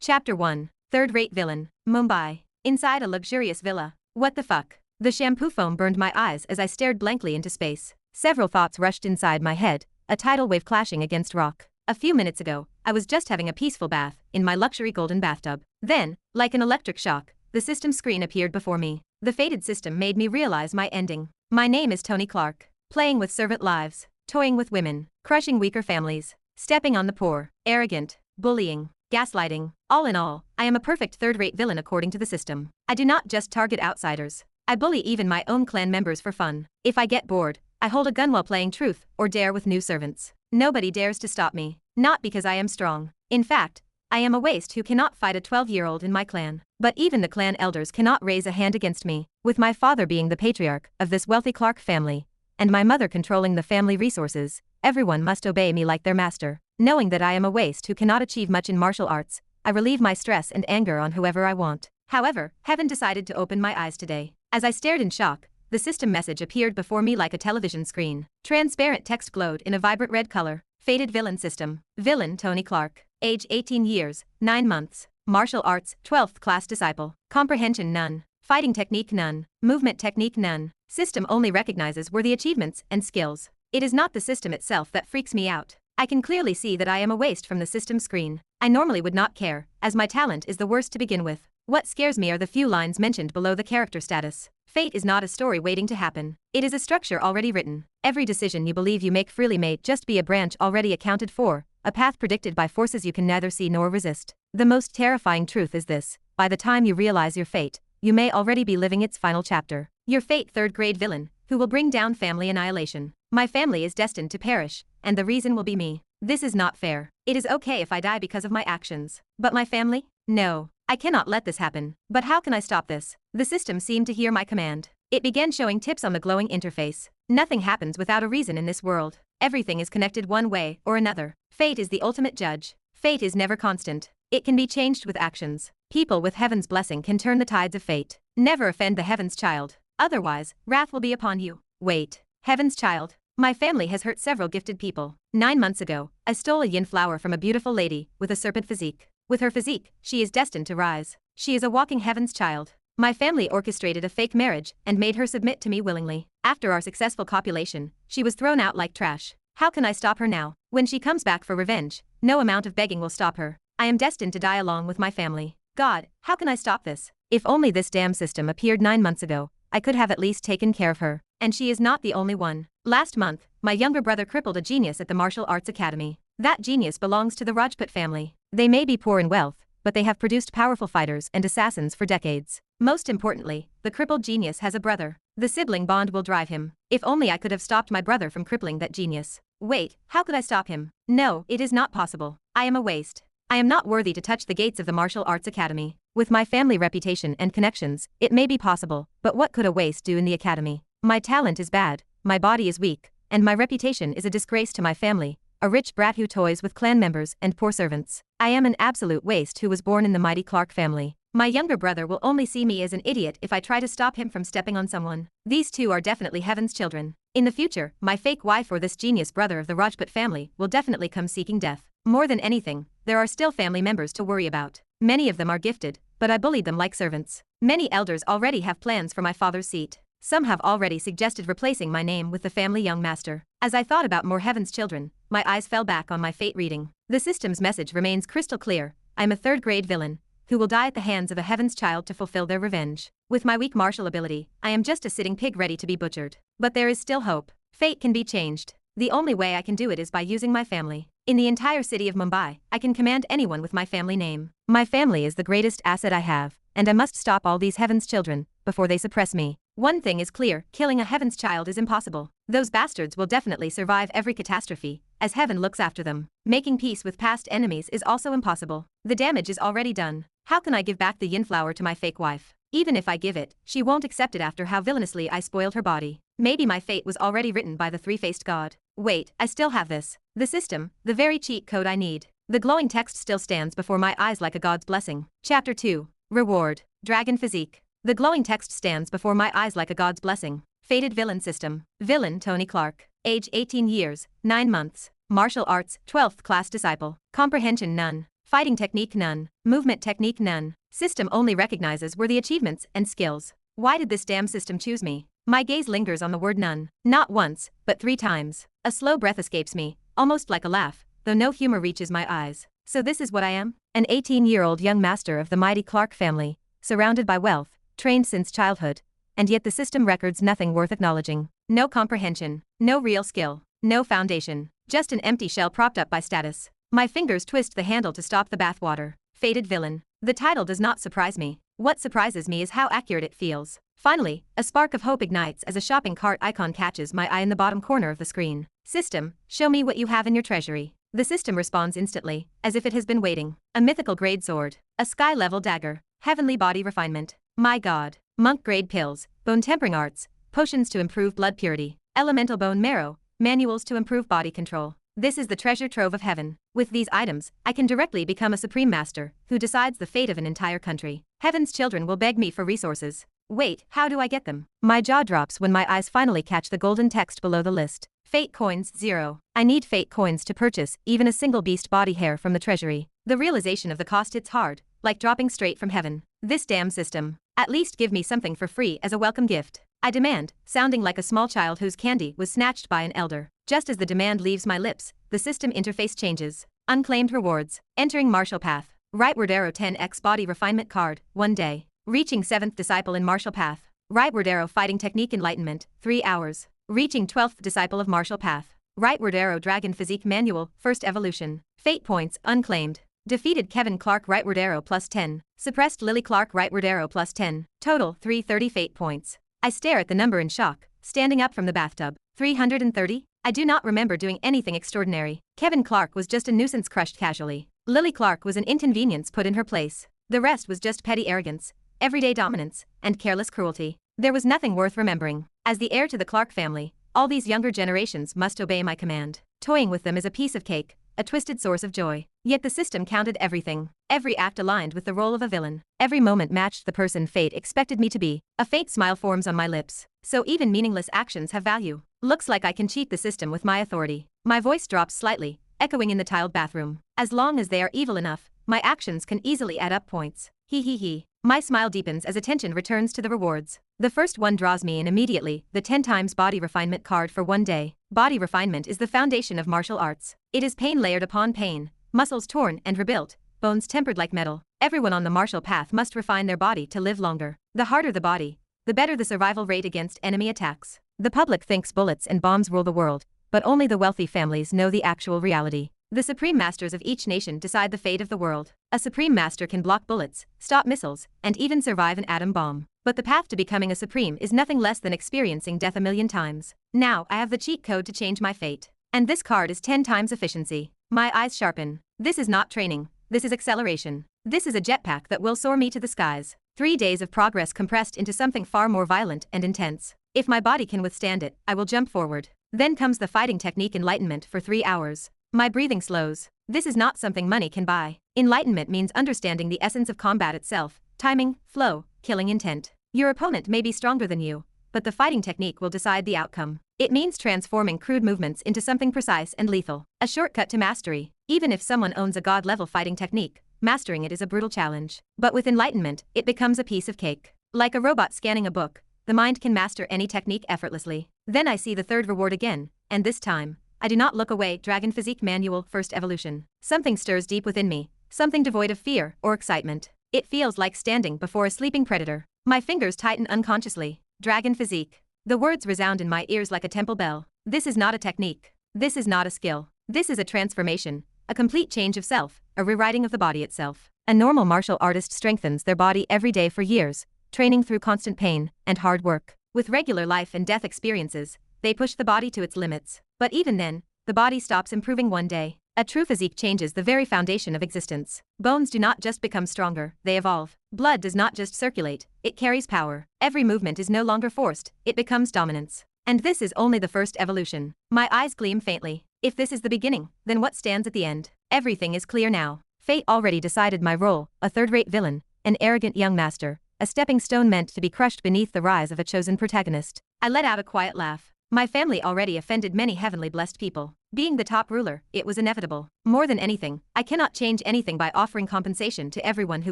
Chapter 1. Third-rate villain. Mumbai. Inside a luxurious villa. What the fuck? The shampoo foam burned my eyes as I stared blankly into space. Several thoughts rushed inside my head, a tidal wave clashing against rock. A few minutes ago, I was just having a peaceful bath in my luxury golden bathtub. Then, like an electric shock, the system screen appeared before me. The fated system made me realize my ending. My name is Tony Clark. Playing with servant lives, toying with women, crushing weaker families, stepping on the poor, arrogant, bullying, gaslighting. All in all, I am a perfect third-rate villain according to the system. I do not just target outsiders. I bully even my own clan members for fun. If I get bored, I hold a gun while playing truth or dare with new servants. Nobody dares to stop me. Not because I am strong. In fact, I am a waste who cannot fight a 12-year-old in my clan. But even the clan elders cannot raise a hand against me, with my father being the patriarch of this wealthy Clark family, and my mother controlling the family resources. Everyone must obey me like their master. Knowing that I am a waste who cannot achieve much in martial arts, I relieve my stress and anger on whoever I want. However, heaven decided to open my eyes today. As I stared in shock, the system message appeared before me like a television screen. Transparent text glowed in a vibrant red color. Fated villain system. Villain Tony Clark. Age 18 years, 9 months. Martial arts, 12th class disciple. Comprehension none. Fighting technique none. Movement technique none. System only recognizes worthy achievements and skills. It is not the system itself that freaks me out. I can clearly see that I am a waste from the system screen. I normally would not care, as my talent is the worst to begin with. What scares me are the few lines mentioned below the character status. Fate is not a story waiting to happen. It is a structure already written. Every decision you believe you make freely may just be a branch already accounted for, a path predicted by forces you can neither see nor resist. The most terrifying truth is this: by the time you realize your fate, you may already be living its final chapter. Your fate, third-grade villain, who will bring down family annihilation. My family is destined to perish, and the reason will be me. This is not fair. It is okay if I die because of my actions. But my family? No. I cannot let this happen. But how can I stop this? The system seemed to hear my command. It began showing tips on the glowing interface. Nothing happens without a reason in this world. Everything is connected one way or another. Fate is the ultimate judge. Fate is never constant. It can be changed with actions. People with heaven's blessing can turn the tides of fate. Never offend the heaven's child. Otherwise, wrath will be upon you. Wait. Heaven's child? My family has hurt several gifted people. 9 months ago, I stole a yin flower from a beautiful lady with a serpent physique. With her physique, she is destined to rise. She is a walking heaven's child. My family orchestrated a fake marriage and made her submit to me willingly. After our successful copulation, she was thrown out like trash. How can I stop her now? When she comes back for revenge, no amount of begging will stop her. I am destined to die along with my family. God, how can I stop this? If only this damn system appeared 9 months ago, I could have at least taken care of her. And she is not the only one. Last month, my younger brother crippled a genius at the martial arts academy. That genius belongs to the Rajput family. They may be poor in wealth, but they have produced powerful fighters and assassins for decades. Most importantly, the crippled genius has a brother. The sibling bond will drive him. If only I could have stopped my brother from crippling that genius. Wait, how could I stop him? No, it is not possible. I am a waste. I am not worthy to touch the gates of the martial arts academy. With my family reputation and connections, it may be possible, but what could a waste do in the academy? My talent is bad, my body is weak, and my reputation is a disgrace to my family, a rich brat who toys with clan members and poor servants. I am an absolute waste who was born in the mighty Clark family. My younger brother will only see me as an idiot if I try to stop him from stepping on someone. These two are definitely heaven's children. In the future, my fake wife or this genius brother of the Rajput family will definitely come seeking death. More than anything, there are still family members to worry about. Many of them are gifted, but I bullied them like servants. Many elders already have plans for my father's seat. Some have already suggested replacing my name with the family young master. As I thought about more heaven's children, my eyes fell back on my fate reading. The system's message remains crystal clear. I'm a third-grade villain, who will die at the hands of a heaven's child to fulfill their revenge. With my weak martial ability, I am just a sitting pig ready to be butchered. But there is still hope. Fate can be changed. The only way I can do it is by using my family. In the entire city of Mumbai, I can command anyone with my family name. My family is the greatest asset I have, and I must stop all these heaven's children before they suppress me. One thing is clear, killing a heaven's child is impossible. Those bastards will definitely survive every catastrophe, as heaven looks after them. Making peace with past enemies is also impossible. The damage is already done. How can I give back the yin flower to my fake wife? Even if I give it, she won't accept it after how villainously I spoiled her body. Maybe my fate was already written by the three-faced god. Wait, I still have this. The system, the very cheat code I need. The glowing text still stands before my eyes like a god's blessing. Chapter 2. Reward. Dragon Physique. The glowing text stands before my eyes like a god's blessing. Fated villain system. Villain Tony Clark. Age 18 years, 9 months. Martial arts, 12th class disciple. Comprehension none. Fighting technique none. Movement technique none. System only recognizes worthy achievements and skills. Why did this damn system choose me? My gaze lingers on the word none. Not once, but 3 times. A slow breath escapes me, almost like a laugh, though no humor reaches my eyes. So this is what I am? An 18-year-old young master of the mighty Clark family, surrounded by wealth, trained since childhood, and yet the system records nothing worth acknowledging. No comprehension, no real skill, no foundation, just an empty shell propped up by status. My fingers twist the handle to stop the bathwater. Fated villain. The title does not surprise me. What surprises me is how accurate it feels. Finally, a spark of hope ignites as a shopping cart icon catches my eye in the bottom corner of the screen. System, show me what you have in your treasury. The system responds instantly, as if it has been waiting. A mythical grade sword, a sky-level dagger, heavenly body refinement. My god. Monk grade pills, bone tempering arts, potions to improve blood purity, elemental bone marrow, manuals to improve body control. This is the treasure trove of heaven. With these items, I can directly become a supreme master, who decides the fate of an entire country. Heaven's children will beg me for resources. Wait, how do I get them? My jaw drops when my eyes finally catch the golden text below the list. Fate coins 0. I need fate coins to purchase even a single beast body hair from the treasury. The realization of the cost hits hard, like dropping straight from heaven. This damn system. At least give me something for free as a welcome gift. I demand, sounding like a small child whose candy was snatched by an elder. Just as the demand leaves my lips, the system interface changes. Unclaimed rewards. Entering martial path. Rightward arrow 10x body refinement card, 1 day. Reaching 7th disciple in martial path. Rightward arrow fighting technique enlightenment, 3 hours. Reaching 12th disciple of martial path. Rightward arrow dragon physique manual, 1st evolution. Fate points, unclaimed. Defeated Kevin Clark rightward arrow plus 10. Suppressed Lily Clark rightward arrow plus 10. Total, 330 fate points. I stare at the number in shock, standing up from the bathtub. 330? I do not remember doing anything extraordinary. Kevin Clark was just a nuisance crushed casually. Lily Clark was an inconvenience put in her place. The rest was just petty arrogance, everyday dominance, and careless cruelty. There was nothing worth remembering. As the heir to the Clark family, all these younger generations must obey my command. Toying with them is a piece of cake, a twisted source of joy. Yet the system counted everything. Every act aligned with the role of a villain. Every moment matched the person fate expected me to be. A faint smile forms on my lips. So even meaningless actions have value. Looks like I can cheat the system with my authority. My voice drops slightly, echoing in the tiled bathroom. As long as they are evil enough, my actions can easily add up points. He he he. My smile deepens as attention returns to the rewards. The first one draws me in immediately, the 10 times body refinement card for 1 day. Body refinement is the foundation of martial arts. It is pain layered upon pain, muscles torn and rebuilt, bones tempered like metal. Everyone on the martial path must refine their body to live longer. The harder the body, the better the survival rate against enemy attacks. The public thinks bullets and bombs rule the world, but only the wealthy families know the actual reality. The supreme masters of each nation decide the fate of the world. A supreme master can block bullets, stop missiles, and even survive an atom bomb. But the path to becoming a supreme is nothing less than experiencing death a million times. Now I have the cheat code to change my fate. And this card is 10 times efficiency. My eyes sharpen. This is not training. This is acceleration. This is a jetpack that will soar me to the skies. 3 days of progress compressed into something far more violent and intense. If my body can withstand it, I will jump forward. Then comes the fighting technique enlightenment for 3 hours. My breathing slows. This is not something money can buy. Enlightenment means understanding the essence of combat itself, timing, flow, killing intent. Your opponent may be stronger than you, but the fighting technique will decide the outcome. It means transforming crude movements into something precise and lethal. A shortcut to mastery. Even if someone owns a god-level fighting technique, mastering it is a brutal challenge. But with enlightenment, it becomes a piece of cake. Like a robot scanning a book, the mind can master any technique effortlessly. Then I see the third reward again, and this time, I do not look away. Dragon Physique Manual, 1st Evolution. Something stirs deep within me, something devoid of fear or excitement. It feels like standing before a sleeping predator. My fingers tighten unconsciously. Dragon Physique. The words resound in my ears like a temple bell. This is not a technique. This is not a skill. This is a transformation, a complete change of self, a rewriting of the body itself. A normal martial artist strengthens their body every day for years, training through constant pain and hard work. With regular life and death experiences, they push the body to its limits. But even then, the body stops improving 1 day. A true physique changes the very foundation of existence. Bones do not just become stronger, they evolve. Blood does not just circulate, it carries power. Every movement is no longer forced, it becomes dominance. And this is only the 1st evolution. My eyes gleam faintly. If this is the beginning, then what stands at the end? Everything is clear now. Fate already decided my role, a third-rate villain, an arrogant young master, a stepping stone meant to be crushed beneath the rise of a chosen protagonist. I let out a quiet laugh. My family already offended many heavenly blessed people. Being the top ruler, it was inevitable. More than anything, I cannot change anything by offering compensation to everyone who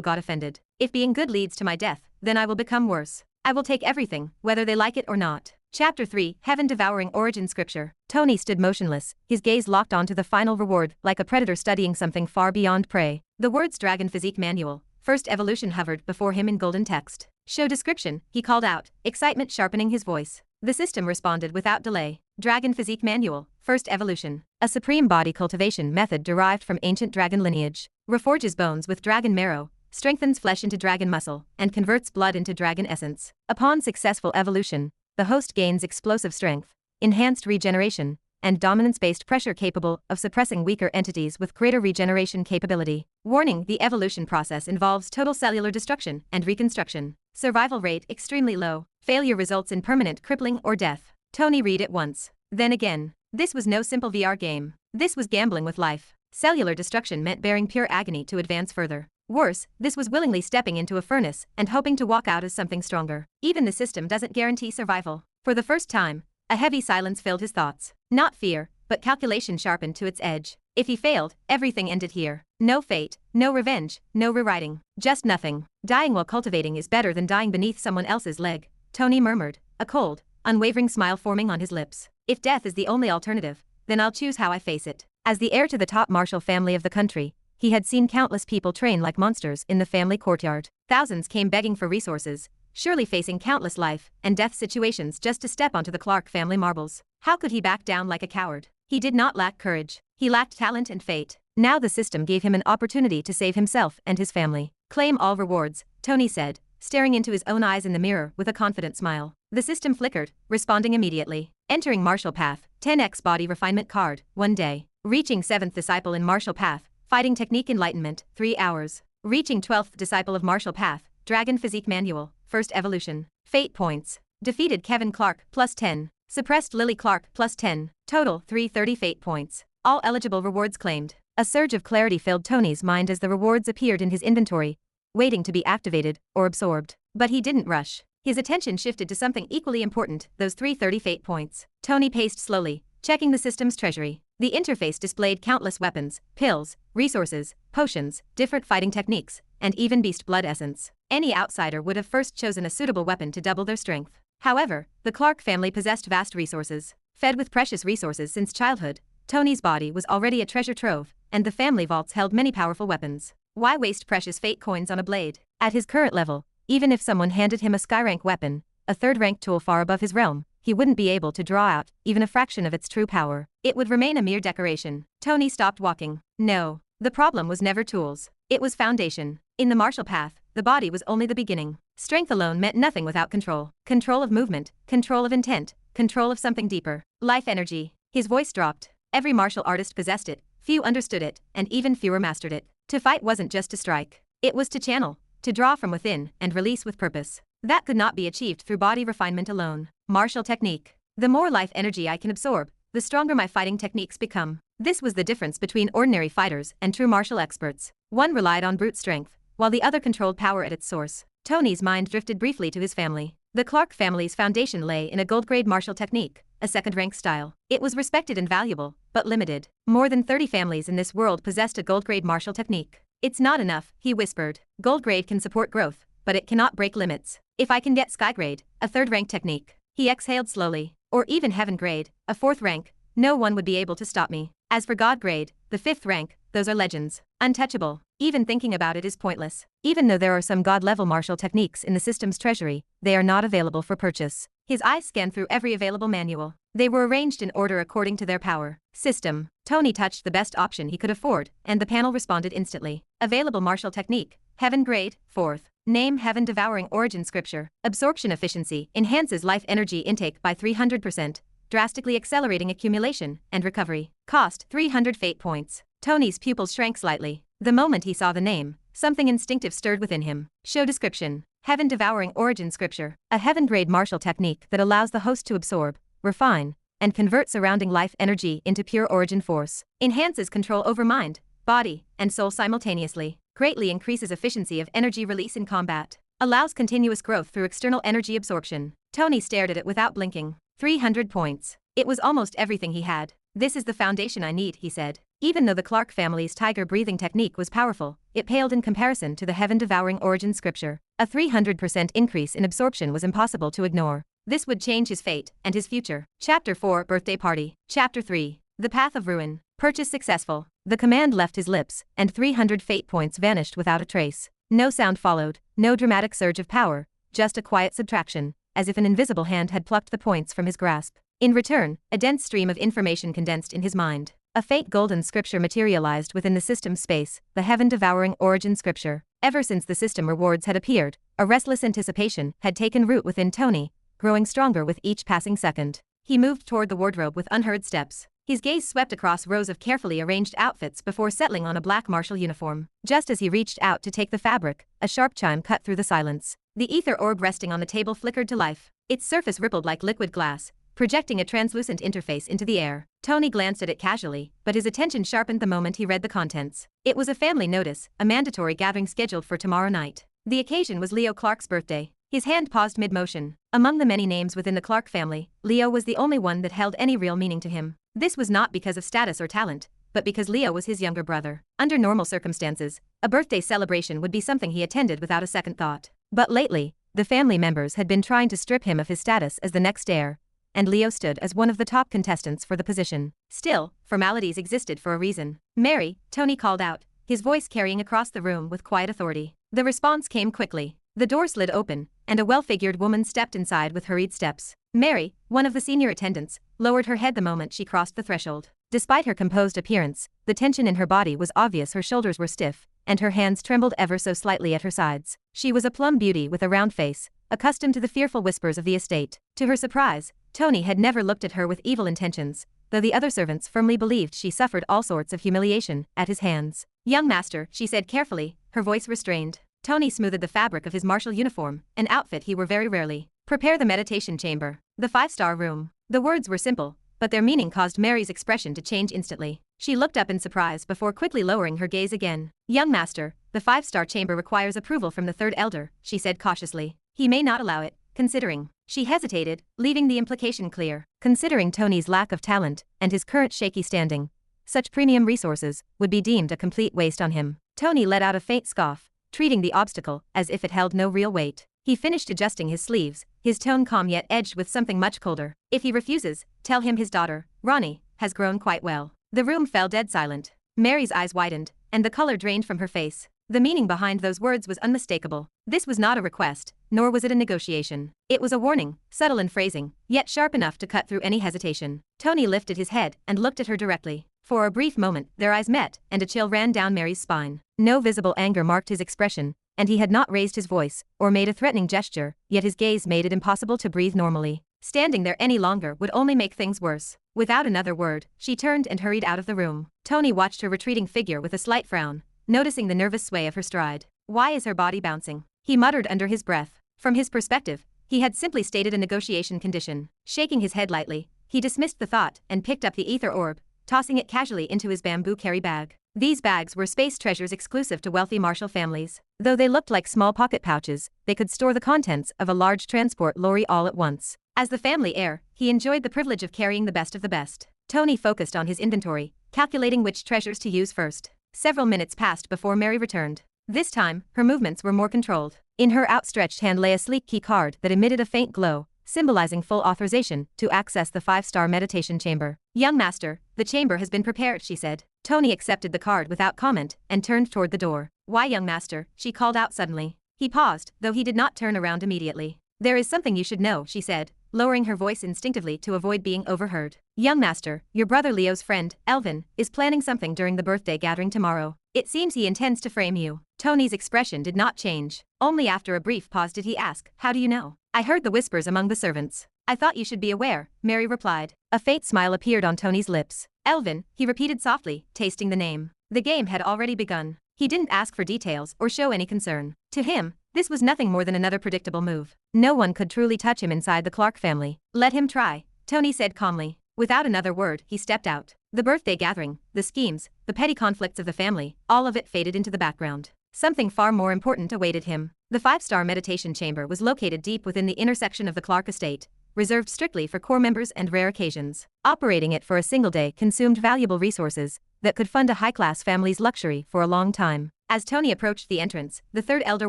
got offended. If being good leads to my death, then I will become worse. I will take everything, whether they like it or not. Chapter 3, Heaven-Devouring Origin Scripture. Tony stood motionless, his gaze locked onto the final reward, like a predator studying something far beyond prey. The words Dragon Physique Manual, First Evolution hovered before him in golden text. Show description, he called out, excitement sharpening his voice. The system responded without delay. Dragon Physique Manual, First Evolution. A supreme body cultivation method derived from ancient dragon lineage. Reforges bones with dragon marrow, strengthens flesh into dragon muscle, and converts blood into dragon essence. Upon successful evolution, the host gains explosive strength, enhanced regeneration, and dominance-based pressure capable of suppressing weaker entities with greater regeneration capability. Warning: the evolution process involves total cellular destruction and reconstruction. Survival rate extremely low. Failure results in permanent crippling or death. Tony read it once, then again. This was no simple VR game. This was gambling with life. Cellular destruction meant bearing pure agony to advance further. Worse, this was willingly stepping into a furnace and hoping to walk out as something stronger. Even the system doesn't guarantee survival. For the first time, a heavy silence filled his thoughts. Not fear, but calculation sharpened to its edge. If he failed, everything ended here. No fate, no revenge, no rewriting. Just nothing. Dying while cultivating is better than dying beneath someone else's leg, Tony murmured, a cold, unwavering smile forming on his lips. If death is the only alternative, then I'll choose how I face it. As the heir to the top martial family of the country, he had seen countless people train like monsters in the family courtyard. Thousands came begging for resources, surely facing countless life and death situations just to step onto the Clark family marbles. How could he back down like a coward? He did not lack courage. He lacked talent and fate. Now the system gave him an opportunity to save himself and his family. Claim all rewards, Tony said, staring into his own eyes in the mirror with a confident smile. The system flickered, responding immediately. Entering Martial Path, 10x Body Refinement Card, 1 day. Reaching 7th Disciple in Martial Path, Fighting Technique Enlightenment, 3 hours. Reaching 12th Disciple of Martial Path, Dragon Physique Manual, First Evolution. Fate points. Defeated Kevin Clark, plus 10. Suppressed Lily Clark, plus 10. Total, 330 fate points. All eligible rewards claimed. A surge of clarity filled Tony's mind as the rewards appeared in his inventory, waiting to be activated or absorbed. But he didn't rush. His attention shifted to something equally important, those 330 fate points. Tony paced slowly, checking the system's treasury. The interface displayed countless weapons, pills, resources, potions, different fighting techniques, and even beast blood essence. Any outsider would have first chosen a suitable weapon to double their strength. However, the Clark family possessed vast resources. Fed with precious resources since childhood, Tony's body was already a treasure trove, and the family vaults held many powerful weapons. Why waste precious fate coins on a blade? At his current level, even if someone handed him a sky-rank weapon, a third-rank tool far above his realm, he wouldn't be able to draw out even a fraction of its true power. It would remain a mere decoration. Tony stopped walking. No, the problem was never tools. It was foundation. In the martial path, the body was only the beginning. Strength alone meant nothing without control. Control of movement, control of intent, control of something deeper. Life energy. His voice dropped. Every martial artist possessed it, few understood it, and even fewer mastered it. To fight wasn't just to strike. It was to channel, to draw from within, and release with purpose. That could not be achieved through body refinement alone. Martial technique. The more life energy I can absorb, the stronger my fighting techniques become. This was the difference between ordinary fighters and true martial experts. One relied on brute strength, while the other controlled power at its source. Tony's mind drifted briefly to his family. The Clark family's foundation lay in a gold-grade martial technique, a second-rank style. It was respected and valuable, but limited. More than 30 families in this world possessed a gold-grade martial technique. It's not enough, he whispered. Gold-grade can support growth, but it cannot break limits. If I can get sky-grade, a third-rank technique. He exhaled slowly. Or even heaven-grade, a fourth rank, no one would be able to stop me. As for God-grade, the fifth rank, those are legends. Untouchable. Even thinking about it is pointless. Even though there are some God-level martial techniques in the system's treasury, they are not available for purchase. His eyes scanned through every available manual. They were arranged in order according to their power. System. Tony touched the best option he could afford, and the panel responded instantly. Available martial technique. Heaven grade, 4th. Name Heaven Devouring Origin Scripture. Absorption efficiency enhances life energy intake by 300%, drastically accelerating accumulation and recovery. Cost 300 fate points. Tony's pupils shrank slightly. The moment he saw the name, something instinctive stirred within him. Show description. Heaven Devouring Origin Scripture. A heaven-grade martial technique that allows the host to absorb, refine, and convert surrounding life energy into pure origin force. Enhances control over mind, body, and soul simultaneously. Greatly increases efficiency of energy release in combat. Allows continuous growth through external energy absorption. Tony stared at it without blinking. 300 points. It was almost everything he had. This is the foundation I need, he said. Even though the Clark family's tiger-breathing technique was powerful, it paled in comparison to the heaven-devouring origin scripture. A 300% increase in absorption was impossible to ignore. This would change his fate and his future. Chapter 4 Birthday Party. Chapter 3 The Path of Ruin. Purchase successful. The command left his lips, and 300 fate points vanished without a trace. No sound followed, no dramatic surge of power, just a quiet subtraction, as if an invisible hand had plucked the points from his grasp. In return, a dense stream of information condensed in his mind. A faint golden scripture materialized within the system's space, the heaven-devouring origin scripture. Ever since the system rewards had appeared, a restless anticipation had taken root within Tony, growing stronger with each passing second. He moved toward the wardrobe with unhurried steps. His gaze swept across rows of carefully arranged outfits before settling on a black martial uniform. Just as he reached out to take the fabric, a sharp chime cut through the silence. The ether orb resting on the table flickered to life. Its surface rippled like liquid glass, projecting a translucent interface into the air. Tony glanced at it casually, but his attention sharpened the moment he read the contents. It was a family notice, a mandatory gathering scheduled for tomorrow night. The occasion was Leo Clark's birthday. His hand paused mid-motion. Among the many names within the Clark family, Leo was the only one that held any real meaning to him. This was not because of status or talent, but because Leo was his younger brother. Under normal circumstances, a birthday celebration would be something he attended without a second thought. But lately, the family members had been trying to strip him of his status as the next heir, and Leo stood as one of the top contestants for the position. Still, formalities existed for a reason. "Mary," Tony called out, his voice carrying across the room with quiet authority. The response came quickly. The door slid open, and a well-figured woman stepped inside with hurried steps. Mary, one of the senior attendants, lowered her head the moment she crossed the threshold. Despite her composed appearance, the tension in her body was obvious. Her shoulders were stiff, and her hands trembled ever so slightly at her sides. She was a plum beauty with a round face, accustomed to the fearful whispers of the estate. To her surprise, Tony had never looked at her with evil intentions, though the other servants firmly believed she suffered all sorts of humiliation at his hands. "Young master," she said carefully, her voice restrained. Tony smoothed the fabric of his martial uniform, an outfit he wore very rarely. "Prepare the meditation chamber. The 5-star room." The words were simple, but their meaning caused Mary's expression to change instantly. She looked up in surprise before quickly lowering her gaze again. "Young master, the 5-star chamber requires approval from the third elder," she said cautiously. "He may not allow it, considering." She hesitated, leaving the implication clear. Considering Tony's lack of talent and his current shaky standing, such premium resources would be deemed a complete waste on him. Tony let out a faint scoff, treating the obstacle as if it held no real weight. He finished adjusting his sleeves, his tone calm yet edged with something much colder. "If he refuses, tell him his daughter, Ronnie, has grown quite well." The room fell dead silent. Mary's eyes widened, and the color drained from her face. The meaning behind those words was unmistakable. This was not a request, nor was it a negotiation. It was a warning, subtle in phrasing, yet sharp enough to cut through any hesitation. Tony lifted his head and looked at her directly. For a brief moment, their eyes met, and a chill ran down Mary's spine. No visible anger marked his expression, and he had not raised his voice or made a threatening gesture, yet his gaze made it impossible to breathe normally. Standing there any longer would only make things worse. Without another word, she turned and hurried out of the room. Tony watched her retreating figure with a slight frown, noticing the nervous sway of her stride. "Why is her body bouncing?" he muttered under his breath. From his perspective, he had simply stated a negotiation condition. Shaking his head lightly, he dismissed the thought and picked up the ether orb, tossing it casually into his bamboo carry bag. These bags were space treasures exclusive to wealthy martial families. Though they looked like small pocket pouches, they could store the contents of a large transport lorry all at once. As the family heir, he enjoyed the privilege of carrying the best of the best. Tony focused on his inventory, calculating which treasures to use first. Several minutes passed before Mary returned. This time, her movements were more controlled. In her outstretched hand lay a sleek key card that emitted a faint glow, symbolizing full authorization to access the 5-star meditation chamber. "Young master, the chamber has been prepared," she said. Tony accepted the card without comment and turned toward the door. "Why, young master?" she called out suddenly. He paused, though he did not turn around immediately. "There is something you should know," she said, lowering her voice instinctively to avoid being overheard. "Young master, your brother Leo's friend, Elvin, is planning something during the birthday gathering tomorrow. It seems he intends to frame you." Tony's expression did not change. Only after a brief pause did he ask, "How do you know?" "I heard the whispers among the servants." "I thought you should be aware," Mary replied. A faint smile appeared on Tony's lips. "Elvin," he repeated softly, tasting the name. The game had already begun. He didn't ask for details or show any concern. To him, this was nothing more than another predictable move. No one could truly touch him inside the Clark family. "Let him try," Tony said calmly. Without another word, he stepped out. The birthday gathering, the schemes, the petty conflicts of the family, all of it faded into the background. Something far more important awaited him. The 5-star meditation chamber was located deep within the intersection of the Clark estate, reserved strictly for core members and rare occasions. Operating it for a single day consumed valuable resources that could fund a high-class family's luxury for a long time. As Tony approached the entrance, the third elder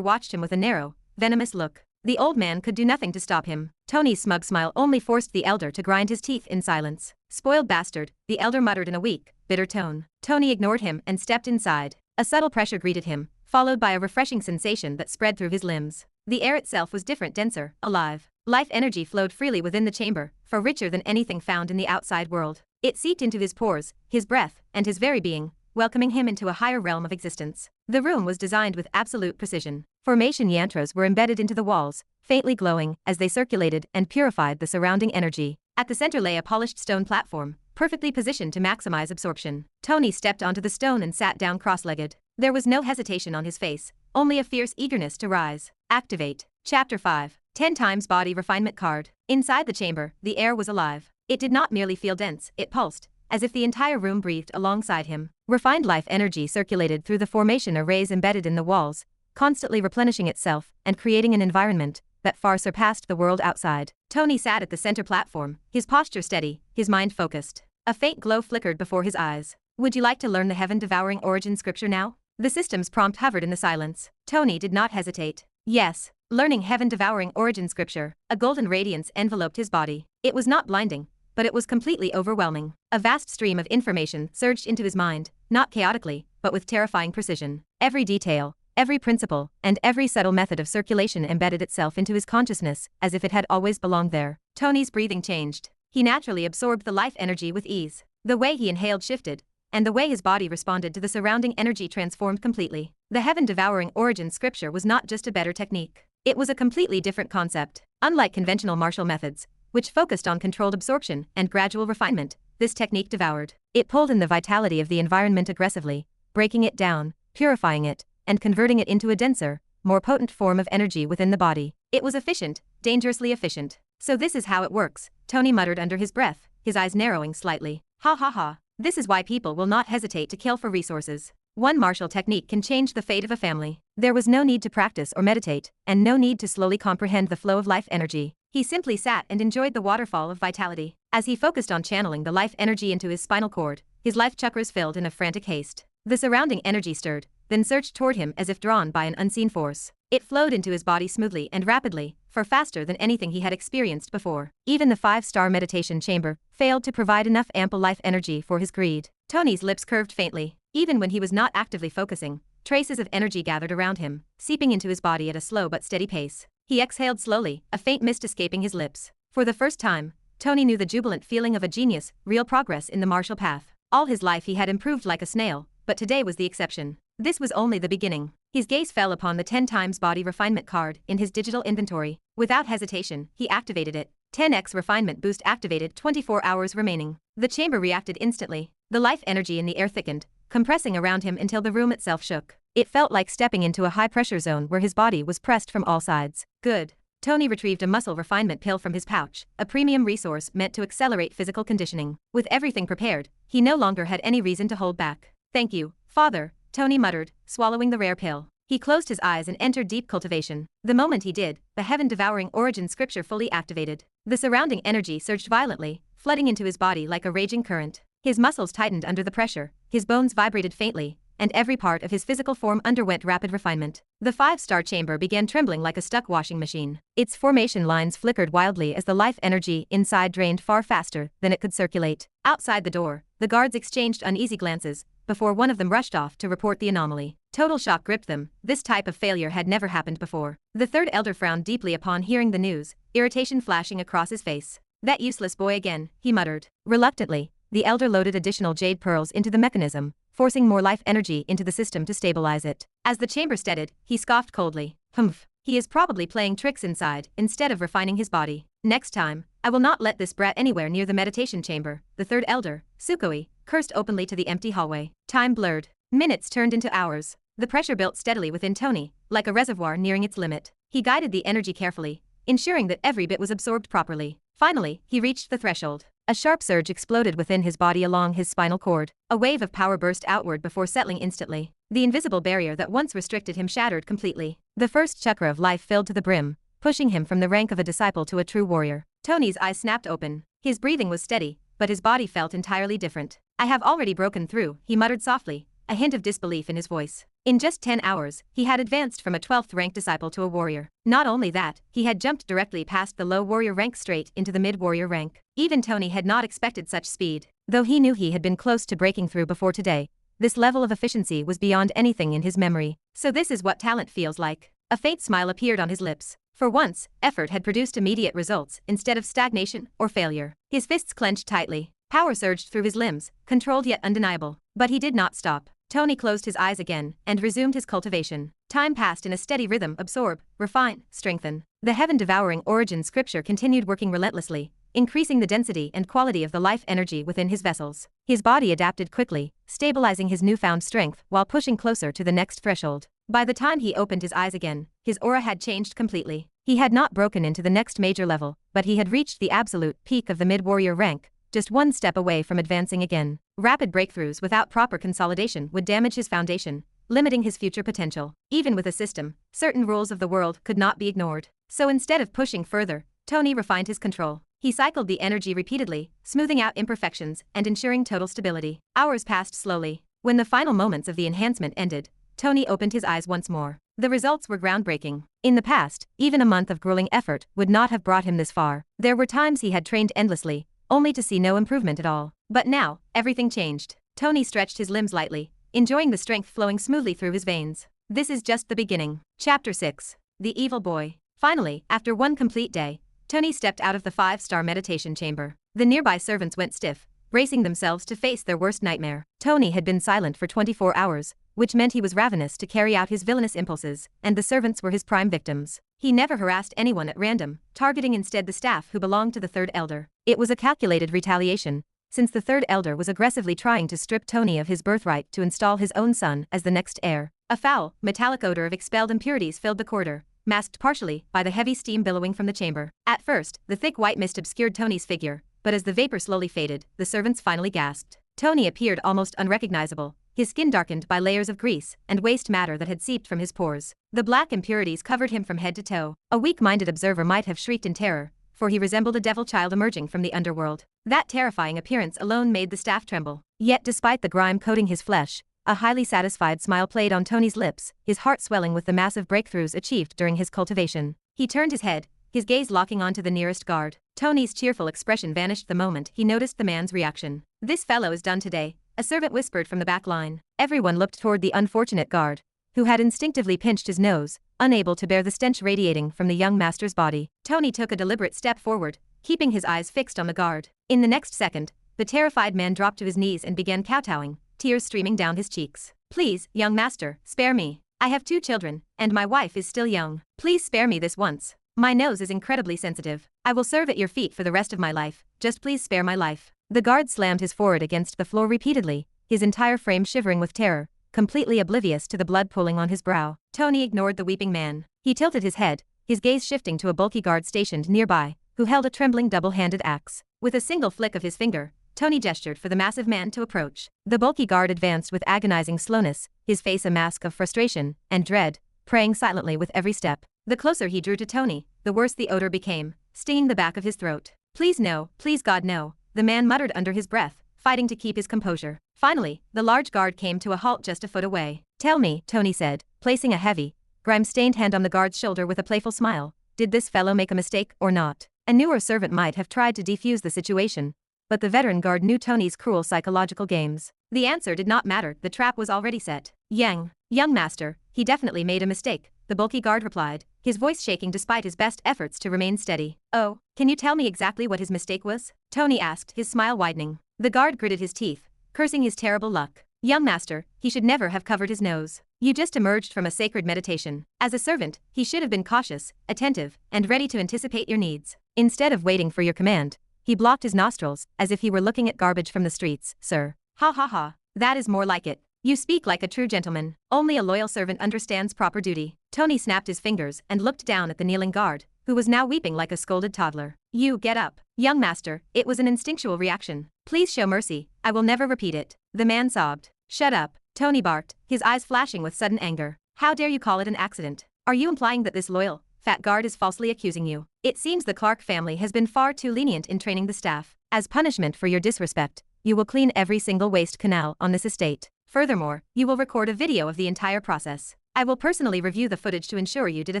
watched him with a narrow, venomous look. The old man could do nothing to stop him. Tony's smug smile only forced the elder to grind his teeth in silence. "Spoiled bastard," the elder muttered in a weak, bitter tone. Tony ignored him and stepped inside. A subtle pressure greeted him, followed by a refreshing sensation that spread through his limbs. The air itself was different, denser, alive. Life energy flowed freely within the chamber, far richer than anything found in the outside world. It seeped into his pores, his breath, and his very being, welcoming him into a higher realm of existence. The room was designed with absolute precision. Formation yantras were embedded into the walls, faintly glowing as they circulated and purified the surrounding energy. At the center lay a polished stone platform, perfectly positioned to maximize absorption. Tony stepped onto the stone and sat down cross-legged. There was no hesitation on his face, only a fierce eagerness to rise. Activate. Chapter 5. 10 times body refinement card. Inside the chamber, the air was alive. It did not merely feel dense, it pulsed, as if the entire room breathed alongside him. Refined life energy circulated through the formation arrays embedded in the walls, constantly replenishing itself and creating an environment that far surpassed the world outside. Tony sat at the center platform, his posture steady, his mind focused. A faint glow flickered before his eyes. "Would you like to learn the heaven-devouring origin scripture now?" The system's prompt hovered in the silence. Tony did not hesitate. Yes, learning heaven-devouring origin scripture. A golden radiance enveloped his body. It was not blinding, but it was completely overwhelming. A vast stream of information surged into his mind, not chaotically, but with terrifying precision. Every detail, every principle, and every subtle method of circulation embedded itself into his consciousness as if it had always belonged there. Tony's breathing changed. He naturally absorbed the life energy with ease. The way he inhaled shifted, and the way his body responded to the surrounding energy transformed completely. The heaven-devouring origin scripture was not just a better technique. It was a completely different concept. Unlike conventional martial methods, which focused on controlled absorption and gradual refinement, this technique devoured. It pulled in the vitality of the environment aggressively, breaking it down, purifying it, and converting it into a denser, more potent form of energy within the body. It was efficient, dangerously efficient. "So this is how it works," Tony muttered under his breath, his eyes narrowing slightly. "Ha ha ha. This is why people will not hesitate to kill for resources. One martial technique can change the fate of a family." There was no need to practice or meditate, and no need to slowly comprehend the flow of life energy. He simply sat and enjoyed the waterfall of vitality. As he focused on channeling the life energy into his spinal cord, his life chakras filled in a frantic haste. The surrounding energy stirred, then surged toward him as if drawn by an unseen force. It flowed into his body smoothly and rapidly, far faster than anything he had experienced before. Even the 5-star meditation chamber failed to provide enough ample life energy for his greed. Tony's lips curved faintly. Even when he was not actively focusing, traces of energy gathered around him, seeping into his body at a slow but steady pace. He exhaled slowly, a faint mist escaping his lips. For the first time, Tony knew the jubilant feeling of a genius, real progress in the martial path. All his life he had improved like a snail, but today was the exception. This was only the beginning. His gaze fell upon the 10 times body refinement card in his digital inventory. Without hesitation, he activated it. 10x refinement boost activated, 24 hours remaining. The chamber reacted instantly. The life energy in the air thickened, compressing around him until the room itself shook. It felt like stepping into a high-pressure zone where his body was pressed from all sides. Good. Tony retrieved a muscle refinement pill from his pouch, a premium resource meant to accelerate physical conditioning. With everything prepared, he no longer had any reason to hold back. "Thank you, Father," Tony muttered, swallowing the rare pill. He closed his eyes and entered deep cultivation. The moment he did, the heaven-devouring origin scripture fully activated. The surrounding energy surged violently, flooding into his body like a raging current. His muscles tightened under the pressure, his bones vibrated faintly, and every part of his physical form underwent rapid refinement. The 5-star chamber began trembling like a stuck washing machine. Its formation lines flickered wildly as the life energy inside drained far faster than it could circulate. Outside the door, the guards exchanged uneasy glances, before one of them rushed off to report the anomaly. Total shock gripped them. This type of failure had never happened before. The third elder frowned deeply upon hearing the news, irritation flashing across his face. "That useless boy again," he muttered. Reluctantly, the elder loaded additional jade pearls into the mechanism, forcing more life energy into the system to stabilize it. As the chamber steadied, he scoffed coldly. "Humph. He is probably playing tricks inside, instead of refining his body. Next time, I will not let this brat anywhere near the meditation chamber." The third elder, Sukoi, cursed openly to the empty hallway. Time blurred. Minutes turned into hours. The pressure built steadily within Tony, like a reservoir nearing its limit. He guided the energy carefully, ensuring that every bit was absorbed properly. Finally, he reached the threshold. A sharp surge exploded within his body along his spinal cord. A wave of power burst outward before settling instantly. The invisible barrier that once restricted him shattered completely. The first chakra of life filled to the brim, pushing him from the rank of a disciple to a true warrior. Tony's eyes snapped open. His breathing was steady, but his body felt entirely different. I have already broken through, he muttered softly, a hint of disbelief in his voice. In just 10 hours, he had advanced from a 12th rank disciple to a warrior. Not only that, he had jumped directly past the low warrior rank straight into the mid-warrior rank. Even Tony had not expected such speed. Though he knew he had been close to breaking through before today, this level of efficiency was beyond anything in his memory. So this is what talent feels like. A faint smile appeared on his lips. For once, effort had produced immediate results instead of stagnation or failure. His fists clenched tightly. Power surged through his limbs, controlled yet undeniable. But he did not stop. Tony closed his eyes again and resumed his cultivation. Time passed in a steady rhythm: absorb, refine, strengthen. The heaven-devouring origin scripture continued working relentlessly, increasing the density and quality of the life energy within his vessels. His body adapted quickly, stabilizing his newfound strength while pushing closer to the next threshold. By the time he opened his eyes again, his aura had changed completely. He had not broken into the next major level, but he had reached the absolute peak of the mid-warrior rank, just one step away from advancing again. Rapid breakthroughs without proper consolidation would damage his foundation, limiting his future potential. Even with a system, certain rules of the world could not be ignored. So instead of pushing further, Tony refined his control. He cycled the energy repeatedly, smoothing out imperfections and ensuring total stability. Hours passed slowly. When the final moments of the enhancement ended, Tony opened his eyes once more. The results were groundbreaking. In the past, even a month of grueling effort would not have brought him this far. There were times he had trained endlessly, only to see no improvement at all. But now, everything changed. Tony stretched his limbs lightly, enjoying the strength flowing smoothly through his veins. This is just the beginning. Chapter 6. The Evil Boy. Finally, after one complete day, Tony stepped out of the 5-star meditation chamber. The nearby servants went stiff, bracing themselves to face their worst nightmare. Tony had been silent for 24 hours, which meant he was ravenous to carry out his villainous impulses, and the servants were his prime victims. He never harassed anyone at random, targeting instead the staff who belonged to the third elder. It was a calculated retaliation, since the third elder was aggressively trying to strip Tony of his birthright to install his own son as the next heir. A foul, metallic odor of expelled impurities filled the corridor, masked partially by the heavy steam billowing from the chamber. At first, the thick white mist obscured Tony's figure, but as the vapor slowly faded, the servants finally gasped. Tony appeared almost unrecognizable, his skin darkened by layers of grease and waste matter that had seeped from his pores. The black impurities covered him from head to toe. A weak-minded observer might have shrieked in terror, for he resembled a devil child emerging from the underworld. That terrifying appearance alone made the staff tremble. Yet despite the grime coating his flesh, a highly satisfied smile played on Tony's lips, his heart swelling with the massive breakthroughs achieved during his cultivation. He turned his head, his gaze locking onto the nearest guard. Tony's cheerful expression vanished the moment he noticed the man's reaction. "This fellow is done today," a servant whispered from the back line. Everyone looked toward the unfortunate guard, who had instinctively pinched his nose, unable to bear the stench radiating from the young master's body. Tony took a deliberate step forward, keeping his eyes fixed on the guard. In the next second, the terrified man dropped to his knees and began kowtowing, tears streaming down his cheeks. "Please, young master, spare me. I have 2 children, and my wife is still young. Please spare me this once. My nose is incredibly sensitive. I will serve at your feet for the rest of my life. Just please spare my life." The guard slammed his forehead against the floor repeatedly, his entire frame shivering with terror, completely oblivious to the blood pooling on his brow. Tony ignored the weeping man. He tilted his head, his gaze shifting to a bulky guard stationed nearby, who held a trembling double-handed axe. With a single flick of his finger, Tony gestured for the massive man to approach. The bulky guard advanced with agonizing slowness, his face a mask of frustration and dread, praying silently with every step. The closer he drew to Tony, the worse the odor became, stinging the back of his throat. "Please no, please God no," the man muttered under his breath, fighting to keep his composure. Finally, the large guard came to a halt just a foot away. "Tell me," Tony said, placing a heavy, grime-stained hand on the guard's shoulder with a playful smile, "did this fellow make a mistake or not?" A newer servant might have tried to defuse the situation, but the veteran guard knew Tony's cruel psychological games. The answer did not matter, the trap was already set. Young master, he definitely made a mistake," the bulky guard replied, his voice shaking despite his best efforts to remain steady. "Oh, can you tell me exactly what his mistake was?" Tony asked, his smile widening. The guard gritted his teeth, cursing his terrible luck. "Young master, he should never have covered his nose. You just emerged from a sacred meditation. As a servant, he should have been cautious, attentive, and ready to anticipate your needs. Instead of waiting for your command, he blocked his nostrils, as if he were looking at garbage from the streets." "Sir." "Ha ha ha, that is more like it. You speak like a true gentleman. Only a loyal servant understands proper duty." Tony snapped his fingers and looked down at the kneeling guard, who was now weeping like a scolded toddler. "You get up, young master, it was an instinctual reaction. Please show mercy, I will never repeat it." The man sobbed. "Shut up," Tony barked, his eyes flashing with sudden anger. "How dare you call it an accident? Are you implying that this loyal, fat guard is falsely accusing you. It seems the Clark family has been far too lenient in training the staff. As punishment for your disrespect, you will clean every single waste canal on this estate. Furthermore, you will record a video of the entire process. I will personally review the footage to ensure you did a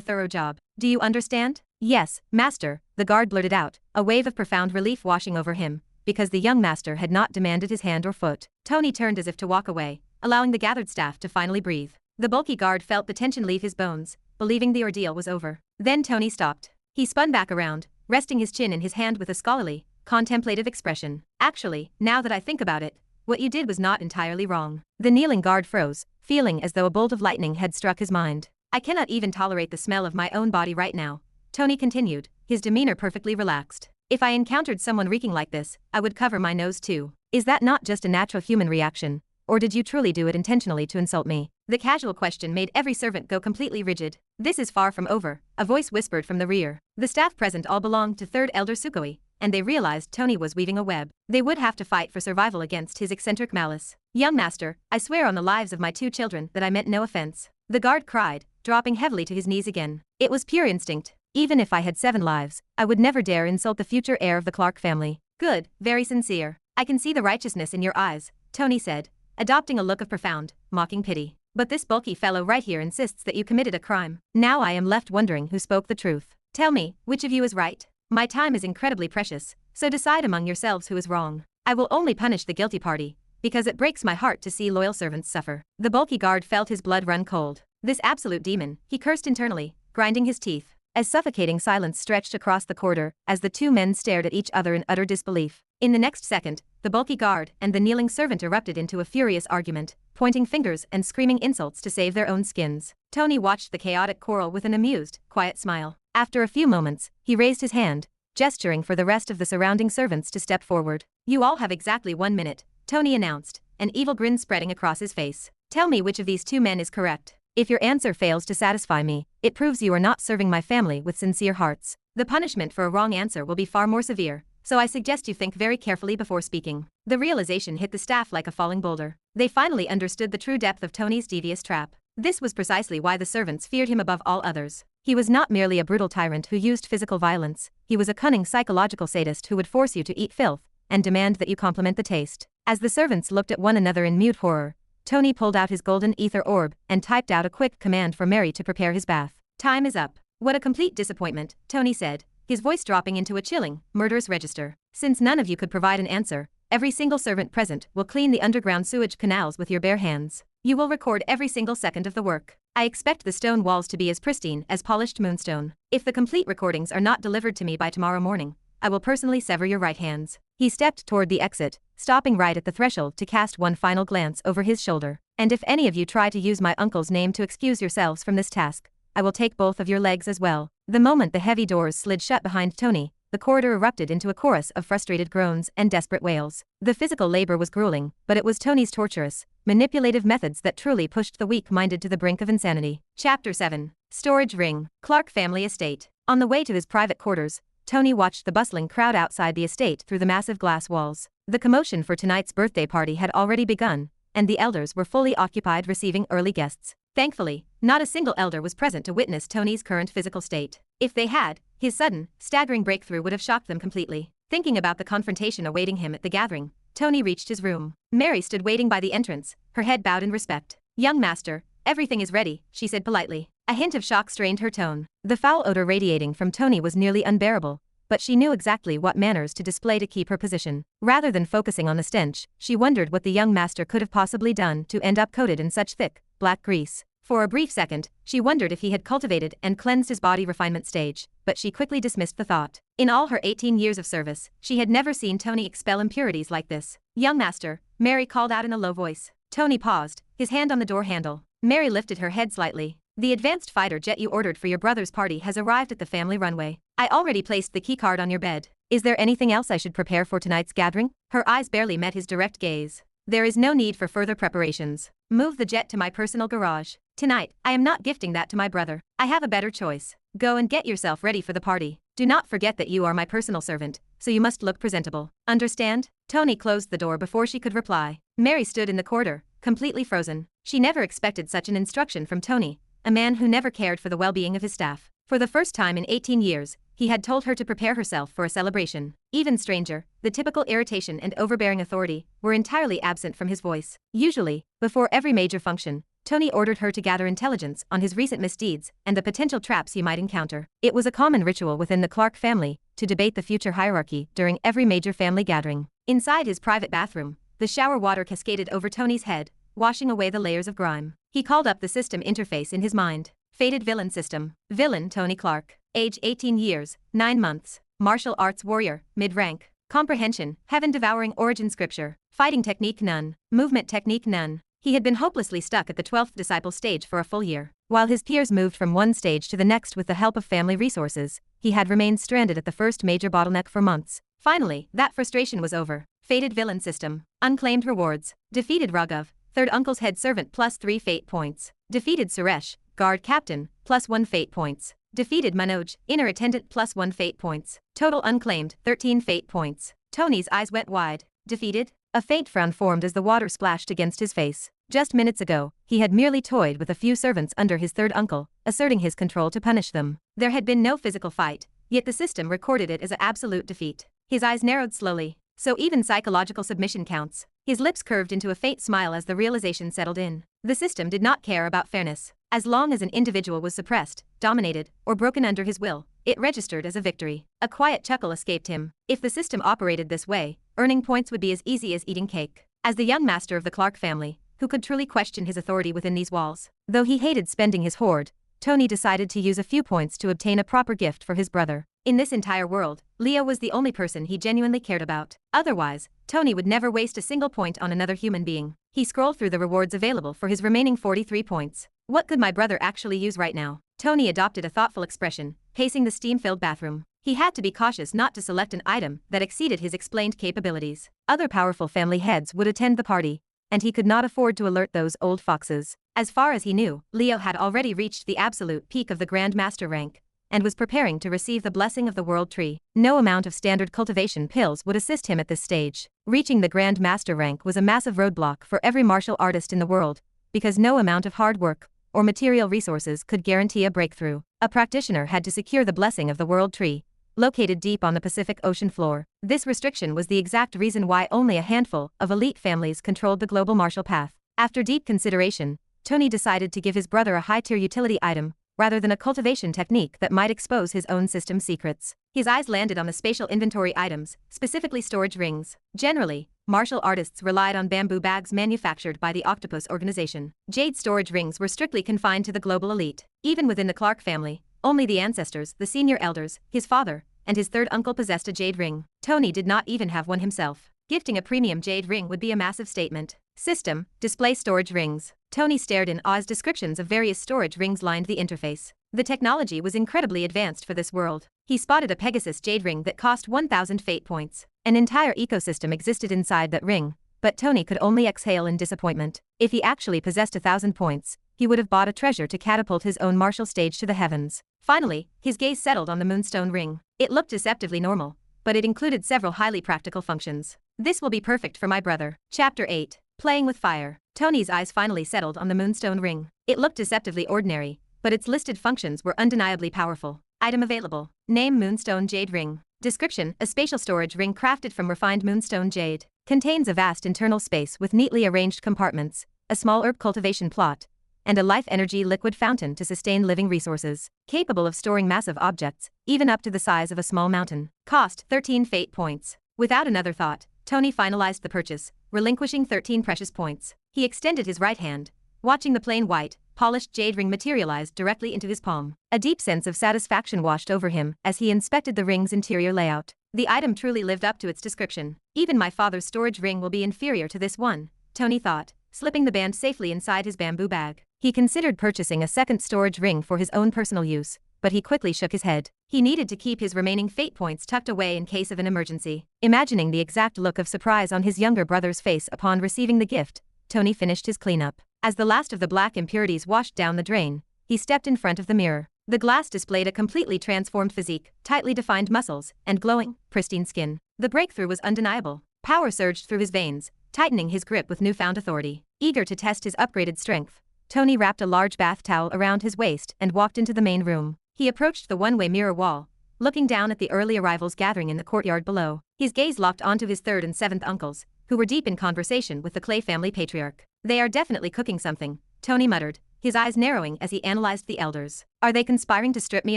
thorough job. Do you understand? Yes, master, the guard blurted out, a wave of profound relief washing over him, because the young master had not demanded his hand or foot. Tony turned as if to walk away, allowing the gathered staff to finally breathe. The bulky guard felt the tension leave his bones, believing the ordeal was over. Then Tony stopped. He spun back around, resting his chin in his hand with a scholarly, contemplative expression. Actually, now that I think about it, what you did was not entirely wrong. The kneeling guard froze, feeling as though a bolt of lightning had struck his mind. I cannot even tolerate the smell of my own body right now, Tony continued, his demeanor perfectly relaxed. If I encountered someone reeking like this, I would cover my nose too. Is that not just a natural human reaction? Or did you truly do it intentionally to insult me? The casual question made every servant go completely rigid. This is far from over, a voice whispered from the rear. The staff present all belonged to Third Elder Sukoi, and they realized Tony was weaving a web. They would have to fight for survival against his eccentric malice. Young master, I swear on the lives of my 2 children that I meant no offense. The guard cried, dropping heavily to his knees again. It was pure instinct. Even if I had 7 lives, I would never dare insult the future heir of the Clark family. Good, very sincere. I can see the righteousness in your eyes, Tony said, adopting a look of profound, mocking pity. But this bulky fellow right here insists that you committed a crime. Now I am left wondering who spoke the truth. Tell me, which of you is right? My time is incredibly precious, so decide among yourselves who is wrong. I will only punish the guilty party, because it breaks my heart to see loyal servants suffer. The bulky guard felt his blood run cold. This absolute demon, he cursed internally, grinding his teeth, as suffocating silence stretched across the corridor as the 2 men stared at each other in utter disbelief. In the next second, the bulky guard and the kneeling servant erupted into a furious argument, pointing fingers and screaming insults to save their own skins. Tony watched the chaotic quarrel with an amused, quiet smile. After a few moments, he raised his hand, gesturing for the rest of the surrounding servants to step forward. You all have exactly 1 minute, Tony announced, an evil grin spreading across his face. Tell me which of these 2 men is correct. If your answer fails to satisfy me, it proves you are not serving my family with sincere hearts. The punishment for a wrong answer will be far more severe, so I suggest you think very carefully before speaking. The realization hit the staff like a falling boulder. They finally understood the true depth of Tony's devious trap. This was precisely why the servants feared him above all others. He was not merely a brutal tyrant who used physical violence, he was a cunning psychological sadist who would force you to eat filth and demand that you compliment the taste. As the servants looked at one another in mute horror, Tony pulled out his golden ether orb and typed out a quick command for Mary to prepare his bath. Time is up. What a complete disappointment, Tony said, his voice dropping into a chilling, murderous register. Since none of you could provide an answer, every single servant present will clean the underground sewage canals with your bare hands. You will record every single second of the work. I expect the stone walls to be as pristine as polished moonstone. If the complete recordings are not delivered to me by tomorrow morning, I will personally sever your right hands. He stepped toward the exit, stopping right at the threshold to cast one final glance over his shoulder. And if any of you try to use my uncle's name to excuse yourselves from this task, I will take both of your legs as well. The moment the heavy doors slid shut behind Tony, the corridor erupted into a chorus of frustrated groans and desperate wails. The physical labor was grueling, but it was Tony's torturous, manipulative methods that truly pushed the weak-minded to the brink of insanity. Chapter 7. Storage Ring. Clark Family Estate. On the way to his private quarters, Tony watched the bustling crowd outside the estate through the massive glass walls. The commotion for tonight's birthday party had already begun, and the elders were fully occupied receiving early guests. Thankfully, not a single elder was present to witness Tony's current physical state. If they had, his sudden, staggering breakthrough would have shocked them completely. Thinking about the confrontation awaiting him at the gathering, Tony reached his room. Mary stood waiting by the entrance, her head bowed in respect. Young master, everything is ready, she said politely. A hint of shock strained her tone. The foul odor radiating from Tony was nearly unbearable, but she knew exactly what manners to display to keep her position. Rather than focusing on the stench, she wondered what the young master could have possibly done to end up coated in such thick, black grease. For a brief second, she wondered if he had cultivated and cleansed his body refinement stage, but she quickly dismissed the thought. In all her 18 years of service, she had never seen Tony expel impurities like this. Young master, Mary called out in a low voice. Tony paused, his hand on the door handle. Mary lifted her head slightly. The advanced fighter jet you ordered for your brother's party has arrived at the family runway. I already placed the keycard on your bed. Is there anything else I should prepare for tonight's gathering? Her eyes barely met his direct gaze. There is no need for further preparations. Move the jet to my personal garage. Tonight, I am not gifting that to my brother. I have a better choice. Go and get yourself ready for the party. Do not forget that you are my personal servant, so you must look presentable. Understand? Tony closed the door before she could reply. Mary stood in the corridor, completely frozen. She never expected such an instruction from Tony, a man who never cared for the well-being of his staff. For the first time in 18 years, he had told her to prepare herself for a celebration. Even stranger, the typical irritation and overbearing authority were entirely absent from his voice. Usually, before every major function, Tony ordered her to gather intelligence on his recent misdeeds and the potential traps he might encounter. It was a common ritual within the Clark family to debate the future hierarchy during every major family gathering. Inside his private bathroom, the shower water cascaded over Tony's head, washing away the layers of grime. He called up the system interface in his mind. Fated villain system. Villain Tony Clark. Age 18 years, 9 months. Martial arts warrior, mid-rank. Comprehension, heaven-devouring origin scripture. Fighting technique none. Movement technique none. He had been hopelessly stuck at the 12th disciple stage for a full year. While his peers moved from one stage to the next with the help of family resources, he had remained stranded at the first major bottleneck for months. Finally, that frustration was over. Fated villain system. Unclaimed rewards. Defeated Raghav, third uncle's head servant +3 fate points. Defeated Suresh, guard captain, +1 fate points. Defeated Manoj, inner attendant +1 fate points. Total unclaimed, 13 fate points. Tony's eyes went wide. Defeated? A faint frown formed as the water splashed against his face. Just minutes ago, he had merely toyed with a few servants under his third uncle, asserting his control to punish them. There had been no physical fight, yet the system recorded it as an absolute defeat. His eyes narrowed slowly. So even psychological submission counts. His lips curved into a faint smile as the realization settled in. The system did not care about fairness. As long as an individual was suppressed, dominated, or broken under his will, it registered as a victory. A quiet chuckle escaped him. If the system operated this way, earning points would be as easy as eating cake. As the young master of the Clark family, who could truly question his authority within these walls? Though he hated spending his hoard, Tony decided to use a few points to obtain a proper gift for his brother. In this entire world, Leo was the only person he genuinely cared about. Otherwise, Tony would never waste a single point on another human being. He scrolled through the rewards available for his remaining 43 points. What could my brother actually use right now? Tony adopted a thoughtful expression, pacing the steam-filled bathroom. He had to be cautious not to select an item that exceeded his explained capabilities. Other powerful family heads would attend the party, and he could not afford to alert those old foxes. As far as he knew, Leo had already reached the absolute peak of the Grand Master rank, and was preparing to receive the blessing of the World Tree. No amount of standard cultivation pills would assist him at this stage. Reaching the Grand Master rank was a massive roadblock for every martial artist in the world, because no amount of hard work or material resources could guarantee a breakthrough. A practitioner had to secure the blessing of the World Tree, located deep on the Pacific Ocean floor. This restriction was the exact reason why only a handful of elite families controlled the global martial path. After deep consideration, Tony decided to give his brother a high-tier utility item, rather than a cultivation technique that might expose his own system's secrets. His eyes landed on the spatial inventory items, specifically storage rings. Generally, martial artists relied on bamboo bags manufactured by the Octopus organization. Jade storage rings were strictly confined to the global elite. Even within the Clark family, only the ancestors, the senior elders, his father, and his third uncle possessed a jade ring. Tony did not even have one himself. Gifting a premium jade ring would be a massive statement. System, display storage rings. Tony stared in awe as descriptions of various storage rings lined the interface. The technology was incredibly advanced for this world. He spotted a Pegasus jade ring that cost 1,000 fate points. An entire ecosystem existed inside that ring, but Tony could only exhale in disappointment. If he actually possessed 1,000 points, he would have bought a treasure to catapult his own martial stage to the heavens. Finally, his gaze settled on the moonstone ring. It looked deceptively normal, but it included several highly practical functions. This will be perfect for my brother. Chapter 8. Playing with fire. Tony's eyes finally settled on the moonstone ring. It looked deceptively ordinary, but its listed functions were undeniably powerful. Item available. Name Moonstone Jade Ring. Description: a spatial storage ring crafted from refined moonstone jade. Contains a vast internal space with neatly arranged compartments, a small herb cultivation plot, and a life energy liquid fountain to sustain living resources. Capable of storing massive objects, even up to the size of a small mountain. Cost 13 fate points. Without another thought, Tony finalized the purchase, relinquishing 13 precious points. He extended his right hand, watching the plain white, polished jade ring materialize directly into his palm. A deep sense of satisfaction washed over him as he inspected the ring's interior layout. The item truly lived up to its description. Even my father's storage ring will be inferior to this one, Tony thought, slipping the band safely inside his bamboo bag. He considered purchasing a second storage ring for his own personal use, but he quickly shook his head. He needed to keep his remaining fate points tucked away in case of an emergency. Imagining the exact look of surprise on his younger brother's face upon receiving the gift, Tony finished his cleanup. As the last of the black impurities washed down the drain, he stepped in front of the mirror. The glass displayed a completely transformed physique, tightly defined muscles, and glowing, pristine skin. The breakthrough was undeniable. Power surged through his veins, tightening his grip with newfound authority. Eager to test his upgraded strength, Tony wrapped a large bath towel around his waist and walked into the main room. He approached the one-way mirror wall, looking down at the early arrivals gathering in the courtyard below. His gaze locked onto his third and seventh uncles, who were deep in conversation with the Clay family patriarch. They are definitely cooking something, Tony muttered, his eyes narrowing as he analyzed the elders. Are they conspiring to strip me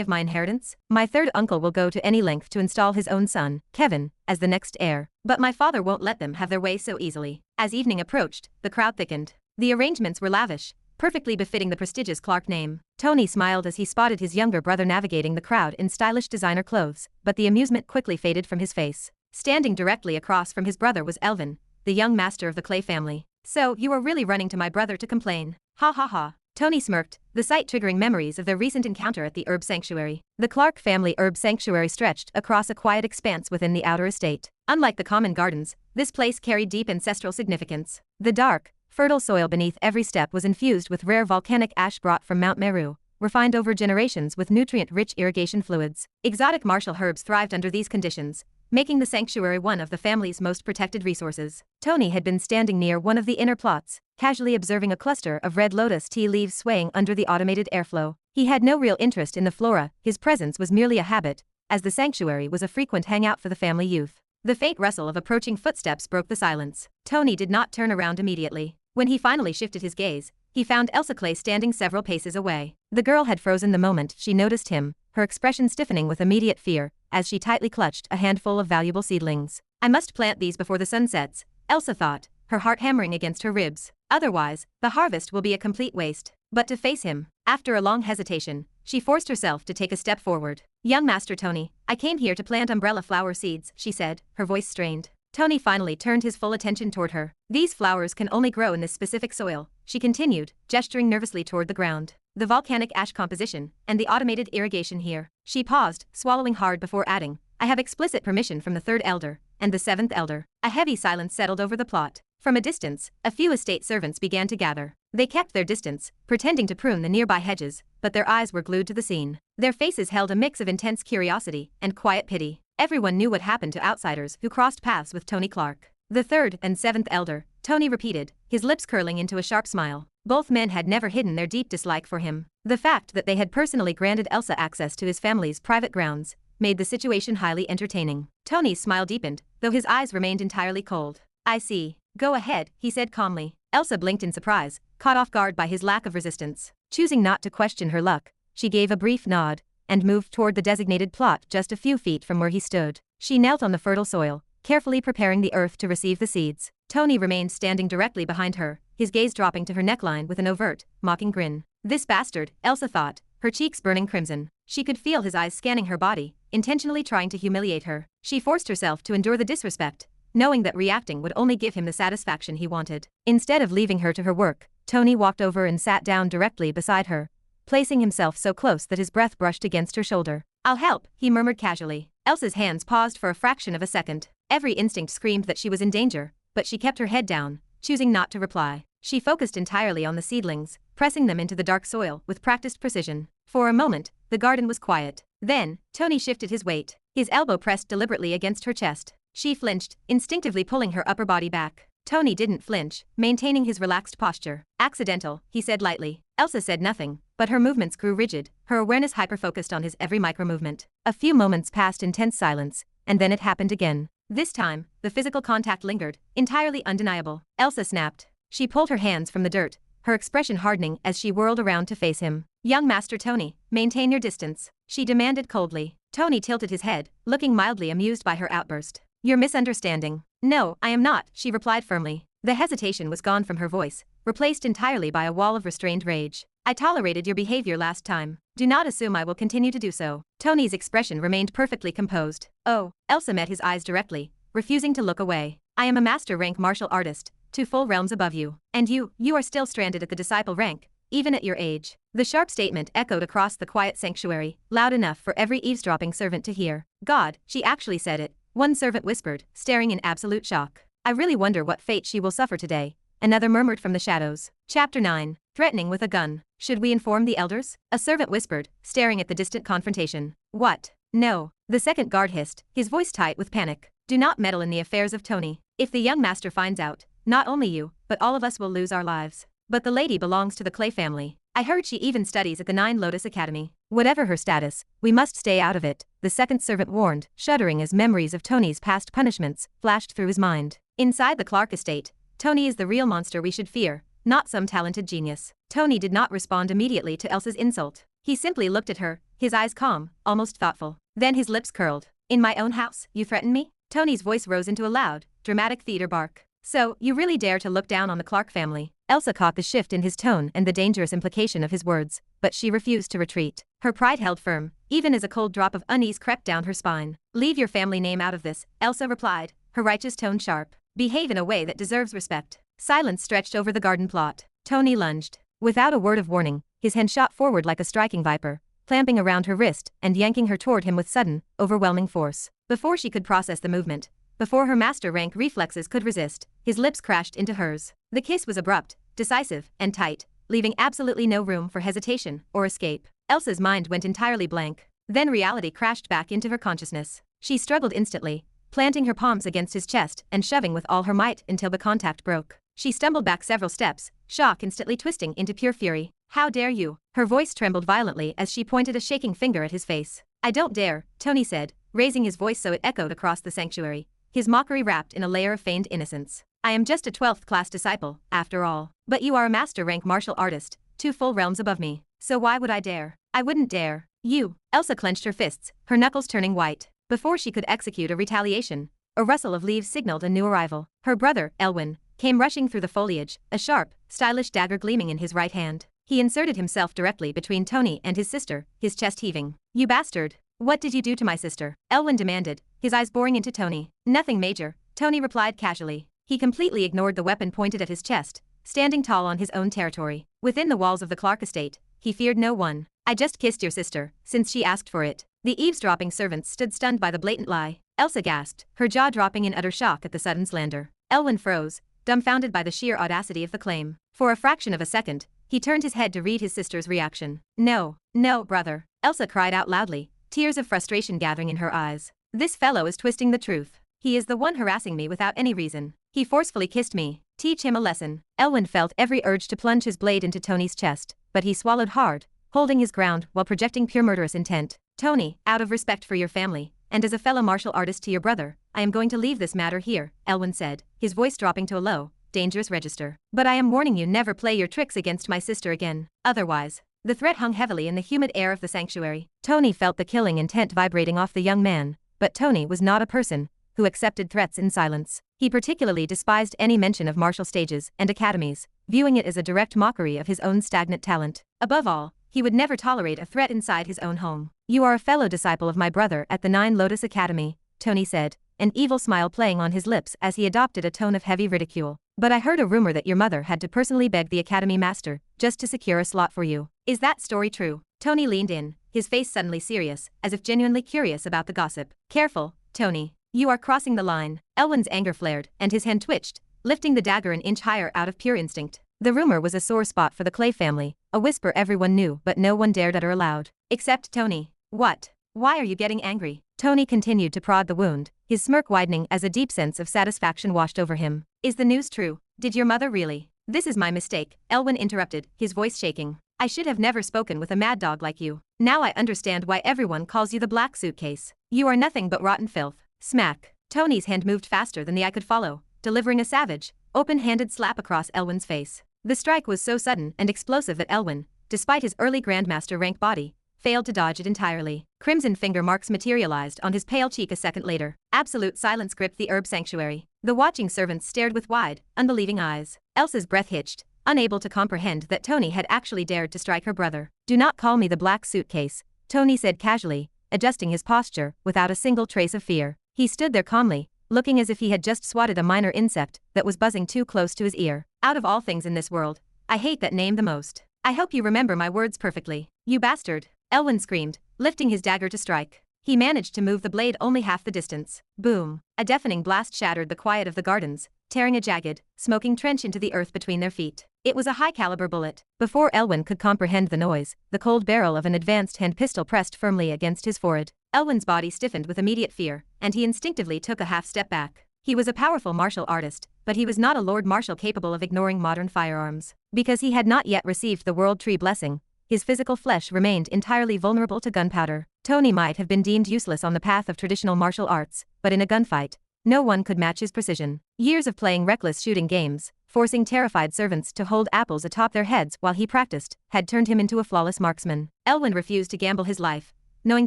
of my inheritance? My third uncle will go to any length to install his own son, Kevin, as the next heir. But my father won't let them have their way so easily. As evening approached, the crowd thickened. The arrangements were lavish, perfectly befitting the prestigious Clark name. Tony smiled as he spotted his younger brother navigating the crowd in stylish designer clothes, but the amusement quickly faded from his face. Standing directly across from his brother was Elvin, the young master of the Clay family. So, you are really running to my brother to complain? Ha ha ha. Tony smirked, the sight triggering memories of their recent encounter at the herb sanctuary. The Clark family herb sanctuary stretched across a quiet expanse within the outer estate. Unlike the common gardens, this place carried deep ancestral significance. The dark, fertile soil beneath every step was infused with rare volcanic ash brought from Mount Meru, refined over generations with nutrient-rich irrigation fluids. Exotic martial herbs thrived under these conditions, making the sanctuary one of the family's most protected resources. Tony had been standing near one of the inner plots, casually observing a cluster of red lotus tea leaves swaying under the automated airflow. He had no real interest in the flora, his presence was merely a habit, as the sanctuary was a frequent hangout for the family youth. The faint rustle of approaching footsteps broke the silence. Tony did not turn around immediately. When he finally shifted his gaze, he found Elsa Clay standing several paces away. The girl had frozen the moment she noticed him, her expression stiffening with immediate fear, as she tightly clutched a handful of valuable seedlings. I must plant these before the sun sets, Elsa thought, her heart hammering against her ribs. Otherwise, the harvest will be a complete waste. But to face him, after a long hesitation, she forced herself to take a step forward. Young Master Tony, I came here to plant umbrella flower seeds, she said, her voice strained. Tony finally turned his full attention toward her. These flowers can only grow in this specific soil, she continued, gesturing nervously toward the ground. The volcanic ash composition, and the automated irrigation here. She paused, swallowing hard before adding, I have explicit permission from the third elder, and the seventh elder. A heavy silence settled over the plot. From a distance, a few estate servants began to gather. They kept their distance, pretending to prune the nearby hedges, but their eyes were glued to the scene. Their faces held a mix of intense curiosity and quiet pity. Everyone knew what happened to outsiders who crossed paths with Tony Clark. The third and seventh elder, Tony repeated, his lips curling into a sharp smile. Both men had never hidden their deep dislike for him. The fact that they had personally granted Elsa access to his family's private grounds made the situation highly entertaining. Tony's smile deepened, though his eyes remained entirely cold. I see. Go ahead, he said calmly. Elsa blinked in surprise, caught off guard by his lack of resistance. Choosing not to question her luck, she gave a brief nod and moved toward the designated plot just a few feet from where he stood. She knelt on the fertile soil, carefully preparing the earth to receive the seeds. Tony remained standing directly behind her, his gaze dropping to her neckline with an overt, mocking grin. This bastard, Elsa thought, her cheeks burning crimson. She could feel his eyes scanning her body, intentionally trying to humiliate her. She forced herself to endure the disrespect, knowing that reacting would only give him the satisfaction he wanted. Instead of leaving her to her work, Tony walked over and sat down directly beside her, placing himself so close that his breath brushed against her shoulder. I'll help, he murmured casually. Elsa's hands paused for a fraction of a second. Every instinct screamed that she was in danger, but she kept her head down, choosing not to reply. She focused entirely on the seedlings, pressing them into the dark soil with practiced precision. For a moment, the garden was quiet. Then, Tony shifted his weight. His elbow pressed deliberately against her chest. She flinched, instinctively pulling her upper body back. Tony didn't flinch, maintaining his relaxed posture. Accidental, he said lightly. Elsa said nothing, but her movements grew rigid, her awareness hyper-focused on his every micro-movement. A few moments passed in tense silence, and then it happened again. This time, the physical contact lingered, entirely undeniable. Elsa snapped. She pulled her hands from the dirt, her expression hardening as she whirled around to face him. Young Master Tony, maintain your distance, she demanded coldly. Tony tilted his head, looking mildly amused by her outburst. You're misunderstanding. No, I am not, she replied firmly. The hesitation was gone from her voice, replaced entirely by a wall of restrained rage. I tolerated your behavior last time. Do not assume I will continue to do so. Tony's expression remained perfectly composed. Oh, Elsa met his eyes directly, refusing to look away. I am a master rank martial artist, 2 full realms above you. And you are still stranded at the disciple rank, even at your age. The sharp statement echoed across the quiet sanctuary, loud enough for every eavesdropping servant to hear. God, she actually said it, one servant whispered, staring in absolute shock. I really wonder what fate she will suffer today, another murmured from the shadows. Chapter 9. Threatening with a gun. Should we inform the elders? A servant whispered, staring at the distant confrontation. What? No. The second guard hissed, his voice tight with panic. Do not meddle in the affairs of Tony. If the young master finds out, not only you, but all of us will lose our lives. But the lady belongs to the Clay family. I heard she even studies at the Nine Lotus Academy. Whatever her status, we must stay out of it, the second servant warned, shuddering as memories of Tony's past punishments flashed through his mind. Inside the Clark estate, Tony is the real monster we should fear, not some talented genius. Tony did not respond immediately to Elsa's insult. He simply looked at her, his eyes calm, almost thoughtful. Then his lips curled. In my own house, you threaten me? Tony's voice rose into a loud, dramatic theater bark. So, you really dare to look down on the Clark family? Elsa caught the shift in his tone and the dangerous implication of his words, but she refused to retreat. Her pride held firm, even as a cold drop of unease crept down her spine. Leave your family name out of this, Elsa replied, her righteous tone sharp. Behave in a way that deserves respect. Silence stretched over the garden plot. Tony lunged. Without a word of warning, his hand shot forward like a striking viper, clamping around her wrist and yanking her toward him with sudden, overwhelming force. Before she could process the movement, before her master rank reflexes could resist, his lips crashed into hers. The kiss was abrupt, decisive, and tight, leaving absolutely no room for hesitation or escape. Elsa's mind went entirely blank. Then reality crashed back into her consciousness. She struggled instantly, planting her palms against his chest and shoving with all her might until the contact broke. She stumbled back several steps, shock instantly twisting into pure fury. How dare you? Her voice trembled violently as she pointed a shaking finger at his face. I don't dare, Tony said, raising his voice so it echoed across the sanctuary, his mockery wrapped in a layer of feigned innocence. I am just a 12th class disciple, after all. But you are a master rank martial artist, 2 full realms above me. So why would I dare? I wouldn't dare. You. Elsa clenched her fists, her knuckles turning white. Before she could execute a retaliation, a rustle of leaves signaled a new arrival. Her brother, Elwin, came rushing through the foliage, a sharp, stylish dagger gleaming in his right hand. He inserted himself directly between Tony and his sister, his chest heaving. You bastard. What did you do to my sister? Elwin demanded, his eyes boring into Tony. Nothing major, Tony replied casually. He completely ignored the weapon pointed at his chest, standing tall on his own territory. Within the walls of the Clark estate, he feared no one. I just kissed your sister, since she asked for it. The eavesdropping servants stood stunned by the blatant lie. Elsa gasped, her jaw dropping in utter shock at the sudden slander. Elwin froze, dumbfounded by the sheer audacity of the claim. For a fraction of a second, he turned his head to read his sister's reaction. No, no, brother, Elsa cried out loudly, tears of frustration gathering in her eyes. This fellow is twisting the truth. He is the one harassing me without any reason. He forcefully kissed me. Teach him a lesson. Elwin felt every urge to plunge his blade into Tony's chest, but he swallowed hard, holding his ground while projecting pure murderous intent. Tony, out of respect for your family, and as a fellow martial artist to your brother, I am going to leave this matter here, Elwin said, his voice dropping to a low, dangerous register. But I am warning you, never play your tricks against my sister again. Otherwise. The threat hung heavily in the humid air of the sanctuary. Tony felt the killing intent vibrating off the young man, but Tony was not a person who accepted threats in silence. He particularly despised any mention of martial stages and academies, viewing it as a direct mockery of his own stagnant talent. Above all, he would never tolerate a threat inside his own home. You are a fellow disciple of my brother at the Nine Lotus Academy, Tony said, an evil smile playing on his lips as he adopted a tone of heavy ridicule. But I heard a rumor that your mother had to personally beg the academy master just to secure a slot for you. Is that story true? Tony leaned in, his face suddenly serious, as if genuinely curious about the gossip. Careful, Tony. You are crossing the line. Elwin's anger flared, and his hand twitched, lifting the dagger an inch higher out of pure instinct. The rumor was a sore spot for the Clay family, a whisper everyone knew but no one dared utter aloud. Except Tony. What? Why are you getting angry? Tony continued to prod the wound, his smirk widening as a deep sense of satisfaction washed over him. Is the news true? Did your mother really? This is my mistake, Elwin interrupted, his voice shaking. I should have never spoken with a mad dog like you. Now I understand why everyone calls you the Black Suitcase. You are nothing but rotten filth. Smack. Tony's hand moved faster than the eye could follow, delivering a savage, open-handed slap across Elwin's face. The strike was so sudden and explosive that Elwin, despite his early Grandmaster rank body, failed to dodge it entirely. Crimson finger marks materialized on his pale cheek a second later. Absolute silence gripped the herb sanctuary. The watching servants stared with wide, unbelieving eyes. Elsa's breath hitched, unable to comprehend that Tony had actually dared to strike her brother. Do not call me the Black Suitcase, Tony said casually, adjusting his posture without a single trace of fear. He stood there calmly, looking as if he had just swatted a minor insect that was buzzing too close to his ear. Out of all things in this world, I hate that name the most. I hope you remember my words perfectly. You bastard, Elwin screamed, lifting his dagger to strike. He managed to move the blade only half the distance. Boom. A deafening blast shattered the quiet of the gardens, tearing a jagged, smoking trench into the earth between their feet. It was a high-caliber bullet. Before Elwin could comprehend the noise, the cold barrel of an advanced hand pistol pressed firmly against his forehead. Elwin's body stiffened with immediate fear, and he instinctively took a half step back. He was a powerful martial artist, but he was not a Lord Marshal capable of ignoring modern firearms. Because he had not yet received the World Tree blessing, his physical flesh remained entirely vulnerable to gunpowder. Tony might have been deemed useless on the path of traditional martial arts, but in a gunfight, no one could match his precision. Years of playing reckless shooting games, forcing terrified servants to hold apples atop their heads while he practiced, had turned him into a flawless marksman. Elwyn refused to gamble his life, knowing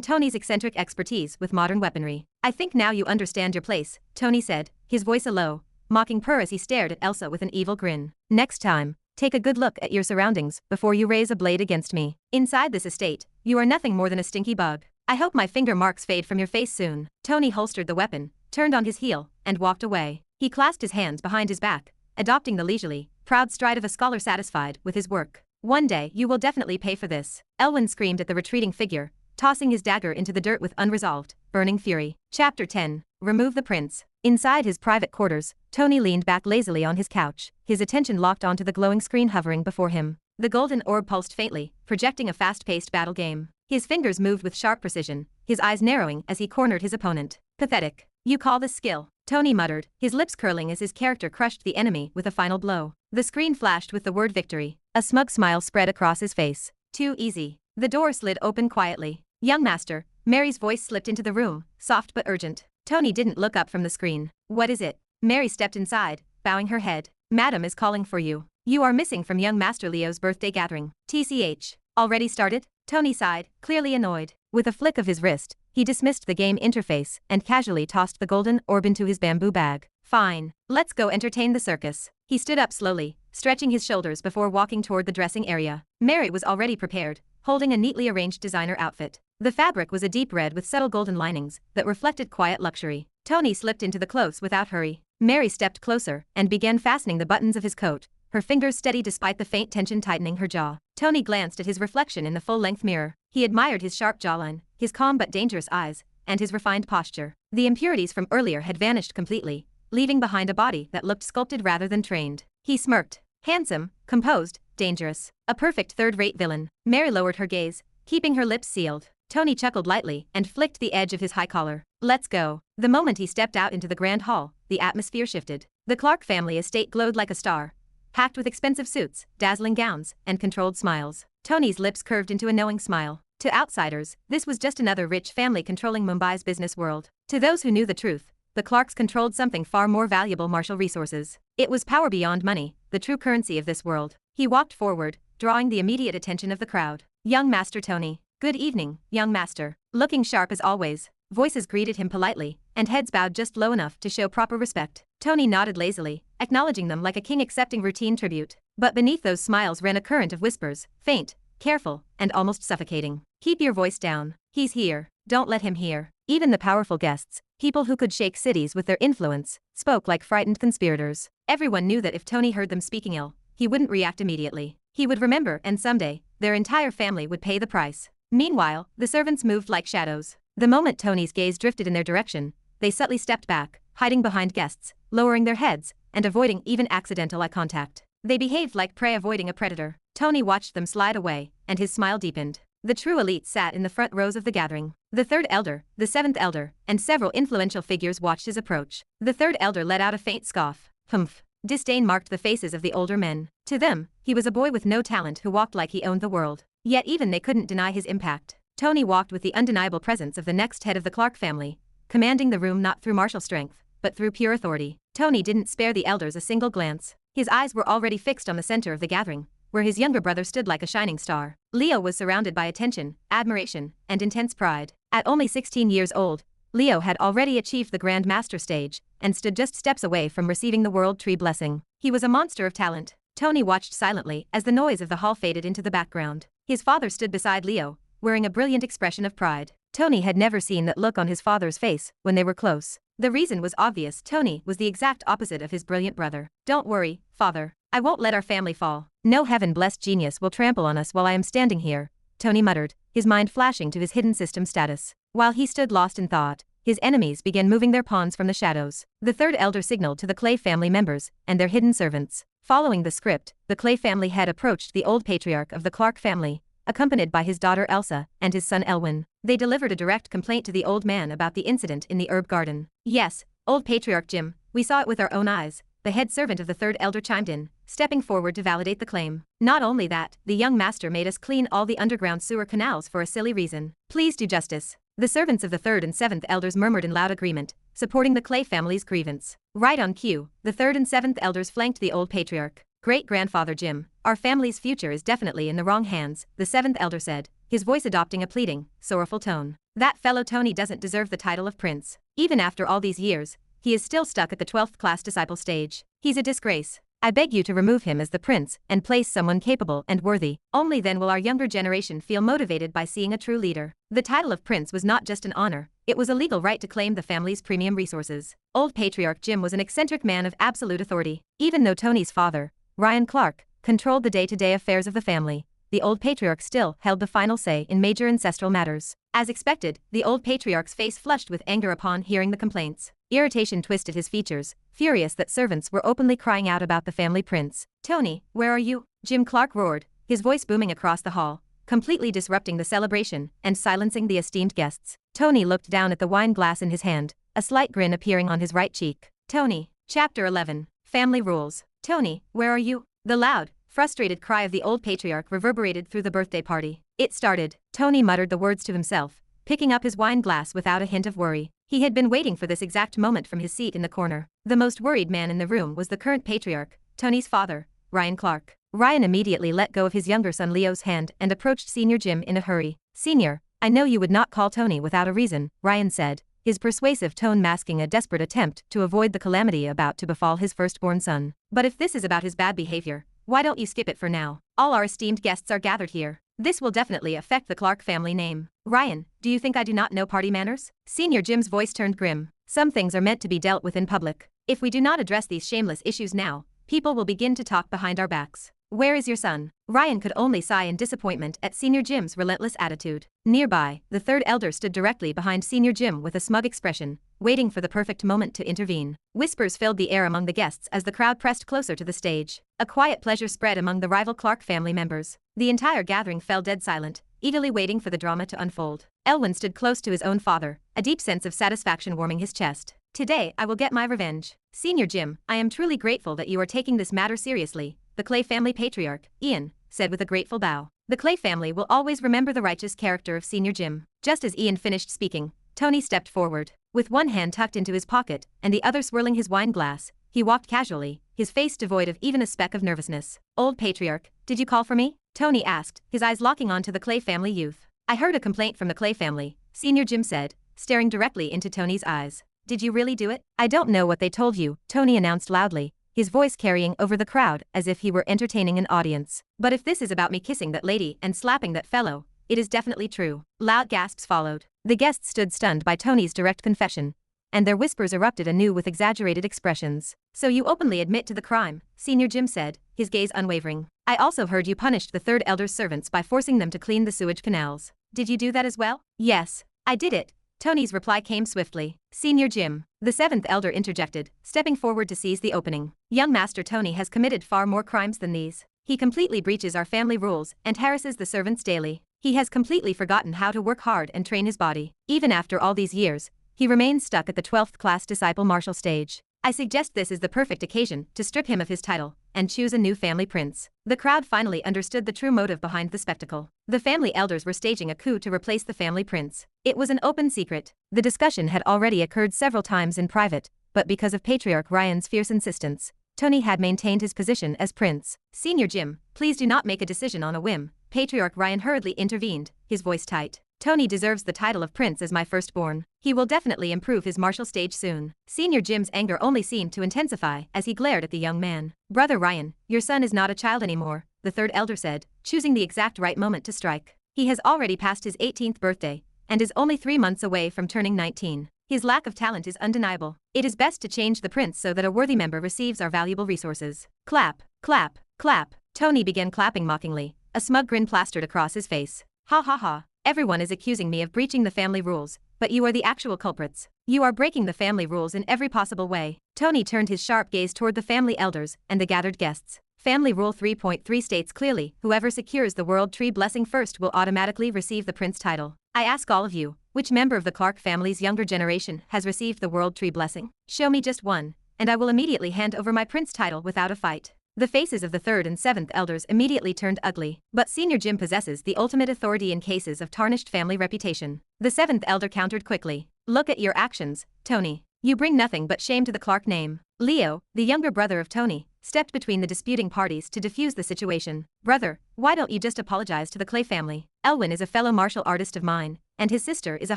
Tony's eccentric expertise with modern weaponry. "I think now you understand your place," Tony said, his voice a low, mocking purr as he stared at Elsa with an evil grin. "Next time, take a good look at your surroundings before you raise a blade against me. Inside this estate, you are nothing more than a stinky bug. I hope my finger marks fade from your face soon." Tony holstered the weapon, turned on his heel, and walked away. He clasped his hands behind his back, adopting the leisurely, proud stride of a scholar satisfied with his work. "One day you will definitely pay for this," Elwyn screamed at the retreating figure, tossing his dagger into the dirt with unresolved, burning fury. Chapter 10. Remove the prince. Inside his private quarters, Tony leaned back lazily on his couch, his attention locked onto the glowing screen hovering before him. The golden orb pulsed faintly, projecting a fast-paced battle game. His fingers moved with sharp precision, his eyes narrowing as he cornered his opponent. "Pathetic. You call this skill?" Tony muttered, his lips curling as his character crushed the enemy with a final blow. The screen flashed with the word victory. A smug smile spread across his face. "Too easy." The door slid open quietly. "Young master," Mary's voice slipped into the room, soft but urgent. Tony didn't look up from the screen. "What is it?" Mary stepped inside, bowing her head. "Madam is calling for you. You are missing from young Master Leo's birthday gathering." "TCH. Already started?" Tony sighed, clearly annoyed. With a flick of his wrist, he dismissed the game interface and casually tossed the golden orb into his bamboo bag. "Fine. Let's go entertain the circus." He stood up slowly, stretching his shoulders before walking toward the dressing area. Mary was already prepared, holding a neatly arranged designer outfit. The fabric was a deep red with subtle golden linings that reflected quiet luxury. Tony slipped into the clothes without hurry. Mary stepped closer and began fastening the buttons of his coat, her fingers steady despite the faint tension tightening her jaw. Tony glanced at his reflection in the full-length mirror. He admired his sharp jawline, his calm but dangerous eyes, and his refined posture. The impurities from earlier had vanished completely, leaving behind a body that looked sculpted rather than trained. He smirked. Handsome, composed, dangerous. A perfect third-rate villain. Mary lowered her gaze, keeping her lips sealed. Tony chuckled lightly and flicked the edge of his high collar. "Let's go." The moment he stepped out into the grand hall, the atmosphere shifted. The Clark family estate glowed like a star, packed with expensive suits, dazzling gowns, and controlled smiles. Tony's lips curved into a knowing smile. To outsiders, this was just another rich family controlling Mumbai's business world. To those who knew the truth, the Clarks controlled something far more valuable: martial resources. It was power beyond money, the true currency of this world. He walked forward, drawing the immediate attention of the crowd. "Young Master Tony." "Good evening, young master." Looking sharp as always, voices greeted him politely, and heads bowed just low enough to show proper respect. Tony nodded lazily, acknowledging them like a king accepting routine tribute. But beneath those smiles ran a current of whispers, faint, careful, and almost suffocating. "Keep your voice down. He's here. Don't let him hear." Even the powerful guests, people who could shake cities with their influence, spoke like frightened conspirators. Everyone knew that if Tony heard them speaking ill, he wouldn't react immediately. He would remember, and someday, their entire family would pay the price. Meanwhile, the servants moved like shadows. The moment Tony's gaze drifted in their direction, they subtly stepped back, hiding behind guests, lowering their heads, and avoiding even accidental eye contact. They behaved like prey avoiding a predator. Tony watched them slide away, and his smile deepened. The true elite sat in the front rows of the gathering. The third elder, the seventh elder, and several influential figures watched his approach. The third elder let out a faint scoff. Humph. Disdain marked the faces of the older men. To them, he was a boy with no talent who walked like he owned the world. Yet even they couldn't deny his impact. Tony walked with the undeniable presence of the next head of the Clark family, commanding the room not through martial strength, but through pure authority. Tony didn't spare the elders a single glance. His eyes were already fixed on the center of the gathering, where his younger brother stood like a shining star. Leo was surrounded by attention, admiration, and intense pride. At only 16 years old, Leo had already achieved the Grand Master stage, and stood just steps away from receiving the World Tree blessing. He was a monster of talent. Tony watched silently as the noise of the hall faded into the background. His father stood beside Leo, wearing a brilliant expression of pride. Tony had never seen that look on his father's face when they were close. The reason was obvious: Tony was the exact opposite of his brilliant brother. "Don't worry, father. I won't let our family fall. No heaven-blessed genius will trample on us while I am standing here," Tony muttered, his mind flashing to his hidden system status. While he stood lost in thought, his enemies began moving their pawns from the shadows. The third elder signaled to the Clay family members and their hidden servants. Following the script, the Clay family had approached the old patriarch of the Clark family, accompanied by his daughter Elsa and his son Elwyn. They delivered a direct complaint to the old man about the incident in the herb garden. "Yes, old patriarch Jim, we saw it with our own eyes," the head servant of the third elder chimed in, stepping forward to validate the claim. Not only that, the young master made us clean all the underground sewer canals for a silly reason. Please do justice. The servants of the third and seventh elders murmured in loud agreement, supporting the Clay family's grievance. Right on cue, the third and seventh elders flanked the old patriarch. Great-grandfather Jim, our family's future is definitely in the wrong hands, the seventh elder said, his voice adopting a pleading, sorrowful tone. That fellow Tony doesn't deserve the title of prince. Even after all these years, he is still stuck at the 12th class disciple stage. He's a disgrace. I beg you to remove him as the prince and place someone capable and worthy. Only then will our younger generation feel motivated by seeing a true leader. The title of prince was not just an honor, it was a legal right to claim the family's premium resources. Old patriarch Jim was an eccentric man of absolute authority. Even though Tony's father, Ryan Clark, controlled the day-to-day affairs of the family, the old patriarch still held the final say in major ancestral matters. As expected, the old patriarch's face flushed with anger upon hearing the complaints. Irritation twisted his features, furious that servants were openly crying out about the family prince. "Tony, where are you?" Jim Clark roared, his voice booming across the hall, completely disrupting the celebration and silencing the esteemed guests. Tony looked down at the wine glass in his hand, a slight grin appearing on his right cheek. Tony, Chapter 11, Family Rules. "Tony, where are you?" The loud, frustrated cry of the old patriarch reverberated through the birthday party. It started. Tony muttered the words to himself, picking up his wine glass without a hint of worry. He had been waiting for this exact moment from his seat in the corner. The most worried man in the room was the current patriarch, Tony's father, Ryan Clark. Ryan immediately let go of his younger son Leo's hand and approached Senior Jim in a hurry. "Senior, I know you would not call Tony without a reason," Ryan said, his persuasive tone masking a desperate attempt to avoid the calamity about to befall his firstborn son. "But if this is about his bad behavior, why don't you skip it for now? All our esteemed guests are gathered here. This will definitely affect the Clark family name." "Ryan, do you think I do not know party manners?" Senior Jim's voice turned grim. "Some things are meant to be dealt with in public. If we do not address these shameless issues now, people will begin to talk behind our backs. Where is your son?" Ryan could only sigh in disappointment at Senior Jim's relentless attitude. Nearby, the third elder stood directly behind Senior Jim with a smug expression, waiting for the perfect moment to intervene. Whispers filled the air among the guests as the crowd pressed closer to the stage. A quiet pleasure spread among the rival Clark family members. The entire gathering fell dead silent, eagerly waiting for the drama to unfold. Elwyn stood close to his own father, a deep sense of satisfaction warming his chest. "Today I will get my revenge. Senior Jim, I am truly grateful that you are taking this matter seriously," the Clay family patriarch, Ian, said with a grateful bow. "The Clay family will always remember the righteous character of Senior Jim." Just as Ian finished speaking, Tony stepped forward. With one hand tucked into his pocket and the other swirling his wine glass, he walked casually, his face devoid of even a speck of nervousness. "Old patriarch, did you call for me?" Tony asked, his eyes locking onto the Clay family youth. "I heard a complaint from the Clay family," Senior Jim said, staring directly into Tony's eyes. "Did you really do it?" "I don't know what they told you," Tony announced loudly, his voice carrying over the crowd as if he were entertaining an audience. "But if this is about me kissing that lady and slapping that fellow, it is definitely true." Loud gasps followed. The guests stood stunned by Tony's direct confession, and their whispers erupted anew with exaggerated expressions. "So you openly admit to the crime," Senior Jim said, his gaze unwavering. "I also heard you punished the third elder's servants by forcing them to clean the sewage canals. Did you do that as well?" "Yes, I did it." Tony's reply came swiftly. "Senior Jim," the seventh elder interjected, stepping forward to seize the opening. "Young Master Tony has committed far more crimes than these. He completely breaches our family rules and harasses the servants daily. He has completely forgotten how to work hard and train his body. Even after all these years, he remains stuck at the 12th class disciple marshal stage. I suggest this is the perfect occasion to strip him of his title and choose a new family prince." The crowd finally understood the true motive behind the spectacle. The family elders were staging a coup to replace the family prince. It was an open secret. The discussion had already occurred several times in private, but because of Patriarch Ryan's fierce insistence, Tony had maintained his position as prince. "Senior Jim, please do not make a decision on a whim," Patriarch Ryan hurriedly intervened, his voice tight. "Tony deserves the title of prince as my firstborn. He will definitely improve his martial stage soon." Senior Jim's anger only seemed to intensify as he glared at the young man. "Brother Ryan, your son is not a child anymore," the third elder said, choosing the exact right moment to strike. "He has already passed his 18th birthday and is only 3 months away from turning 19. His lack of talent is undeniable. It is best to change the prince so that a worthy member receives our valuable resources." Clap, clap, clap. Tony began clapping mockingly, a smug grin plastered across his face. "Ha ha ha. Everyone is accusing me of breaching the family rules, but you are the actual culprits. You are breaking the family rules in every possible way." Tony turned his sharp gaze toward the family elders and the gathered guests. Family Rule 3.3 states clearly, whoever secures the World Tree Blessing first will automatically receive the prince title. I ask all of you, which member of the Clark family's younger generation has received the World Tree Blessing? Show me just one, and I will immediately hand over my prince title without a fight. The faces of the third and seventh elders immediately turned ugly. But Senior Jim possesses the ultimate authority in cases of tarnished family reputation. The seventh elder countered quickly. Look at your actions, Tony. You bring nothing but shame to the Clark name. Leo, the younger brother of Tony, stepped between the disputing parties to defuse the situation. Brother, why don't you just apologize to the Clay family? Elwin is a fellow martial artist of mine, and his sister is a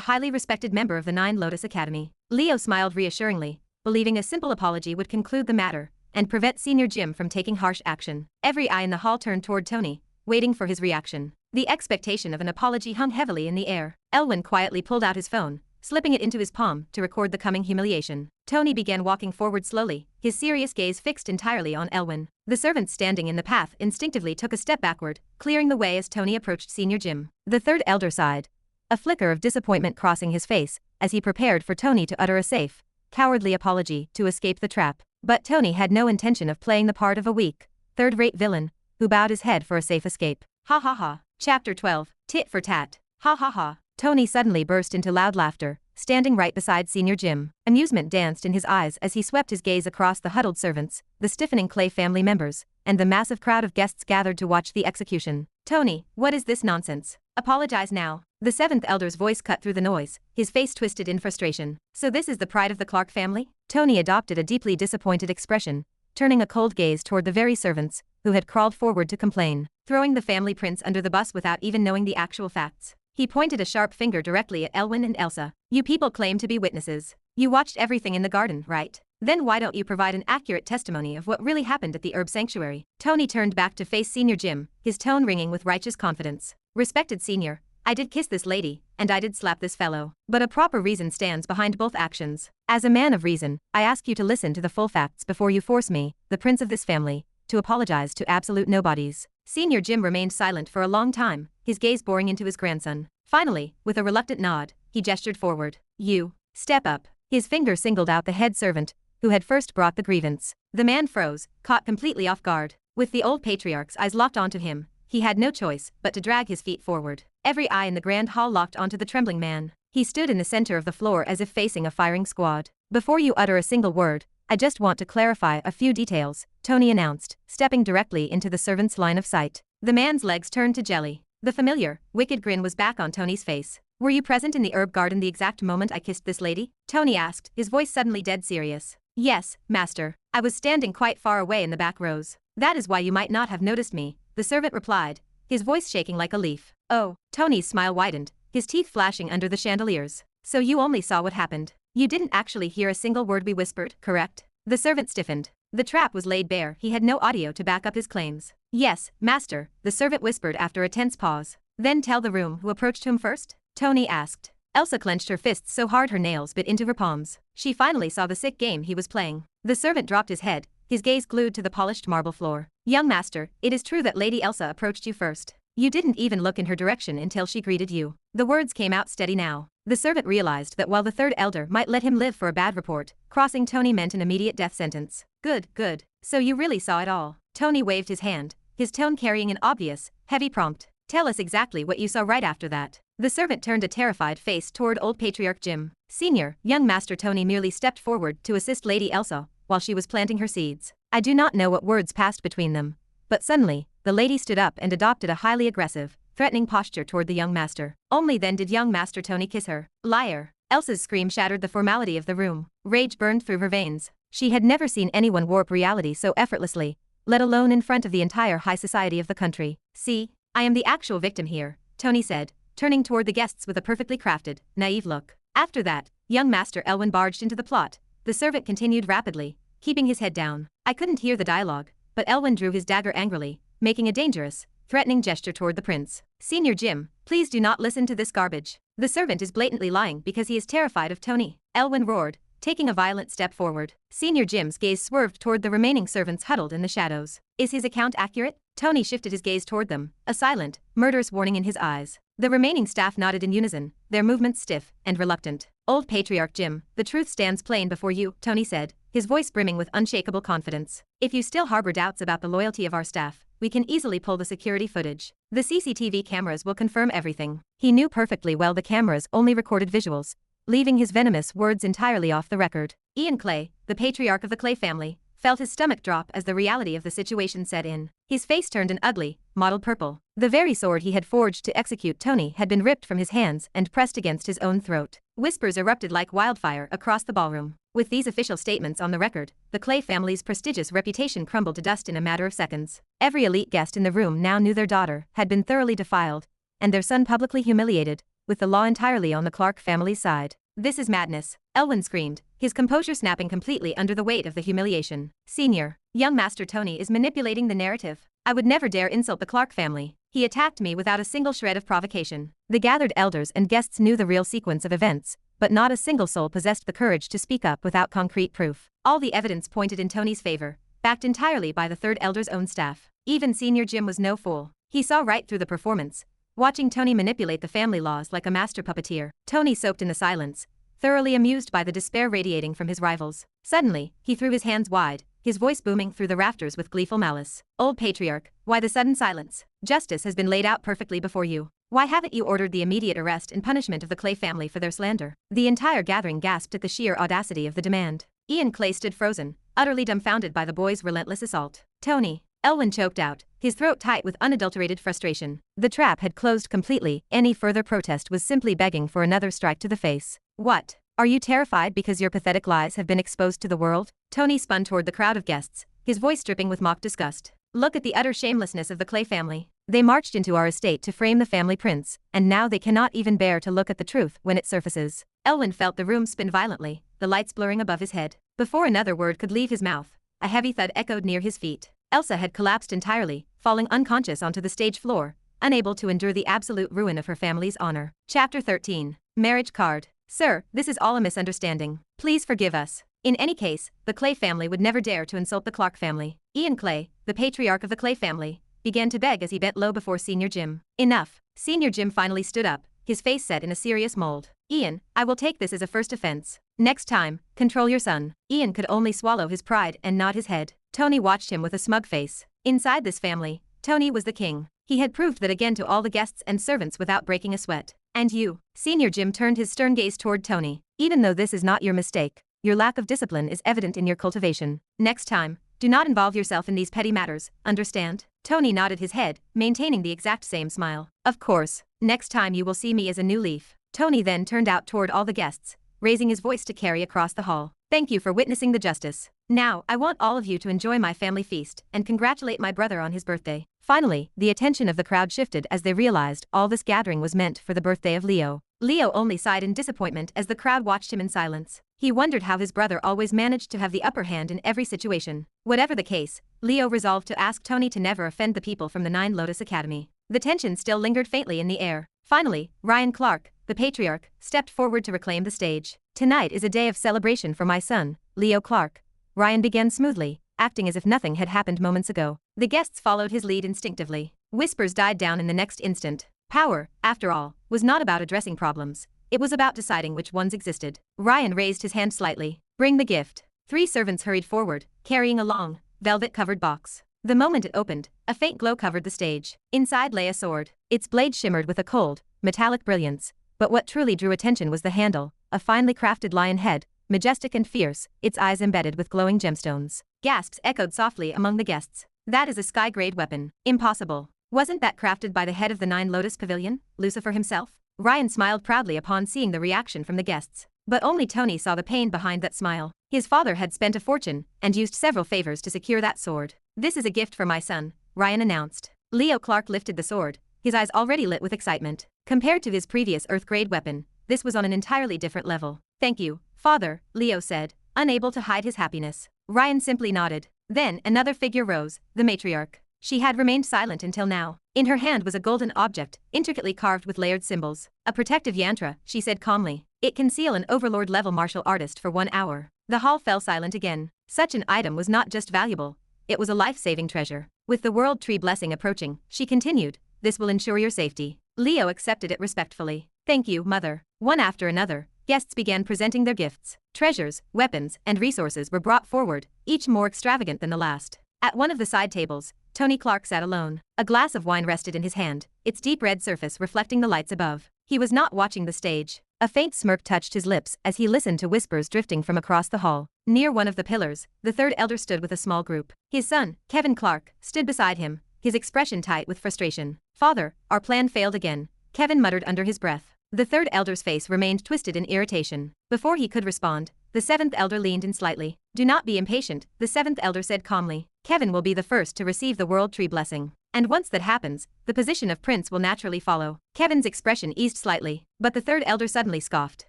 highly respected member of the Nine Lotus Academy. Leo smiled reassuringly, believing a simple apology would conclude the matter and prevent Senior Jim from taking harsh action. Every eye in the hall turned toward Tony, waiting for his reaction. The expectation of an apology hung heavily in the air. Elwin quietly pulled out his phone, slipping it into his palm to record the coming humiliation. Tony began walking forward slowly, his serious gaze fixed entirely on Elwin. The servants standing in the path instinctively took a step backward, clearing the way as Tony approached Senior Jim. The third elder sighed, a flicker of disappointment crossing his face as he prepared for Tony to utter a safe, cowardly apology to escape the trap. But Tony had no intention of playing the part of a weak, third-rate villain who bowed his head for a safe escape. Ha ha ha. Chapter 12. Tit for tat. Ha ha ha. Tony suddenly burst into loud laughter, standing right beside Senior Jim. Amusement danced in his eyes as he swept his gaze across the huddled servants, the stiffening Clay family members, and the massive crowd of guests gathered to watch the execution. Tony, what is this nonsense? Apologize now. The seventh elder's voice cut through the noise, his face twisted in frustration. So this is the pride of the Clark family? Tony adopted a deeply disappointed expression, turning a cold gaze toward the very servants who had crawled forward to complain, throwing the family prince under the bus without even knowing the actual facts. He pointed a sharp finger directly at Elwin and Elsa. You people claim to be witnesses. You watched everything in the garden, right? Then why don't you provide an accurate testimony of what really happened at the herb sanctuary? Tony turned back to face Senior Jim, his tone ringing with righteous confidence. Respected Senior, I did kiss this lady, and I did slap this fellow. But a proper reason stands behind both actions. As a man of reason, I ask you to listen to the full facts before you force me, the prince of this family, to apologize to absolute nobodies. Senior Jim remained silent for a long time, his gaze boring into his grandson. Finally, with a reluctant nod, he gestured forward. You, step up. His finger singled out the head servant, who had first brought the grievance. The man froze, caught completely off guard. With the old patriarch's eyes locked onto him, he had no choice but to drag his feet forward. Every eye in the grand hall locked onto the trembling man. He stood in the center of the floor as if facing a firing squad. Before you utter a single word, I just want to clarify a few details, Tony announced, stepping directly into the servant's line of sight. The man's legs turned to jelly. The familiar, wicked grin was back on Tony's face. Were you present in the herb garden the exact moment I kissed this lady? Tony asked, his voice suddenly dead serious. Yes, master. I was standing quite far away in the back rows. That is why you might not have noticed me, the servant replied, his voice shaking like a leaf. Oh, Tony's smile widened, his teeth flashing under the chandeliers. So you only saw what happened. You didn't actually hear a single word we whispered, correct? The servant stiffened. The trap was laid bare, he had no audio to back up his claims. Yes, master, the servant whispered after a tense pause. Then tell the room who approached him first? Tony asked. Elsa clenched her fists so hard her nails bit into her palms. She finally saw the sick game he was playing. The servant dropped his head, his gaze glued to the polished marble floor. Young master, it is true that Lady Elsa approached you first. You didn't even look in her direction until she greeted you. The words came out steady now. The servant realized that while the third elder might let him live for a bad report, crossing Tony meant an immediate death sentence. Good, good. So you really saw it all. Tony waved his hand, his tone carrying an obvious, heavy prompt. Tell us exactly what you saw right after that. The servant turned a terrified face toward old patriarch Jim. Senior, young master Tony merely stepped forward to assist Lady Elsa while she was planting her seeds. I do not know what words passed between them, but suddenly, the lady stood up and adopted a highly aggressive, threatening posture toward the young master. Only then did young master Tony kiss her. Liar. Elsa's scream shattered the formality of the room. Rage burned through her veins. She had never seen anyone warp reality so effortlessly, let alone in front of the entire high society of the country. See, I am the actual victim here, Tony said, turning toward the guests with a perfectly crafted, naive look. After that, young Master Elwin barged into the plot. The servant continued rapidly, keeping his head down. I couldn't hear the dialogue, but Elwin drew his dagger angrily, making a dangerous, threatening gesture toward the prince. Senior Jim, please do not listen to this garbage. The servant is blatantly lying because he is terrified of Tony. Elwin roared, taking a violent step forward. Senior Jim's gaze swerved toward the remaining servants huddled in the shadows. Is his account accurate? Tony shifted his gaze toward them, a silent, murderous warning in his eyes. The remaining staff nodded in unison, their movements stiff and reluctant. Old Patriarch Jim, the truth stands plain before you, Tony said, his voice brimming with unshakable confidence. If you still harbor doubts about the loyalty of our staff, we can easily pull the security footage. The CCTV cameras will confirm everything. He knew perfectly well the cameras only recorded visuals, leaving his venomous words entirely off the record. Ian Clay, the patriarch of the Clay family, felt his stomach drop as the reality of the situation set in. His face turned an ugly, mottled purple. The very sword he had forged to execute Tony had been ripped from his hands and pressed against his own throat. Whispers erupted like wildfire across the ballroom. With these official statements on the record, the Clay family's prestigious reputation crumbled to dust in a matter of seconds. Every elite guest in the room now knew their daughter had been thoroughly defiled, and their son publicly humiliated, with the law entirely on the Clark family's side. "This is madness," Elwyn screamed, his composure snapping completely under the weight of the humiliation. "Senior, young Master Tony is manipulating the narrative. I would never dare insult the Clark family. He attacked me without a single shred of provocation." The gathered elders and guests knew the real sequence of events, but not a single soul possessed the courage to speak up without concrete proof. All the evidence pointed in Tony's favor, backed entirely by the third elder's own staff. Even Senior Jim was no fool. He saw right through the performance, watching Tony manipulate the family laws like a master puppeteer. Tony soaked in the silence, thoroughly amused by the despair radiating from his rivals. Suddenly, he threw his hands wide, his voice booming through the rafters with gleeful malice. "Old patriarch, why the sudden silence? Justice has been laid out perfectly before you. Why haven't you ordered the immediate arrest and punishment of the Clay family for their slander?" The entire gathering gasped at the sheer audacity of the demand. Ian Clay stood frozen, utterly dumbfounded by the boy's relentless assault. "Tony," Elwyn choked out, his throat tight with unadulterated frustration. The trap had closed completely. Any further protest was simply begging for another strike to the face. "What? Are you terrified because your pathetic lies have been exposed to the world?" Tony spun toward the crowd of guests, his voice dripping with mock disgust. "Look at the utter shamelessness of the Clay family. They marched into our estate to frame the family prince, and now they cannot even bear to look at the truth when it surfaces." Elwyn felt the room spin violently, the lights blurring above his head. Before another word could leave his mouth, a heavy thud echoed near his feet. Elsa had collapsed entirely, falling unconscious onto the stage floor, unable to endure the absolute ruin of her family's honor. Chapter 13. Marriage Card. "Sir, this is all a misunderstanding. Please forgive us. In any case, the Clay family would never dare to insult the Clark family." Ian Clay, the patriarch of the Clay family, began to beg as he bent low before Senior Jim. "Enough." Senior Jim finally stood up, his face set in a serious mold. "Ian, I will take this as a first offense. Next time, control your son." Ian could only swallow his pride and nod his head. Tony watched him with a smug face. Inside this family, Tony was the king. He had proved that again to all the guests and servants without breaking a sweat. "And you?" Senior Jim turned his stern gaze toward Tony. "Even though this is not your mistake, your lack of discipline is evident in your cultivation. Next time, do not involve yourself in these petty matters, understand?" Tony nodded his head, maintaining the exact same smile. "Of course, next time you will see me as a new leaf." Tony then turned out toward all the guests, raising his voice to carry across the hall. "Thank you for witnessing the justice. Now, I want all of you to enjoy my family feast and congratulate my brother on his birthday." Finally, the attention of the crowd shifted as they realized all this gathering was meant for the birthday of Leo. Leo only sighed in disappointment as the crowd watched him in silence. He wondered how his brother always managed to have the upper hand in every situation. Whatever the case, Leo resolved to ask Tony to never offend the people from the Nine Lotus Academy. The tension still lingered faintly in the air. Finally, Ryan Clark, the patriarch, stepped forward to reclaim the stage. "Tonight is a day of celebration for my son, Leo Clark," Ryan began smoothly, acting as if nothing had happened moments ago. The guests followed his lead instinctively. Whispers died down in the next instant. Power, after all, was not about addressing problems. It was about deciding which ones existed. Ryan raised his hand slightly. "Bring the gift." 3 servants hurried forward, carrying a long, velvet-covered box. The moment it opened, a faint glow covered the stage. Inside lay a sword. Its blade shimmered with a cold, metallic brilliance, but what truly drew attention was the handle, a finely crafted lion head, majestic and fierce, its eyes embedded with glowing gemstones. Gasps echoed softly among the guests. "That is a sky-grade weapon. Impossible. Wasn't that crafted by the head of the Nine Lotus Pavilion, Lucifer himself?" Ryan smiled proudly upon seeing the reaction from the guests. But only Tony saw the pain behind that smile. His father had spent a fortune and used several favors to secure that sword. "This is a gift for my son," Ryan announced. Leo Clark lifted the sword, his eyes already lit with excitement. Compared to his previous Earth-grade weapon, this was on an entirely different level. "Thank you, father," Leo said, unable to hide his happiness. Ryan simply nodded. Then another figure rose, the matriarch. She had remained silent until now. In her hand was a golden object, intricately carved with layered symbols. "A protective yantra," she said calmly. "It can seal an overlord-level martial artist for 1 hour." The hall fell silent again. Such an item was not just valuable, it was a life-saving treasure. With the world tree blessing approaching, she continued, "This will ensure your safety." Leo accepted it respectfully. "Thank you, mother." One after another, guests began presenting their gifts. Treasures, weapons, and resources were brought forward, each more extravagant than the last. At one of the side tables, Tony Clark sat alone. A glass of wine rested in his hand, its deep red surface reflecting the lights above. He was not watching the stage. A faint smirk touched his lips as he listened to whispers drifting from across the hall. Near one of the pillars, the third elder stood with a small group. His son, Kevin Clark, stood beside him, his expression tight with frustration. "Father, our plan failed again," Kevin muttered under his breath. The third elder's face remained twisted in irritation. Before he could respond, the seventh elder leaned in slightly. "Do not be impatient," the seventh elder said calmly. "Kevin will be the first to receive the world tree blessing. And once that happens, the position of prince will naturally follow." Kevin's expression eased slightly, but the third elder suddenly scoffed.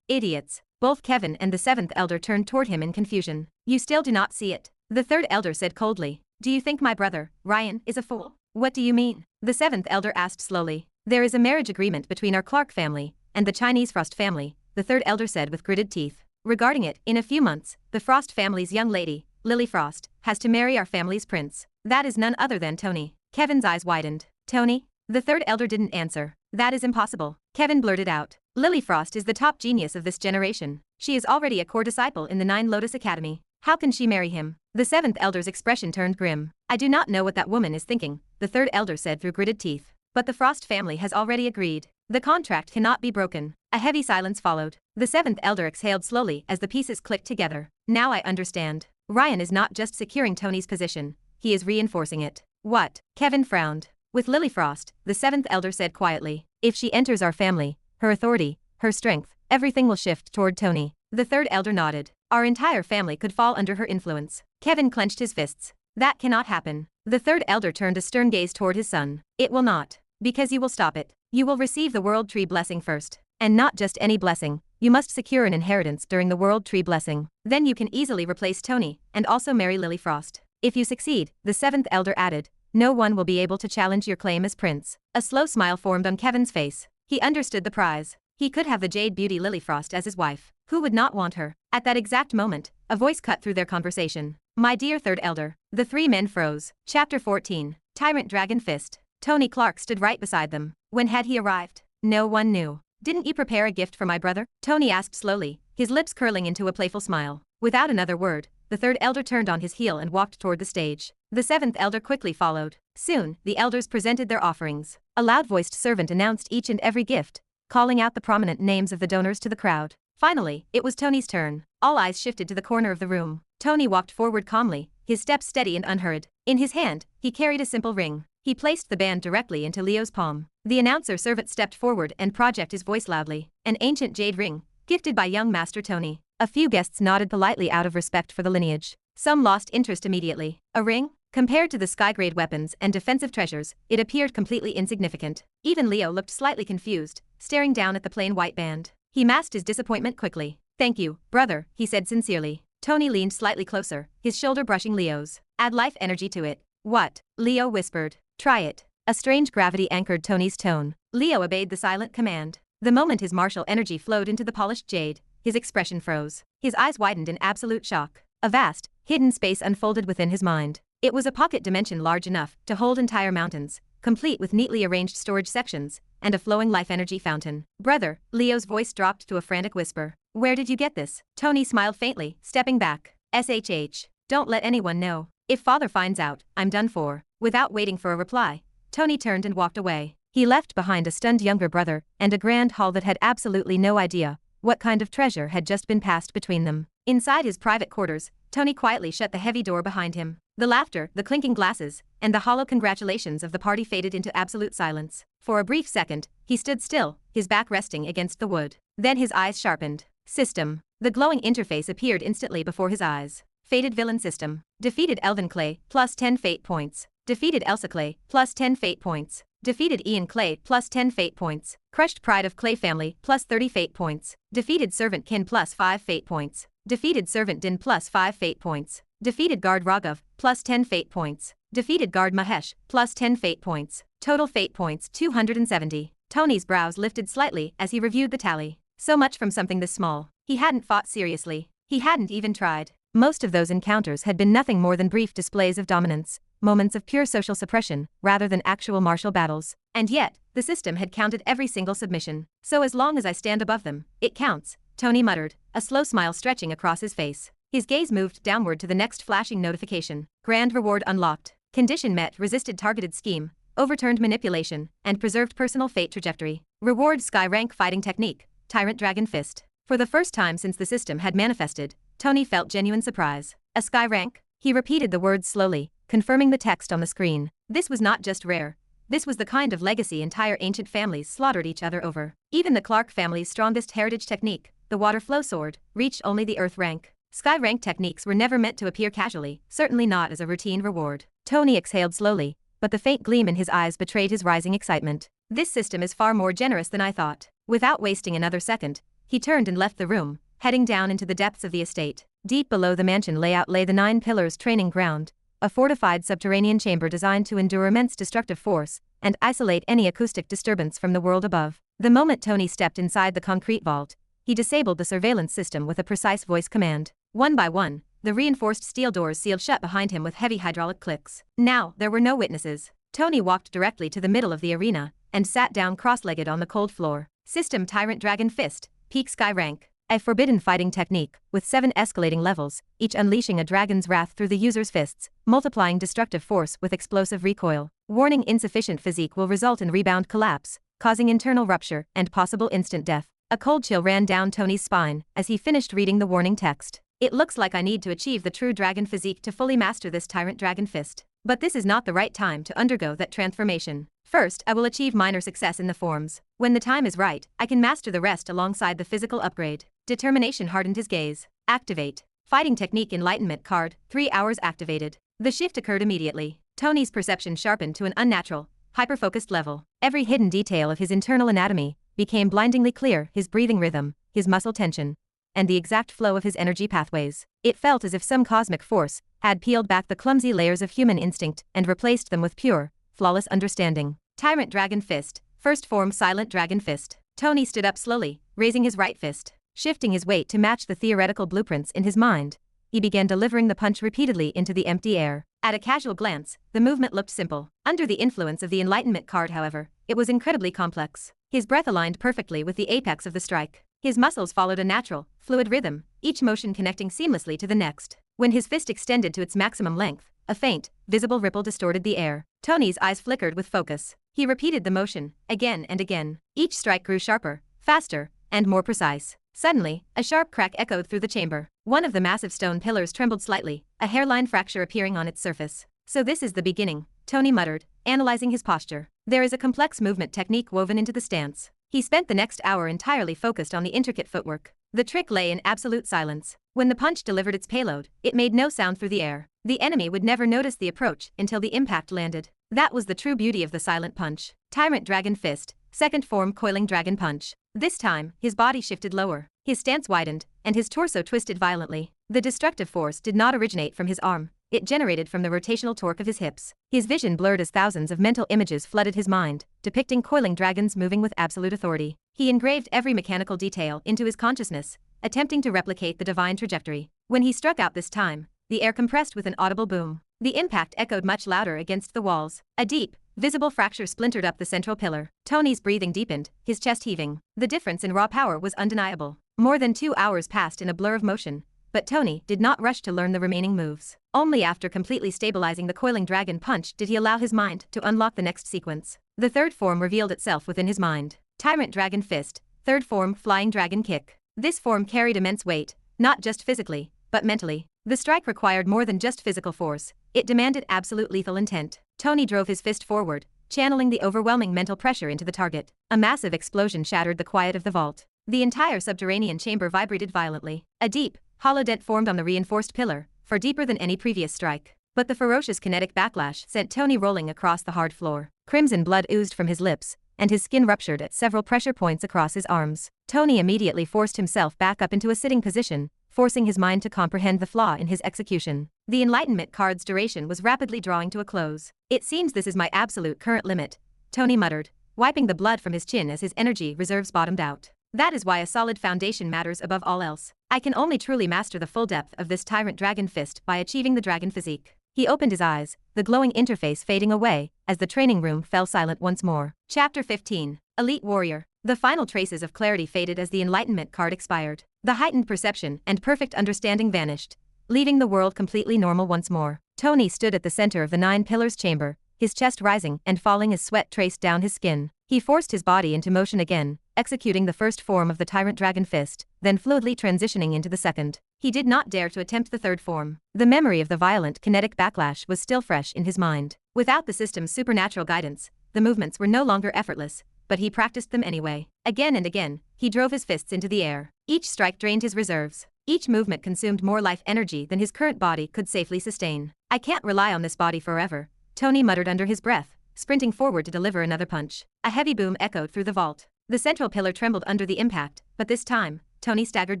"Idiots." Both Kevin and the seventh elder turned toward him in confusion. "You still do not see it," the third elder said coldly. "Do you think my brother, Ryan, is a fool?" "What do you mean?" the seventh elder asked slowly. "There is a marriage agreement between our Clark family and the Chinese Frost family," the third elder said with gritted teeth. "Regarding it, in a few months, the Frost family's young lady, Lily Frost, has to marry our family's prince. That is none other than Tony." Kevin's eyes widened. "Tony?" The third elder didn't answer. "That is impossible," Kevin blurted out. "Lily Frost is the top genius of this generation. She is already a core disciple in the Nine Lotus Academy. How can she marry him?" The seventh elder's expression turned grim. "I do not know what that woman is thinking," the third elder said through gritted teeth. "But the Frost family has already agreed. The contract cannot be broken." A heavy silence followed. The seventh elder exhaled slowly as the pieces clicked together. "Now I understand. Ryan is not just securing Tony's position, he is reinforcing it." "What?" Kevin frowned. "With Lily Frost," the seventh elder said quietly. "If she enters our family, her authority, her strength, everything will shift toward Tony." The third elder nodded. "Our entire family could fall under her influence." Kevin clenched his fists. "That cannot happen." The third elder turned a stern gaze toward his son. "It will not. Because you will stop it. You will receive the World Tree blessing first. And not just any blessing. You must secure an inheritance during the World Tree blessing. Then you can easily replace Tony and also marry Lily Frost. If you succeed," the seventh elder added, "no one will be able to challenge your claim as prince." A slow smile formed on Kevin's face. He understood the prize. He could have the jade beauty Lily Frost as his wife. Who would not want her? At that exact moment, a voice cut through their conversation. "My dear third elder." The three men froze. Chapter 14. Tyrant Dragon Fist. Tony Clark stood right beside them. When had he arrived? No one knew. "Didn't you prepare a gift for my brother?" Tony asked slowly, his lips curling into a playful smile. Without another word, the third elder turned on his heel and walked toward the stage. The seventh elder quickly followed. Soon, the elders presented their offerings. A loud-voiced servant announced each and every gift, calling out the prominent names of the donors to the crowd. Finally, it was Tony's turn. All eyes shifted to the corner of the room. Tony walked forward calmly, his steps steady and unhurried. In his hand, he carried a simple ring. He placed the band directly into Leo's palm. The announcer servant stepped forward and projected his voice loudly. "An ancient jade ring, gifted by young Master Tony." A few guests nodded politely out of respect for the lineage. Some lost interest immediately. A ring? Compared to the sky-grade weapons and defensive treasures, it appeared completely insignificant. Even Leo looked slightly confused, staring down at the plain white band. He masked his disappointment quickly. "Thank you, brother," he said sincerely. Tony leaned slightly closer, his shoulder brushing Leo's. "Add life energy to it." "What?" Leo whispered. "Try it." A strange gravity anchored Tony's tone. Leo obeyed the silent command. The moment his martial energy flowed into the polished jade, his expression froze. His eyes widened in absolute shock. A vast, hidden space unfolded within his mind. It was a pocket dimension large enough to hold entire mountains, complete with neatly arranged storage sections and a flowing life energy fountain. "Brother," Leo's voice dropped to a frantic whisper. "Where did you get this?" Tony smiled faintly, stepping back. "SHH. Don't let anyone know. If father finds out, I'm done for." Without waiting for a reply, Tony turned and walked away. He left behind a stunned younger brother and a grand hall that had absolutely no idea what kind of treasure had just been passed between them. Inside his private quarters, Tony quietly shut the heavy door behind him. The laughter, the clinking glasses, and the hollow congratulations of the party faded into absolute silence. For a brief second, he stood still, his back resting against the wood. Then his eyes sharpened. System. The glowing interface appeared instantly before his eyes. Fated villain system. Defeated Elvin Clay, plus 10 fate points. Defeated Elsa Clay, plus 10 fate points. Defeated Ian Clay, plus 10 fate points. Crushed Pride of Clay family, plus 30 fate points. Defeated Servant Kin, plus 5 fate points. Defeated Servant Din, plus 5 fate points. Defeated Guard Raghav, plus 10 fate points. Defeated Guard Mahesh, plus 10 fate points. Total fate points 270. Tony's brows lifted slightly as he reviewed the tally. So much from something this small. He hadn't fought seriously. He hadn't even tried. Most of those encounters had been nothing more than brief displays of dominance, moments of pure social suppression, rather than actual martial battles. And yet, the system had counted every single submission. "So as long as I stand above them, it counts," Tony muttered, a slow smile stretching across his face. His gaze moved downward to the next flashing notification. Grand reward unlocked. Condition met. Resisted targeted scheme, overturned manipulation, and preserved personal fate trajectory. Reward Sky Rank Fighting Technique, Tyrant Dragon Fist. For the first time since the system had manifested, Tony felt genuine surprise. A Sky Rank? He repeated the words slowly, confirming the text on the screen. This was not just rare. This was the kind of legacy entire ancient families slaughtered each other over. Even the Clark family's strongest heritage technique, the Water Flow Sword, reached only the Earth rank. Sky rank techniques were never meant to appear casually, certainly not as a routine reward. Tony exhaled slowly, but the faint gleam in his eyes betrayed his rising excitement. This system is far more generous than I thought. Without wasting another second, he turned and left the room, heading down into the depths of the estate. Deep below the mansion layout lay the 9 Pillars training ground, a fortified subterranean chamber designed to endure immense destructive force and isolate any acoustic disturbance from the world above. The moment Tony stepped inside the concrete vault, he disabled the surveillance system with a precise voice command. One by one, the reinforced steel doors sealed shut behind him with heavy hydraulic clicks. Now, there were no witnesses. Tony walked directly to the middle of the arena and sat down cross-legged on the cold floor. System Tyrant Dragon Fist, Peak Sky Rank. A forbidden fighting technique, with 7 escalating levels, each unleashing a dragon's wrath through the user's fists, multiplying destructive force with explosive recoil. Warning: insufficient physique will result in rebound collapse, causing internal rupture and possible instant death. A cold chill ran down Tony's spine as he finished reading the warning text. It looks like I need to achieve the true dragon physique to fully master this Tyrant Dragon Fist. But this is not the right time to undergo that transformation. First, I will achieve minor success in the forms. When the time is right, I can master the rest alongside the physical upgrade. Determination hardened his gaze. Activate. Fighting Technique Enlightenment card, 3 hours activated. The shift occurred immediately. Tony's perception sharpened to an unnatural, hyper-focused level. Every hidden detail of his internal anatomy became blindingly clear: his breathing rhythm, his muscle tension, and the exact flow of his energy pathways. It felt as if some cosmic force had peeled back the clumsy layers of human instinct and replaced them with pure, flawless understanding. Tyrant Dragon Fist, first form Silent Dragon Fist. Tony stood up slowly, raising his right fist. Shifting his weight to match the theoretical blueprints in his mind, he began delivering the punch repeatedly into the empty air. At a casual glance, the movement looked simple. Under the influence of the Enlightenment card, however, it was incredibly complex. His breath aligned perfectly with the apex of the strike. His muscles followed a natural, fluid rhythm, each motion connecting seamlessly to the next. When his fist extended to its maximum length, a faint, visible ripple distorted the air. Tony's eyes flickered with focus. He repeated the motion, again and again. Each strike grew sharper, faster, and more precise. Suddenly, a sharp crack echoed through the chamber. One of the massive stone pillars trembled slightly, a hairline fracture appearing on its surface. So this is the beginning, Tony muttered, analyzing his posture. There is a complex movement technique woven into the stance. He spent the next hour entirely focused on the intricate footwork. The trick lay in absolute silence. When the punch delivered its payload, it made no sound through the air. The enemy would never notice the approach until the impact landed. That was the true beauty of the silent punch. Tyrant Dragon Fist, second form Coiling Dragon Punch. This time, his body shifted lower. His stance widened, and his torso twisted violently. The destructive force did not originate from his arm. It generated from the rotational torque of his hips. His vision blurred as thousands of mental images flooded his mind, depicting coiling dragons moving with absolute authority. He engraved every mechanical detail into his consciousness, attempting to replicate the divine trajectory. When he struck out this time, the air compressed with an audible boom. The impact echoed much louder against the walls. A deep, visible fracture splintered up the central pillar. Tony's breathing deepened, his chest heaving. The difference in raw power was undeniable. More than 2 hours passed in a blur of motion, but Tony did not rush to learn the remaining moves. Only after completely stabilizing the coiling dragon punch did he allow his mind to unlock the next sequence. The third form revealed itself within his mind. Tyrant Dragon Fist, third form Flying Dragon Kick. This form carried immense weight, not just physically, but mentally. The strike required more than just physical force. It demanded absolute lethal intent. Tony drove his fist forward, channeling the overwhelming mental pressure into the target. A massive explosion shattered the quiet of the vault. The entire subterranean chamber vibrated violently. A deep, hollow dent formed on the reinforced pillar, far deeper than any previous strike. But the ferocious kinetic backlash sent Tony rolling across the hard floor. Crimson blood oozed from his lips, and his skin ruptured at several pressure points across his arms. Tony immediately forced himself back up into a sitting position, forcing his mind to comprehend the flaw in his execution. The Enlightenment card's duration was rapidly drawing to a close. It seems this is my absolute current limit, Tony muttered, wiping the blood from his chin as his energy reserves bottomed out. That is why a solid foundation matters above all else. I can only truly master the full depth of this Tyrant Dragon Fist by achieving the dragon physique. He opened his eyes, the glowing interface fading away as the training room fell silent once more. Chapter 15. Elite Warrior. The final traces of clarity faded as the Enlightenment card expired. The heightened perception and perfect understanding vanished, leaving the world completely normal once more. Tony stood at the center of the 9 Pillars chamber, his chest rising and falling as sweat traced down his skin. He forced his body into motion again, executing the first form of the tyrant dragon fist, then fluidly transitioning into the second. He did not dare to attempt the third form. The memory of the violent kinetic backlash was still fresh in his mind. Without the system's supernatural guidance, the movements were no longer effortless, but he practiced them anyway. Again and again, he drove his fists into the air. Each strike drained his reserves. Each movement consumed more life energy than his current body could safely sustain. I can't rely on this body forever, Tony muttered under his breath, sprinting forward to deliver another punch. A heavy boom echoed through the vault. The central pillar trembled under the impact, but this time, Tony staggered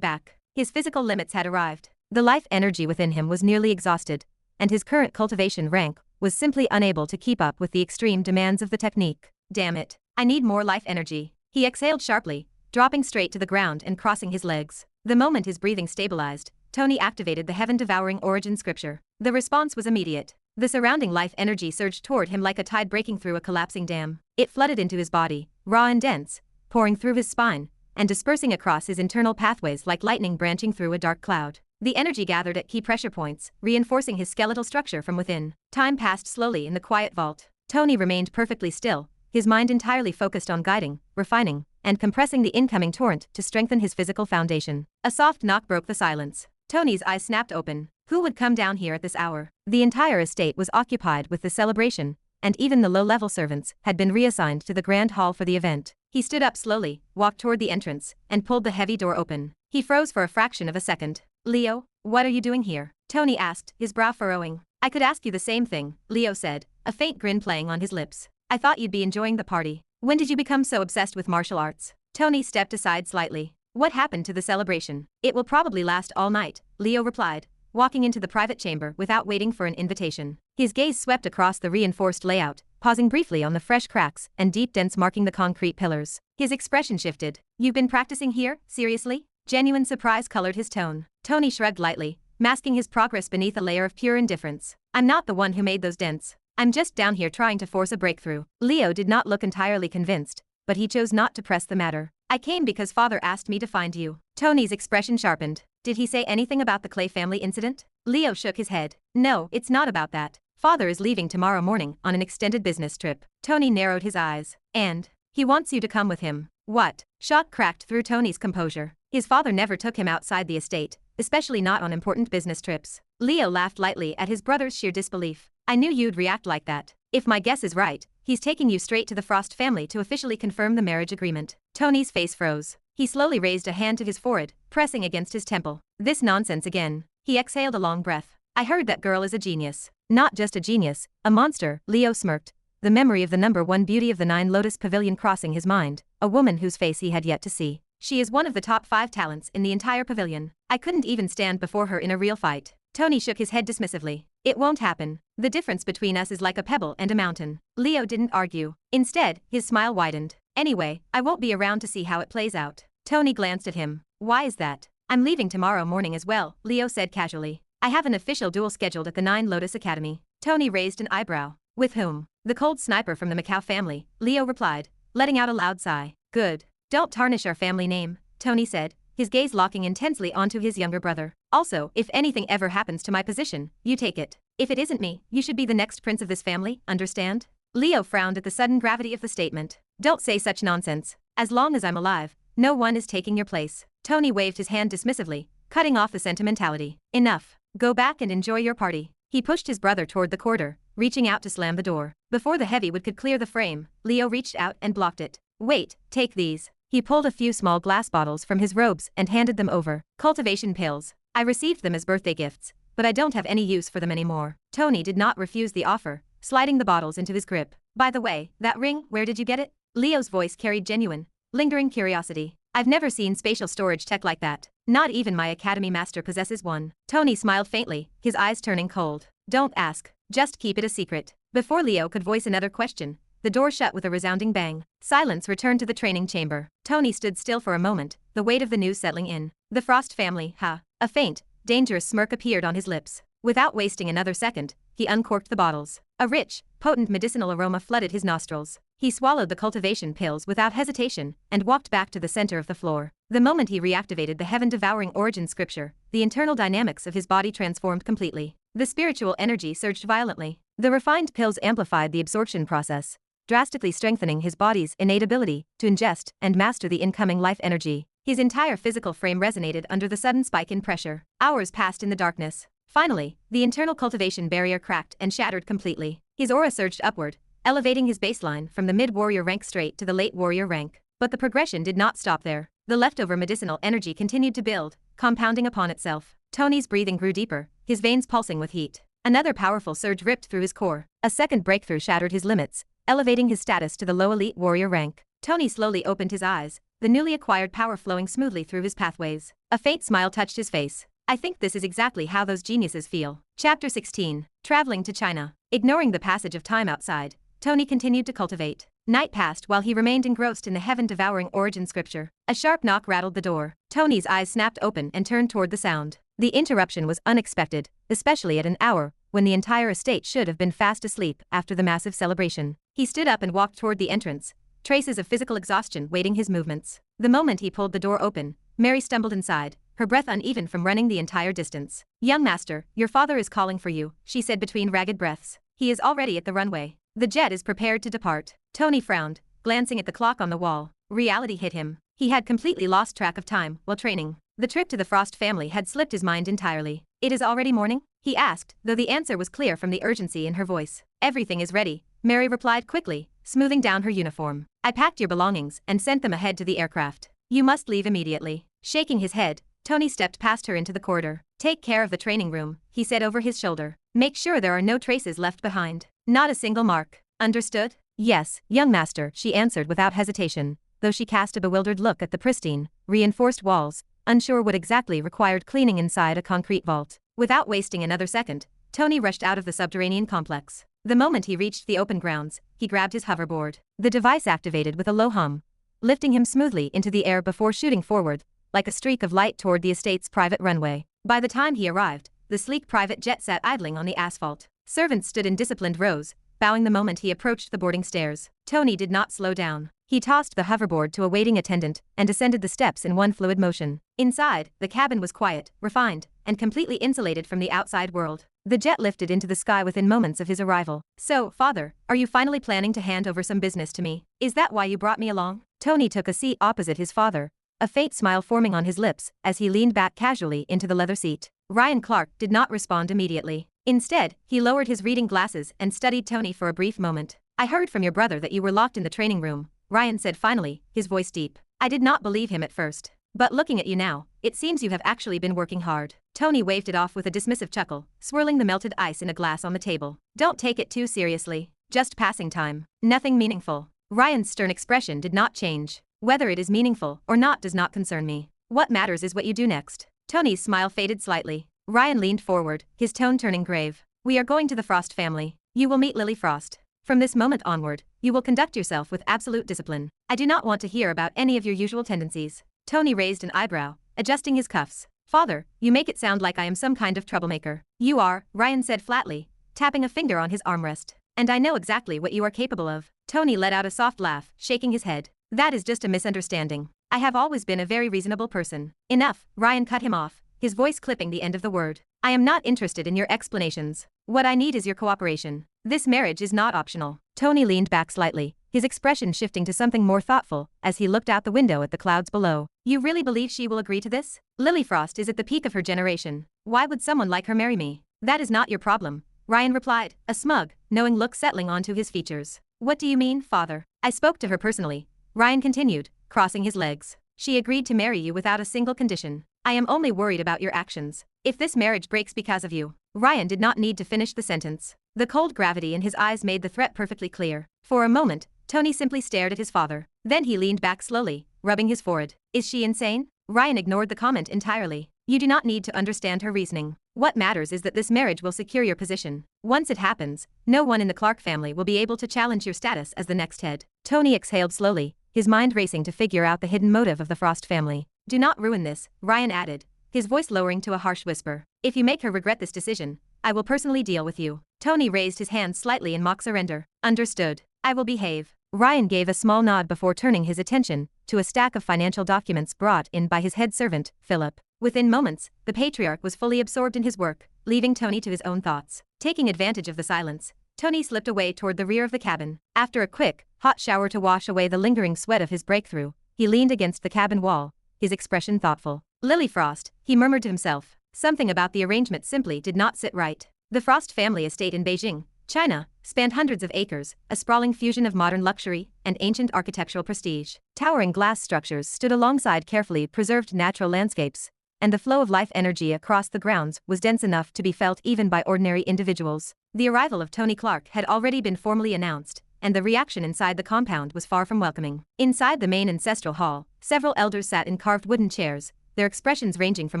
back. His physical limits had arrived. The life energy within him was nearly exhausted, and his current cultivation rank was simply unable to keep up with the extreme demands of the technique. Damn it. I need more life energy. He exhaled sharply, dropping straight to the ground and crossing his legs. The moment his breathing stabilized, Tony activated the heaven-devouring origin scripture. The response was immediate. The surrounding life energy surged toward him like a tide breaking through a collapsing dam. It flooded into his body, raw and dense, pouring through his spine, and dispersing across his internal pathways like lightning branching through a dark cloud. The energy gathered at key pressure points, reinforcing his skeletal structure from within. Time passed slowly in the quiet vault. Tony remained perfectly still, his mind entirely focused on guiding, refining, and compressing the incoming torrent to strengthen his physical foundation. A soft knock broke the silence. Tony's eyes snapped open. Who would come down here at this hour? The entire estate was occupied with the celebration, and even the low-level servants had been reassigned to the grand hall for the event. He stood up slowly, walked toward the entrance, and pulled the heavy door open. He froze for a fraction of a second. Leo, what are you doing here? Tony asked, his brow furrowing. I could ask you the same thing, Leo said, a faint grin playing on his lips. I thought you'd be enjoying the party. When did you become so obsessed with martial arts? Tony stepped aside slightly. What happened to the celebration? It will probably last all night, Leo replied, walking into the private chamber without waiting for an invitation. His gaze swept across the reinforced layout, pausing briefly on the fresh cracks and deep dents marking the concrete pillars. His expression shifted. You've been practicing here, seriously? Genuine surprise colored his tone. Tony shrugged lightly, masking his progress beneath a layer of pure indifference. I'm not the one who made those dents. I'm just down here trying to force a breakthrough. Leo did not look entirely convinced, but he chose not to press the matter. I came because father asked me to find you. Tony's expression sharpened. Did he say anything about the Clay family incident? Leo shook his head. No, it's not about that. Father is leaving tomorrow morning on an extended business trip. Tony narrowed his eyes. And he wants you to come with him. What? Shock cracked through Tony's composure. His father never took him outside the estate, especially not on important business trips. Leo laughed lightly at his brother's sheer disbelief. I knew you'd react like that. If my guess is right, he's taking you straight to the Frost family to officially confirm the marriage agreement. Tony's face froze. He slowly raised a hand to his forehead, pressing against his temple. This nonsense again. He exhaled a long breath. I heard that girl is a genius. Not just a genius, a monster, Leo smirked, the memory of the #1 beauty of the Nine Lotus Pavilion crossing his mind, a woman whose face he had yet to see. She is one of the top 5 talents in the entire pavilion. I couldn't even stand before her in a real fight. Tony shook his head dismissively. It won't happen. The difference between us is like a pebble and a mountain. Leo didn't argue. Instead, his smile widened. Anyway, I won't be around to see how it plays out. Tony glanced at him. Why is that? I'm leaving tomorrow morning as well, Leo said casually. I have an official duel scheduled at the Nine Lotus Academy. Tony raised an eyebrow. With whom? The cold sniper from the Macau family, Leo replied, letting out a loud sigh. Good. Don't tarnish our family name, Tony said, his gaze locking intensely onto his younger brother. Also, if anything ever happens to my position, you take it. If it isn't me, you should be the next prince of this family, understand? Leo frowned at the sudden gravity of the statement. Don't say such nonsense. As long as I'm alive, no one is taking your place. Tony waved his hand dismissively, cutting off the sentimentality. Enough. Go back and enjoy your party. He pushed his brother toward the corridor, reaching out to slam the door. Before the heavyweight could clear the frame, Leo reached out and blocked it. Wait, take these. He pulled a few small glass bottles from his robes and handed them over. Cultivation pills. I received them as birthday gifts, but I don't have any use for them anymore. Tony did not refuse the offer, sliding the bottles into his grip. By the way, that ring, where did you get it? Leo's voice carried genuine, lingering curiosity. I've never seen spatial storage tech like that. Not even my academy master possesses one. Tony smiled faintly, his eyes turning cold. Don't ask. Just keep it a secret. Before Leo could voice another question, the door shut with a resounding bang. Silence returned to the training chamber. Tony stood still for a moment, the weight of the news settling in. The Frost family, huh? A faint, dangerous smirk appeared on his lips. Without wasting another second, he uncorked the bottles. A rich, potent medicinal aroma flooded his nostrils. He swallowed the cultivation pills without hesitation and walked back to the center of the floor. The moment he reactivated the heaven-devouring origin scripture, the internal dynamics of his body transformed completely. The spiritual energy surged violently. The refined pills amplified the absorption process, drastically strengthening his body's innate ability to ingest and master the incoming life energy. His entire physical frame resonated under the sudden spike in pressure. Hours passed in the darkness. Finally, the internal cultivation barrier cracked and shattered completely. His aura surged upward, elevating his baseline from the mid-warrior rank straight to the late warrior rank. But the progression did not stop there. The leftover medicinal energy continued to build, compounding upon itself. Tony's breathing grew deeper, his veins pulsing with heat. Another powerful surge ripped through his core. A second breakthrough shattered his limits, elevating his status to the low elite warrior rank. Tony slowly opened his eyes, the newly acquired power flowing smoothly through his pathways. A faint smile touched his face. I think this is exactly how those geniuses feel. Chapter 16. Traveling to China. Ignoring the passage of time outside, Tony continued to cultivate. Night passed while he remained engrossed in the heaven-devouring origin scripture. A sharp knock rattled the door. Tony's eyes snapped open and turned toward the sound. The interruption was unexpected, especially at an hour when the entire estate should have been fast asleep after the massive celebration. He stood up and walked toward the entrance, traces of physical exhaustion weighting his movements. The moment he pulled the door open, Mary stumbled inside, her breath uneven from running the entire distance. "Young master, your father is calling for you," she said between ragged breaths. "He is already at the runway. The jet is prepared to depart." Tony frowned, glancing at the clock on the wall. Reality hit him. He had completely lost track of time while training. The trip to the Frost family had slipped his mind entirely. "It is already morning?" he asked, though the answer was clear from the urgency in her voice. "Everything is ready," Mary replied quickly, smoothing down her uniform. "I packed your belongings and sent them ahead to the aircraft. You must leave immediately." Shaking his head, Tony stepped past her into the corridor. "Take care of the training room," he said over his shoulder. "Make sure there are no traces left behind. Not a single mark. Understood?" "Yes, young master," she answered without hesitation, though she cast a bewildered look at the pristine, reinforced walls, unsure what exactly required cleaning inside a concrete vault. Without wasting another second, Tony rushed out of the subterranean complex. The moment he reached the open grounds, he grabbed his hoverboard. The device activated with a low hum, lifting him smoothly into the air before shooting forward, like a streak of light toward the estate's private runway. By the time he arrived, the sleek private jet sat idling on the asphalt. Servants stood in disciplined rows, bowing the moment he approached the boarding stairs. Tony did not slow down. He tossed the hoverboard to a waiting attendant and ascended the steps in one fluid motion. Inside, the cabin was quiet, refined, and completely insulated from the outside world. The jet lifted into the sky within moments of his arrival. "So, father, are you finally planning to hand over some business to me? Is that why you brought me along?" Tony took a seat opposite his father, a faint smile forming on his lips as he leaned back casually into the leather seat. Ryan Clark did not respond immediately. Instead, he lowered his reading glasses and studied Tony for a brief moment. "I heard from your brother that you were locked in the training room," Ryan said finally, his voice deep. "I did not believe him at first. But looking at you now, it seems you have actually been working hard." Tony waved it off with a dismissive chuckle, swirling the melted ice in a glass on the table. "Don't take it too seriously. Just passing time. Nothing meaningful." Ryan's stern expression did not change. "Whether it is meaningful or not does not concern me. What matters is what you do next." Tony's smile faded slightly. Ryan leaned forward, his tone turning grave. "We are going to the Frost family. You will meet Lily Frost. From this moment onward, you will conduct yourself with absolute discipline. I do not want to hear about any of your usual tendencies." Tony raised an eyebrow, adjusting his cuffs. "Father, you make it sound like I am some kind of troublemaker." "You are," Ryan said flatly, tapping a finger on his armrest. "And I know exactly what you are capable of." Tony let out a soft laugh, shaking his head. "That is just a misunderstanding. I have always been a very reasonable person." "Enough," Ryan cut him off, his voice clipping the end of the word. "I am not interested in your explanations. What I need is your cooperation. This marriage is not optional." Tony leaned back slightly, his expression shifting to something more thoughtful as he looked out the window at the clouds below. "You really believe she will agree to this? Lily Frost is at the peak of her generation. Why would someone like her marry me?" "That is not your problem," Ryan replied, a smug, knowing look settling onto his features. "What do you mean, father?" "I spoke to her personally," Ryan continued, crossing his legs. "She agreed to marry you without a single condition. I am only worried about your actions. If this marriage breaks because of you." Ryan did not need to finish the sentence. The cold gravity in his eyes made the threat perfectly clear. For a moment, Tony simply stared at his father. Then he leaned back slowly, rubbing his forehead. "Is she insane?" Ryan ignored the comment entirely. "You do not need to understand her reasoning. What matters is that this marriage will secure your position. Once it happens, no one in the Clark family will be able to challenge your status as the next head." Tony exhaled slowly, his mind racing to figure out the hidden motive of the Frost family. "Do not ruin this," Ryan added, his voice lowering to a harsh whisper. "If you make her regret this decision, I will personally deal with you." Tony raised his hand slightly in mock surrender. "Understood. I will behave." Ryan gave a small nod before turning his attention to a stack of financial documents brought in by his head servant, Philip. Within moments, the patriarch was fully absorbed in his work, leaving Tony to his own thoughts. Taking advantage of the silence, Tony slipped away toward the rear of the cabin. After a quick, hot shower to wash away the lingering sweat of his breakthrough, he leaned against the cabin wall, his expression thoughtful. Lily Frost, he murmured to himself. Something about the arrangement simply did not sit right. The Frost family estate in Beijing, China, spanned hundreds of acres, a sprawling fusion of modern luxury and ancient architectural prestige. Towering glass structures stood alongside carefully preserved natural landscapes, and the flow of life energy across the grounds was dense enough to be felt even by ordinary individuals. The arrival of Tony Clark had already been formally announced, and the reaction inside the compound was far from welcoming. Inside the main ancestral hall, several elders sat in carved wooden chairs, their expressions ranging from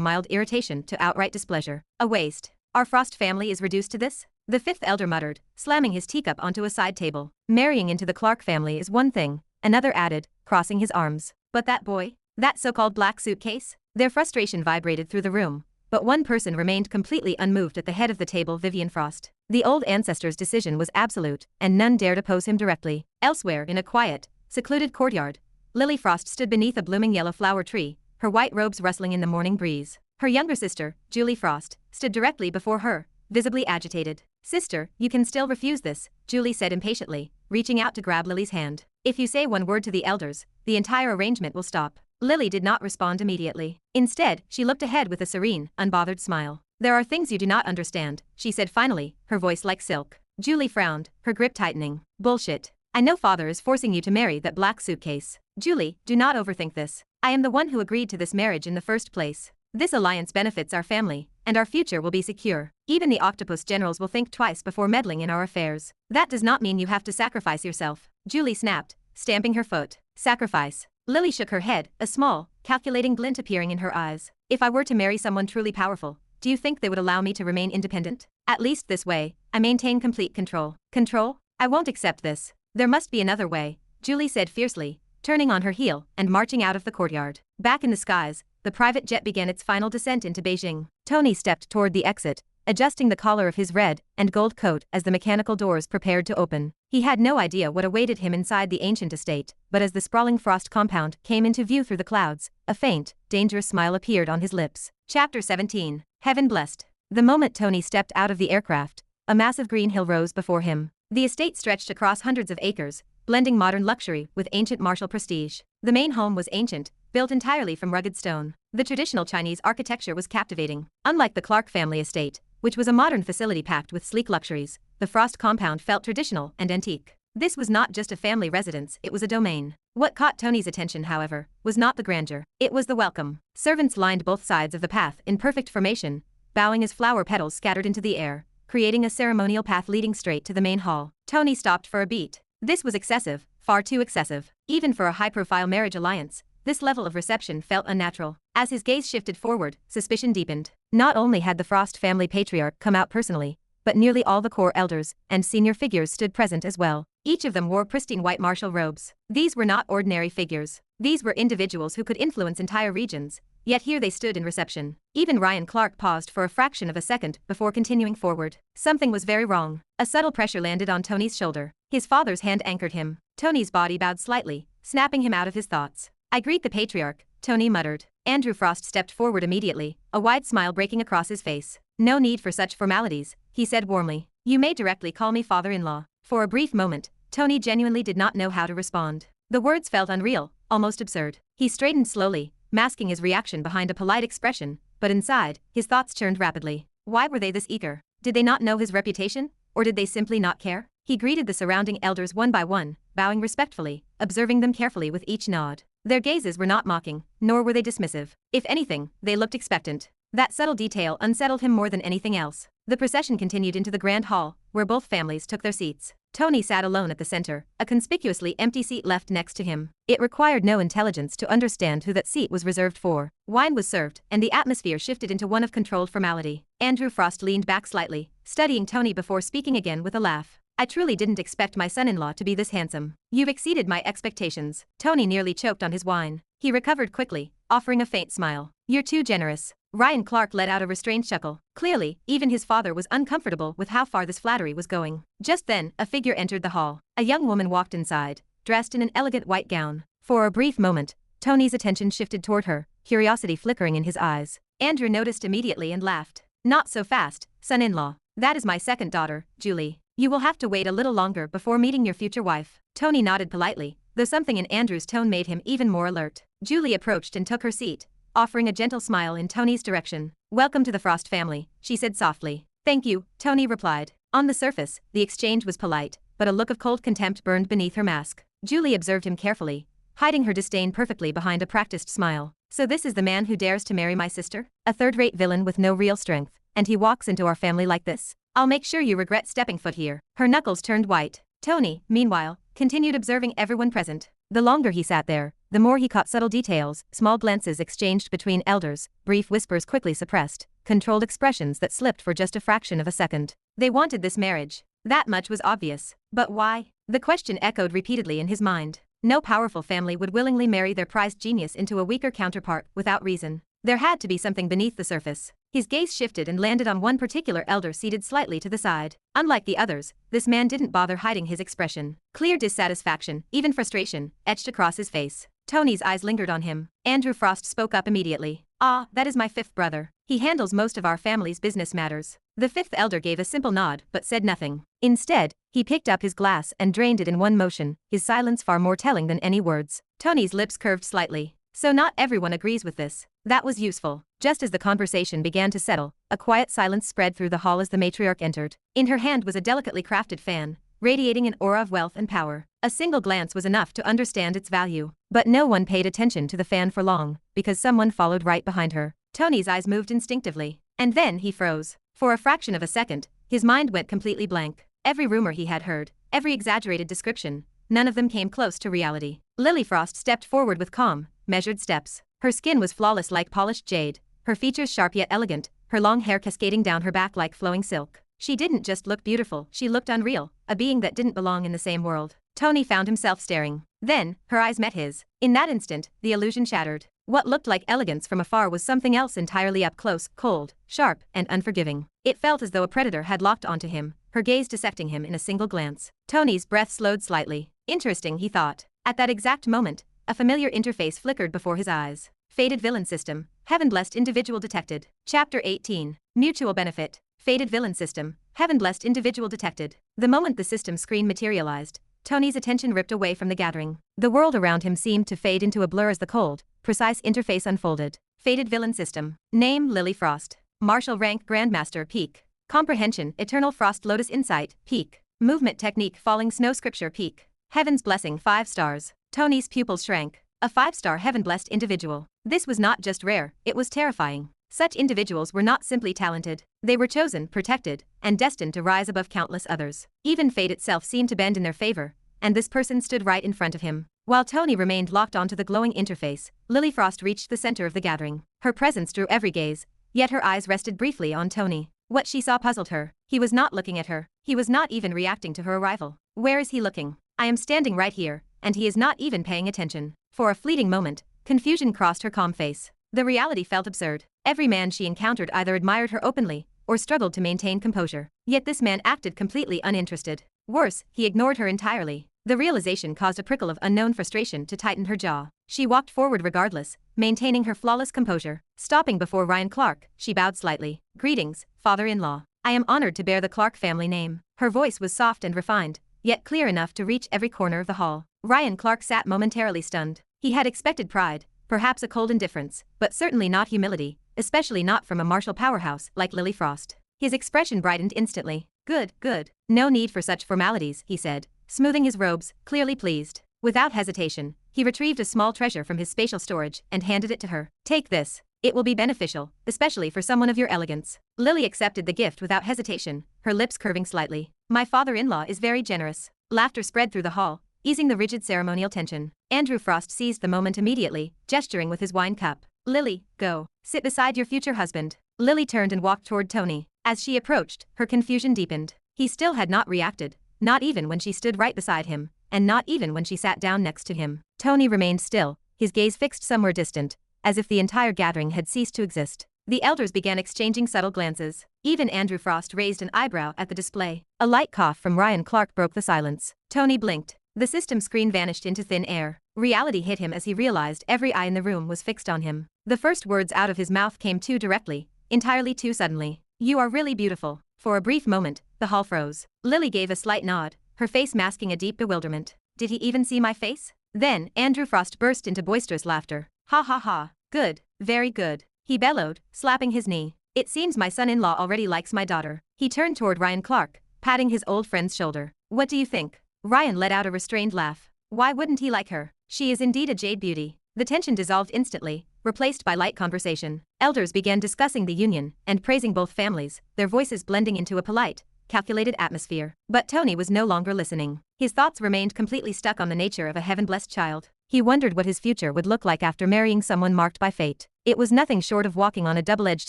mild irritation to outright displeasure. A waste. Our Frost family is reduced to this? The fifth elder muttered, slamming his teacup onto a side table. Marrying into the Clark family is one thing, another added, crossing his arms. But that boy? That so-called black suitcase? Their frustration vibrated through the room, but one person remained completely unmoved at the head of the table, Vivian Frost. The old ancestor's decision was absolute, and none dared oppose him directly. Elsewhere, in a quiet, secluded courtyard, Lily Frost stood beneath a blooming yellow flower tree, her white robes rustling in the morning breeze. Her younger sister, Julie Frost, stood directly before her, visibly agitated. Sister, you can still refuse this, Julie said impatiently, reaching out to grab Lily's hand. If you say one word to the elders, the entire arrangement will stop. Lily did not respond immediately. Instead, she looked ahead with a serene, unbothered smile. There are things you do not understand, she said finally, her voice like silk. Julie frowned, her grip tightening. Bullshit. I know father is forcing you to marry that black suitcase. Julie, do not overthink this. I am the one who agreed to this marriage in the first place. This alliance benefits our family, and our future will be secure. Even the octopus generals will think twice before meddling in our affairs. That does not mean you have to sacrifice yourself, Julie snapped, stamping her foot. Sacrifice. Lily shook her head, a small, calculating glint appearing in her eyes. If I were to marry someone truly powerful, do you think they would allow me to remain independent? At least this way, I maintain complete control. Control? I won't accept this. There must be another way, Julie said fiercely, turning on her heel and marching out of the courtyard. Back in the skies, the private jet began its final descent into Beijing. Tony stepped toward the exit, adjusting the collar of his red and gold coat as the mechanical doors prepared to open. He had no idea what awaited him inside the ancient estate, but as the sprawling Frost compound came into view through the clouds, a faint, dangerous smile appeared on his lips. Chapter 17. Heaven Blessed. The moment Tony stepped out of the aircraft, a massive green hill rose before him. The estate stretched across hundreds of acres, blending modern luxury with ancient martial prestige. The main home was ancient, built entirely from rugged stone. The traditional Chinese architecture was captivating. Unlike the Clark family estate, which was a modern facility packed with sleek luxuries, the Frost compound felt traditional and antique. This was not just a family residence, it was a domain. What caught Tony's attention, however, was not the grandeur. It was the welcome. Servants lined both sides of the path in perfect formation, bowing as flower petals scattered into the air, creating a ceremonial path leading straight to the main hall. Tony stopped for a beat. This was excessive, far too excessive. Even for a high-profile marriage alliance, this level of reception felt unnatural. As his gaze shifted forward, suspicion deepened. Not only had the Frost family patriarch come out personally, but nearly all the core elders and senior figures stood present as well. Each of them wore pristine white martial robes. These were not ordinary figures. These were individuals who could influence entire regions, yet here they stood in reception. Even Ryan Clark paused for a fraction of a second before continuing forward. Something was very wrong. A subtle pressure landed on Tony's shoulder. His father's hand anchored him. Tony's body bowed slightly, snapping him out of his thoughts. I greet the patriarch, Tony muttered. Andrew Frost stepped forward immediately, a wide smile breaking across his face. No need for such formalities, he said warmly. You may directly call me father-in-law. For a brief moment, Tony genuinely did not know how to respond. The words felt unreal, almost absurd. He straightened slowly, masking his reaction behind a polite expression, but inside, his thoughts churned rapidly. Why were they this eager? Did they not know his reputation, or did they simply not care? He greeted the surrounding elders one by one, bowing respectfully, observing them carefully with each nod. Their gazes were not mocking, nor were they dismissive. If anything, they looked expectant. That subtle detail unsettled him more than anything else. The procession continued into the grand hall, where both families took their seats. Tony sat alone at the center, a conspicuously empty seat left next to him. It required no intelligence to understand who that seat was reserved for. Wine was served, and the atmosphere shifted into one of controlled formality. Andrew Frost leaned back slightly, studying Tony before speaking again with a laugh. I truly didn't expect my son-in-law to be this handsome. You've exceeded my expectations. Tony nearly choked on his wine. He recovered quickly, offering a faint smile. You're too generous. Ryan Clark let out a restrained chuckle. Clearly, even his father was uncomfortable with how far this flattery was going. Just then, a figure entered the hall. A young woman walked inside, dressed in an elegant white gown. For a brief moment, Tony's attention shifted toward her, curiosity flickering in his eyes. Andrew noticed immediately and laughed. Not so fast, son-in-law. That is my second daughter, Julie. You will have to wait a little longer before meeting your future wife. Tony nodded politely, though something in Andrew's tone made him even more alert. Julie approached and took her seat, offering a gentle smile in Tony's direction. Welcome to the Frost family, she said softly. Thank you, Tony replied. On the surface, the exchange was polite, but a look of cold contempt burned beneath her mask. Julie observed him carefully, hiding her disdain perfectly behind a practiced smile. So this is the man who dares to marry my sister? A third-rate villain with no real strength, and he walks into our family like this? I'll make sure you regret stepping foot here. Her knuckles turned white. Tony, meanwhile, continued observing everyone present. The longer he sat there, the more he caught subtle details, small glances exchanged between elders, brief whispers quickly suppressed, controlled expressions that slipped for just a fraction of a second. They wanted this marriage. That much was obvious. But why? The question echoed repeatedly in his mind. No powerful family would willingly marry their prized genius into a weaker counterpart without reason. There had to be something beneath the surface. His gaze shifted and landed on one particular elder seated slightly to the side. Unlike the others, this man didn't bother hiding his expression. Clear dissatisfaction, even frustration, etched across his face. Tony's eyes lingered on him. Andrew Frost spoke up immediately. Ah, that is my fifth brother. He handles most of our family's business matters. The fifth elder gave a simple nod but said nothing. Instead, he picked up his glass and drained it in one motion, his silence far more telling than any words. Tony's lips curved slightly. So not everyone agrees with this. That was useful. Just as the conversation began to settle, a quiet silence spread through the hall as the matriarch entered. In her hand was a delicately crafted fan, radiating an aura of wealth and power. A single glance was enough to understand its value. But no one paid attention to the fan for long, because someone followed right behind her. Tony's eyes moved instinctively. And then he froze. For a fraction of a second, his mind went completely blank. Every rumor he had heard, every exaggerated description, none of them came close to reality. Lily Frost stepped forward with calm, measured steps. Her skin was flawless like polished jade, her features sharp yet elegant, her long hair cascading down her back like flowing silk. She didn't just look beautiful, she looked unreal, a being that didn't belong in the same world. Tony found himself staring. Then, her eyes met his. In that instant, the illusion shattered. What looked like elegance from afar was something else entirely up close, cold, sharp, and unforgiving. It felt as though a predator had locked onto him, her gaze dissecting him in a single glance. Tony's breath slowed slightly. Interesting, he thought. At that exact moment, a familiar interface flickered before his eyes. Fated Villain System. Heaven-blessed individual detected. Chapter 18. Mutual benefit. Fated Villain System. Heaven-blessed individual detected. The moment the system screen materialized, Tony's attention ripped away from the gathering. The world around him seemed to fade into a blur as the cold, precise interface unfolded. Fated Villain System. Name Lily Frost. Martial rank Grandmaster Peak. Comprehension Eternal Frost Lotus Insight Peak. Movement Technique Falling Snow Scripture Peak. Heaven's Blessing 5 stars. Tony's pupils shrank. A 5-star heaven-blessed individual. This was not just rare, it was terrifying. Such individuals were not simply talented. They were chosen, protected, and destined to rise above countless others. Even fate itself seemed to bend in their favor, and this person stood right in front of him. While Tony remained locked onto the glowing interface, Lily Frost reached the center of the gathering. Her presence drew every gaze, yet her eyes rested briefly on Tony. What she saw puzzled her. He was not looking at her. He was not even reacting to her arrival. Where is he looking? I am standing right here, and he is not even paying attention. For a fleeting moment, confusion crossed her calm face. The reality felt absurd. Every man she encountered either admired her openly, or struggled to maintain composure. Yet this man acted completely uninterested. Worse, he ignored her entirely. The realization caused a prickle of unknown frustration to tighten her jaw. She walked forward regardless, maintaining her flawless composure. Stopping before Ryan Clark, she bowed slightly. Greetings, father-in-law. I am honored to bear the Clark family name. Her voice was soft and refined, yet clear enough to reach every corner of the hall. Ryan Clark sat momentarily stunned. He had expected pride, perhaps a cold indifference, but certainly not humility, especially not from a martial powerhouse like Lily Frost. His expression brightened instantly. Good, good. No need for such formalities, he said, smoothing his robes, clearly pleased. Without hesitation, he retrieved a small treasure from his spatial storage and handed it to her. Take this. It will be beneficial, especially for someone of your elegance. Lily accepted the gift without hesitation, her lips curving slightly. My father-in-law is very generous. Laughter spread through the hall, easing the rigid ceremonial tension. Andrew Frost seized the moment immediately, gesturing with his wine cup. Lily, go. Sit beside your future husband. Lily turned and walked toward Tony. As she approached, her confusion deepened. He still had not reacted, not even when she stood right beside him, and not even when she sat down next to him. Tony remained still, his gaze fixed somewhere distant, as if the entire gathering had ceased to exist. The elders began exchanging subtle glances. Even Andrew Frost raised an eyebrow at the display. A light cough from Ryan Clark broke the silence. Tony blinked. The system screen vanished into thin air. Reality hit him as he realized every eye in the room was fixed on him. The first words out of his mouth came too directly, entirely too suddenly. You are really beautiful. For a brief moment, the hall froze. Lily gave a slight nod, her face masking a deep bewilderment. Did he even see my face? Then, Andrew Frost burst into boisterous laughter. Ha ha ha. Good, very good. He bellowed, slapping his knee. It seems my son-in-law already likes my daughter. He turned toward Ryan Clark, patting his old friend's shoulder. What do you think? Ryan let out a restrained laugh. Why wouldn't he like her? She is indeed a jade beauty. The tension dissolved instantly, replaced by light conversation. Elders began discussing the union and praising both families, their voices blending into a polite, calculated atmosphere. But Tony was no longer listening. His thoughts remained completely stuck on the nature of a heaven-blessed child. He wondered what his future would look like after marrying someone marked by fate. It was nothing short of walking on a double-edged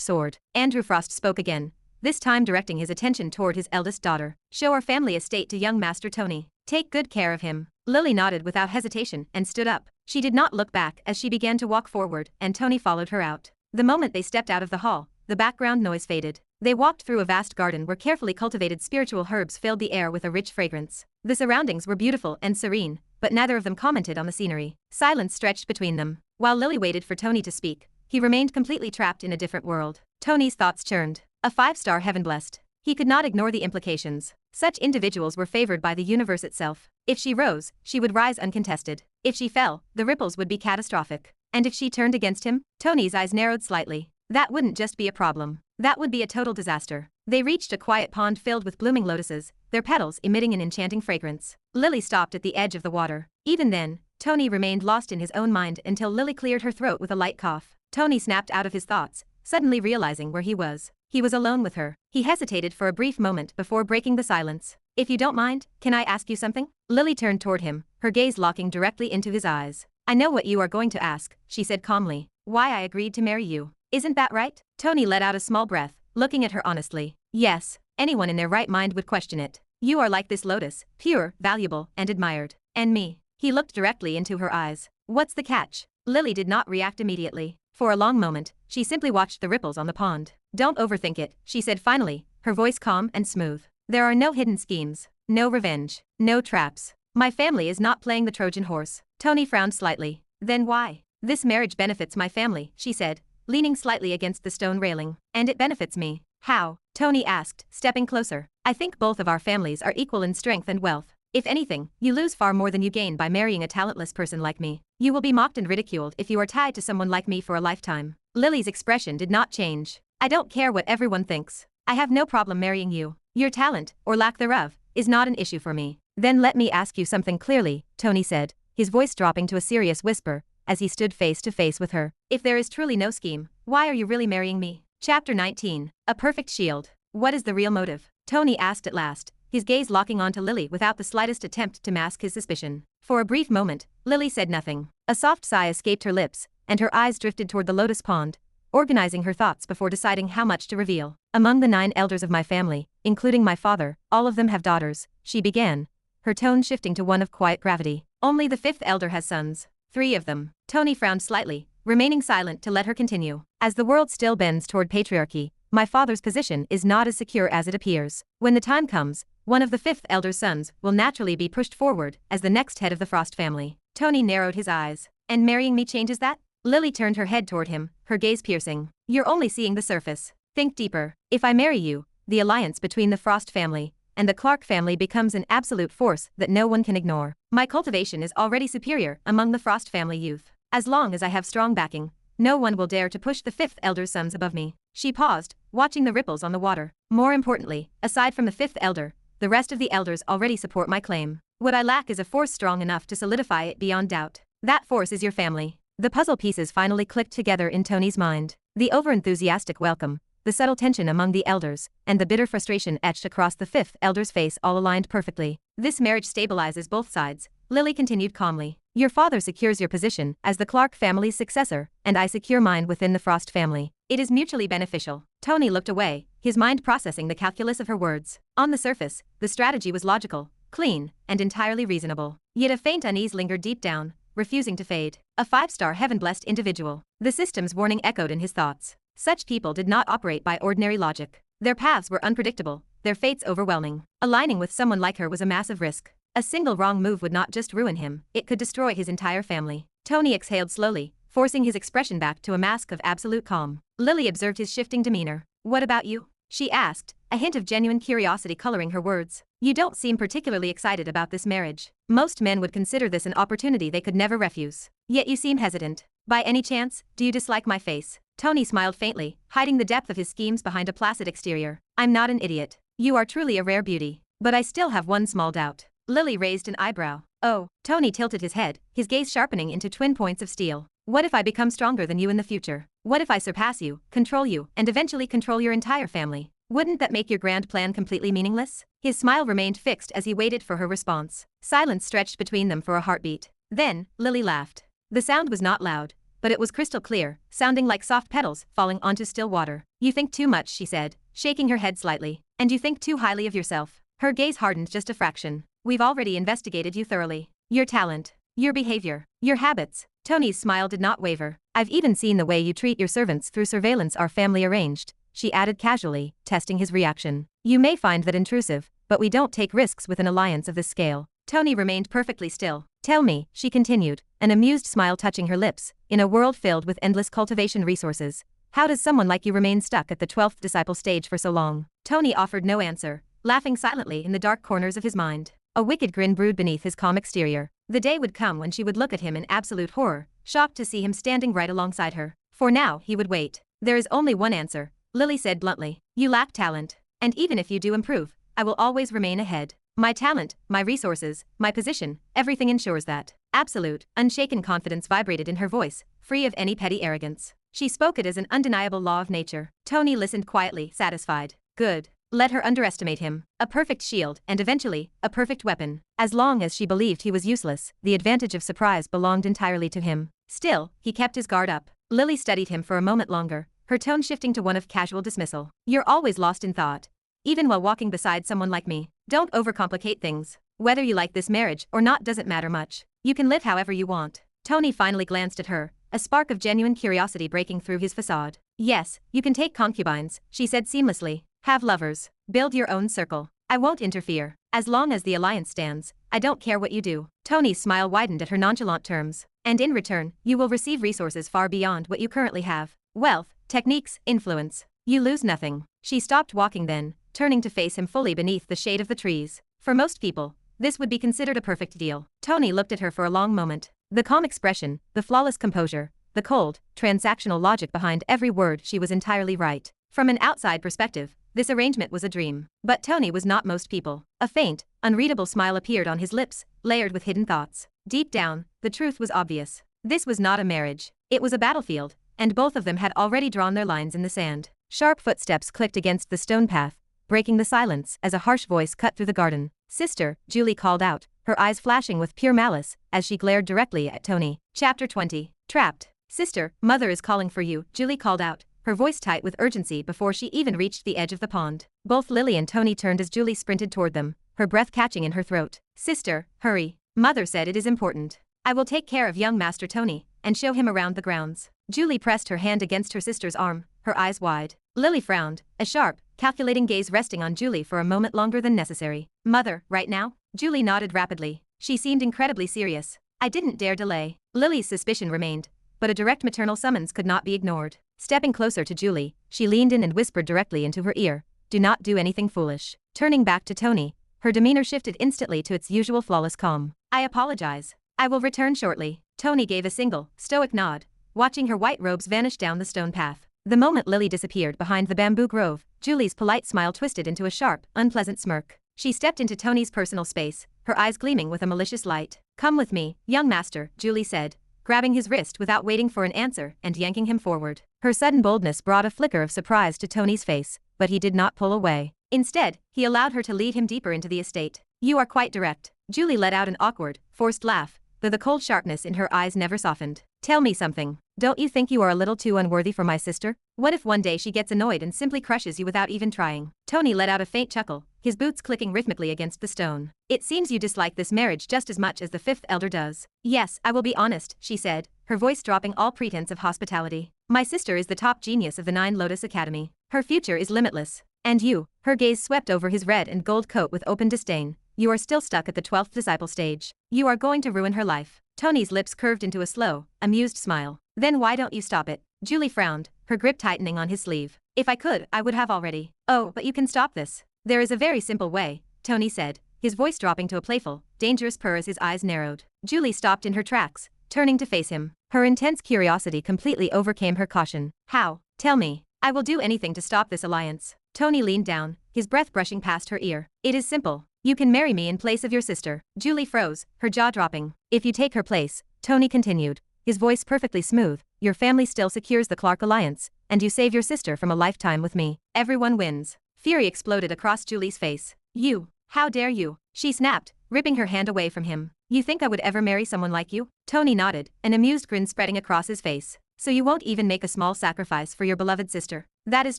sword. Andrew Frost spoke again, this time directing his attention toward his eldest daughter. Show our family estate to young Master Tony. Take good care of him. Lily nodded without hesitation and stood up. She did not look back as she began to walk forward, and Tony followed her out. The moment they stepped out of the hall, the background noise faded. They walked through a vast garden where carefully cultivated spiritual herbs filled the air with a rich fragrance. The surroundings were beautiful and serene, but neither of them commented on the scenery. Silence stretched between them. While Lily waited for Tony to speak, he remained completely trapped in a different world. Tony's thoughts churned. A 5-star heaven-blessed. He could not ignore the implications. Such individuals were favored by the universe itself. If she rose, she would rise uncontested. If she fell, the ripples would be catastrophic. And if she turned against him? Tony's eyes narrowed slightly. That wouldn't just be a problem. That would be a total disaster. They reached a quiet pond filled with blooming lotuses, their petals emitting an enchanting fragrance. Lily stopped at the edge of the water. Even then, Tony remained lost in his own mind until Lily cleared her throat with a light cough. Tony snapped out of his thoughts, suddenly realizing where he was. He was alone with her. He hesitated for a brief moment before breaking the silence. If you don't mind, can I ask you something? Lily turned toward him, her gaze locking directly into his eyes. I know what you are going to ask, she said calmly. Why I agreed to marry you. Isn't that right? Tony let out a small breath, looking at her honestly. Yes, anyone in their right mind would question it. You are like this lotus, pure, valuable, and admired. And me. He looked directly into her eyes. What's the catch? Lily did not react immediately. For a long moment, she simply watched the ripples on the pond. Don't overthink it, she said finally, her voice calm and smooth. There are no hidden schemes, no revenge, no traps. My family is not playing the Trojan horse. Tony frowned slightly. Then why? This marriage benefits my family, she said, leaning slightly against the stone railing. And it benefits me. How? Tony asked, stepping closer. I think both of our families are equal in strength and wealth. If anything, you lose far more than you gain by marrying a talentless person like me. You will be mocked and ridiculed if you are tied to someone like me for a lifetime. Lily's expression did not change. I don't care what everyone thinks. I have no problem marrying you. Your talent, or lack thereof, is not an issue for me. Then let me ask you something clearly, Tony said, his voice dropping to a serious whisper, as he stood face to face with her. If there is truly no scheme, why are you really marrying me? Chapter 19. A perfect shield. What is the real motive? Tony asked at last, his gaze locking onto Lily without the slightest attempt to mask his suspicion. For a brief moment, Lily said nothing. A soft sigh escaped her lips, and her eyes drifted toward the lotus pond, organizing her thoughts before deciding how much to reveal. Among the 9 elders of my family, including my father, all of them have daughters, she began, her tone shifting to one of quiet gravity. Only the 5th elder has sons. 3 of them. Tony frowned slightly, remaining silent to let her continue. As the world still bends toward patriarchy, my father's position is not as secure as it appears. When the time comes, one of the 5th elder's sons will naturally be pushed forward as the next head of the Frost family. Tony narrowed his eyes. And marrying me changes that? Lily turned her head toward him, her gaze piercing. You're only seeing the surface. Think deeper. If I marry you, the alliance between the Frost family and the Clark family becomes an absolute force that no one can ignore. My cultivation is already superior among the Frost family youth. As long as I have strong backing, no one will dare to push the 5th elder's sons above me. She paused, watching the ripples on the water. More importantly, aside from the 5th elder, the rest of the elders already support my claim. What I lack is a force strong enough to solidify it beyond doubt. That force is your family. The puzzle pieces finally clicked together in Tony's mind. The overenthusiastic welcome, the subtle tension among the elders, and the bitter frustration etched across the 5th elder's face all aligned perfectly. This marriage stabilizes both sides, Lily continued calmly. Your father secures your position as the Clark family's successor, and I secure mine within the Frost family. It is mutually beneficial. Tony looked away, his mind processing the calculus of her words. On the surface, the strategy was logical, clean, and entirely reasonable. Yet a faint unease lingered deep down, refusing to fade. A 5-star heaven-blessed individual. The system's warning echoed in his thoughts. Such people did not operate by ordinary logic. Their paths were unpredictable, their fates overwhelming. Aligning with someone like her was a massive risk. A single wrong move would not just ruin him, it could destroy his entire family. Tony exhaled slowly, forcing his expression back to a mask of absolute calm. Lily observed his shifting demeanor. What about you? she asked, a hint of genuine curiosity coloring her words. You don't seem particularly excited about this marriage. Most men would consider this an opportunity they could never refuse. Yet you seem hesitant. By any chance, do you dislike my face? Tony smiled faintly, hiding the depth of his schemes behind a placid exterior. I'm not an idiot. You are truly a rare beauty. But I still have one small doubt. Lily raised an eyebrow. Oh, Tony tilted his head, his gaze sharpening into twin points of steel. What if I become stronger than you in the future? What if I surpass you, control you, and eventually control your entire family? Wouldn't that make your grand plan completely meaningless? His smile remained fixed as he waited for her response. Silence stretched between them for a heartbeat. Then, Lily laughed. The sound was not loud, but it was crystal clear, sounding like soft petals falling onto still water. You think too much, she said, shaking her head slightly. And you think too highly of yourself. Her gaze hardened just a fraction. We've already investigated you thoroughly. Your talent, your behavior, your habits. Tony's smile did not waver. I've even seen the way you treat your servants through surveillance our family arranged, she added casually, testing his reaction. You may find that intrusive, but we don't take risks with an alliance of this scale. Tony remained perfectly still. Tell me, she continued, an amused smile touching her lips, in a world filled with endless cultivation resources, how does someone like you remain stuck at the 12th disciple stage for so long? Tony offered no answer, laughing silently in the dark corners of his mind. A wicked grin brewed beneath his calm exterior. The day would come when she would look at him in absolute horror, shocked to see him standing right alongside her. For now, he would wait. There is only one answer, Lily said bluntly. You lack talent. And even if you do improve, I will always remain ahead. My talent, my resources, my position, everything ensures that. Absolute, unshaken confidence vibrated in her voice, free of any petty arrogance. She spoke it as an undeniable law of nature. Tony listened quietly, satisfied. Good. Let her underestimate him. A perfect shield, and eventually, a perfect weapon. As long as she believed he was useless, the advantage of surprise belonged entirely to him. Still, he kept his guard up. Lily studied him for a moment longer, her tone shifting to one of casual dismissal. You're always lost in thought. Even while walking beside someone like me. Don't overcomplicate things. Whether you like this marriage or not doesn't matter much. You can live however you want. Tony finally glanced at her, a spark of genuine curiosity breaking through his facade. Yes, you can take concubines, she said seamlessly. Have lovers. Build your own circle. I won't interfere. As long as the alliance stands, I don't care what you do. Tony's smile widened at her nonchalant terms. And in return, you will receive resources far beyond what you currently have. Wealth, techniques, influence. You lose nothing. She stopped walking then, turning to face him fully beneath the shade of the trees. For most people, this would be considered a perfect deal. Tony looked at her for a long moment. The calm expression, the flawless composure, the cold, transactional logic behind every word. She was entirely right. From an outside perspective, this arrangement was a dream. But Tony was not most people. A faint, unreadable smile appeared on his lips, layered with hidden thoughts. Deep down, the truth was obvious. This was not a marriage. It was a battlefield, and both of them had already drawn their lines in the sand. Sharp footsteps clicked against the stone path, breaking the silence as a harsh voice cut through the garden. Sister, Julie called out, her eyes flashing with pure malice, as she glared directly at Tony. Chapter 20. Trapped. Sister, mother is calling for you, Julie called out, her voice tight with urgency before she even reached the edge of the pond. Both Lily and Tony turned as Julie sprinted toward them, her breath catching in her throat. Sister, hurry. Mother said it is important. I will take care of young Master Tony, and show him around the grounds. Julie pressed her hand against her sister's arm, her eyes wide. Lily frowned, a sharp, calculating gaze resting on Julie for a moment longer than necessary. Mother, right now? Julie nodded rapidly. She seemed incredibly serious. I didn't dare delay. Lily's suspicion remained, but a direct maternal summons could not be ignored. Stepping closer to Julie, she leaned in and whispered directly into her ear, do not do anything foolish. Turning back to Tony, her demeanor shifted instantly to its usual flawless calm. I apologize. I will return shortly. Tony gave a single, stoic nod, watching her white robes vanish down the stone path. The moment Lily disappeared behind the bamboo grove, Julie's polite smile twisted into a sharp, unpleasant smirk. She stepped into Tony's personal space, her eyes gleaming with a malicious light. Come with me, young master, Julie said, grabbing his wrist without waiting for an answer and yanking him forward. Her sudden boldness brought a flicker of surprise to Tony's face, but he did not pull away. Instead, he allowed her to lead him deeper into the estate. You are quite direct. Julie let out an awkward, forced laugh, though the cold sharpness in her eyes never softened. Tell me something. Don't you think you are a little too unworthy for my sister? What if one day she gets annoyed and simply crushes you without even trying? Tony let out a faint chuckle, his boots clicking rhythmically against the stone. It seems you dislike this marriage just as much as the fifth elder does. Yes, I will be honest, she said, her voice dropping all pretense of hospitality. My sister is the top genius of the Nine Lotus Academy. Her future is limitless. And you, her gaze swept over his red and gold coat with open disdain. You are still stuck at the 12th disciple stage. You are going to ruin her life. Tony's lips curved into a slow, amused smile. Then why don't you stop it? Julie frowned, her grip tightening on his sleeve. If I could, I would have already. Oh, but you can stop this. There is a very simple way, Tony said, his voice dropping to a playful, dangerous purr as his eyes narrowed. Julie stopped in her tracks, turning to face him. Her intense curiosity completely overcame her caution. How? Tell me. I will do anything to stop this alliance. Tony leaned down, his breath brushing past her ear. It is simple. You can marry me in place of your sister. Julie froze, her jaw dropping. If you take her place, Tony continued, his voice perfectly smooth, your family still secures the Clark alliance, and you save your sister from a lifetime with me. Everyone wins. Fury exploded across Julie's face. You. How dare you? She snapped, ripping her hand away from him. You think I would ever marry someone like you? Tony nodded, an amused grin spreading across his face. So you won't even make a small sacrifice for your beloved sister? That is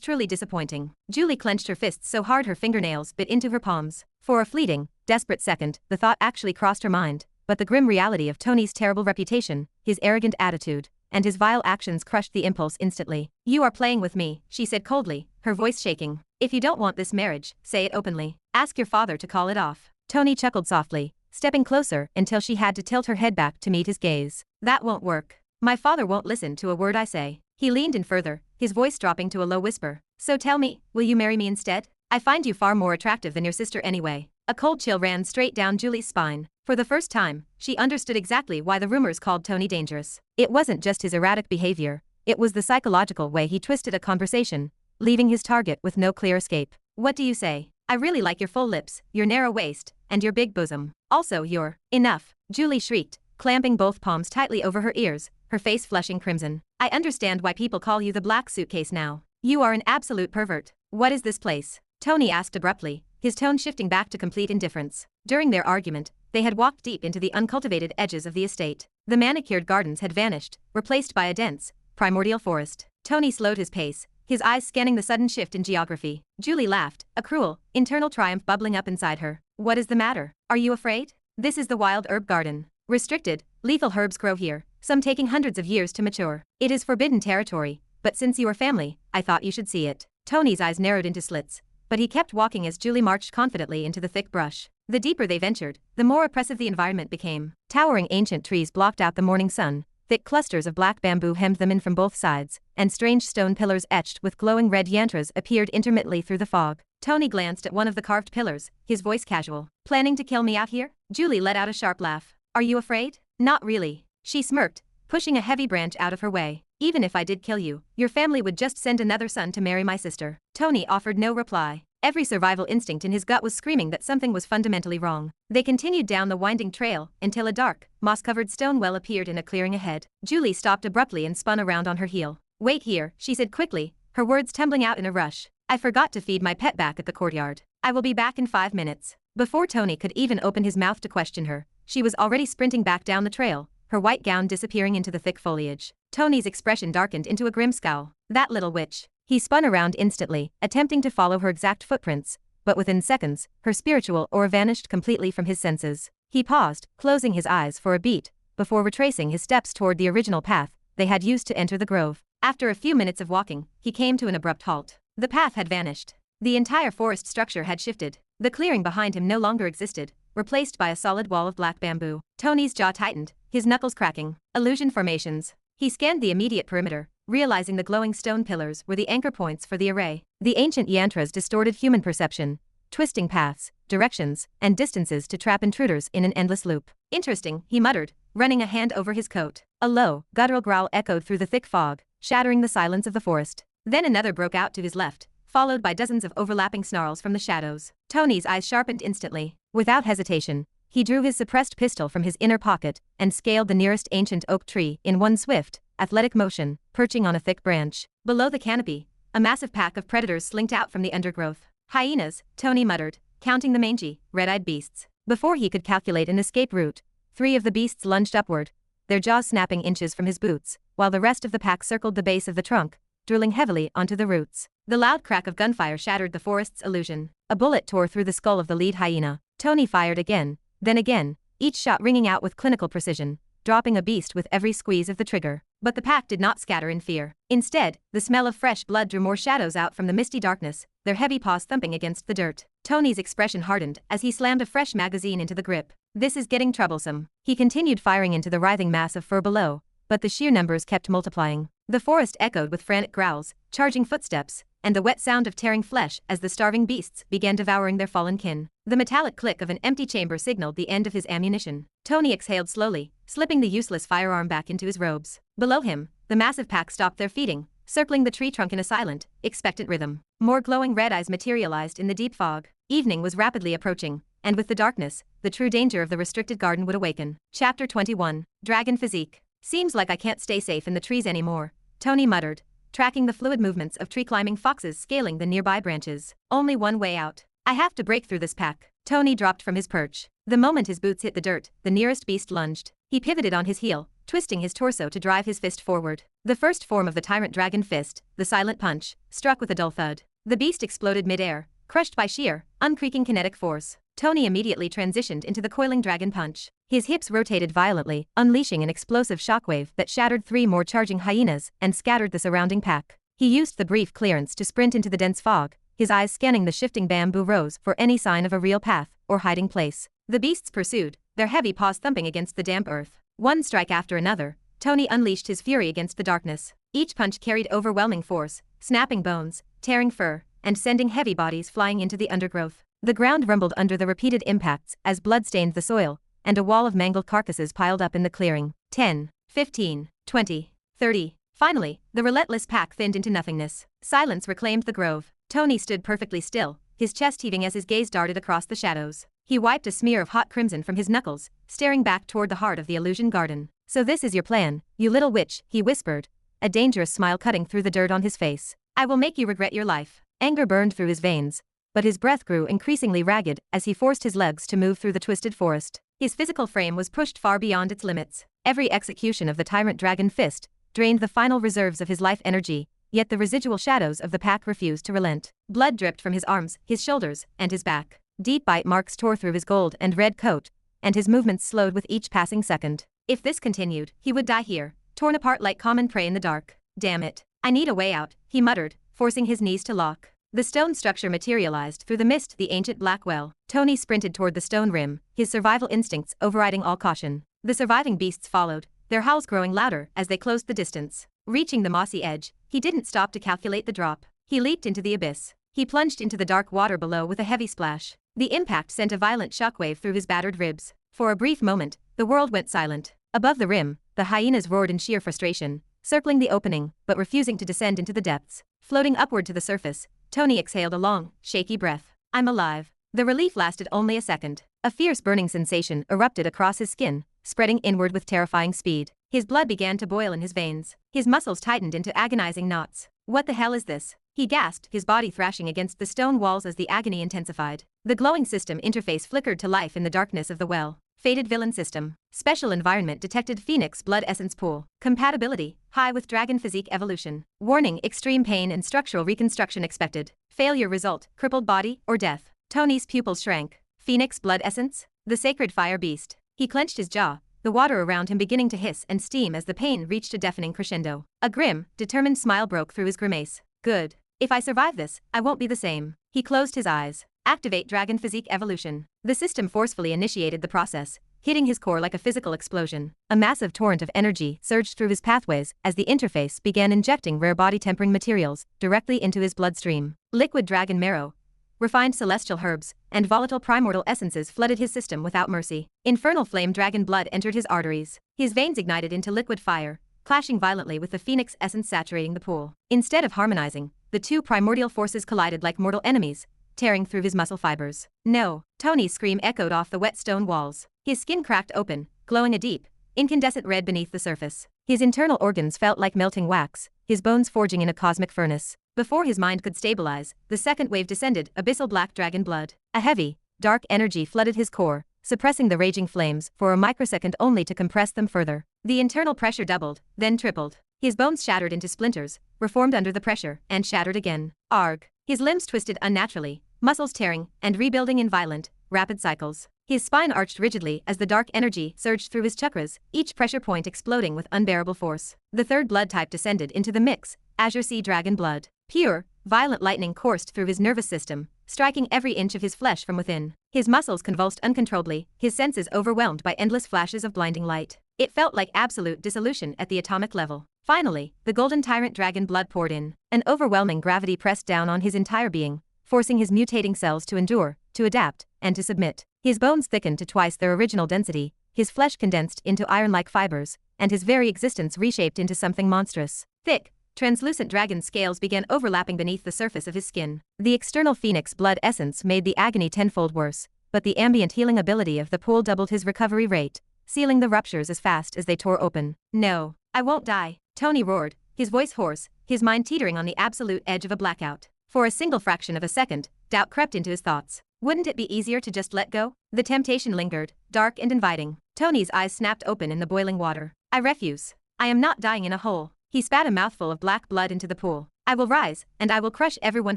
truly disappointing. Julie clenched her fists so hard her fingernails bit into her palms. For a fleeting, desperate second, the thought actually crossed her mind, but the grim reality of Tony's terrible reputation, his arrogant attitude, and his vile actions crushed the impulse instantly. You are playing with me, she said coldly, her voice shaking. If you don't want this marriage, say it openly. Ask your father to call it off. Tony chuckled softly, stepping closer until she had to tilt her head back to meet his gaze. That won't work. My father won't listen to a word I say. He leaned in further, his voice dropping to a low whisper. So tell me, will you marry me instead? I find you far more attractive than your sister anyway. A cold chill ran straight down Julie's spine. For the first time, she understood exactly why the rumors called Tony dangerous. It wasn't just his erratic behavior, it was the psychological way he twisted a conversation, leaving his target with no clear escape. What do you say? I really like your full lips, your narrow waist, and your big bosom. Also your. Enough, Julie shrieked, clamping both palms tightly over her ears, her face flushing crimson. I understand why people call you the black suitcase now. You are an absolute pervert. What is this place? Tony asked abruptly, his tone shifting back to complete indifference. During their argument, they had walked deep into the uncultivated edges of the estate. The manicured gardens had vanished, replaced by a dense, primordial forest. Tony slowed his pace, his eyes scanning the sudden shift in geography. Julie laughed, a cruel, internal triumph bubbling up inside her. What is the matter? Are you afraid? This is the wild herb garden. Restricted, lethal herbs grow here, some taking hundreds of years to mature. It is forbidden territory, but since you are family, I thought you should see it. Tony's eyes narrowed into slits, but he kept walking as Julie marched confidently into the thick brush. The deeper they ventured, the more oppressive the environment became. Towering ancient trees blocked out the morning sun, thick clusters of black bamboo hemmed them in from both sides, and strange stone pillars etched with glowing red yantras appeared intermittently through the fog. Tony glanced at one of the carved pillars, his voice casual. Planning to kill me out here? Julie let out a sharp laugh. Are you afraid? Not really. She smirked, pushing a heavy branch out of her way. Even if I did kill you, your family would just send another son to marry my sister. Tony offered no reply. Every survival instinct in his gut was screaming that something was fundamentally wrong. They continued down the winding trail until a dark, moss-covered stone well appeared in a clearing ahead. Julie stopped abruptly and spun around on her heel. Wait here, she said quickly, her words tumbling out in a rush. I forgot to feed my pet back at the courtyard. I will be back in 5 minutes. Before Tony could even open his mouth to question her, she was already sprinting back down the trail, her white gown disappearing into the thick foliage. Tony's expression darkened into a grim scowl. That little witch. He spun around instantly, attempting to follow her exact footprints, but within seconds, her spiritual aura vanished completely from his senses. He paused, closing his eyes for a beat, before retracing his steps toward the original path they had used to enter the grove. After a few minutes of walking, he came to an abrupt halt. The path had vanished. The entire forest structure had shifted. The clearing behind him no longer existed, replaced by a solid wall of black bamboo. Tony's jaw tightened, his knuckles cracking. Illusion formations. He scanned the immediate perimeter, realizing the glowing stone pillars were the anchor points for the array. The ancient yantras distorted human perception, twisting paths, directions, and distances to trap intruders in an endless loop. Interesting, he muttered, running a hand over his coat. A low, guttural growl echoed through the thick fog, shattering the silence of the forest. Then another broke out to his left, followed by dozens of overlapping snarls from the shadows. Tony's eyes sharpened instantly. Without hesitation, he drew his suppressed pistol from his inner pocket and scaled the nearest ancient oak tree in one swift, athletic motion, perching on a thick branch. Below the canopy, a massive pack of predators slinked out from the undergrowth. Hyenas, Tony muttered, counting the mangy, red-eyed beasts. Before he could calculate an escape route, 3 of the beasts lunged upward, their jaws snapping inches from his boots, while the rest of the pack circled the base of the trunk, drilling heavily onto the roots. The loud crack of gunfire shattered the forest's illusion. A bullet tore through the skull of the lead hyena. Tony fired again, then again, each shot ringing out with clinical precision, dropping a beast with every squeeze of the trigger. But the pack did not scatter in fear. Instead, the smell of fresh blood drew more shadows out from the misty darkness, their heavy paws thumping against the dirt. Tony's expression hardened as he slammed a fresh magazine into the grip. This is getting troublesome. He continued firing into the writhing mass of fur below, but the sheer numbers kept multiplying. The forest echoed with frantic growls, charging footsteps, and the wet sound of tearing flesh as the starving beasts began devouring their fallen kin. The metallic click of an empty chamber signaled the end of his ammunition. Tony exhaled slowly, slipping the useless firearm back into his robes. Below him, the massive pack stopped their feeding, circling the tree trunk in a silent, expectant rhythm. More glowing red eyes materialized in the deep fog. Evening was rapidly approaching, and with the darkness, the true danger of the restricted garden would awaken. Chapter 21. Dragon Physique. Seems like I can't stay safe in the trees anymore, Tony muttered, tracking the fluid movements of tree-climbing foxes scaling the nearby branches. Only one way out. I have to break through this pack. Tony dropped from his perch. The moment his boots hit the dirt, the nearest beast lunged. He pivoted on his heel, twisting his torso to drive his fist forward. The first form of the tyrant dragon fist, the silent punch, struck with a dull thud. The beast exploded mid-air, crushed by sheer, uncreaking kinetic force. Tony immediately transitioned into the coiling dragon punch. His hips rotated violently, unleashing an explosive shockwave that shattered 3 more charging hyenas and scattered the surrounding pack. He used the brief clearance to sprint into the dense fog, his eyes scanning the shifting bamboo rows for any sign of a real path or hiding place. The beasts pursued, their heavy paws thumping against the damp earth. One strike after another, Tony unleashed his fury against the darkness. Each punch carried overwhelming force, snapping bones, tearing fur, and sending heavy bodies flying into the undergrowth. The ground rumbled under the repeated impacts as blood stained the soil, and a wall of mangled carcasses piled up in the clearing. 10, 15, 20, 30. Finally, the relentless pack thinned into nothingness. Silence reclaimed the grove. Tony stood perfectly still, his chest heaving as his gaze darted across the shadows. He wiped a smear of hot crimson from his knuckles, staring back toward the heart of the illusion garden. So this is your plan, you little witch, he whispered, a dangerous smile cutting through the dirt on his face. I will make you regret your life. Anger burned through his veins, but his breath grew increasingly ragged as he forced his legs to move through the twisted forest. His physical frame was pushed far beyond its limits. Every execution of the tyrant dragon fist drained the final reserves of his life energy, yet the residual shadows of the pack refused to relent. Blood dripped from his arms, his shoulders, and his back. Deep bite marks tore through his gold and red coat, and his movements slowed with each passing second. If this continued, he would die here, torn apart like common prey in the dark. Damn it. I need a way out, he muttered, forcing his knees to lock. The stone structure materialized through the mist, the ancient black well. Tony sprinted toward the stone rim, his survival instincts overriding all caution. The surviving beasts followed, their howls growing louder as they closed the distance. Reaching the mossy edge, he didn't stop to calculate the drop. He leaped into the abyss. He plunged into the dark water below with a heavy splash. The impact sent a violent shockwave through his battered ribs. For a brief moment, the world went silent. Above the rim, the hyenas roared in sheer frustration, circling the opening, but refusing to descend into the depths. Floating upward to the surface, Tony exhaled a long, shaky breath. I'm alive. The relief lasted only a second. A fierce burning sensation erupted across his skin, spreading inward with terrifying speed. His blood began to boil in his veins. His muscles tightened into agonizing knots. What the hell is this? He gasped, his body thrashing against the stone walls as the agony intensified. The glowing system interface flickered to life in the darkness of the well. Fated villain system. Special environment detected Phoenix blood essence pool. Compatibility, high with dragon physique evolution. Warning, extreme pain and structural reconstruction expected. Failure result, crippled body or death. Tony's pupils shrank. Phoenix blood essence? The sacred fire beast. He clenched his jaw, the water around him beginning to hiss and steam as the pain reached a deafening crescendo. A grim, determined smile broke through his grimace. Good. If I survive this, I won't be the same. He closed his eyes. Activate Dragon Physique Evolution. The system forcefully initiated the process, hitting his core like a physical explosion. A massive torrent of energy surged through his pathways as the interface began injecting rare body-tempering materials directly into his bloodstream. Liquid dragon marrow, refined celestial herbs, and volatile primordial essences flooded his system without mercy. Infernal flame dragon blood entered his arteries. His veins ignited into liquid fire, clashing violently with the phoenix essence saturating the pool. Instead of harmonizing, the two primordial forces collided like mortal enemies, tearing through his muscle fibers. No! Tony's scream echoed off the wet stone walls. His skin cracked open, glowing a deep, incandescent red beneath the surface. His internal organs felt like melting wax, his bones forging in a cosmic furnace. Before his mind could stabilize, the second wave descended, abyssal black dragon blood. A heavy, dark energy flooded his core, suppressing the raging flames for a microsecond only to compress them further. The internal pressure doubled, then tripled. His bones shattered into splinters, reformed under the pressure, and shattered again. Arg! His limbs twisted unnaturally, muscles tearing and rebuilding in violent, rapid cycles. His spine arched rigidly as the dark energy surged through his chakras, each pressure point exploding with unbearable force. The third blood type descended into the mix, Azure Sea Dragon blood. Pure, violent lightning coursed through his nervous system, striking every inch of his flesh from within. His muscles convulsed uncontrollably, his senses overwhelmed by endless flashes of blinding light. It felt like absolute dissolution at the atomic level. Finally, the golden tyrant dragon blood poured in. An overwhelming gravity pressed down on his entire being, forcing his mutating cells to endure, to adapt, and to submit. His bones thickened to twice their original density, his flesh condensed into iron-like fibers, and his very existence reshaped into something monstrous. Thick, translucent dragon scales began overlapping beneath the surface of his skin. The external phoenix blood essence made the agony tenfold worse, but the ambient healing ability of the pool doubled his recovery rate, sealing the ruptures as fast as they tore open. "No, I won't die," Tony roared, his voice hoarse, his mind teetering on the absolute edge of a blackout. For a single fraction of a second, doubt crept into his thoughts. Wouldn't it be easier to just let go? The temptation lingered, dark and inviting. Tony's eyes snapped open in the boiling water. "I refuse. I am not dying in a hole." He spat a mouthful of black blood into the pool. "I will rise, and I will crush everyone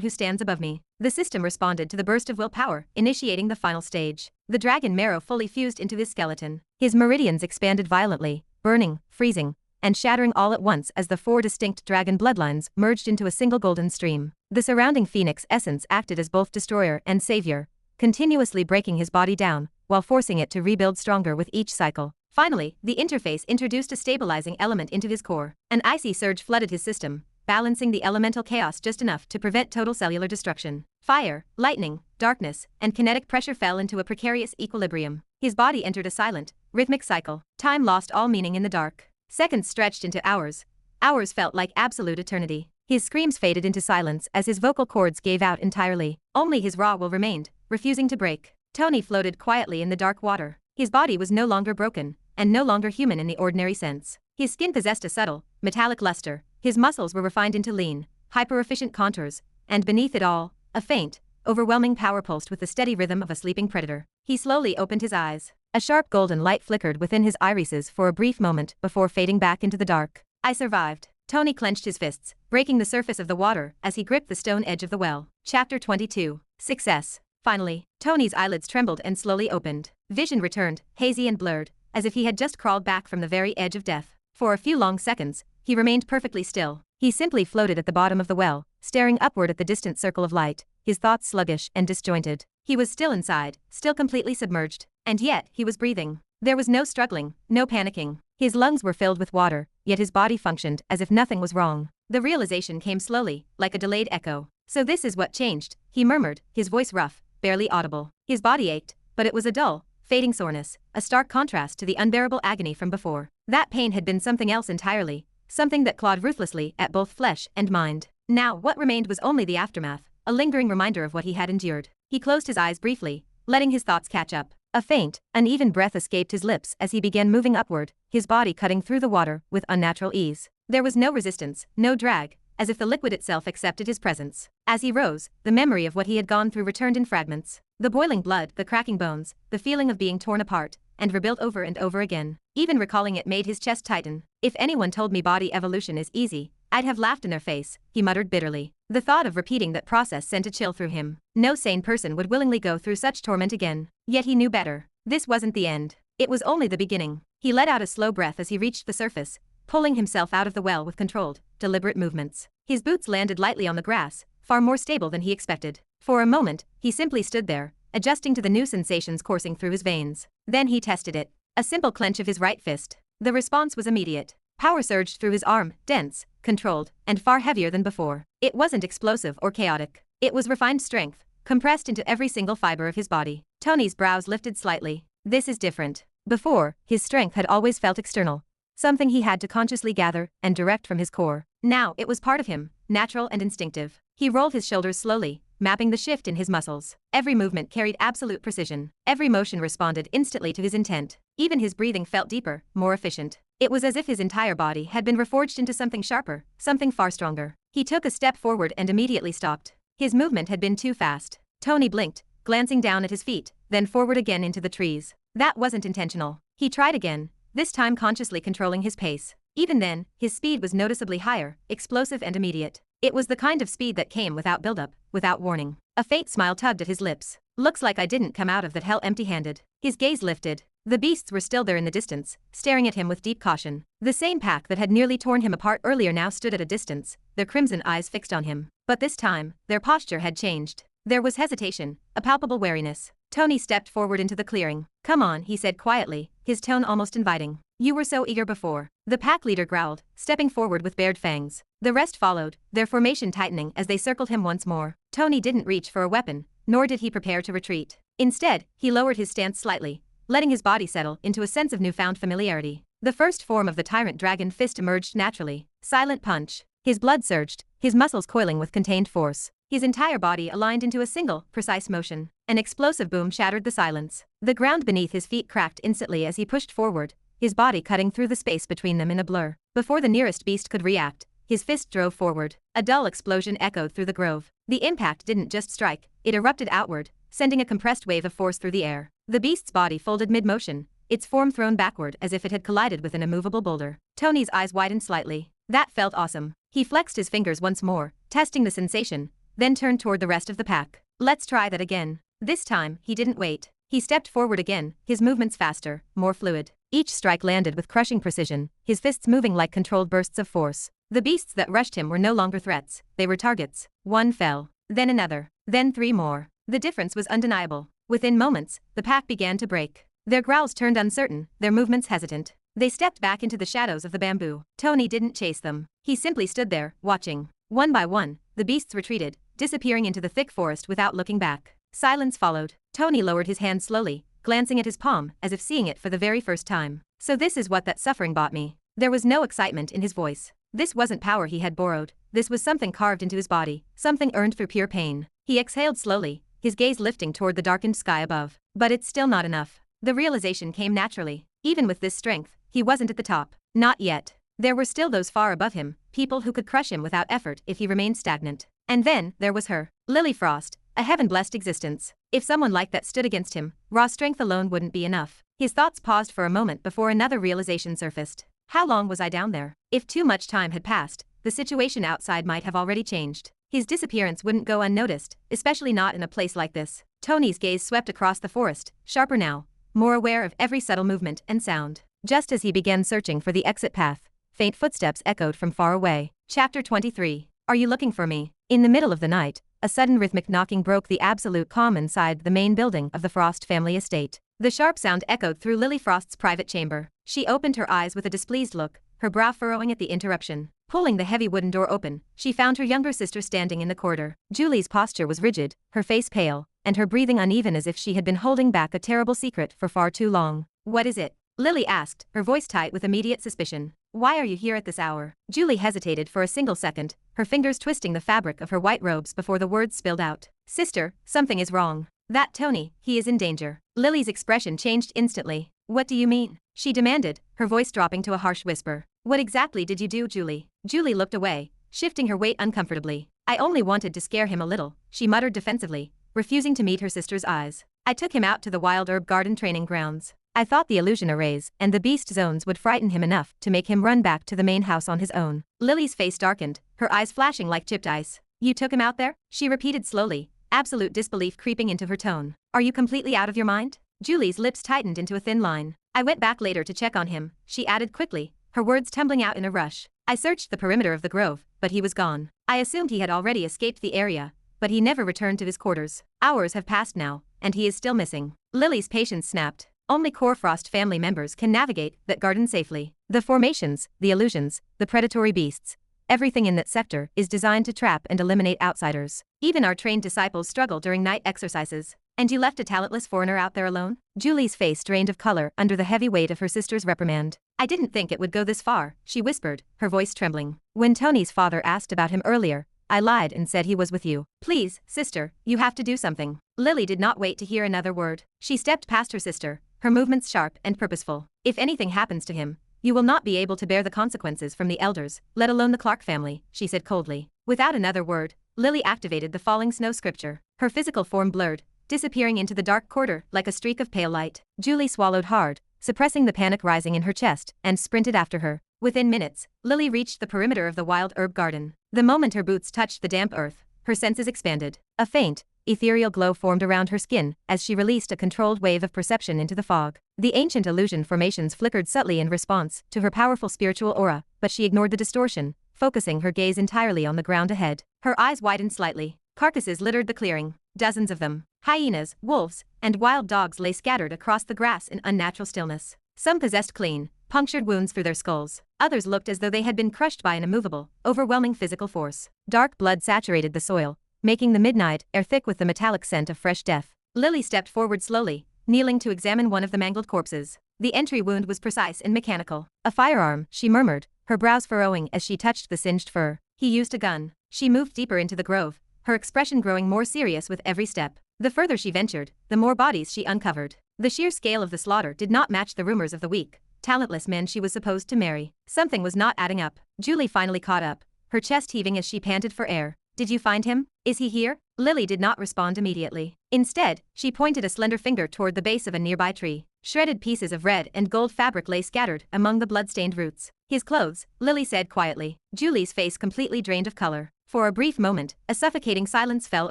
who stands above me." The system responded to the burst of willpower, initiating the final stage. The dragon marrow fully fused into his skeleton. His meridians expanded violently, burning, freezing, and shattering all at once as the 4 distinct dragon bloodlines merged into a single golden stream. The surrounding phoenix essence acted as both destroyer and savior, continuously breaking his body down, while forcing it to rebuild stronger with each cycle. Finally, the interface introduced a stabilizing element into his core. An icy surge flooded his system, balancing the elemental chaos just enough to prevent total cellular destruction. Fire, lightning, darkness, and kinetic pressure fell into a precarious equilibrium. His body entered a silent, rhythmic cycle. Time lost all meaning in the dark. Seconds stretched into hours. Hours felt like absolute eternity. His screams faded into silence as his vocal cords gave out entirely. Only his raw will remained, refusing to break. Tony floated quietly in the dark water. His body was no longer broken, and no longer human in the ordinary sense. His skin possessed a subtle, metallic luster, his muscles were refined into lean, hyper-efficient contours, and beneath it all, a faint, overwhelming power pulsed with the steady rhythm of a sleeping predator. He slowly opened his eyes. A sharp golden light flickered within his irises for a brief moment before fading back into the dark. "I survived." Tony clenched his fists, breaking the surface of the water as he gripped the stone edge of the well. Chapter 22. Success. Finally, Tony's eyelids trembled and slowly opened. Vision returned, hazy and blurred, as if he had just crawled back from the very edge of death. For a few long seconds, he remained perfectly still. He simply floated at the bottom of the well, staring upward at the distant circle of light, his thoughts sluggish and disjointed. He was still inside, still completely submerged, and yet he was breathing. There was no struggling, no panicking. His lungs were filled with water, yet his body functioned as if nothing was wrong. The realization came slowly, like a delayed echo. "So this is what changed," he murmured, his voice rough, barely audible. His body ached, but it was a dull, fading soreness, a stark contrast to the unbearable agony from before. That pain had been something else entirely, something that clawed ruthlessly at both flesh and mind. Now what remained was only the aftermath, a lingering reminder of what he had endured. He closed his eyes briefly, letting his thoughts catch up. A faint, uneven breath escaped his lips as he began moving upward, his body cutting through the water with unnatural ease. There was no resistance, no drag, as if the liquid itself accepted his presence. As he rose, the memory of what he had gone through returned in fragments. The boiling blood, the cracking bones, the feeling of being torn apart, and rebuilt over and over again. Even recalling it made his chest tighten. "If anyone told me body evolution is easy, I'd have laughed in their face," he muttered bitterly. The thought of repeating that process sent a chill through him. No sane person would willingly go through such torment again. Yet he knew better. This wasn't the end. It was only the beginning. He let out a slow breath as he reached the surface, pulling himself out of the well with controlled, deliberate movements. His boots landed lightly on the grass, far more stable than he expected. For a moment, he simply stood there, adjusting to the new sensations coursing through his veins. Then he tested it. A simple clench of his right fist. The response was immediate. Power surged through his arm, dense, controlled, and far heavier than before. It wasn't explosive or chaotic. It was refined strength, compressed into every single fiber of his body. Tony's brows lifted slightly. This is different. Before, his strength had always felt external, something he had to consciously gather and direct from his core. Now it was part of him, natural and instinctive. He rolled his shoulders slowly, mapping the shift in his muscles. Every movement carried absolute precision. Every motion responded instantly to his intent. Even his breathing felt deeper, more efficient. It was as if his entire body had been reforged into something sharper, something far stronger. He took a step forward and immediately stopped. His movement had been too fast. Tony blinked, glancing down at his feet, then forward again into the trees. That wasn't intentional. He tried again, this time consciously controlling his pace. Even then, his speed was noticeably higher, explosive and immediate. It was the kind of speed that came without buildup, without warning. A faint smile tugged at his lips. "Looks like I didn't come out of that hell empty-handed." His gaze lifted. The beasts were still there in the distance, staring at him with deep caution. The same pack that had nearly torn him apart earlier now stood at a distance, their crimson eyes fixed on him. But this time, their posture had changed. There was hesitation, a palpable wariness. Tony stepped forward into the clearing. "Come on," he said quietly, his tone almost inviting. You were so eager before. The pack leader growled, stepping forward with bared fangs. The rest followed, their formation tightening as they circled him once more. Tony didn't reach for a weapon, nor did he prepare to retreat. Instead, he lowered his stance slightly, letting his body settle into a sense of newfound familiarity. The first form of the tyrant dragon fist emerged naturally. Silent punch. His blood surged, his muscles coiling with contained force. His entire body aligned into a single, precise motion. An explosive boom shattered the silence. The ground beneath his feet cracked instantly as he pushed forward, his body cutting through the space between them in a blur. Before the nearest beast could react, his fist drove forward. A dull explosion echoed through the grove. The impact didn't just strike, it erupted outward, sending a compressed wave of force through the air. The beast's body folded mid-motion, its form thrown backward as if it had collided with an immovable boulder. Tony's eyes widened slightly. That felt awesome. He flexed his fingers once more, testing the sensation, then turned toward the rest of the pack. Let's try that again. This time, he didn't wait. He stepped forward again, his movements faster, more fluid. Each strike landed with crushing precision, his fists moving like controlled bursts of force. The beasts that rushed him were no longer threats, they were targets. One fell, then another, then 3 more. The difference was undeniable. Within moments, the pack began to break. Their growls turned uncertain, their movements hesitant. They stepped back into the shadows of the bamboo. Tony didn't chase them. He simply stood there, watching. One by one, the beasts retreated, disappearing into the thick forest without looking back. Silence followed. Tony lowered his hand slowly, glancing at his palm as if seeing it for the very first time. So this is what that suffering bought me. There was no excitement in his voice. This wasn't power he had borrowed. This was something carved into his body, something earned through pure pain. He exhaled slowly, his gaze lifting toward the darkened sky above. But it's still not enough. The realization came naturally. Even with this strength, he wasn't at the top. Not yet. There were still those far above him, people who could crush him without effort if he remained stagnant. And then, there was her. Lily Frost, a heaven-blessed existence. If someone like that stood against him, raw strength alone wouldn't be enough. His thoughts paused for a moment before another realization surfaced. How long was I down there? If too much time had passed, the situation outside might have already changed. His disappearance wouldn't go unnoticed, especially not in a place like this. Tony's gaze swept across the forest, sharper now, more aware of every subtle movement and sound. Just as he began searching for the exit path, faint footsteps echoed from far away. Chapter 23. Are you looking for me? In the middle of the night, a sudden rhythmic knocking broke the absolute calm inside the main building of the Frost family estate. The sharp sound echoed through Lily Frost's private chamber. She opened her eyes with a displeased look, her brow furrowing at the interruption. Pulling the heavy wooden door open, she found her younger sister standing in the corridor. Julie's posture was rigid, her face pale, and her breathing uneven as if she had been holding back a terrible secret for far too long. What is it? Lily asked, her voice tight with immediate suspicion. Why are you here at this hour? Julie hesitated for a single second, her fingers twisting the fabric of her white robes before the words spilled out. Sister, something is wrong. That Tony, he is in danger. Lily's expression changed instantly. What do you mean? She demanded, her voice dropping to a harsh whisper. What exactly did you do, Julie? Julie looked away, shifting her weight uncomfortably. I only wanted to scare him a little, she muttered defensively, refusing to meet her sister's eyes. I took him out to the wild herb garden training grounds. I thought the illusion arrays and the beast zones would frighten him enough to make him run back to the main house on his own. Lily's face darkened, her eyes flashing like chipped ice. You took him out there? She repeated slowly, absolute disbelief creeping into her tone. Are you completely out of your mind? Julie's lips tightened into a thin line. I went back later to check on him, she added quickly, her words tumbling out in a rush. I searched the perimeter of the grove, but he was gone. I assumed he had already escaped the area, but he never returned to his quarters. Hours have passed now, and he is still missing. Lily's patience snapped. Only core Frost family members can navigate that garden safely. The formations, the illusions, the predatory beasts, everything in that sector is designed to trap and eliminate outsiders. Even our trained disciples struggle during night exercises. And you left a talentless foreigner out there alone? Julie's face drained of color under the heavy weight of her sister's reprimand. I didn't think it would go this far, she whispered, her voice trembling. When Tony's father asked about him earlier, I lied and said he was with you. Please, sister, you have to do something. Lily did not wait to hear another word. She stepped past her sister, her movements sharp and purposeful. If anything happens to him, you will not be able to bear the consequences from the elders, let alone the Clark family, she said coldly. Without another word, Lily activated the falling snow scripture. Her physical form blurred, disappearing into the dark corridor like a streak of pale light. Julie swallowed hard, suppressing the panic rising in her chest, and sprinted after her. Within minutes, Lily reached the perimeter of the wild herb garden. The moment her boots touched the damp earth, her senses expanded. A faint, ethereal glow formed around her skin as she released a controlled wave of perception into the fog. The ancient illusion formations flickered subtly in response to her powerful spiritual aura, but she ignored the distortion, focusing her gaze entirely on the ground ahead. Her eyes widened slightly. Carcasses littered the clearing, dozens of them. Hyenas, wolves, and wild dogs lay scattered across the grass in unnatural stillness. Some possessed clean, punctured wounds through their skulls. Others looked as though they had been crushed by an immovable, overwhelming physical force. Dark blood saturated the soil, making the midnight air thick with the metallic scent of fresh death. Lily stepped forward slowly, kneeling to examine one of the mangled corpses. The entry wound was precise and mechanical. "A firearm," she murmured, her brows furrowing as she touched the singed fur. "He used a gun." She moved deeper into the grove, her expression growing more serious with every step. The further she ventured, the more bodies she uncovered. The sheer scale of the slaughter did not match the rumors of the weak, talentless men she was supposed to marry. Something was not adding up. Julie finally caught up, her chest heaving as she panted for air. "Did you find him? Is he here?" Lily did not respond immediately. Instead, she pointed a slender finger toward the base of a nearby tree. Shredded pieces of red and gold fabric lay scattered among the blood-stained roots. "His clothes," Lily said quietly. Julie's face completely drained of color. For a brief moment, a suffocating silence fell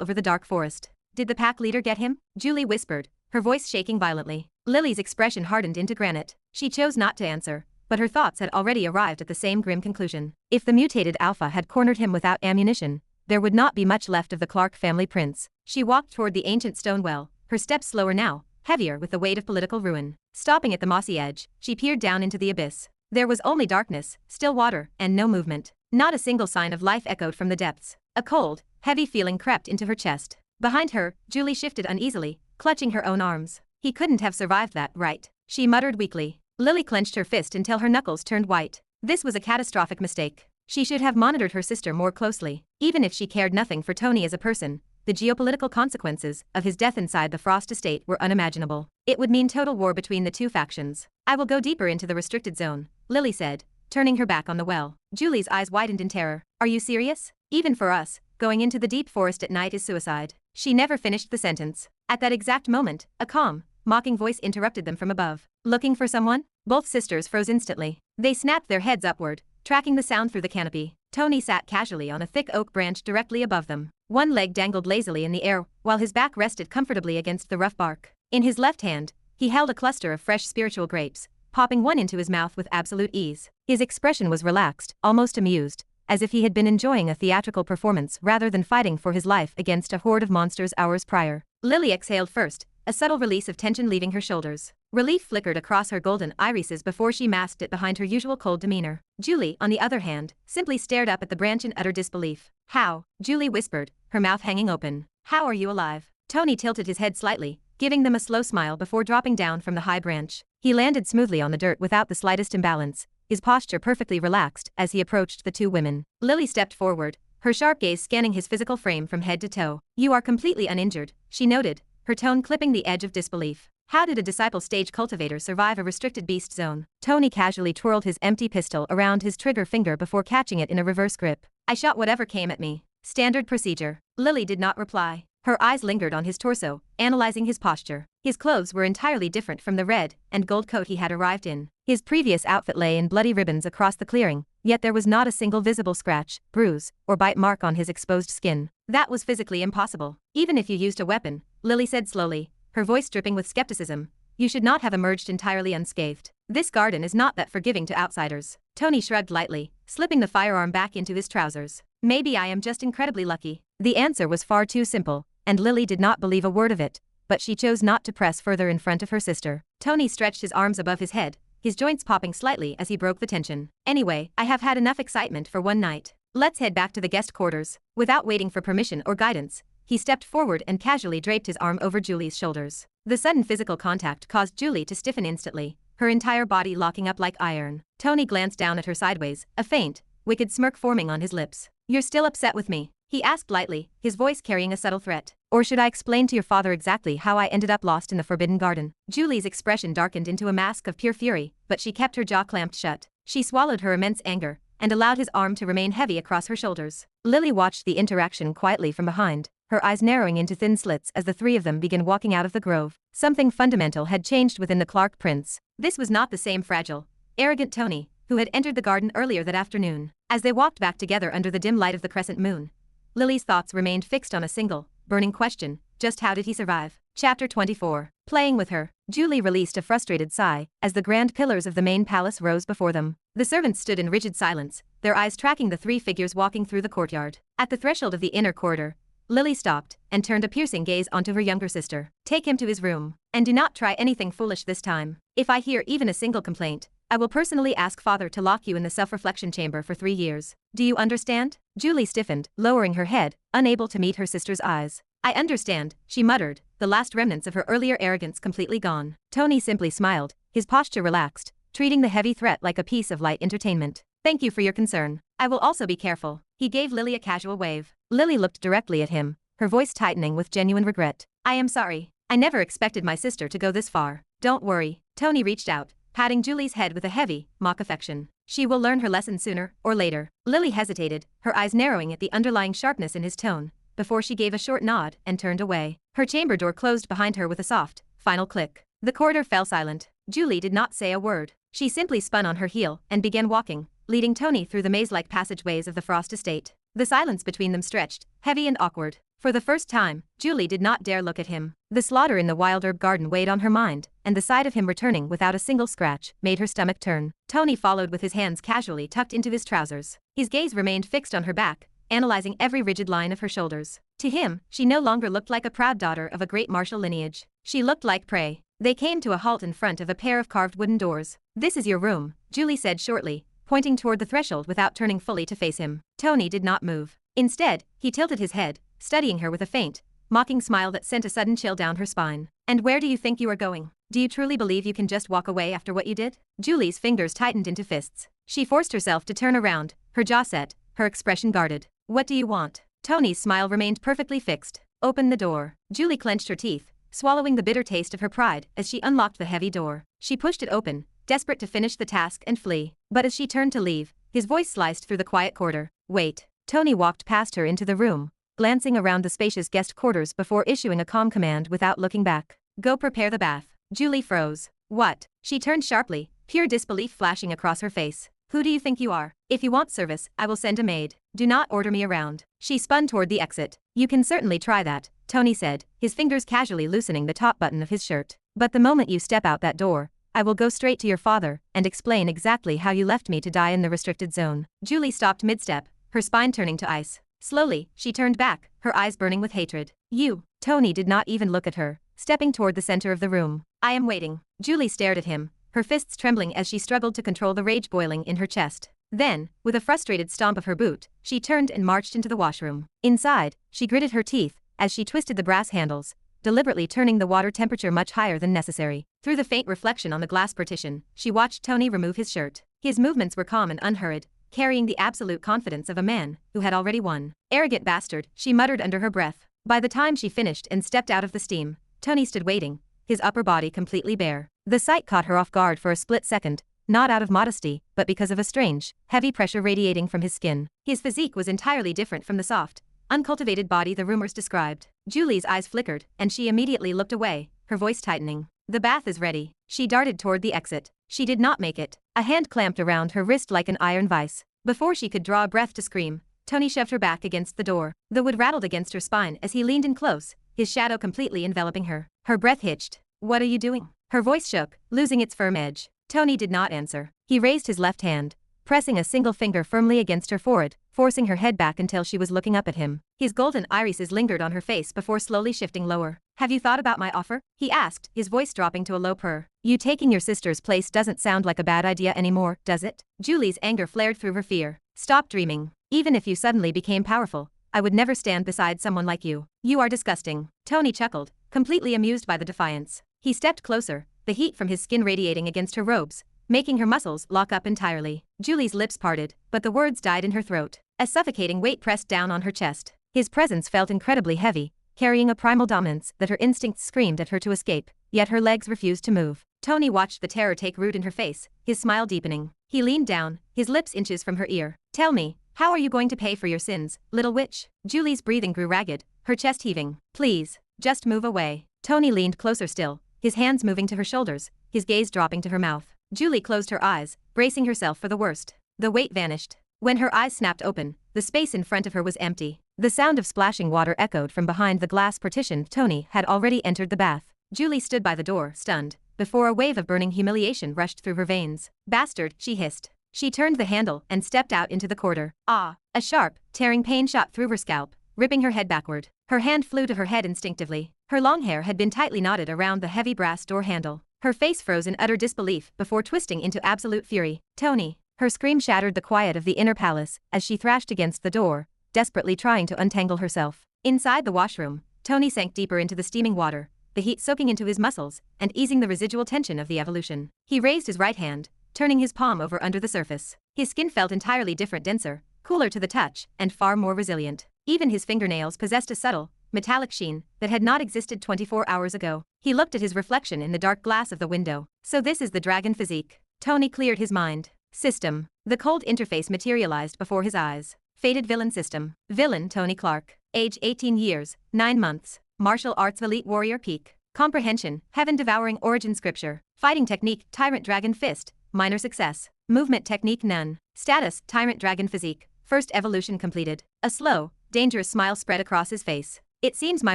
over the dark forest. "Did the pack leader get him?" Julie whispered, her voice shaking violently. Lily's expression hardened into granite. She chose not to answer, but her thoughts had already arrived at the same grim conclusion. If the mutated alpha had cornered him without ammunition, there would not be much left of the Clark family prince. She walked toward the ancient stone well, her steps slower now, heavier with the weight of political ruin. Stopping at the mossy edge, she peered down into the abyss. There was only darkness, still water, and no movement. Not a single sign of life echoed from the depths. A cold, heavy feeling crept into her chest. Behind her, Julie shifted uneasily, clutching her own arms. "He couldn't have survived that, right?" she muttered weakly. Lily clenched her fist until her knuckles turned white. This was a catastrophic mistake. She should have monitored her sister more closely. Even if she cared nothing for Tony as a person, the geopolitical consequences of his death inside the Frost estate were unimaginable. It would mean total war between the two factions. "I will go deeper into the restricted zone," Lily said, turning her back on the well. Julie's eyes widened in terror. "Are you serious? Even for us, going into the deep forest at night is suicide." She never finished the sentence. At that exact moment, a calm, mocking voice interrupted them from above. "Looking for someone?" Both sisters froze instantly. They snapped their heads upward, tracking the sound through the canopy. Tony sat casually on a thick oak branch directly above them. One leg dangled lazily in the air, while his back rested comfortably against the rough bark. In his left hand, he held a cluster of fresh spiritual grapes, popping one into his mouth with absolute ease. His expression was relaxed, almost amused, as if he had been enjoying a theatrical performance rather than fighting for his life against a horde of monsters hours prior. Lily exhaled first, a subtle release of tension leaving her shoulders. Relief flickered across her golden irises before she masked it behind her usual cold demeanor. Julie, on the other hand, simply stared up at the branch in utter disbelief. "How?" Julie whispered, her mouth hanging open. "How are you alive?" Tony tilted his head slightly, giving them a slow smile before dropping down from the high branch. He landed smoothly on the dirt without the slightest imbalance, his posture perfectly relaxed as he approached the two women. Lily stepped forward, her sharp gaze scanning his physical frame from head to toe. "You are completely uninjured," she noted, her tone clipping the edge of disbelief. "How did a disciple stage cultivator survive a restricted beast zone?" Tony casually twirled his empty pistol around his trigger finger before catching it in a reverse grip. "I shot whatever came at me. Standard procedure." Lily did not reply. Her eyes lingered on his torso, analyzing his posture. His clothes were entirely different from the red and gold coat he had arrived in. His previous outfit lay in bloody ribbons across the clearing, yet there was not a single visible scratch, bruise, or bite mark on his exposed skin. "That was physically impossible. Even if you used a weapon," Lily said slowly, her voice dripping with skepticism, "you should not have emerged entirely unscathed. This garden is not that forgiving to outsiders." Tony shrugged lightly, slipping the firearm back into his trousers. "Maybe I am just incredibly lucky." The answer was far too simple, and Lily did not believe a word of it, but she chose not to press further in front of her sister. Tony stretched his arms above his head, his joints popping slightly as he broke the tension. "Anyway, I have had enough excitement for one night. Let's head back to the guest quarters." Without waiting for permission or guidance, he stepped forward and casually draped his arm over Julie's shoulders. The sudden physical contact caused Julie to stiffen instantly, her entire body locking up like iron. Tony glanced down at her sideways, a faint, wicked smirk forming on his lips. "You're still upset with me?" he asked lightly, his voice carrying a subtle threat. "Or should I explain to your father exactly how I ended up lost in the Forbidden Garden?" Julie's expression darkened into a mask of pure fury, but she kept her jaw clamped shut. She swallowed her immense anger, and allowed his arm to remain heavy across her shoulders. Lily watched the interaction quietly from behind, her eyes narrowing into thin slits as the three of them began walking out of the grove. Something fundamental had changed within the Clark prince. This was not the same fragile, arrogant Tony, who had entered the garden earlier that afternoon. As they walked back together under the dim light of the crescent moon, Lily's thoughts remained fixed on a single, burning question: just how did he survive? Chapter 24. Playing with her, Julie released a frustrated sigh as the grand pillars of the main palace rose before them. The servants stood in rigid silence, their eyes tracking the three figures walking through the courtyard. At the threshold of the inner corridor, Lily stopped and turned a piercing gaze onto her younger sister. "Take him to his room, and do not try anything foolish this time. If I hear even a single complaint, I will personally ask father to lock you in the self-reflection chamber for 3 years. Do you understand? Julie stiffened, lowering her head, unable to meet her sister's eyes. I understand, she muttered, the last remnants of her earlier arrogance completely gone. Tony simply smiled, his posture relaxed, treating the heavy threat like a piece of light entertainment. Thank you for your concern. I will also be careful. He gave Lily a casual wave. Lily looked directly at him, her voice tightening with genuine regret. I am sorry. I never expected my sister to go this far. Don't worry. Tony reached out, patting Julie's head with a heavy, mock affection. She will learn her lesson sooner or later. Lily hesitated, her eyes narrowing at the underlying sharpness in his tone, before she gave a short nod and turned away. Her chamber door closed behind her with a soft, final click. The corridor fell silent. Julie did not say a word. She simply spun on her heel and began walking, leading Tony through the maze-like passageways of the Frost estate. The silence between them stretched, heavy and awkward. For the first time, Julie did not dare look at him. The slaughter in the wild herb garden weighed on her mind, and the sight of him returning without a single scratch made her stomach turn. Tony followed with his hands casually tucked into his trousers. His gaze remained fixed on her back, analyzing every rigid line of her shoulders. To him, she no longer looked like a proud daughter of a great martial lineage. She looked like prey. They came to a halt in front of a pair of carved wooden doors. This is your room, Julie said shortly, pointing toward the threshold without turning fully to face him. Tony did not move. Instead, he tilted his head, studying her with a faint, mocking smile that sent a sudden chill down her spine. And where do you think you are going? Do you truly believe you can just walk away after what you did? Julie's fingers tightened into fists. She forced herself to turn around, her jaw set, her expression guarded. What do you want? Tony's smile remained perfectly fixed. Open the door. Julie clenched her teeth, swallowing the bitter taste of her pride as she unlocked the heavy door. She pushed it open, desperate to finish the task and flee. But as she turned to leave, his voice sliced through the quiet corridor. Wait. Tony walked past her into the room, glancing around the spacious guest quarters before issuing a calm command without looking back. Go prepare the bath. Julie froze. What? She turned sharply, pure disbelief flashing across her face. Who do you think you are? If you want service, I will send a maid. Do not order me around. She spun toward the exit. You can certainly try that, Tony said, his fingers casually loosening the top button of his shirt. But the moment you step out that door, I will go straight to your father and explain exactly how you left me to die in the restricted zone. Julie stopped mid-step, her spine turning to ice. Slowly, she turned back, her eyes burning with hatred. You. Tony did not even look at her, stepping toward the center of the room. I am waiting. Julie stared at him, her fists trembling as she struggled to control the rage boiling in her chest. Then, with a frustrated stomp of her boot, she turned and marched into the washroom. Inside, she gritted her teeth as she twisted the brass handles, deliberately turning the water temperature much higher than necessary. Through the faint reflection on the glass partition, she watched Tony remove his shirt. His movements were calm and unhurried, carrying the absolute confidence of a man who had already won. Arrogant bastard, she muttered under her breath. By the time she finished and stepped out of the steam, Tony stood waiting, his upper body completely bare. The sight caught her off guard for a split second, not out of modesty, but because of a strange, heavy pressure radiating from his skin. His physique was entirely different from the soft, uncultivated body the rumors described. Julie's eyes flickered, and she immediately looked away, her voice tightening. The bath is ready. She darted toward the exit. She did not make it. A hand clamped around her wrist like an iron vice. Before she could draw a breath to scream, Tony shoved her back against the door. The wood rattled against her spine as he leaned in close, his shadow completely enveloping her. Her breath hitched. What are you doing? Her voice shook, losing its firm edge. Tony did not answer. He raised his left hand, pressing a single finger firmly against her forehead, forcing her head back until she was looking up at him. His golden irises lingered on her face before slowly shifting lower. Have you thought about my offer? He asked, his voice dropping to a low purr. You taking your sister's place doesn't sound like a bad idea anymore, does it? Julie's anger flared through her fear. Stop dreaming. Even if you suddenly became powerful, I would never stand beside someone like you. You are disgusting. Tony chuckled, completely amused by the defiance. He stepped closer, the heat from his skin radiating against her robes, making her muscles lock up entirely. Julie's lips parted, but the words died in her throat. A suffocating weight pressed down on her chest. His presence felt incredibly heavy, carrying a primal dominance that her instincts screamed at her to escape, yet her legs refused to move. Tony watched the terror take root in her face, his smile deepening. He leaned down, his lips inches from her ear. Tell me, how are you going to pay for your sins, little witch? Julie's breathing grew ragged, her chest heaving. Please, just move away. Tony leaned closer still, his hands moving to her shoulders, his gaze dropping to her mouth. Julie closed her eyes, bracing herself for the worst. The weight vanished. When her eyes snapped open, the space in front of her was empty. The sound of splashing water echoed from behind the glass partition. Tony had already entered the bath. Julie stood by the door, stunned, before a wave of burning humiliation rushed through her veins. Bastard, she hissed. She turned the handle and stepped out into the corridor. Ah! A sharp, tearing pain shot through her scalp, ripping her head backward. Her hand flew to her head instinctively. Her long hair had been tightly knotted around the heavy brass door handle. Her face froze in utter disbelief before twisting into absolute fury. Tony. Her scream shattered the quiet of the inner palace as she thrashed against the door, desperately trying to untangle herself. Inside the washroom, Tony sank deeper into the steaming water, the heat soaking into his muscles and easing the residual tension of the evolution. He raised his right hand, turning his palm over under the surface. His skin felt entirely different, denser, cooler to the touch, and far more resilient. Even his fingernails possessed a subtle, metallic sheen that had not existed 24 hours ago. He looked at his reflection in the dark glass of the window. So this is the dragon physique. Tony cleared his mind. System. The cold interface materialized before his eyes. Fated villain system. Villain Tony Clark. Age 18 years, 9 months. Martial arts elite warrior peak. Comprehension, heaven-devouring origin scripture. Fighting technique, tyrant dragon fist, minor success. Movement technique none. Status, tyrant dragon physique. First evolution completed. A slow, dangerous smile spread across his face. It seems my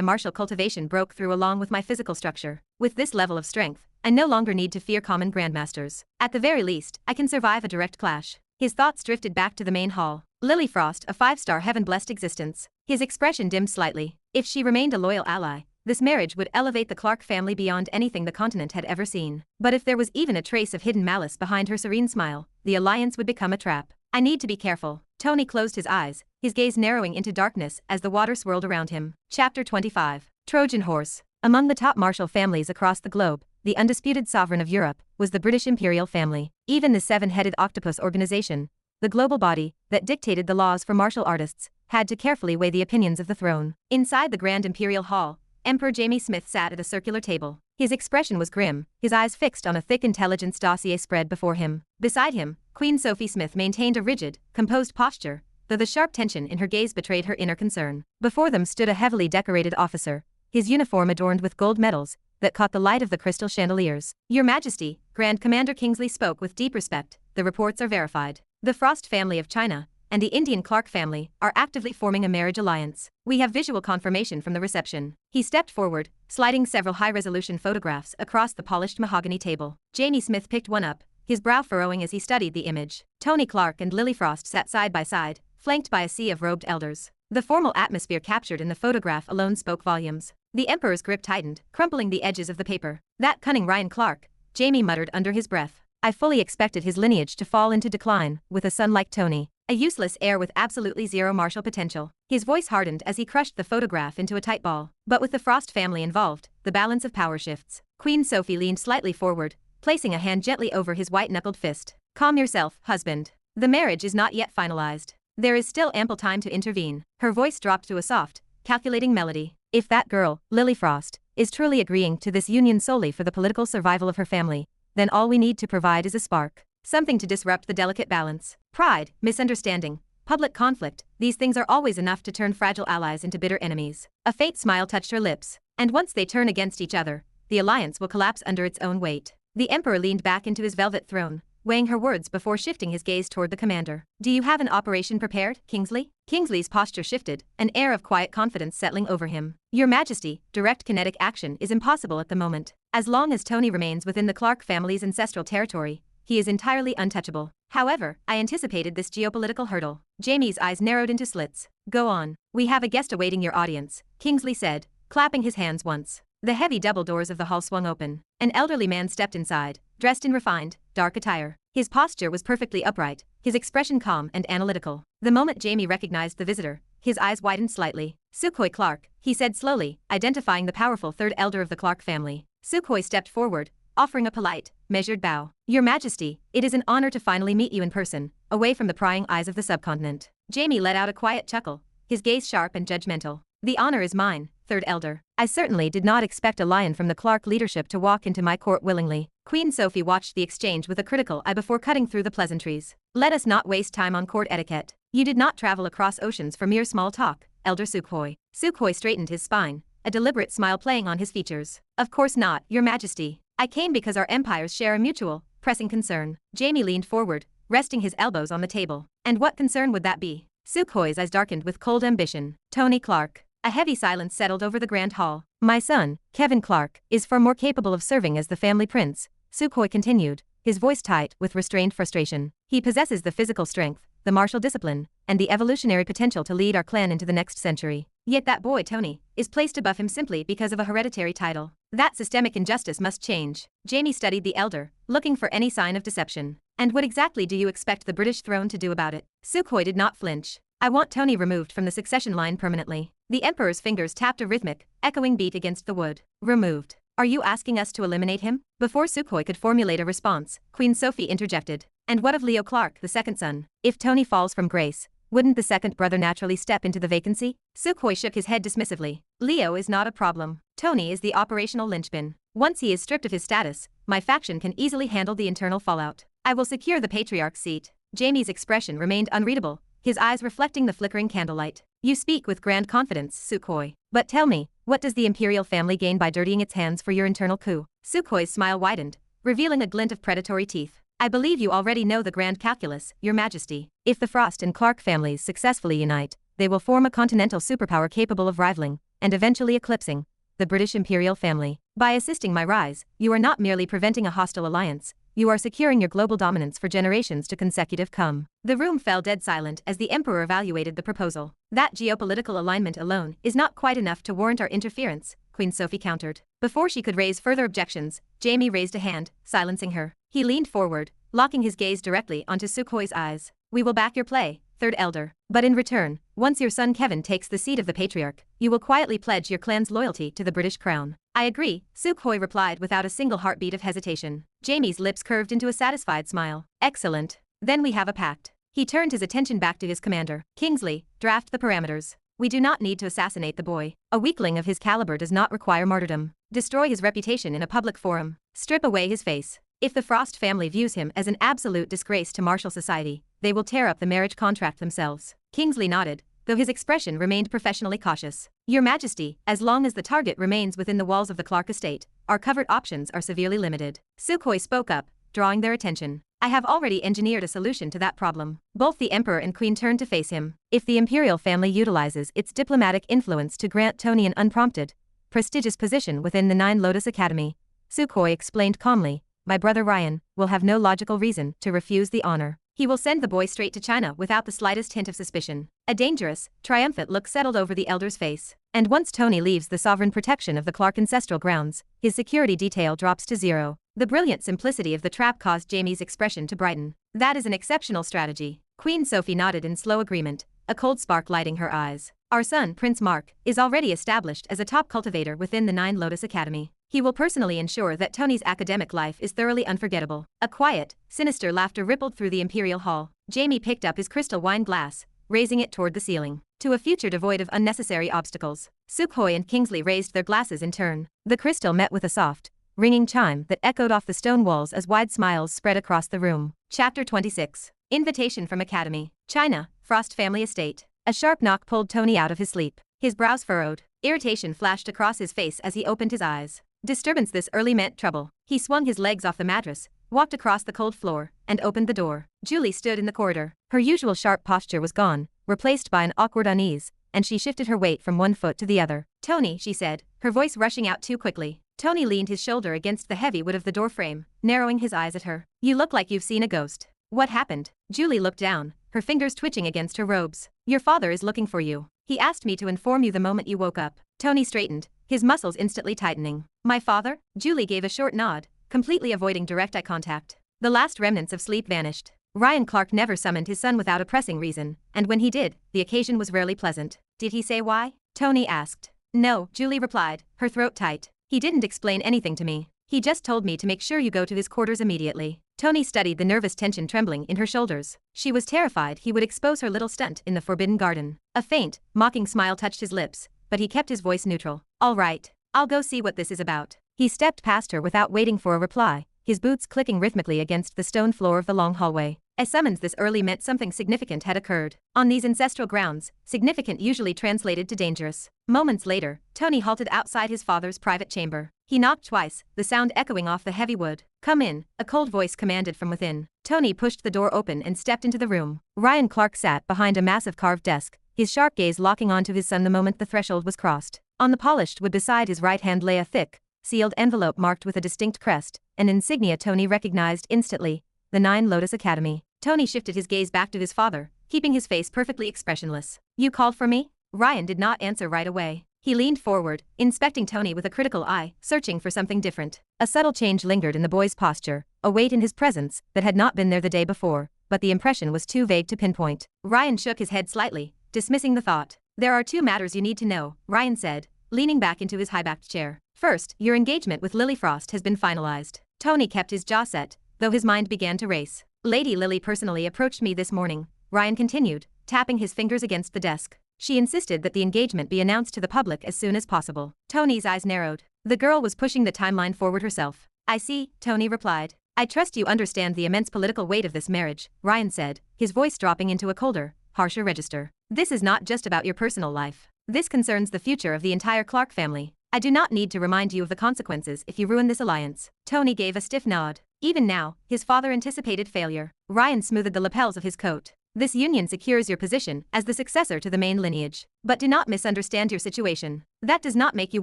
martial cultivation broke through along with my physical structure. With this level of strength, I no longer need to fear common grandmasters. At the very least, I can survive a direct clash. His thoughts drifted back to the main hall. Lily Frost, a 5-star heaven-blessed existence. His expression dimmed slightly. If she remained a loyal ally, this marriage would elevate the Clark family beyond anything the continent had ever seen. But if there was even a trace of hidden malice behind her serene smile, the alliance would become a trap. I need to be careful. Tony closed his eyes, his gaze narrowing into darkness as the water swirled around him. Chapter 25. Trojan Horse. Among the top martial families across the globe, the undisputed sovereign of Europe was the British imperial family. Even the seven-headed octopus organization, the global body that dictated the laws for martial artists, had to carefully weigh the opinions of the throne. Inside the grand imperial hall, Emperor Jamie Smith sat at a circular table. His expression was grim, his eyes fixed on a thick intelligence dossier spread before him. Beside him, Queen Sophie Smith maintained a rigid, composed posture, though the sharp tension in her gaze betrayed her inner concern. Before them stood a heavily decorated officer, his uniform adorned with gold medals that caught the light of the crystal chandeliers. Your Majesty, Grand Commander Kingsley spoke with deep respect. The reports are verified. The Frost family of China and the Indian Clark family are actively forming a marriage alliance. We have visual confirmation from the reception. He stepped forward, sliding several high-resolution photographs across the polished mahogany table. Jamie Smith picked one up, his brow furrowing as he studied the image. Tony Clark and Lily Frost sat side by side, flanked by a sea of robed elders. The formal atmosphere captured in the photograph alone spoke volumes. The Emperor's grip tightened, crumpling the edges of the paper. That cunning Ryan Clark, Jamie muttered under his breath. I fully expected his lineage to fall into decline, with a son like Tony. A useless heir with absolutely zero martial potential. His voice hardened as he crushed the photograph into a tight ball. But with the Frost family involved, the balance of power shifts. Queen Sophie leaned slightly forward, placing a hand gently over his white-knuckled fist. Calm yourself, husband. The marriage is not yet finalized. There is still ample time to intervene. Her voice dropped to a soft, calculating melody. If that girl, Lily Frost, is truly agreeing to this union solely for the political survival of her family, then all we need to provide is a spark. Something to disrupt the delicate balance. Pride, misunderstanding, public conflict, these things are always enough to turn fragile allies into bitter enemies. A faint smile touched her lips, and once they turn against each other, the alliance will collapse under its own weight. The Emperor leaned back into his velvet throne, weighing her words before shifting his gaze toward the commander. Do you have an operation prepared, Kingsley? Kingsley's posture shifted, an air of quiet confidence settling over him. Your Majesty, direct kinetic action is impossible at the moment. As long as Tony remains within the Clark family's ancestral territory, he is entirely untouchable. However, I anticipated this geopolitical hurdle. Jamie's eyes narrowed into slits. Go on. We have a guest awaiting your audience, Kingsley said, clapping his hands once. The heavy double doors of the hall swung open. An elderly man stepped inside, dressed in refined, dark attire. His posture was perfectly upright, his expression calm and analytical. The moment Jamie recognized the visitor, his eyes widened slightly. Sukhoi Clark, he said slowly, identifying the powerful third elder of the Clark family. Sukhoi stepped forward, offering a polite, measured bow. Your Majesty, it is an honor to finally meet you in person, away from the prying eyes of the subcontinent. Jamie let out a quiet chuckle, his gaze sharp and judgmental. The honor is mine, third elder. I certainly did not expect a lion from the Clark leadership to walk into my court willingly. Queen Sophie watched the exchange with a critical eye before cutting through the pleasantries. Let us not waste time on court etiquette. You did not travel across oceans for mere small talk, Elder Sukhoi. Sukhoi straightened his spine, a deliberate smile playing on his features. Of course not, Your Majesty. I came because our empires share a mutual, pressing concern. Jamie leaned forward, resting his elbows on the table. And what concern would that be? Sukhoi's eyes darkened with cold ambition. Tony Clark. A heavy silence settled over the grand hall. My son, Kevin Clark, is far more capable of serving as the family prince, Sukhoi continued, his voice tight with restrained frustration. He possesses the physical strength, the martial discipline, and the evolutionary potential to lead our clan into the next century. Yet that boy Tony is placed above him simply because of a hereditary title. That systemic injustice must change. Jamie studied the elder, looking for any sign of deception. And what exactly do you expect the British throne to do about it? Sukhoi did not flinch. I want Tony removed from the succession line permanently. The Emperor's fingers tapped a rhythmic, echoing beat against the wood. Removed. Are you asking us to eliminate him? Before Sukhoi could formulate a response, Queen Sophie interjected. And what of Leo Clark, the second son? If Tony falls from grace, wouldn't the second brother naturally step into the vacancy? Sukhoi shook his head dismissively. Leo is not a problem. Tony is the operational linchpin. Once he is stripped of his status, my faction can easily handle the internal fallout. I will secure the patriarch's seat. Jamie's expression remained unreadable, his eyes reflecting the flickering candlelight. You speak with grand confidence, Sukhoi. But tell me, what does the imperial family gain by dirtying its hands for your internal coup? Sukhoi's smile widened, revealing a glint of predatory teeth. I believe you already know the grand calculus, Your Majesty. If the Frost and Clark families successfully unite, they will form a continental superpower capable of rivaling, and eventually eclipsing, the British imperial family. By assisting my rise, you are not merely preventing a hostile alliance, you are securing your global dominance for generations to consecutive come. The room fell dead silent as the Emperor evaluated the proposal. That geopolitical alignment alone is not quite enough to warrant our interference, Queen Sophie countered. Before she could raise further objections, Jamie raised a hand, silencing her. He leaned forward, locking his gaze directly onto Sukhoi's eyes. We will back your play, Third Elder. But in return, once your son Kevin takes the seat of the Patriarch, you will quietly pledge your clan's loyalty to the British crown. I agree, Sukhoi replied without a single heartbeat of hesitation. Jamie's lips curved into a satisfied smile. Excellent. Then we have a pact. He turned his attention back to his commander. Kingsley, draft the parameters. We do not need to assassinate the boy. A weakling of his caliber does not require martyrdom. Destroy his reputation in a public forum. Strip away his face. If the Frost family views him as an absolute disgrace to martial society, they will tear up the marriage contract themselves. Kingsley nodded, though his expression remained professionally cautious. Your Majesty, as long as the target remains within the walls of the Clark estate, our covert options are severely limited. Sukhoi spoke up, drawing their attention. I have already engineered a solution to that problem. Both the Emperor and Queen turned to face him. If the imperial family utilizes its diplomatic influence to grant Tony an unprompted, prestigious position within the Nine Lotus Academy, Sukhoi explained calmly, my brother Ryan will have no logical reason to refuse the honor. He will send the boy straight to China without the slightest hint of suspicion. A dangerous, triumphant look settled over the elder's face. And once Tony leaves the sovereign protection of the Clark ancestral grounds, his security detail drops to zero. The brilliant simplicity of the trap caused Jamie's expression to brighten. That is an exceptional strategy. Queen Sophie nodded in slow agreement, a cold spark lighting her eyes. Our son, Prince Mark, is already established as a top cultivator within the Nine Lotus Academy. He will personally ensure that Tony's academic life is thoroughly unforgettable. A quiet, sinister laughter rippled through the imperial hall. Jamie picked up his crystal wine glass, raising it toward the ceiling. To a future devoid of unnecessary obstacles. Sukhoi and Kingsley raised their glasses in turn. The crystal met with a soft, ringing chime that echoed off the stone walls as wide smiles spread across the room. Chapter 26. Invitation from Academy. China, Frost Family Estate. A sharp knock pulled Tony out of his sleep. His brows furrowed. Irritation flashed across his face as he opened his eyes. Disturbance this early meant trouble. He swung his legs off the mattress, walked across the cold floor, and opened the door. Julie stood in the corridor. Her usual sharp posture was gone, replaced by an awkward unease, and she shifted her weight from one foot to the other. Tony, she said, her voice rushing out too quickly. Tony leaned his shoulder against the heavy wood of the doorframe, narrowing his eyes at her. You look like you've seen a ghost. What happened? Julie looked down, her fingers twitching against her robes. Your father is looking for you. He asked me to inform you the moment you woke up. Tony straightened, his muscles instantly tightening. My father? Julie gave a short nod, completely avoiding direct eye contact. The last remnants of sleep vanished. Ryan Clark never summoned his son without a pressing reason, and when he did, the occasion was rarely pleasant. Did he say why? Tony asked. No, Julie replied, her throat tight. He didn't explain anything to me. He just told me to make sure you go to his quarters immediately. Tony studied the nervous tension trembling in her shoulders. She was terrified he would expose her little stunt in the Forbidden Garden. A faint, mocking smile touched his lips, but he kept his voice neutral. All right, I'll go see what this is about. He stepped past her without waiting for a reply, his boots clicking rhythmically against the stone floor of the long hallway. A summons this early meant something significant had occurred. On these ancestral grounds, significant usually translated to dangerous. Moments later, Tony halted outside his father's private chamber. He knocked twice, the sound echoing off the heavy wood. Come in, a cold voice commanded from within. Tony pushed the door open and stepped into the room. Ryan Clark sat behind a massive carved desk, his sharp gaze locking onto his son the moment the threshold was crossed. On the polished wood beside his right hand lay a thick, sealed envelope marked with a distinct crest, an insignia Tony recognized instantly, the Nine Lotus Academy. Tony shifted his gaze back to his father, keeping his face perfectly expressionless. You called for me? Ryan did not answer right away. He leaned forward, inspecting Tony with a critical eye, searching for something different. A subtle change lingered in the boy's posture, a weight in his presence that had not been there the day before, but the impression was too vague to pinpoint. Ryan shook his head slightly, dismissing the thought. "There are 2 matters you need to know," Ryan said, leaning back into his high-backed chair. "First, your engagement with Lily Frost has been finalized." Tony kept his jaw set, though his mind began to race. "Lady Lily personally approached me this morning," Ryan continued, tapping his fingers against the desk. "She insisted that the engagement be announced to the public as soon as possible." Tony's eyes narrowed. The girl was pushing the timeline forward herself. "I see," Tony replied. "I trust you understand the immense political weight of this marriage," Ryan said, his voice dropping into a colder, harsher register. "This is not just about your personal life. This concerns the future of the entire Clark family. I do not need to remind you of the consequences if you ruin this alliance." Tony gave a stiff nod. Even now, his father anticipated failure. Ryan smoothed the lapels of his coat. "This union secures your position as the successor to the main lineage. But do not misunderstand your situation. That does not make you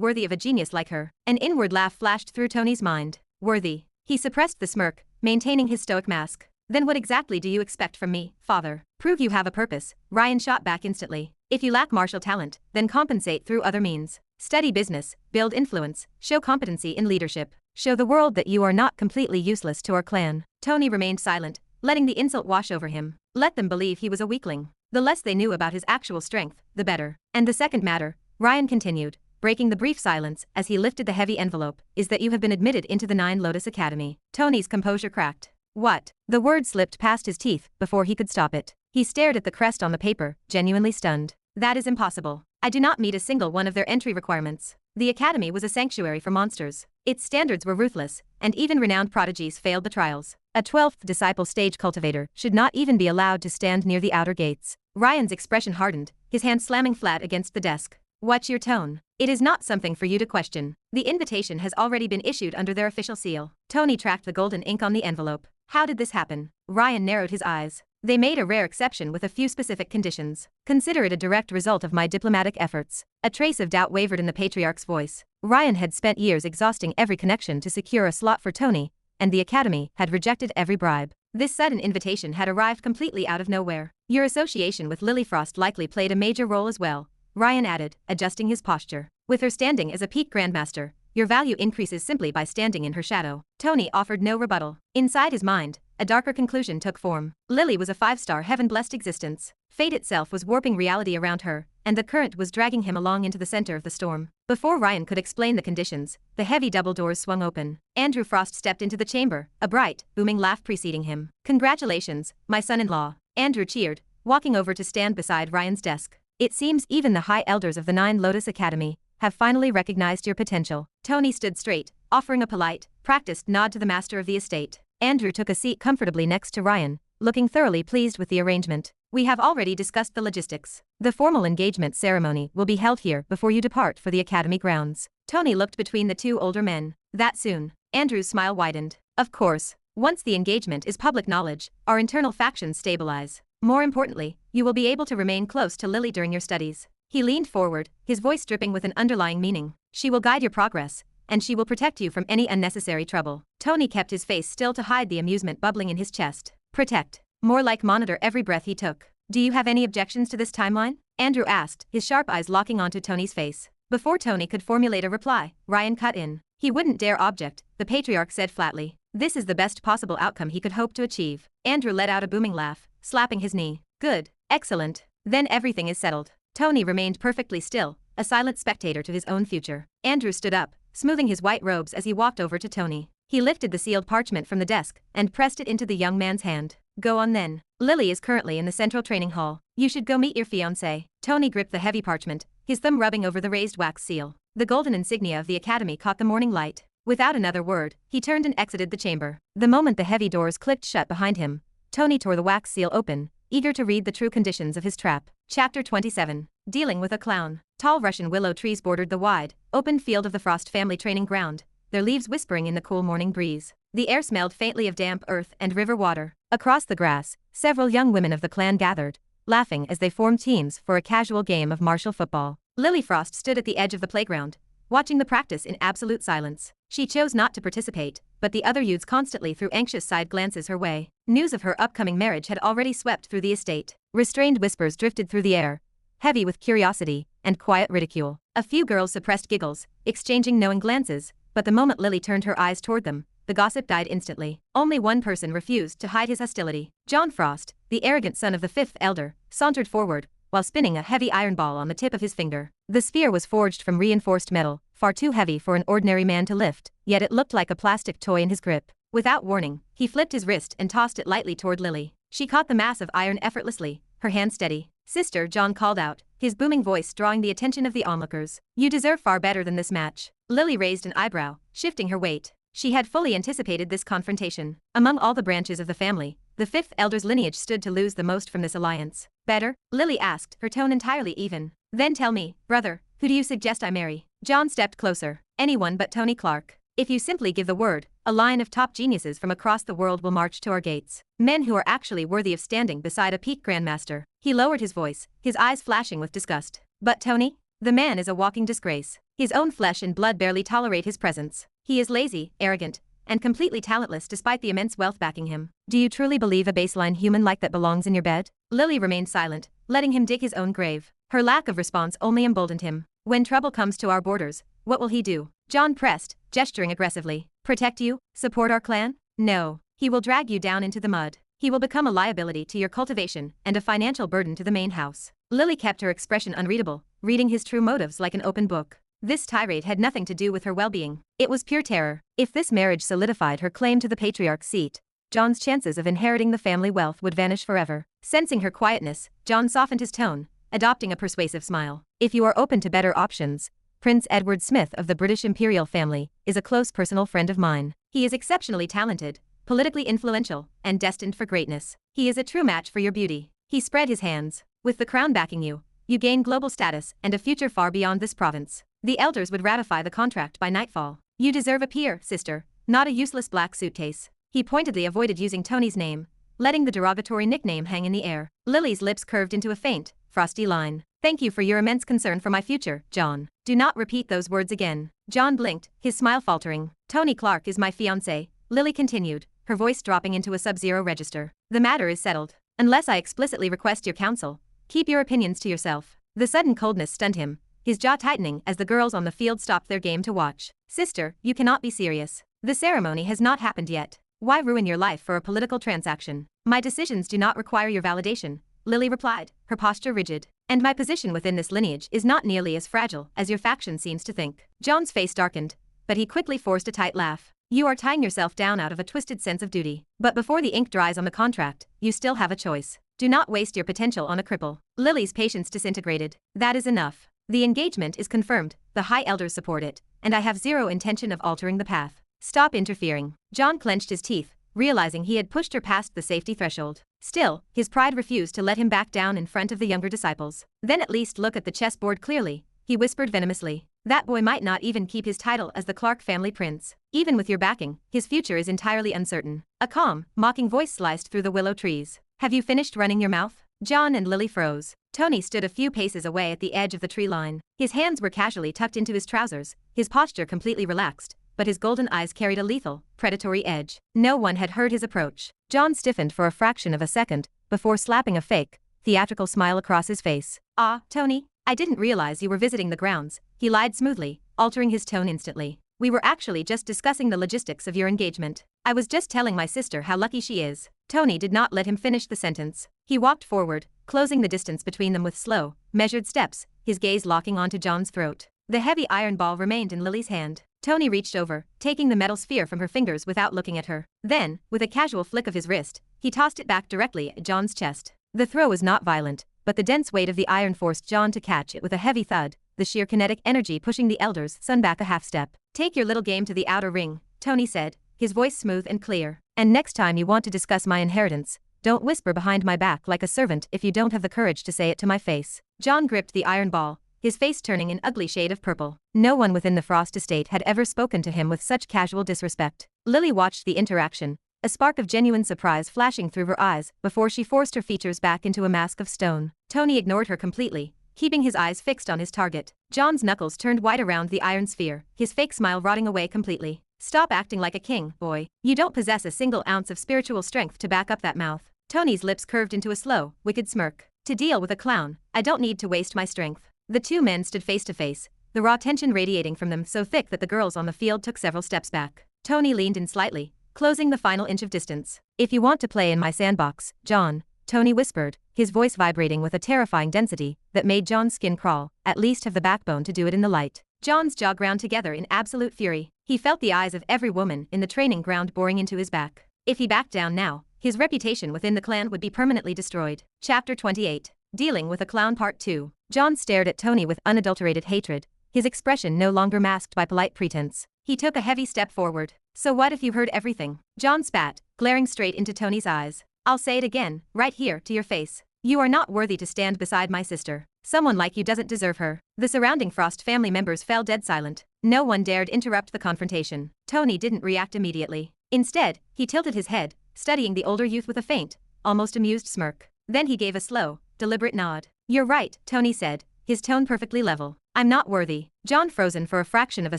worthy of a genius like her." An inward laugh flashed through Tony's mind. "Worthy?" He suppressed the smirk, maintaining his stoic mask. "Then what exactly do you expect from me, father?" "Prove you have a purpose," Ryan shot back instantly. "If you lack martial talent, then compensate through other means. Study business, build influence, show competency in leadership. Show the world that you are not completely useless to our clan." Tony remained silent, letting the insult wash over him. Let them believe he was a weakling. The less they knew about his actual strength, the better. "And the second matter," Ryan continued, breaking the brief silence as he lifted the heavy envelope, "is that you have been admitted into the 9 Lotus Academy." Tony's composure cracked. "What?" The word slipped past his teeth before he could stop it. He stared at the crest on the paper, genuinely stunned. "That is impossible. I do not meet a single one of their entry requirements. The academy was a sanctuary for monsters. Its standards were ruthless, and even renowned prodigies failed the trials. A 12th disciple stage cultivator should not even be allowed to stand near the outer gates." Ryan's expression hardened, his hand slamming flat against the desk. "Watch your tone. It is not something for you to question. The invitation has already been issued under their official seal." Tony tracked the golden ink on the envelope. "How did this happen?" Ryan narrowed his eyes. "They made a rare exception with a few specific conditions. Consider it a direct result of my diplomatic efforts." A trace of doubt wavered in the patriarch's voice. Ryan had spent years exhausting every connection to secure a slot for Tony, and the academy had rejected every bribe. This sudden invitation had arrived completely out of nowhere. "Your association with Lily Frost likely played a major role as well," Ryan added, adjusting his posture. "With her standing as a peak grandmaster, your value increases simply by standing in her shadow." Tony offered no rebuttal. Inside his mind, a darker conclusion took form. Lily was a 5-star heaven-blessed existence. Fate itself was warping reality around her, and the current was dragging him along into the center of the storm. Before Ryan could explain the conditions, the heavy double doors swung open. Andrew Frost stepped into the chamber, a bright, booming laugh preceding him. "Congratulations, my son-in-law," Andrew cheered, walking over to stand beside Ryan's desk. "It seems even the high elders of the 9 Lotus Academy have finally recognized your potential." Tony stood straight, offering a polite, practiced nod to the master of the estate. Andrew took a seat comfortably next to Ryan, looking thoroughly pleased with the arrangement. "We have already discussed the logistics. The formal engagement ceremony will be held here before you depart for the academy grounds." Tony looked between the 2 older men. "That soon?" Andrew's smile widened. "Of course. Once the engagement is public knowledge, our internal factions stabilize. More importantly, you will be able to remain close to Lily during your studies." He leaned forward, his voice dripping with an underlying meaning. "She will guide your progress, and she will protect you from any unnecessary trouble." Tony kept his face still to hide the amusement bubbling in his chest. "Protect. More like monitor every breath he took." "Do you have any objections to this timeline?" Andrew asked, his sharp eyes locking onto Tony's face. Before Tony could formulate a reply, Ryan cut in. "He wouldn't dare object," the patriarch said flatly. "This is the best possible outcome he could hope to achieve." Andrew let out a booming laugh, slapping his knee. "Good. Excellent. Then everything is settled." Tony remained perfectly still, a silent spectator to his own future. Andrew stood up, smoothing his white robes as he walked over to Tony. He lifted the sealed parchment from the desk and pressed it into the young man's hand. "Go on then. Lily is currently in the central training hall. You should go meet your fiancé." Tony gripped the heavy parchment, his thumb rubbing over the raised wax seal. The golden insignia of the academy caught the morning light. Without another word, he turned and exited the chamber. The moment the heavy doors clicked shut behind him, Tony tore the wax seal open, eager to read the true conditions of his trap. Chapter 27. Dealing with a clown. Tall Russian willow trees bordered the wide, open field of the Frost family training ground, their leaves whispering in the cool morning breeze. The air smelled faintly of damp earth and river water. Across the grass, several young women of the clan gathered, laughing as they formed teams for a casual game of martial football. Lily Frost stood at the edge of the playground, watching the practice in absolute silence. She chose not to participate, but the other youths constantly threw anxious side glances her way. News of her upcoming marriage had already swept through the estate. Restrained whispers drifted through the air, heavy with curiosity and quiet ridicule. A few girls suppressed giggles, exchanging knowing glances, but the moment Lily turned her eyes toward them, the gossip died instantly. Only one person refused to hide his hostility. John Frost, the arrogant son of the fifth elder, sauntered forward, while spinning a heavy iron ball on the tip of his finger. The sphere was forged from reinforced metal, far too heavy for an ordinary man to lift, yet it looked like a plastic toy in his grip. Without warning, he flipped his wrist and tossed it lightly toward Lily. She caught the mass of iron effortlessly, her hand steady. "Sister," John called out, his booming voice drawing the attention of the onlookers. "You deserve far better than this match." Lily raised an eyebrow, shifting her weight. She had fully anticipated this confrontation. Among all the branches of the family, the fifth elder's lineage stood to lose the most from this alliance. "Better?" Lily asked, her tone entirely even. "Then tell me, brother, who do you suggest I marry?" John stepped closer. "Anyone but Tony Clark. If you simply give the word, a line of top geniuses from across the world will march to our gates. Men who are actually worthy of standing beside a peak grandmaster." He lowered his voice, his eyes flashing with disgust. "But Tony? The man is a walking disgrace. His own flesh and blood barely tolerate his presence. He is lazy, arrogant, and completely talentless despite the immense wealth backing him. Do you truly believe a baseline human like that belongs in your bed?" Lily remained silent, letting him dig his own grave. Her lack of response only emboldened him. "When trouble comes to our borders, what will he do?" John pressed, gesturing aggressively. "Protect you? Support our clan? No. He will drag you down into the mud. He will become a liability to your cultivation and a financial burden to the main house." Lily kept her expression unreadable, reading his true motives like an open book. This tirade had nothing to do with her well-being. It was pure terror. If this marriage solidified her claim to the patriarch's seat, John's chances of inheriting the family wealth would vanish forever. Sensing her quietness, John softened his tone, adopting a persuasive smile. "If you are open to better options, Prince Edward Smith of the British imperial family is a close personal friend of mine. He is exceptionally talented, politically influential, and destined for greatness. He is a true match for your beauty." He spread his hands. "With the crown backing you, you gain global status and a future far beyond this province. The elders would ratify the contract by nightfall. You deserve a peer, sister, not a useless black suitcase." He pointedly avoided using Tony's name, letting the derogatory nickname hang in the air. Lily's lips curved into a faint, frosty line. "Thank you for your immense concern for my future, John. Do not repeat those words again." John blinked, his smile faltering. "Tony Clark is my fiancé," Lily continued, her voice dropping into a sub-zero register. "The matter is settled. Unless I explicitly request your counsel, keep your opinions to yourself." The sudden coldness stunned him, his jaw tightening as the girls on the field stopped their game to watch. "Sister, you cannot be serious. The ceremony has not happened yet. Why ruin your life for a political transaction?" "My decisions do not require your validation," Lily replied, her posture rigid. "And my position within this lineage is not nearly as fragile as your faction seems to think." John's face darkened, but he quickly forced a tight laugh. "You are tying yourself down out of a twisted sense of duty. But before the ink dries on the contract, you still have a choice. Do not waste your potential on a cripple." Lily's patience disintegrated. "That is enough. The engagement is confirmed, the High Elders support it, and I have zero intention of altering the path. Stop interfering." John clenched his teeth, realizing he had pushed her past the safety threshold. Still, his pride refused to let him back down in front of the younger disciples. "Then at least look at the chessboard clearly," he whispered venomously. "That boy might not even keep his title as the Clark family prince. Even with your backing, his future is entirely uncertain." A calm, mocking voice sliced through the willow trees. "Have you finished running your mouth?" John and Lily froze. Tony stood a few paces away at the edge of the tree line. His hands were casually tucked into his trousers, his posture completely relaxed, but his golden eyes carried a lethal, predatory edge. No one had heard his approach. John stiffened for a fraction of a second, before slapping a fake, theatrical smile across his face. "Ah, Tony, I didn't realize you were visiting the grounds," he lied smoothly, altering his tone instantly. "We were actually just discussing the logistics of your engagement. I was just telling my sister how lucky she is." Tony did not let him finish the sentence. He walked forward, closing the distance between them with slow, measured steps, his gaze locking onto John's throat. The heavy iron ball remained in Lily's hand. Tony reached over, taking the metal sphere from her fingers without looking at her. Then, with a casual flick of his wrist, he tossed it back directly at John's chest. The throw was not violent, but the dense weight of the iron forced John to catch it with a heavy thud, the sheer kinetic energy pushing the elder's son back a half step. "Take your little game to the outer ring," Tony said, his voice smooth and clear. "And next time you want to discuss my inheritance, don't whisper behind my back like a servant if you don't have the courage to say it to my face." John gripped the iron ball, his face turning an ugly shade of purple. No one within the Frost estate had ever spoken to him with such casual disrespect. Lily watched the interaction, a spark of genuine surprise flashing through her eyes before she forced her features back into a mask of stone. Tony ignored her completely, keeping his eyes fixed on his target. John's knuckles turned white around the iron sphere, his fake smile rotting away completely. "Stop acting like a king, boy. You don't possess a single ounce of spiritual strength to back up that mouth." Tony's lips curved into a slow, wicked smirk. To deal with a clown, I don't need to waste my strength. The two men stood face to face, the raw tension radiating from them so thick that the girls on the field took several steps back. Tony leaned in slightly, closing the final inch of distance. "If you want to play in my sandbox, John," Tony whispered, his voice vibrating with a terrifying density that made John's skin crawl, "at least have the backbone to do it in the light." John's jaw ground together in absolute fury. He felt the eyes of every woman in the training ground boring into his back. If he backed down now, his reputation within the clan would be permanently destroyed. Chapter 28. Dealing with a Clown Part 2. John stared at Tony with unadulterated hatred, his expression no longer masked by polite pretense. He took a heavy step forward. "So what if you heard everything?" John spat, glaring straight into Tony's eyes. "I'll say it again, right here, to your face. You are not worthy to stand beside my sister. Someone like you doesn't deserve her." The surrounding Frost family members fell dead silent. No one dared interrupt the confrontation. Tony didn't react immediately. Instead, he tilted his head, studying the older youth with a faint, almost amused smirk. Then he gave a slow, deliberate nod. "You're right," Tony said, his tone perfectly level. "I'm not worthy." John frozen for a fraction of a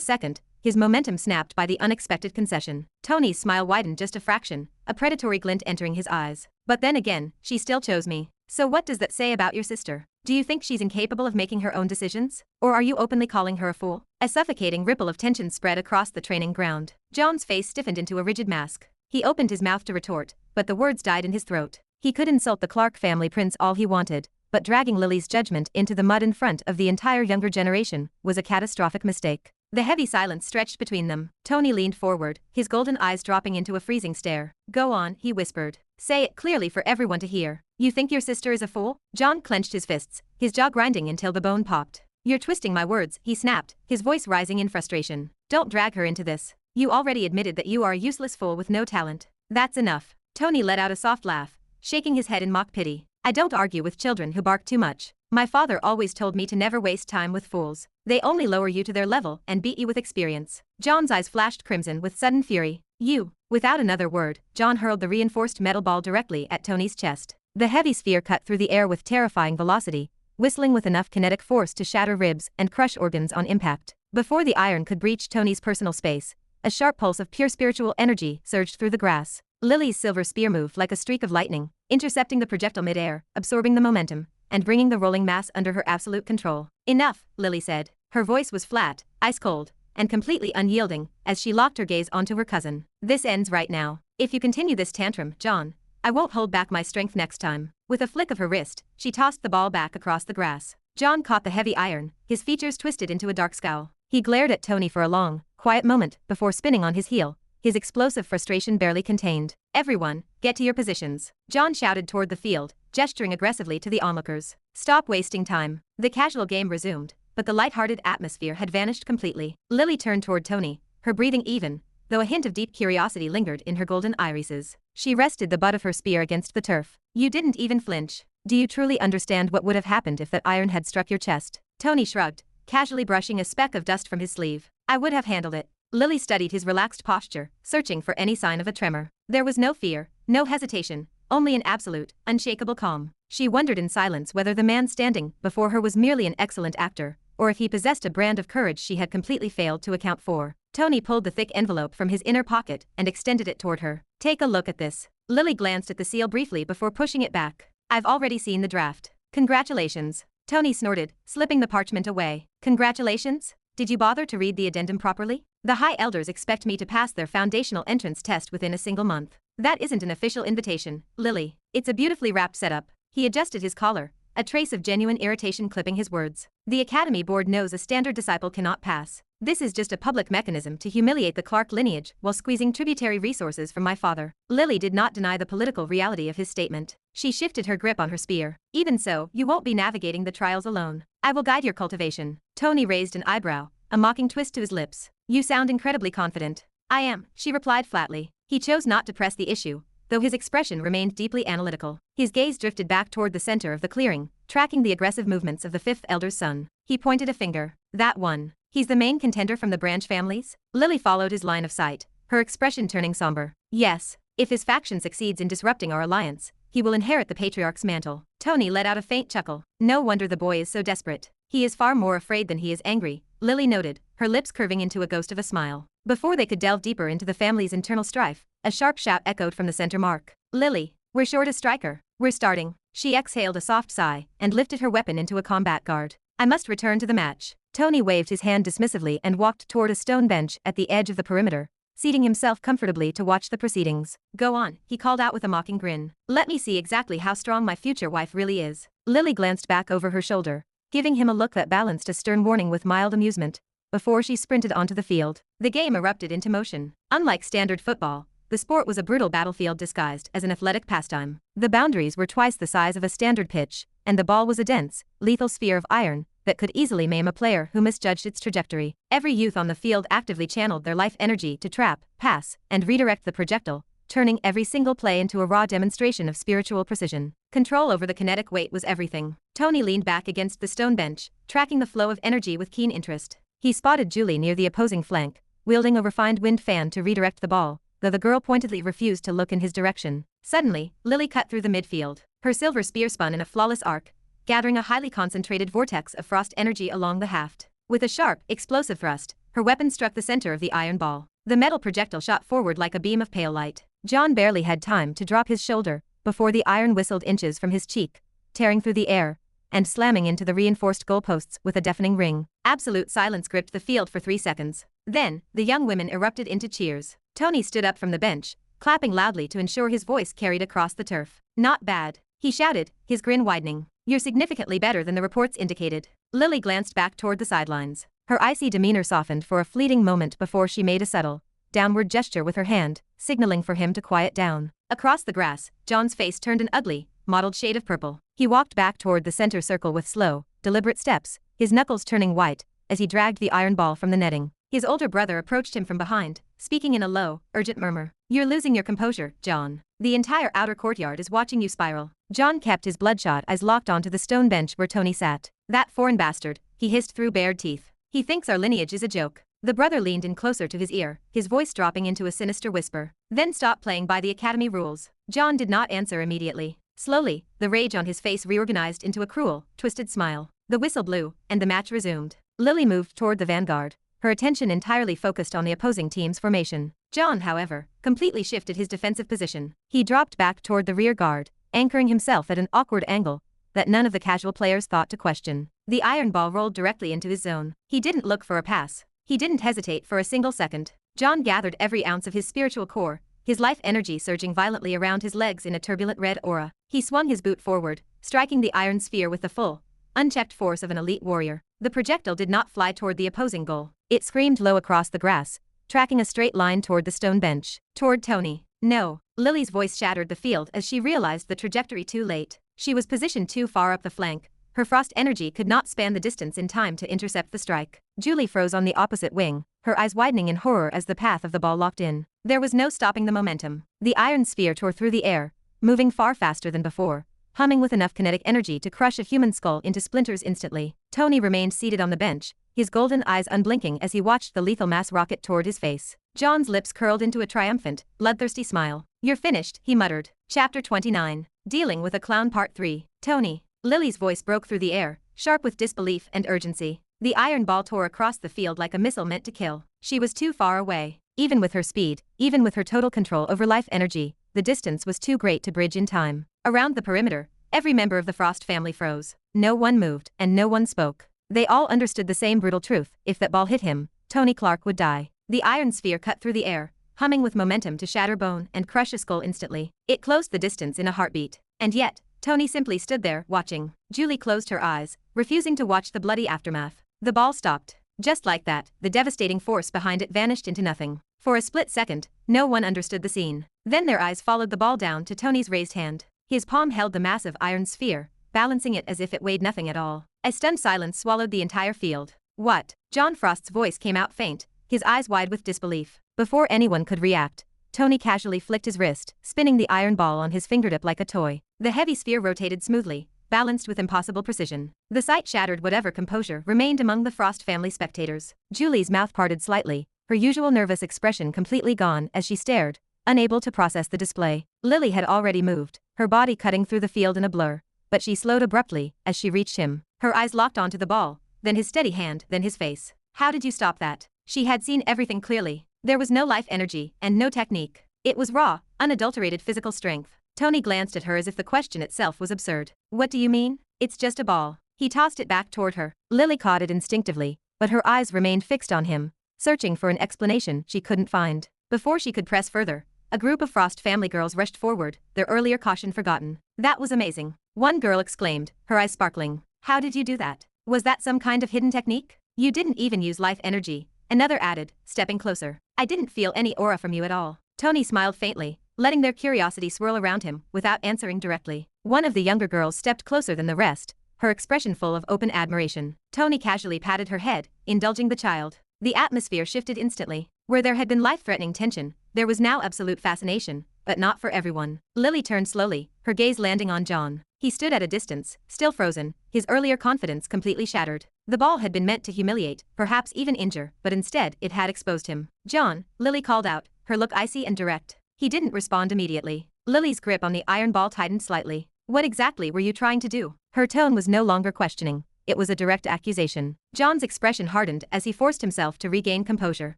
second, his momentum snapped by the unexpected concession. Tony's smile widened just a fraction, a predatory glint entering his eyes. "But then again, she still chose me. So what does that say about your sister? Do you think she's incapable of making her own decisions? Or are you openly calling her a fool?" A suffocating ripple of tension spread across the training ground. John's face stiffened into a rigid mask. He opened his mouth to retort, but the words died in his throat. He could insult the Clark family prince all he wanted, but dragging Lily's judgment into the mud in front of the entire younger generation was a catastrophic mistake. The heavy silence stretched between them. Tony leaned forward, his golden eyes dropping into a freezing stare. "Go on," he whispered. "Say it clearly for everyone to hear. You think your sister is a fool?" John clenched his fists, his jaw grinding until the bone popped. "You're twisting my words," he snapped, his voice rising in frustration. "Don't drag her into this. You already admitted that you are a useless fool with no talent. That's enough." Tony let out a soft laugh, shaking his head in mock pity. "I don't argue with children who bark too much. My father always told me to never waste time with fools. They only lower you to their level and beat you with experience." John's eyes flashed crimson with sudden fury. "You." Without another word, John hurled the reinforced metal ball directly at Tony's chest. The heavy sphere cut through the air with terrifying velocity, whistling with enough kinetic force to shatter ribs and crush organs on impact. Before the iron could breach Tony's personal space, a sharp pulse of pure spiritual energy surged through the grass. Lily's silver spear moved like a streak of lightning, intercepting the projectile mid-air, absorbing the momentum, and bringing the rolling mass under her absolute control. "Enough," Lily said. Her voice was flat, ice-cold, and completely unyielding, as she locked her gaze onto her cousin. "This ends right now. If you continue this tantrum, John, I won't hold back my strength next time." With a flick of her wrist, she tossed the ball back across the grass. John caught the heavy iron, his features twisted into a dark scowl. He glared at Tony for a long, quiet moment before spinning on his heel, his explosive frustration barely contained. "Everyone, get to your positions." John shouted toward the field, gesturing aggressively to the onlookers. "Stop wasting time." The casual game resumed, but the light-hearted atmosphere had vanished completely. Lily turned toward Tony, her breathing even, though a hint of deep curiosity lingered in her golden irises. She rested the butt of her spear against the turf. "You didn't even flinch. Do you truly understand what would have happened if that iron had struck your chest?" Tony shrugged, casually brushing a speck of dust from his sleeve. "I would have handled it." Lily studied his relaxed posture, searching for any sign of a tremor. There was no fear, no hesitation, only an absolute, unshakable calm. She wondered in silence whether the man standing before her was merely an excellent actor, or if he possessed a brand of courage she had completely failed to account for. Tony pulled the thick envelope from his inner pocket and extended it toward her. "Take a look at this." Lily glanced at the seal briefly before pushing it back. "I've already seen the draft. Congratulations." Tony snorted, slipping the parchment away. "Congratulations? Did you bother to read the addendum properly? The High Elders expect me to pass their foundational entrance test within a single month. That isn't an official invitation, Lily. It's a beautifully wrapped setup." He adjusted his collar, a trace of genuine irritation clipping his words. "The Academy board knows a standard disciple cannot pass. This is just a public mechanism to humiliate the Clark lineage while squeezing tributary resources from my father." Lily did not deny the political reality of his statement. She shifted her grip on her spear. "Even so, you won't be navigating the trials alone. I will guide your cultivation." Tony raised an eyebrow, a mocking twist to his lips. "You sound incredibly confident." "I am," she replied flatly. He chose not to press the issue, though his expression remained deeply analytical. His gaze drifted back toward the center of the clearing, tracking the aggressive movements of the fifth elder's son. He pointed a finger. "That one. He's the main contender from the branch families?" Lily followed his line of sight, her expression turning somber. "Yes. If his faction succeeds in disrupting our alliance, he will inherit the patriarch's mantle." Tony let out a faint chuckle. "No wonder the boy is so desperate. He is far more afraid than he is angry," Lily noted, her lips curving into a ghost of a smile. Before they could delve deeper into the family's internal strife, a sharp shout echoed from the center mark. "Lily, we're short a striker. We're starting." She exhaled a soft sigh and lifted her weapon into a combat guard. I must return to the match. Tony waved his hand dismissively and walked toward a stone bench at the edge of the perimeter, seating himself comfortably to watch the proceedings. Go on, he called out with a mocking grin. Let me see exactly how strong my future wife really is. Lily glanced back over her shoulder, giving him a look that balanced a stern warning with mild amusement, before she sprinted onto the field. The game erupted into motion. Unlike standard football, the sport was a brutal battlefield disguised as an athletic pastime. The boundaries were twice the size of a standard pitch, and the ball was a dense, lethal sphere of iron that could easily maim a player who misjudged its trajectory. Every youth on the field actively channeled their life energy to trap, pass, and redirect the projectile, turning every single play into a raw demonstration of spiritual precision. Control over the kinetic weight was everything. Tony leaned back against the stone bench, tracking the flow of energy with keen interest. He spotted Julie near the opposing flank, wielding a refined wind fan to redirect the ball, though the girl pointedly refused to look in his direction. Suddenly, Lily cut through the midfield. Her silver spear spun in a flawless arc, gathering a highly concentrated vortex of frost energy along the haft. With a sharp, explosive thrust, her weapon struck the center of the iron ball. The metal projectile shot forward like a beam of pale light. John barely had time to drop his shoulder before the iron whistled inches from his cheek, tearing through the air and slamming into the reinforced goalposts with a deafening ring. Absolute silence gripped the field for 3 seconds. Then, the young women erupted into cheers. Tony stood up from the bench, clapping loudly to ensure his voice carried across the turf. Not bad, he shouted, his grin widening. You're significantly better than the reports indicated. Lily glanced back toward the sidelines. Her icy demeanor softened for a fleeting moment before she made a subtle, downward gesture with her hand, signaling for him to quiet down. Across the grass, John's face turned an ugly, mottled shade of purple. He walked back toward the center circle with slow, deliberate steps, his knuckles turning white as he dragged the iron ball from the netting. His older brother approached him from behind, speaking in a low, urgent murmur. You're losing your composure, John. The entire outer courtyard is watching you spiral. John kept his bloodshot eyes locked onto the stone bench where Tony sat. That foreign bastard, he hissed through bared teeth. He thinks our lineage is a joke. The brother leaned in closer to his ear, his voice dropping into a sinister whisper. Then stop playing by the academy rules. John did not answer immediately. Slowly, the rage on his face reorganized into a cruel, twisted smile. The whistle blew, and the match resumed. Lily moved toward the vanguard, her attention entirely focused on the opposing team's formation. John, however, completely shifted his defensive position. He dropped back toward the rear guard, anchoring himself at an awkward angle that none of the casual players thought to question. The iron ball rolled directly into his zone. He didn't look for a pass. He didn't hesitate for a single second. John gathered every ounce of his spiritual core, his life energy surging violently around his legs in a turbulent red aura. He swung his boot forward, striking the iron sphere with the full, unchecked force of an elite warrior. The projectile did not fly toward the opposing goal. It screamed low across the grass, tracking a straight line toward the stone bench. Toward Tony. No. Lily's voice shattered the field as she realized the trajectory too late. She was positioned too far up the flank. Her frost energy could not span the distance in time to intercept the strike. Julie froze on the opposite wing, her eyes widening in horror as the path of the ball locked in. There was no stopping the momentum. The iron sphere tore through the air, moving far faster than before, humming with enough kinetic energy to crush a human skull into splinters instantly. Tony remained seated on the bench, his golden eyes unblinking as he watched the lethal mass rocket toward his face. John's lips curled into a triumphant, bloodthirsty smile. You're finished, he muttered. Chapter 29. Dealing with a Clown Part 3. Tony. Lily's voice broke through the air, sharp with disbelief and urgency. The iron ball tore across the field like a missile meant to kill. She was too far away. Even with her speed, even with her total control over life energy, the distance was too great to bridge in time. Around the perimeter, every member of the Frost family froze. No one moved, and no one spoke. They all understood the same brutal truth. If that ball hit him, Tony Clark would die. The iron sphere cut through the air, humming with momentum to shatter bone and crush a skull instantly. It closed the distance in a heartbeat. And yet, Tony simply stood there, watching. Julie closed her eyes, refusing to watch the bloody aftermath. The ball stopped. Just like that, the devastating force behind it vanished into nothing. For a split second, no one understood the scene. Then their eyes followed the ball down to Tony's raised hand. His palm held the massive iron sphere, balancing it as if it weighed nothing at all. A stunned silence swallowed the entire field. What? John Frost's voice came out faint, his eyes wide with disbelief. Before anyone could react, Tony casually flicked his wrist, spinning the iron ball on his fingertip like a toy. The heavy sphere rotated smoothly, balanced with impossible precision. The sight shattered whatever composure remained among the Frost family spectators. Julie's mouth parted slightly, her usual nervous expression completely gone as she stared, unable to process the display. Lily had already moved, her body cutting through the field in a blur, but she slowed abruptly as she reached him. Her eyes locked onto the ball, then his steady hand, then his face. How did you stop that? She had seen everything clearly. There was no life energy and no technique. It was raw, unadulterated physical strength. Tony glanced at her as if the question itself was absurd. What do you mean? It's just a ball. He tossed it back toward her. Lily caught it instinctively, but her eyes remained fixed on him, searching for an explanation she couldn't find. Before she could press further, a group of Frost family girls rushed forward, their earlier caution forgotten. That was amazing. One girl exclaimed, her eyes sparkling. How did you do that? Was that some kind of hidden technique? You didn't even use life energy. Another added, stepping closer. I didn't feel any aura from you at all. Tony smiled faintly, letting their curiosity swirl around him without answering directly. One of the younger girls stepped closer than the rest, her expression full of open admiration. Tony casually patted her head, indulging the child. The atmosphere shifted instantly. Where there had been life-threatening tension, there was now absolute fascination, but not for everyone. Lily turned slowly, her gaze landing on John. He stood at a distance, still frozen, his earlier confidence completely shattered. The ball had been meant to humiliate, perhaps even injure, but instead it had exposed him. John, Lily called out, her look icy and direct. He didn't respond immediately. Lily's grip on the iron ball tightened slightly. What exactly were you trying to do? Her tone was no longer questioning. It was a direct accusation. John's expression hardened as he forced himself to regain composure.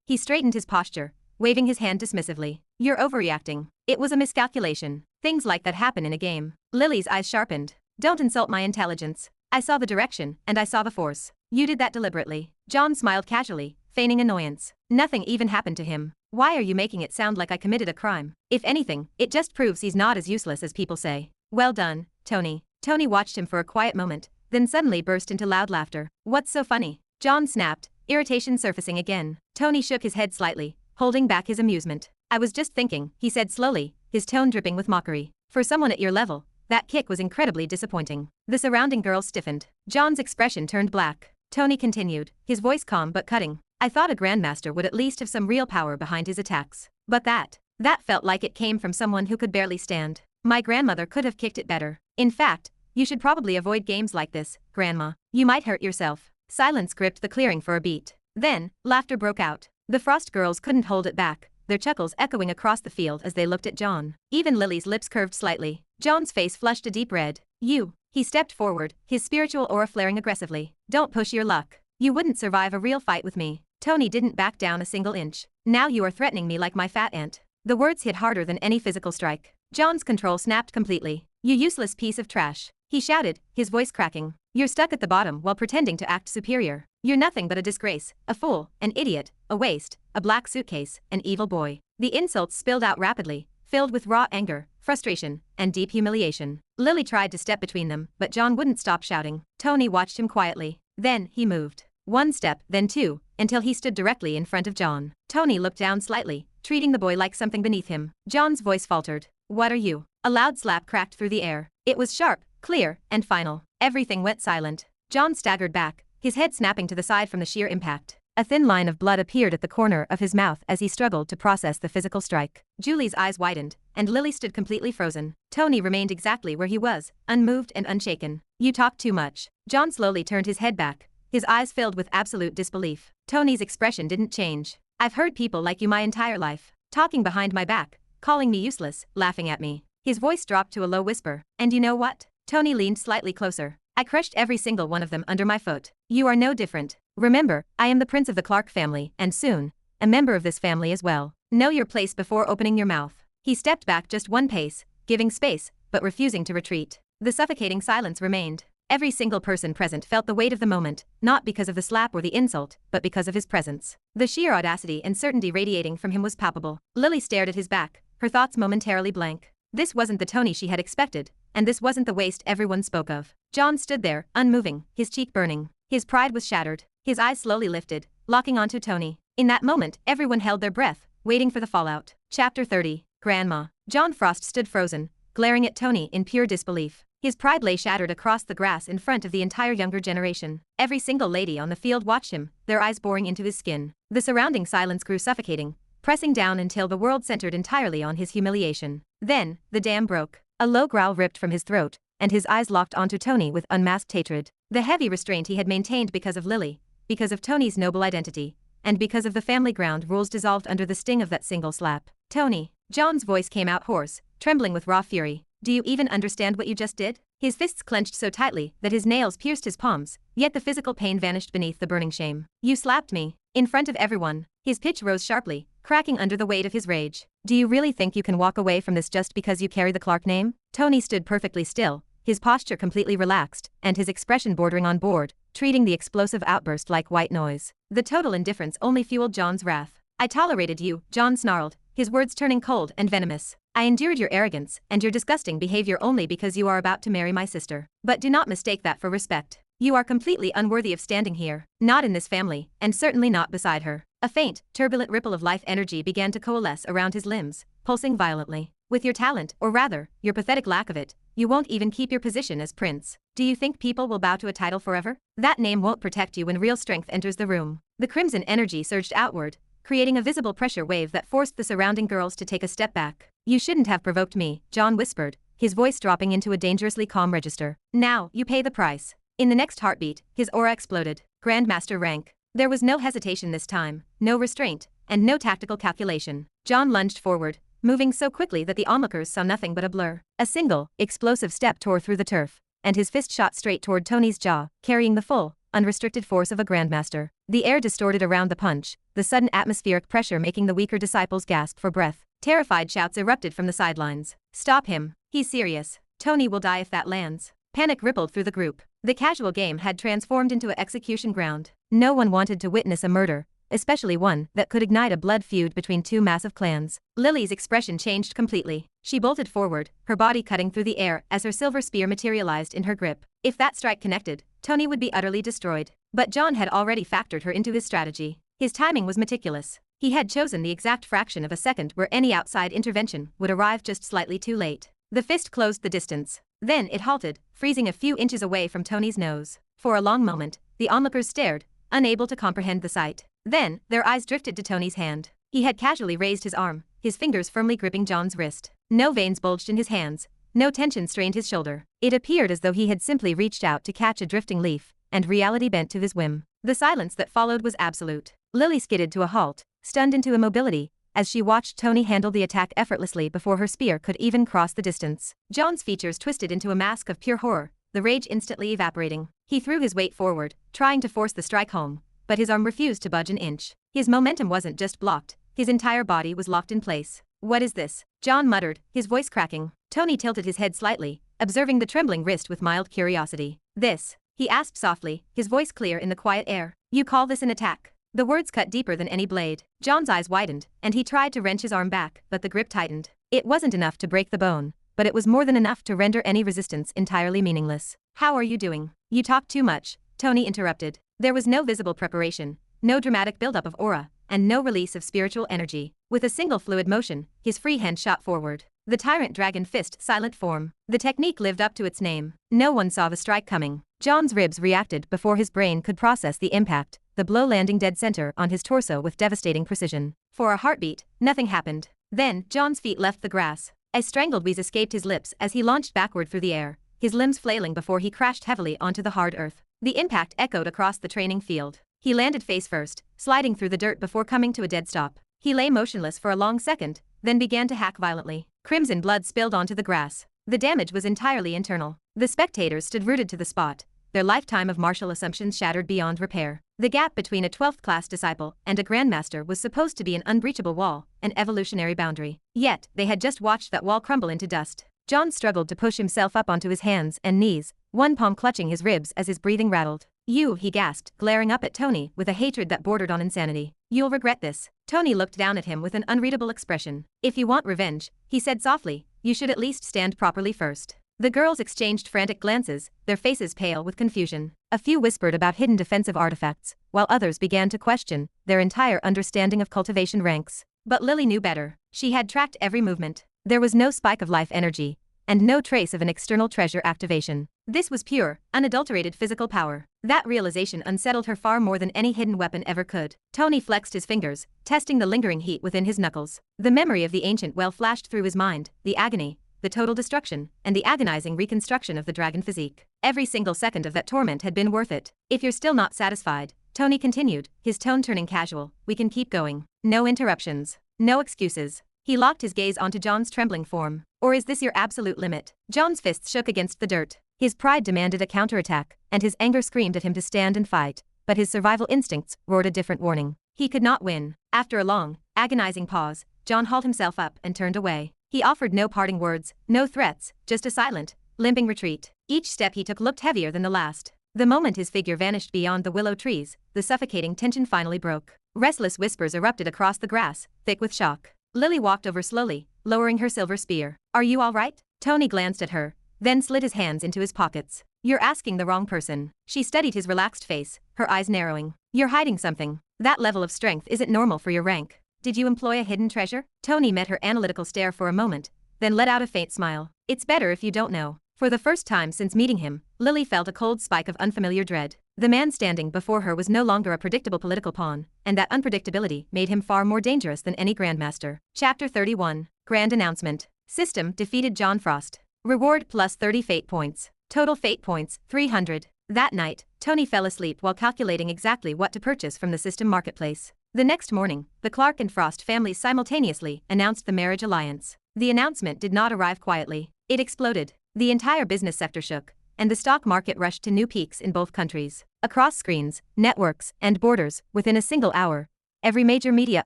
He straightened his posture, waving his hand dismissively. You're overreacting. It was a miscalculation. Things like that happen in a game. Lily's eyes sharpened. Don't insult my intelligence. I saw the direction, and I saw the force. You did that deliberately. John smiled casually, feigning annoyance. Nothing even happened to him. Why are you making it sound like I committed a crime? If anything, it just proves he's not as useless as people say. Well done, Tony. Tony watched him for a quiet moment, then suddenly burst into loud laughter. What's so funny? John snapped, irritation surfacing again. Tony shook his head slightly, holding back his amusement. I was just thinking, he said slowly, his tone dripping with mockery. For someone at your level, that kick was incredibly disappointing. The surrounding girls stiffened. John's expression turned black. Tony continued, his voice calm but cutting. I thought a grandmaster would at least have some real power behind his attacks. But that felt like it came from someone who could barely stand. My grandmother could have kicked it better. In fact, you should probably avoid games like this, Grandma. You might hurt yourself. Silence gripped the clearing for a beat. Then, laughter broke out. The Frost girls couldn't hold it back, their chuckles echoing across the field as they looked at John. Even Lily's lips curved slightly. John's face flushed a deep red. You. He stepped forward, his spiritual aura flaring aggressively. Don't push your luck. You wouldn't survive a real fight with me. Tony didn't back down a single inch. Now you are threatening me like my fat aunt. The words hit harder than any physical strike. John's control snapped completely. You useless piece of trash. He shouted, his voice cracking. You're stuck at the bottom while pretending to act superior. You're nothing but a disgrace, a fool, an idiot, a waste, a black suitcase, an evil boy. The insults spilled out rapidly, filled with raw anger, frustration, and deep humiliation. Lily tried to step between them, but John wouldn't stop shouting. Tony watched him quietly. Then, he moved. One step, then two, until he stood directly in front of John. Tony looked down slightly, treating the boy like something beneath him. John's voice faltered. What are you? A loud slap cracked through the air. It was sharp, clear, and final. Everything went silent. John staggered back, his head snapping to the side from the sheer impact. A thin line of blood appeared at the corner of his mouth as he struggled to process the physical strike. Julie's eyes widened, and Lily stood completely frozen. Tony remained exactly where he was, unmoved and unshaken. You talk too much. John slowly turned his head back, his eyes filled with absolute disbelief. Tony's expression didn't change. I've heard people like you my entire life, talking behind my back, calling me useless, laughing at me. His voice dropped to a low whisper. And you know what? Tony leaned slightly closer. I crushed every single one of them under my foot. You are no different. Remember, I am the prince of the Clark family, and soon, a member of this family as well. Know your place before opening your mouth. He stepped back just one pace, giving space, but refusing to retreat. The suffocating silence remained. Every single person present felt the weight of the moment, not because of the slap or the insult, but because of his presence. The sheer audacity and certainty radiating from him was palpable. Lily stared at his back, her thoughts momentarily blank. This wasn't the Tony she had expected, and this wasn't the waste everyone spoke of. John stood there, unmoving, his cheek burning. His pride was shattered. His eyes slowly lifted, locking onto Tony. In that moment, everyone held their breath, waiting for the fallout. Chapter 30. Grandma. John Frost stood frozen, glaring at Tony in pure disbelief. His pride lay shattered across the grass in front of the entire younger generation. Every single lady on the field watched him, their eyes boring into his skin. The surrounding silence grew suffocating, pressing down until the world centered entirely on his humiliation. Then, the dam broke. A low growl ripped from his throat, and his eyes locked onto Tony with unmasked hatred. The heavy restraint he had maintained because of Lily, because of Tony's noble identity, and because of the family ground rules dissolved under the sting of that single slap. Tony. John's voice came out hoarse, trembling with raw fury. Do you even understand what you just did? His fists clenched so tightly that his nails pierced his palms, yet the physical pain vanished beneath the burning shame. You slapped me. In front of everyone. His pitch rose sharply, cracking under the weight of his rage. Do you really think you can walk away from this just because you carry the Clark name? Tony stood perfectly still, his posture completely relaxed, and his expression bordering on bored, treating the explosive outburst like white noise. The total indifference only fueled John's wrath. I tolerated you, John snarled, his words turning cold and venomous. I endured your arrogance and your disgusting behavior only because you are about to marry my sister. But do not mistake that for respect. You are completely unworthy of standing here, not in this family, and certainly not beside her. A faint, turbulent ripple of life energy began to coalesce around his limbs, pulsing violently. With your talent, or rather, your pathetic lack of it, you won't even keep your position as prince. Do you think people will bow to a title forever? That name won't protect you when real strength enters the room. The crimson energy surged outward, creating a visible pressure wave that forced the surrounding girls to take a step back. You shouldn't have provoked me, John whispered, his voice dropping into a dangerously calm register. Now, you pay the price. In the next heartbeat, his aura exploded. Grandmaster rank. There was no hesitation this time, no restraint, and no tactical calculation. John lunged forward, moving so quickly that the onlookers saw nothing but a blur. A single, explosive step tore through the turf, and his fist shot straight toward Tony's jaw, carrying the full, unrestricted force of a grandmaster. The air distorted around the punch, the sudden atmospheric pressure making the weaker disciples gasp for breath. Terrified shouts erupted from the sidelines. Stop him. He's serious. Tony will die if that lands. Panic rippled through the group. The casual game had transformed into an execution ground. No one wanted to witness a murder, especially one that could ignite a blood feud between two massive clans. Lily's expression changed completely. She bolted forward, her body cutting through the air as her silver spear materialized in her grip. If that strike connected, Tony would be utterly destroyed. But John had already factored her into his strategy. His timing was meticulous. He had chosen the exact fraction of a second where any outside intervention would arrive just slightly too late. The fist closed the distance. Then it halted, freezing a few inches away from Tony's nose. For a long moment, the onlookers stared, unable to comprehend the sight. Then, their eyes drifted to Tony's hand. He had casually raised his arm, his fingers firmly gripping John's wrist. No veins bulged in his hands, no tension strained his shoulder. It appeared as though he had simply reached out to catch a drifting leaf, and reality bent to his whim. The silence that followed was absolute. Lily skidded to a halt, stunned into immobility, as she watched Tony handle the attack effortlessly before her spear could even cross the distance. John's features twisted into a mask of pure horror, the rage instantly evaporating. He threw his weight forward, trying to force the strike home, but his arm refused to budge an inch. His momentum wasn't just blocked, his entire body was locked in place. What is this? John muttered, his voice cracking. Tony tilted his head slightly, observing the trembling wrist with mild curiosity. This, he asked softly, his voice clear in the quiet air. You call this an attack? The words cut deeper than any blade. John's eyes widened, and he tried to wrench his arm back, but the grip tightened. It wasn't enough to break the bone, but it was more than enough to render any resistance entirely meaningless. How are you doing? You talk too much, Tony interrupted. There was no visible preparation, no dramatic buildup of aura, and no release of spiritual energy. With a single fluid motion, his free hand shot forward. The tyrant dragon fist silent form. The technique lived up to its name. No one saw the strike coming. John's ribs reacted before his brain could process the impact, the blow landing dead center on his torso with devastating precision. For a heartbeat, nothing happened. Then, John's feet left the grass. A strangled wheeze escaped his lips as he launched backward through the air, his limbs flailing before he crashed heavily onto the hard earth. The impact echoed across the training field. He landed face first, sliding through the dirt before coming to a dead stop. He lay motionless for a long second, then began to hack violently. Crimson blood spilled onto the grass. The damage was entirely internal. The spectators stood rooted to the spot, their lifetime of martial assumptions shattered beyond repair. The gap between a 12th class disciple and a grandmaster was supposed to be an unbreachable wall, an evolutionary boundary. Yet, they had just watched that wall crumble into dust. John struggled to push himself up onto his hands and knees, one palm clutching his ribs as his breathing rattled. You, he gasped, glaring up at Tony with a hatred that bordered on insanity. You'll regret this. Tony looked down at him with an unreadable expression. If you want revenge, he said softly, you should at least stand properly first. The girls exchanged frantic glances, their faces pale with confusion. A few whispered about hidden defensive artifacts, while others began to question their entire understanding of cultivation ranks. But Lily knew better. She had tracked every movement. There was no spike of life energy, and no trace of an external treasure activation. This was pure, unadulterated physical power. That realization unsettled her far more than any hidden weapon ever could. Tony flexed his fingers, testing the lingering heat within his knuckles. The memory of the ancient well flashed through his mind, the agony, the total destruction, and the agonizing reconstruction of the dragon physique. Every single second of that torment had been worth it. If you're still not satisfied, Tony continued, his tone turning casual, we can keep going. No interruptions. No excuses. He locked his gaze onto John's trembling form. Or is this your absolute limit? John's fists shook against the dirt. His pride demanded a counterattack, and his anger screamed at him to stand and fight, but his survival instincts roared a different warning. He could not win. After a long, agonizing pause, John hauled himself up and turned away. He offered no parting words, no threats, just a silent, limping retreat. Each step he took looked heavier than the last. The moment his figure vanished beyond the willow trees, the suffocating tension finally broke. Restless whispers erupted across the grass, thick with shock. Lily walked over slowly, lowering her silver spear. "Are you all right?" Tony glanced at her, then slid his hands into his pockets. "You're asking the wrong person." She studied his relaxed face, her eyes narrowing. "You're hiding something. That level of strength isn't normal for your rank. Did you employ a hidden treasure?" Tony met her analytical stare for a moment, then let out a faint smile. "It's better if you don't know." For the first time since meeting him, Lily felt a cold spike of unfamiliar dread. The man standing before her was no longer a predictable political pawn, and that unpredictability made him far more dangerous than any grandmaster. Chapter 31. Grand Announcement. System defeated John Frost. Reward plus 30 fate points. Total fate points, 300. That night, Tony fell asleep while calculating exactly what to purchase from the system marketplace. The next morning, the Clark and Frost families simultaneously announced the marriage alliance. The announcement did not arrive quietly. It exploded. The entire business sector shook, and the stock market rushed to new peaks in both countries. Across screens, networks, and borders, within a single hour, every major media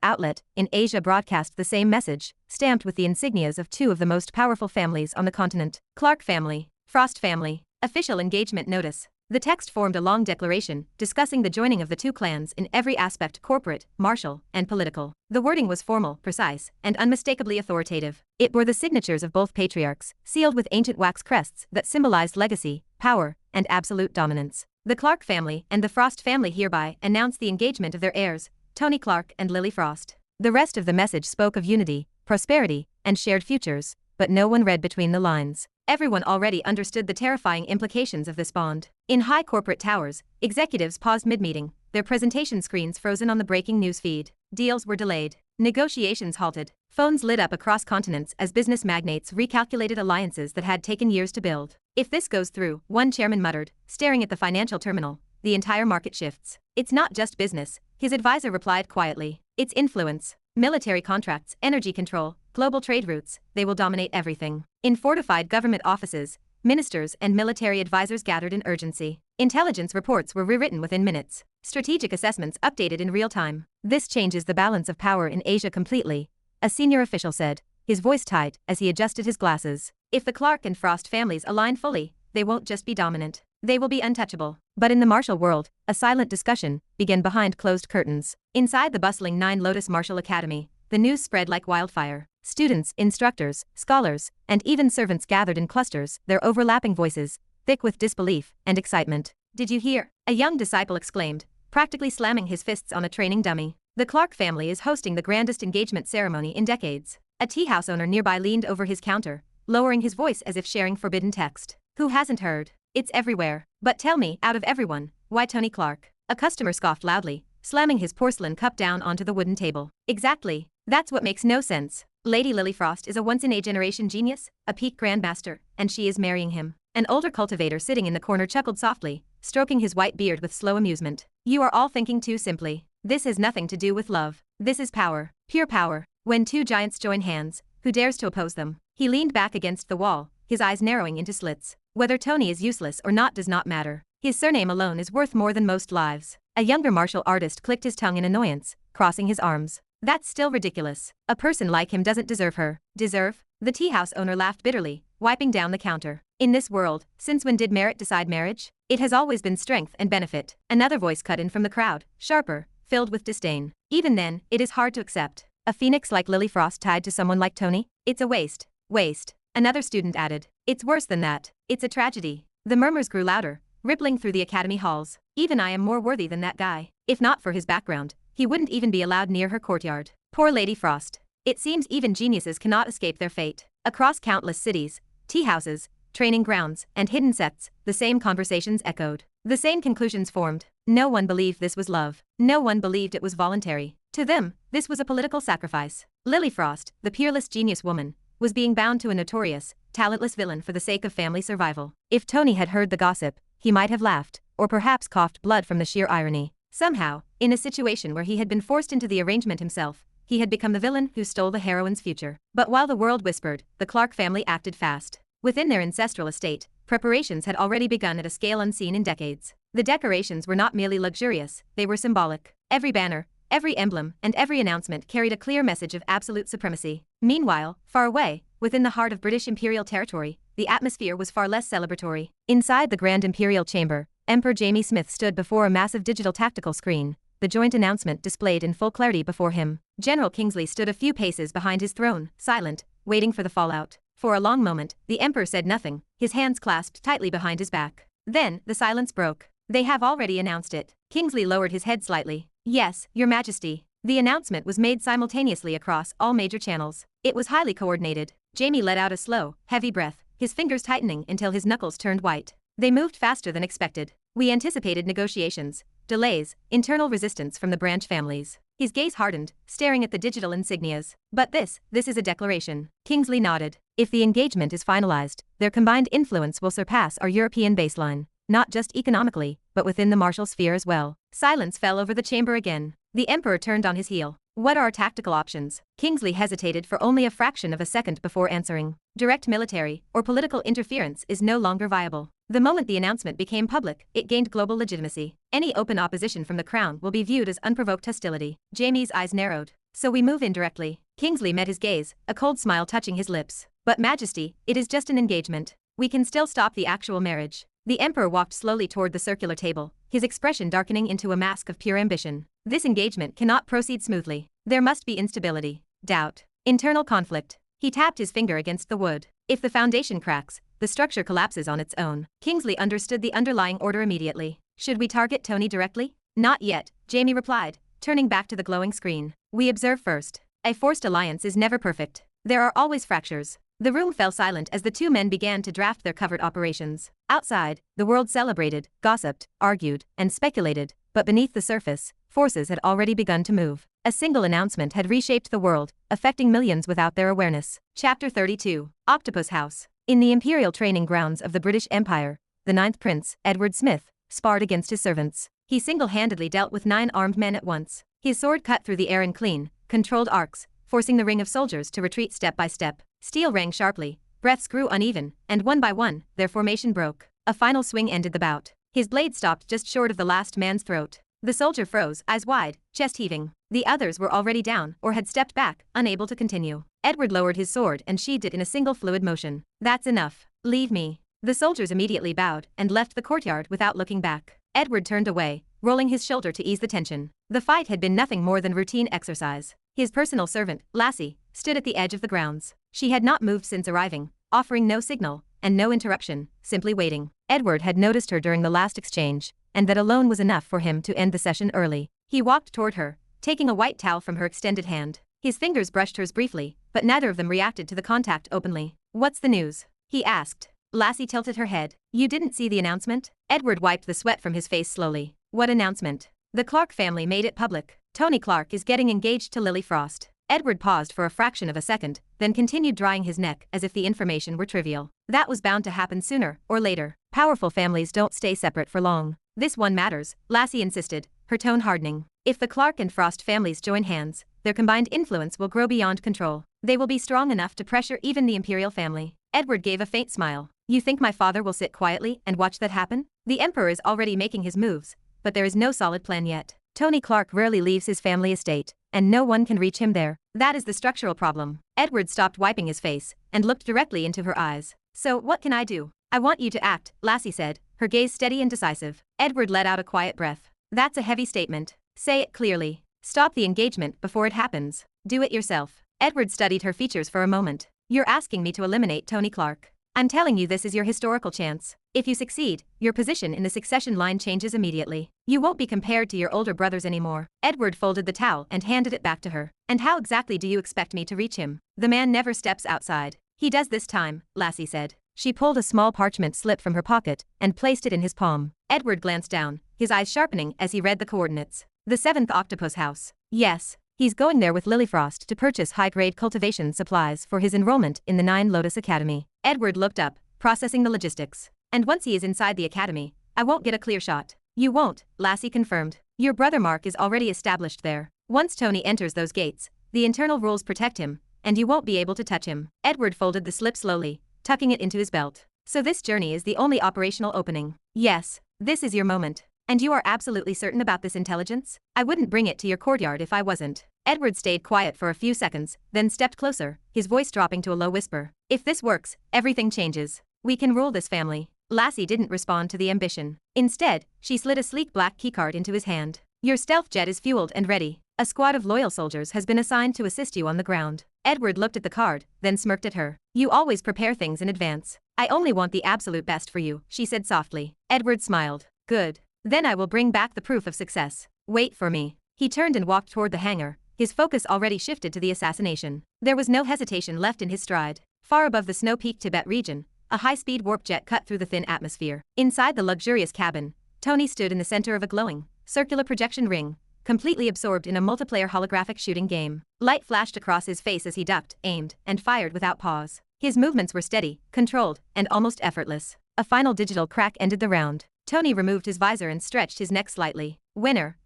outlet in Asia broadcast the same message, stamped with the insignias of two of the most powerful families on the continent. Clark family, Frost family, official engagement notice. The text formed a long declaration discussing the joining of the two clans in every aspect: corporate, martial, and political. The wording was formal, precise, and unmistakably authoritative. It bore the signatures of both patriarchs, sealed with ancient wax crests that symbolized legacy, power, and absolute dominance. The Clark family and the Frost family hereby announced the engagement of their heirs, Tony Clark and Lily Frost. The rest of the message spoke of unity, prosperity, and shared futures, but no one read between the lines. Everyone already understood the terrifying implications of this bond. In high corporate towers, executives paused mid-meeting, their presentation screens frozen on the breaking news feed. Deals were delayed. Negotiations halted. Phones lit up across continents as business magnates recalculated alliances that had taken years to build. "If this goes through," one chairman muttered, staring at the financial terminal, "the entire market shifts." "It's not just business," his advisor replied quietly. "It's influence. Military contracts, energy control, global trade routes, they will dominate everything." In fortified government offices, ministers and military advisors gathered in urgency. Intelligence reports were rewritten within minutes. Strategic assessments updated in real time. "This changes the balance of power in Asia completely," a senior official said, his voice tight as he adjusted his glasses. "If the Clark and Frost families align fully, they won't just be dominant. They will be untouchable." But in the martial world, a silent discussion began behind closed curtains. Inside the bustling Nine Lotus Martial Academy, the news spread like wildfire. Students, instructors, scholars, and even servants gathered in clusters, their overlapping voices thick with disbelief and excitement. "Did you hear?" a young disciple exclaimed, practically slamming his fists on a training dummy. "The Clark family is hosting the grandest engagement ceremony in decades." A tea house owner nearby leaned over his counter, lowering his voice as if sharing forbidden text. "Who hasn't heard? It's everywhere. But tell me, out of everyone, why Tony Clark?" A customer scoffed loudly, slamming his porcelain cup down onto the wooden table. "Exactly. That's what makes no sense. Lady Lily Frost is a once-in-a-generation genius, a peak grandmaster, and she is marrying him." An older cultivator sitting in the corner chuckled softly, stroking his white beard with slow amusement. "You are all thinking too simply. This has nothing to do with love. This is power. Pure power. When two giants join hands, who dares to oppose them?" He leaned back against the wall, his eyes narrowing into slits. "Whether Tony is useless or not does not matter. His surname alone is worth more than most lives." A younger martial artist clicked his tongue in annoyance, crossing his arms. "That's still ridiculous. A person like him doesn't deserve her." "Deserve?" The tea house owner laughed bitterly, wiping down the counter. "In this world, since when did merit decide marriage? It has always been strength and benefit." Another voice cut in from the crowd, sharper, filled with disdain. "Even then, it is hard to accept. A phoenix like Lily Frost tied to someone like Tony? It's a waste. Waste." Another student added. "It's worse than that. It's a tragedy." The murmurs grew louder, rippling through the academy halls. "Even I am more worthy than that guy. If not for his background, he wouldn't even be allowed near her courtyard." Poor Lady Frost. It seems even geniuses cannot escape their fate. Across countless cities, tea houses, training grounds, and hidden sects, the same conversations echoed. The same conclusions formed. No one believed this was love. No one believed it was voluntary. To them, this was a political sacrifice. Lily Frost, the peerless genius woman, was being bound to a notorious, talentless villain for the sake of family survival. If Tony had heard the gossip, he might have laughed, or perhaps coughed blood from the sheer irony. Somehow, in a situation where he had been forced into the arrangement himself, he had become the villain who stole the heroine's future. But while the world whispered, the Clark family acted fast. Within their ancestral estate, preparations had already begun at a scale unseen in decades. The decorations were not merely luxurious, they were symbolic. Every banner, Every emblem and every announcement carried a clear message of absolute supremacy. Meanwhile, far away, within the heart of British Imperial territory, the atmosphere was far less celebratory. Inside the Grand Imperial Chamber, Emperor Jamie Smith stood before a massive digital tactical screen, the joint announcement displayed in full clarity before him. General Kingsley stood a few paces behind his throne, silent, waiting for the fallout. For a long moment, the Emperor said nothing, his hands clasped tightly behind his back. Then, the silence broke. They have already announced it. Kingsley lowered his head slightly. Yes, Your Majesty. The announcement was made simultaneously across all major channels. It was highly coordinated. Jamie let out a slow, heavy breath, his fingers tightening until his knuckles turned white. They moved faster than expected. We anticipated negotiations, delays, internal resistance from the branch families. His gaze hardened, staring at the digital insignias. But this is a declaration. Kingsley nodded. If the engagement is finalized, their combined influence will surpass our European baseline, not just economically, but within the martial sphere as well. Silence fell over the chamber again. The Emperor turned on his heel. What are our tactical options? Kingsley hesitated for only a fraction of a second before answering. Direct military or political interference is no longer viable. The moment the announcement became public, it gained global legitimacy. Any open opposition from the crown will be viewed as unprovoked hostility. Jamie's eyes narrowed. So we move indirectly. Kingsley met his gaze, a cold smile touching his lips. But Majesty, it is just an engagement. We can still stop the actual marriage. The Emperor walked slowly toward the circular table, his expression darkening into a mask of pure ambition. This engagement cannot proceed smoothly. There must be instability, doubt, internal conflict. He tapped his finger against the wood. If the foundation cracks, the structure collapses on its own. Kingsley understood the underlying order immediately. Should we target Tony directly? Not yet, Jamie replied, turning back to the glowing screen. We observe first. A forced alliance is never perfect. There are always fractures. The room fell silent as the two men began to draft their covert operations. Outside, the world celebrated, gossiped, argued, and speculated, but beneath the surface, forces had already begun to move. A single announcement had reshaped the world, affecting millions without their awareness. Chapter 32. Octopus House. In the imperial training grounds of the British Empire, the 9th Prince, Edward Smith, sparred against his servants. He single-handedly dealt with 9 armed men at once. His sword cut through the air in clean, controlled arcs, forcing the ring of soldiers to retreat step by step. Steel rang sharply, breaths grew uneven, and one by one, their formation broke. A final swing ended the bout. His blade stopped just short of the last man's throat. The soldier froze, eyes wide, chest heaving. The others were already down or had stepped back, unable to continue. Edward lowered his sword and sheathed it in a single fluid motion. That's enough. Leave me. The soldiers immediately bowed and left the courtyard without looking back. Edward turned away, rolling his shoulder to ease the tension. The fight had been nothing more than routine exercise. His personal servant, Lassie, stood at the edge of the grounds. She had not moved since arriving, offering no signal and no interruption, simply waiting. Edward had noticed her during the last exchange, and that alone was enough for him to end the session early. He walked toward her, taking a white towel from her extended hand. His fingers brushed hers briefly, but neither of them reacted to the contact openly. What's the news? He asked. Lassie tilted her head. You didn't see the announcement? Edward wiped the sweat from his face slowly. What announcement? The Clark family made it public. Tony Clark is getting engaged to Lily Frost. Edward paused for a fraction of a second, then continued drying his neck as if the information were trivial. That was bound to happen sooner or later. Powerful families don't stay separate for long. This one matters, Lassie insisted, her tone hardening. If the Clark and Frost families join hands, their combined influence will grow beyond control. They will be strong enough to pressure even the Imperial family. Edward gave a faint smile. You think my father will sit quietly and watch that happen? The Emperor is already making his moves, but there is no solid plan yet. Tony Clark rarely leaves his family estate, and no one can reach him there. That is the structural problem. Edward stopped wiping his face and looked directly into her eyes. So, what can I do? I want you to act, Lassie said, her gaze steady and decisive. Edward let out a quiet breath. That's a heavy statement. Say it clearly. Stop the engagement before it happens. Do it yourself. Edward studied her features for a moment. You're asking me to eliminate Tony Clark. I'm telling you this is your historical chance. If you succeed, your position in the succession line changes immediately. You won't be compared to your older brothers anymore. Edward folded the towel and handed it back to her. And how exactly do you expect me to reach him? The man never steps outside. He does this time, Lassie said. She pulled a small parchment slip from her pocket and placed it in his palm. Edward glanced down, his eyes sharpening as he read the coordinates. The 7th Octopus House. Yes. He's going there with Lilyfrost to purchase high-grade cultivation supplies for his enrollment in the 9 Lotus Academy. Edward looked up, processing the logistics. And once he is inside the academy, I won't get a clear shot. You won't, Lassie confirmed. Your brother Mark is already established there. Once Tony enters those gates, the internal rules protect him, and you won't be able to touch him. Edward folded the slip slowly, tucking it into his belt. So this journey is the only operational opening. Yes, this is your moment. And you are absolutely certain about this intelligence? I wouldn't bring it to your courtyard if I wasn't. Edward stayed quiet for a few seconds, then stepped closer, his voice dropping to a low whisper. If this works, everything changes. We can rule this family. Lassie didn't respond to the ambition. Instead, she slid a sleek black keycard into his hand. Your stealth jet is fueled and ready. A squad of loyal soldiers has been assigned to assist you on the ground. Edward looked at the card, then smirked at her. You always prepare things in advance. I only want the absolute best for you, she said softly. Edward smiled. Good. Then I will bring back the proof of success. Wait for me. He turned and walked toward the hangar, his focus already shifted to the assassination. There was no hesitation left in his stride. Far above the snow-peaked Tibet region, a high-speed warp jet cut through the thin atmosphere. Inside the luxurious cabin, Tony stood in the center of a glowing, circular projection ring, completely absorbed in a multiplayer holographic shooting game. Light flashed across his face as he ducked, aimed, and fired without pause. His movements were steady, controlled, and almost effortless. A final digital crack ended the round. Tony removed his visor and stretched his neck slightly. Winner,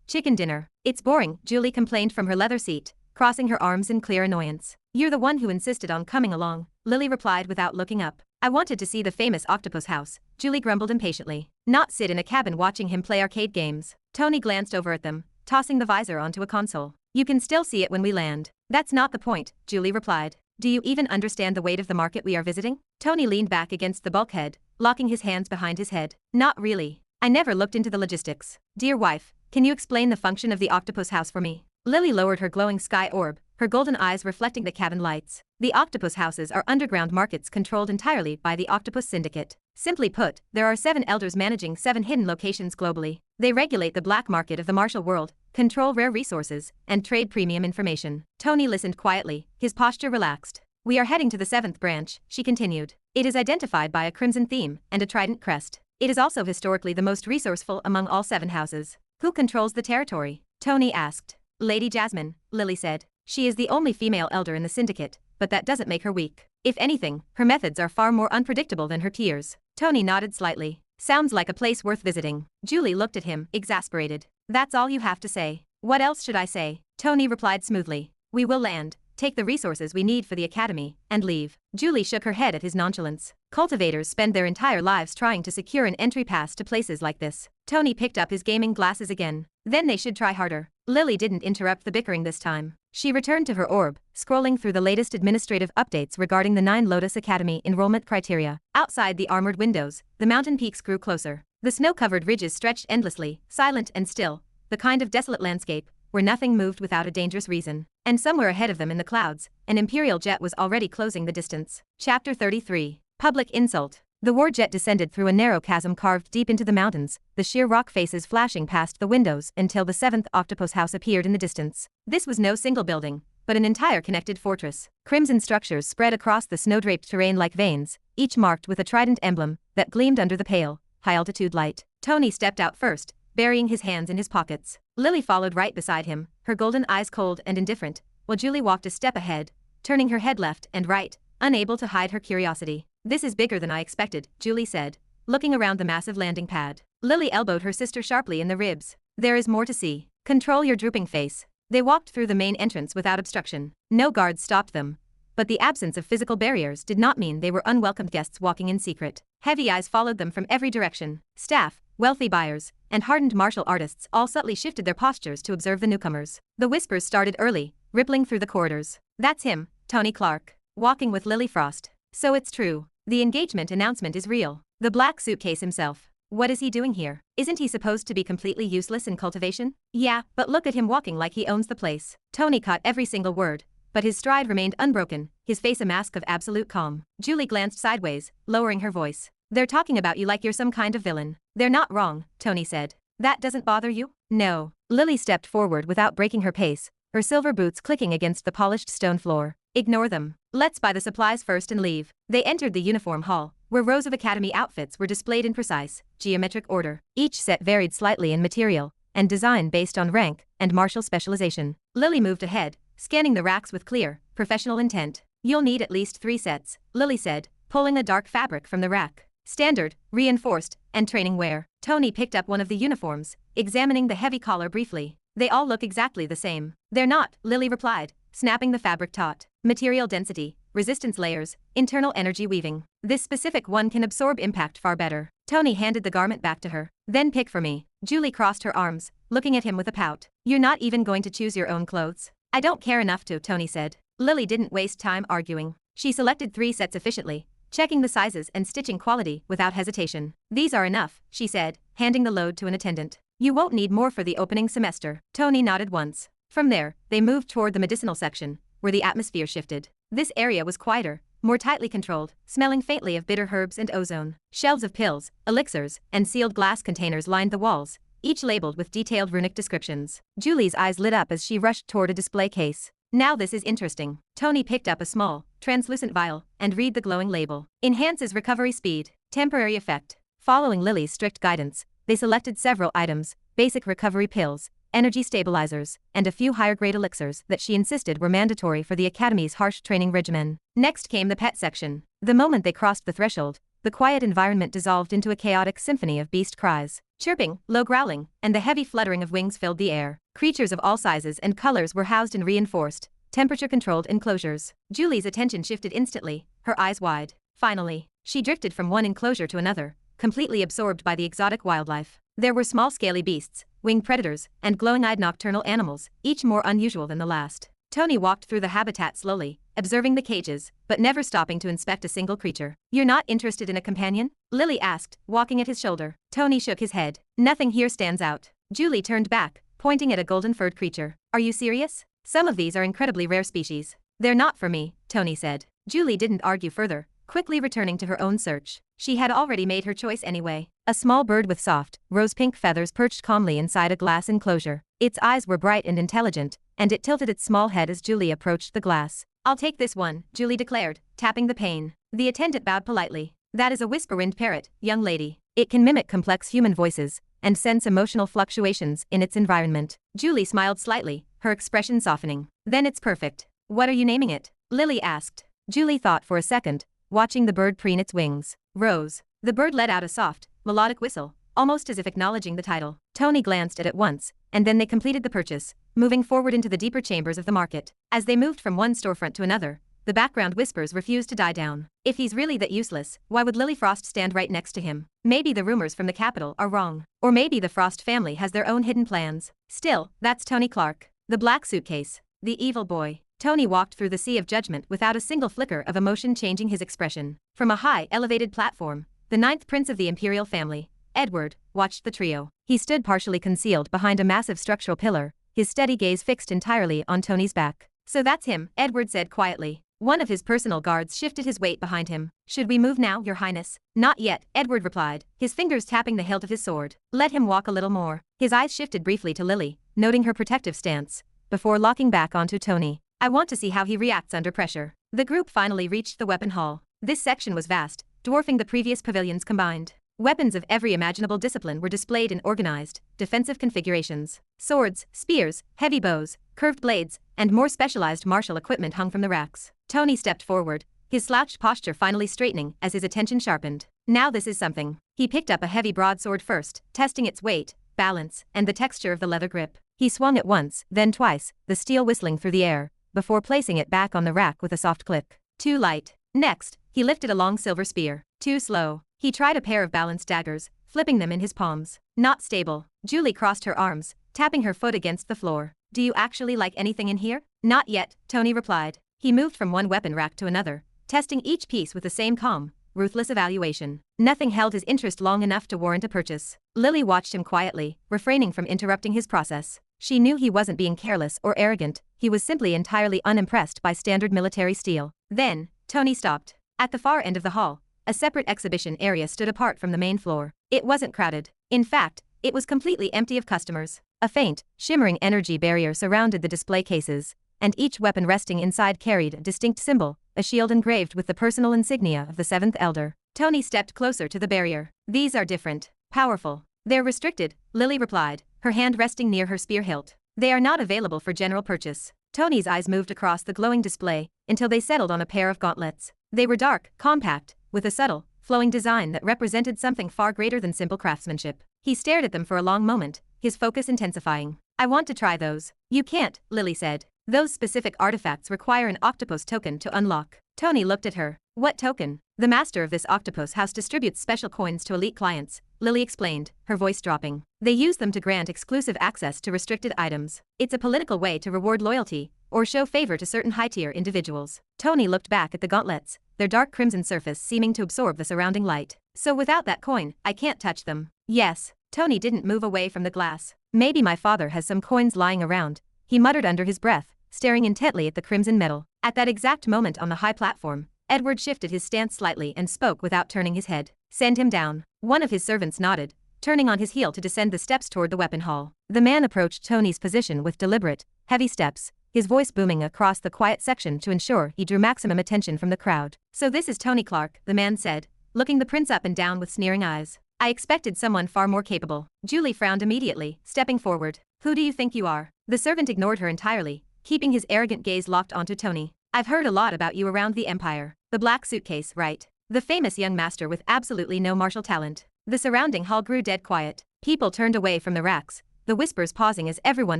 chicken dinner. It's boring, Julie complained from her leather seat, crossing her arms in clear annoyance. You're the one who insisted on coming along, Lily replied without looking up. I wanted to see the famous octopus house, Julie grumbled impatiently. Not sit in a cabin watching him play arcade games. Tony glanced over at them, tossing the visor onto a console. You can still see it when we land. That's not the point, Julie replied. Do you even understand the weight of the market we are visiting? Tony leaned back against the bulkhead, locking his hands behind his head. Not really. I never looked into the logistics. Dear wife, can you explain the function of the octopus house for me? Lily lowered her glowing sky orb, her golden eyes reflecting the cabin lights. The octopus houses are underground markets controlled entirely by the Octopus Syndicate. Simply put, there are 7 elders managing 7 hidden locations globally. They regulate the black market of the martial world, control rare resources, and trade premium information. Tony listened quietly, his posture relaxed. We are heading to the 7th branch, she continued. It is identified by a crimson theme and a trident crest. It is also historically the most resourceful among all 7 houses. Who controls the territory? Tony asked. Lady Jasmine, Lily said. She is the only female elder in the syndicate, but that doesn't make her weak. If anything, her methods are far more unpredictable than her peers. Tony nodded slightly. Sounds like a place worth visiting. Julie looked at him, exasperated. That's all you have to say. What else should I say? Tony replied smoothly. We will land, take the resources we need for the academy, and leave. Julie shook her head at his nonchalance. Cultivators spend their entire lives trying to secure an entry pass to places like this. Tony picked up his gaming glasses again. Then they should try harder. Lily didn't interrupt the bickering this time. She returned to her orb, scrolling through the latest administrative updates regarding the 9 Lotus Academy enrollment criteria. Outside the armored windows, the mountain peaks grew closer. The snow-covered ridges stretched endlessly, silent and still, the kind of desolate landscape where nothing moved without a dangerous reason. And somewhere ahead of them in the clouds, an Imperial jet was already closing the distance. Chapter 33. Public Insult. The war jet descended through a narrow chasm carved deep into the mountains, the sheer rock faces flashing past the windows until the 7th octopus house appeared in the distance. This was no single building, but an entire connected fortress. Crimson structures spread across the snow-draped terrain like veins, each marked with a trident emblem that gleamed under the pale, high-altitude light. Tony stepped out first, burying his hands in his pockets. Lily followed right beside him, her golden eyes cold and indifferent, while Julie walked a step ahead, turning her head left and right, unable to hide her curiosity. This is bigger than I expected, Julie said, looking around the massive landing pad. Lily elbowed her sister sharply in the ribs. There is more to see. Control your drooping face. They walked through the main entrance without obstruction. No guards stopped them. But the absence of physical barriers did not mean they were unwelcomed guests walking in secret. Heavy eyes followed them from every direction. Staff, wealthy buyers, and hardened martial artists all subtly shifted their postures to observe the newcomers. The whispers started early, rippling through the corridors. That's him, Tony Clark, walking with Lily Frost. So it's true. The engagement announcement is real. The black suitcase himself. What is he doing here? Isn't he supposed to be completely useless in cultivation? Yeah, but look at him walking like he owns the place. Tony caught every single word, but his stride remained unbroken, his face a mask of absolute calm. Julie glanced sideways, lowering her voice. They're talking about you like you're some kind of villain. They're not wrong, Tony said. That doesn't bother you? No. Lily stepped forward without breaking her pace, her silver boots clicking against the polished stone floor. Ignore them. Let's buy the supplies first and leave. They entered the uniform hall, where rows of academy outfits were displayed in precise, geometric order. Each set varied slightly in material and design based on rank and martial specialization. Lily moved ahead, scanning the racks with clear, professional intent. You'll need at least 3 sets, Lily said, pulling a dark fabric from the rack. Standard, reinforced, and training wear. Tony picked up one of the uniforms, examining the heavy collar briefly. They all look exactly the same. They're not, Lily replied, snapping the fabric taut. Material density, resistance layers, internal energy weaving. This specific one can absorb impact far better. Tony handed the garment back to her. Then pick for me. Julie crossed her arms, looking at him with a pout. You're not even going to choose your own clothes? I don't care enough to, Tony said. Lily didn't waste time arguing. She selected 3 sets efficiently, checking the sizes and stitching quality without hesitation. These are enough, she said, handing the load to an attendant. You won't need more for the opening semester. Tony nodded once. From there, they moved toward the medicinal section, where the atmosphere shifted. This area was quieter, more tightly controlled, smelling faintly of bitter herbs and ozone. Shelves of pills, elixirs, and sealed glass containers lined the walls, each labeled with detailed runic descriptions. Julie's eyes lit up as she rushed toward a display case. Now this is interesting. Tony picked up a small, translucent vial and read the glowing label. Enhances recovery speed. Temporary effect. Following Lily's strict guidance, they selected several items, basic recovery pills, energy stabilizers, and a few higher-grade elixirs that she insisted were mandatory for the Academy's harsh training regimen. Next came the pet section. The moment they crossed the threshold, the quiet environment dissolved into a chaotic symphony of beast cries. Chirping, low growling, and the heavy fluttering of wings filled the air. Creatures of all sizes and colors were housed in reinforced, temperature-controlled enclosures. Julie's attention shifted instantly, her eyes wide. Finally, she drifted from one enclosure to another, completely absorbed by the exotic wildlife. There were small scaly beasts, winged predators, and glowing-eyed nocturnal animals, each more unusual than the last. Tony walked through the habitat slowly, observing the cages, but never stopping to inspect a single creature. You're not interested in a companion? Lily asked, walking at his shoulder. Tony shook his head. Nothing here stands out. Julie turned back, pointing at a golden-furred creature. Are you serious? Some of these are incredibly rare species. They're not for me, Tony said. Julie didn't argue further, quickly returning to her own search. She had already made her choice anyway. A small bird with soft, rose-pink feathers perched calmly inside a glass enclosure. Its eyes were bright and intelligent, and it tilted its small head as Julie approached the glass. I'll take this one, Julie declared, tapping the pane. The attendant bowed politely. That is a whisper-wind parrot, young lady. It can mimic complex human voices and sense emotional fluctuations in its environment. Julie smiled slightly, her expression softening. Then it's perfect. What are you naming it? Lily asked. Julie thought for a second, watching the bird preen its wings. Rose. The bird let out a soft, melodic whistle, almost as if acknowledging the title. Tony glanced at it once, and then they completed the purchase, moving forward into the deeper chambers of the market. As they moved from one storefront to another, the background whispers refused to die down. If he's really that useless, why would Lily Frost stand right next to him? Maybe the rumors from the capital are wrong. Or maybe the Frost family has their own hidden plans. Still, that's Tony Clark. The black suitcase. The evil boy. Tony walked through the sea of judgment without a single flicker of emotion changing his expression. From a high, elevated platform, the 9th prince of the imperial family, Edward, watched the trio. He stood partially concealed behind a massive structural pillar, his steady gaze fixed entirely on Tony's back. So that's him, Edward said quietly. One of his personal guards shifted his weight behind him. Should we move now, your highness? Not yet, Edward replied, his fingers tapping the hilt of his sword. Let him walk a little more. His eyes shifted briefly to Lily, noting her protective stance, before locking back onto Tony. I want to see how he reacts under pressure. The group finally reached the weapon hall. This section was vast, dwarfing the previous pavilions combined. Weapons of every imaginable discipline were displayed in organized, defensive configurations. Swords, spears, heavy bows, curved blades, and more specialized martial equipment hung from the racks. Tony stepped forward, his slouched posture finally straightening as his attention sharpened. Now this is something. He picked up a heavy broadsword first, testing its weight, balance, and the texture of the leather grip. He swung it once, then twice, the steel whistling through the air, before placing it back on the rack with a soft click. Too light. Next, he lifted a long silver spear. Too slow. He tried a pair of balanced daggers, flipping them in his palms. Not stable. Julie crossed her arms, tapping her foot against the floor. Do you actually like anything in here? Not yet, Tony replied. He moved from one weapon rack to another, testing each piece with the same calm, ruthless evaluation. Nothing held his interest long enough to warrant a purchase. Lily watched him quietly, refraining from interrupting his process. She knew he wasn't being careless or arrogant, he was simply entirely unimpressed by standard military steel. Then, Tony stopped. At the far end of the hall, a separate exhibition area stood apart from the main floor. It wasn't crowded. In fact, it was completely empty of customers. A faint, shimmering energy barrier surrounded the display cases, and each weapon resting inside carried a distinct symbol, a shield engraved with the personal insignia of the 7th Elder. Tony stepped closer to the barrier. These are different. Powerful. They're restricted, Lily replied, her hand resting near her spear hilt. They are not available for general purchase. Tony's eyes moved across the glowing display, until they settled on a pair of gauntlets. They were dark, compact, with a subtle, flowing design that represented something far greater than simple craftsmanship. He stared at them for a long moment, his focus intensifying. I want to try those. You can't, Lily said. Those specific artifacts require an octopus token to unlock. Tony looked at her. What token? The master of this octopus house distributes special coins to elite clients, Lily explained, her voice dropping. They use them to grant exclusive access to restricted items. It's a political way to reward loyalty, or show favor to certain high-tier individuals. Tony looked back at the gauntlets, their dark crimson surface seeming to absorb the surrounding light. So without that coin, I can't touch them. Yes. Tony didn't move away from the glass. Maybe my father has some coins lying around, he muttered under his breath, staring intently at the crimson metal. At that exact moment on the high platform, Edward shifted his stance slightly and spoke without turning his head. Send him down. One of his servants nodded, turning on his heel to descend the steps toward the weapon hall. The man approached Tony's position with deliberate, heavy steps, his voice booming across the quiet section to ensure he drew maximum attention from the crowd. So this is Tony Clark, the man said, looking the prince up and down with sneering eyes. I expected someone far more capable. Julie frowned immediately, stepping forward. Who do you think you are? The servant ignored her entirely, keeping his arrogant gaze locked onto Tony. I've heard a lot about you around the Empire. The black suitcase, right? The famous young master with absolutely no martial talent. The surrounding hall grew dead quiet. People turned away from the racks, the whispers pausing as everyone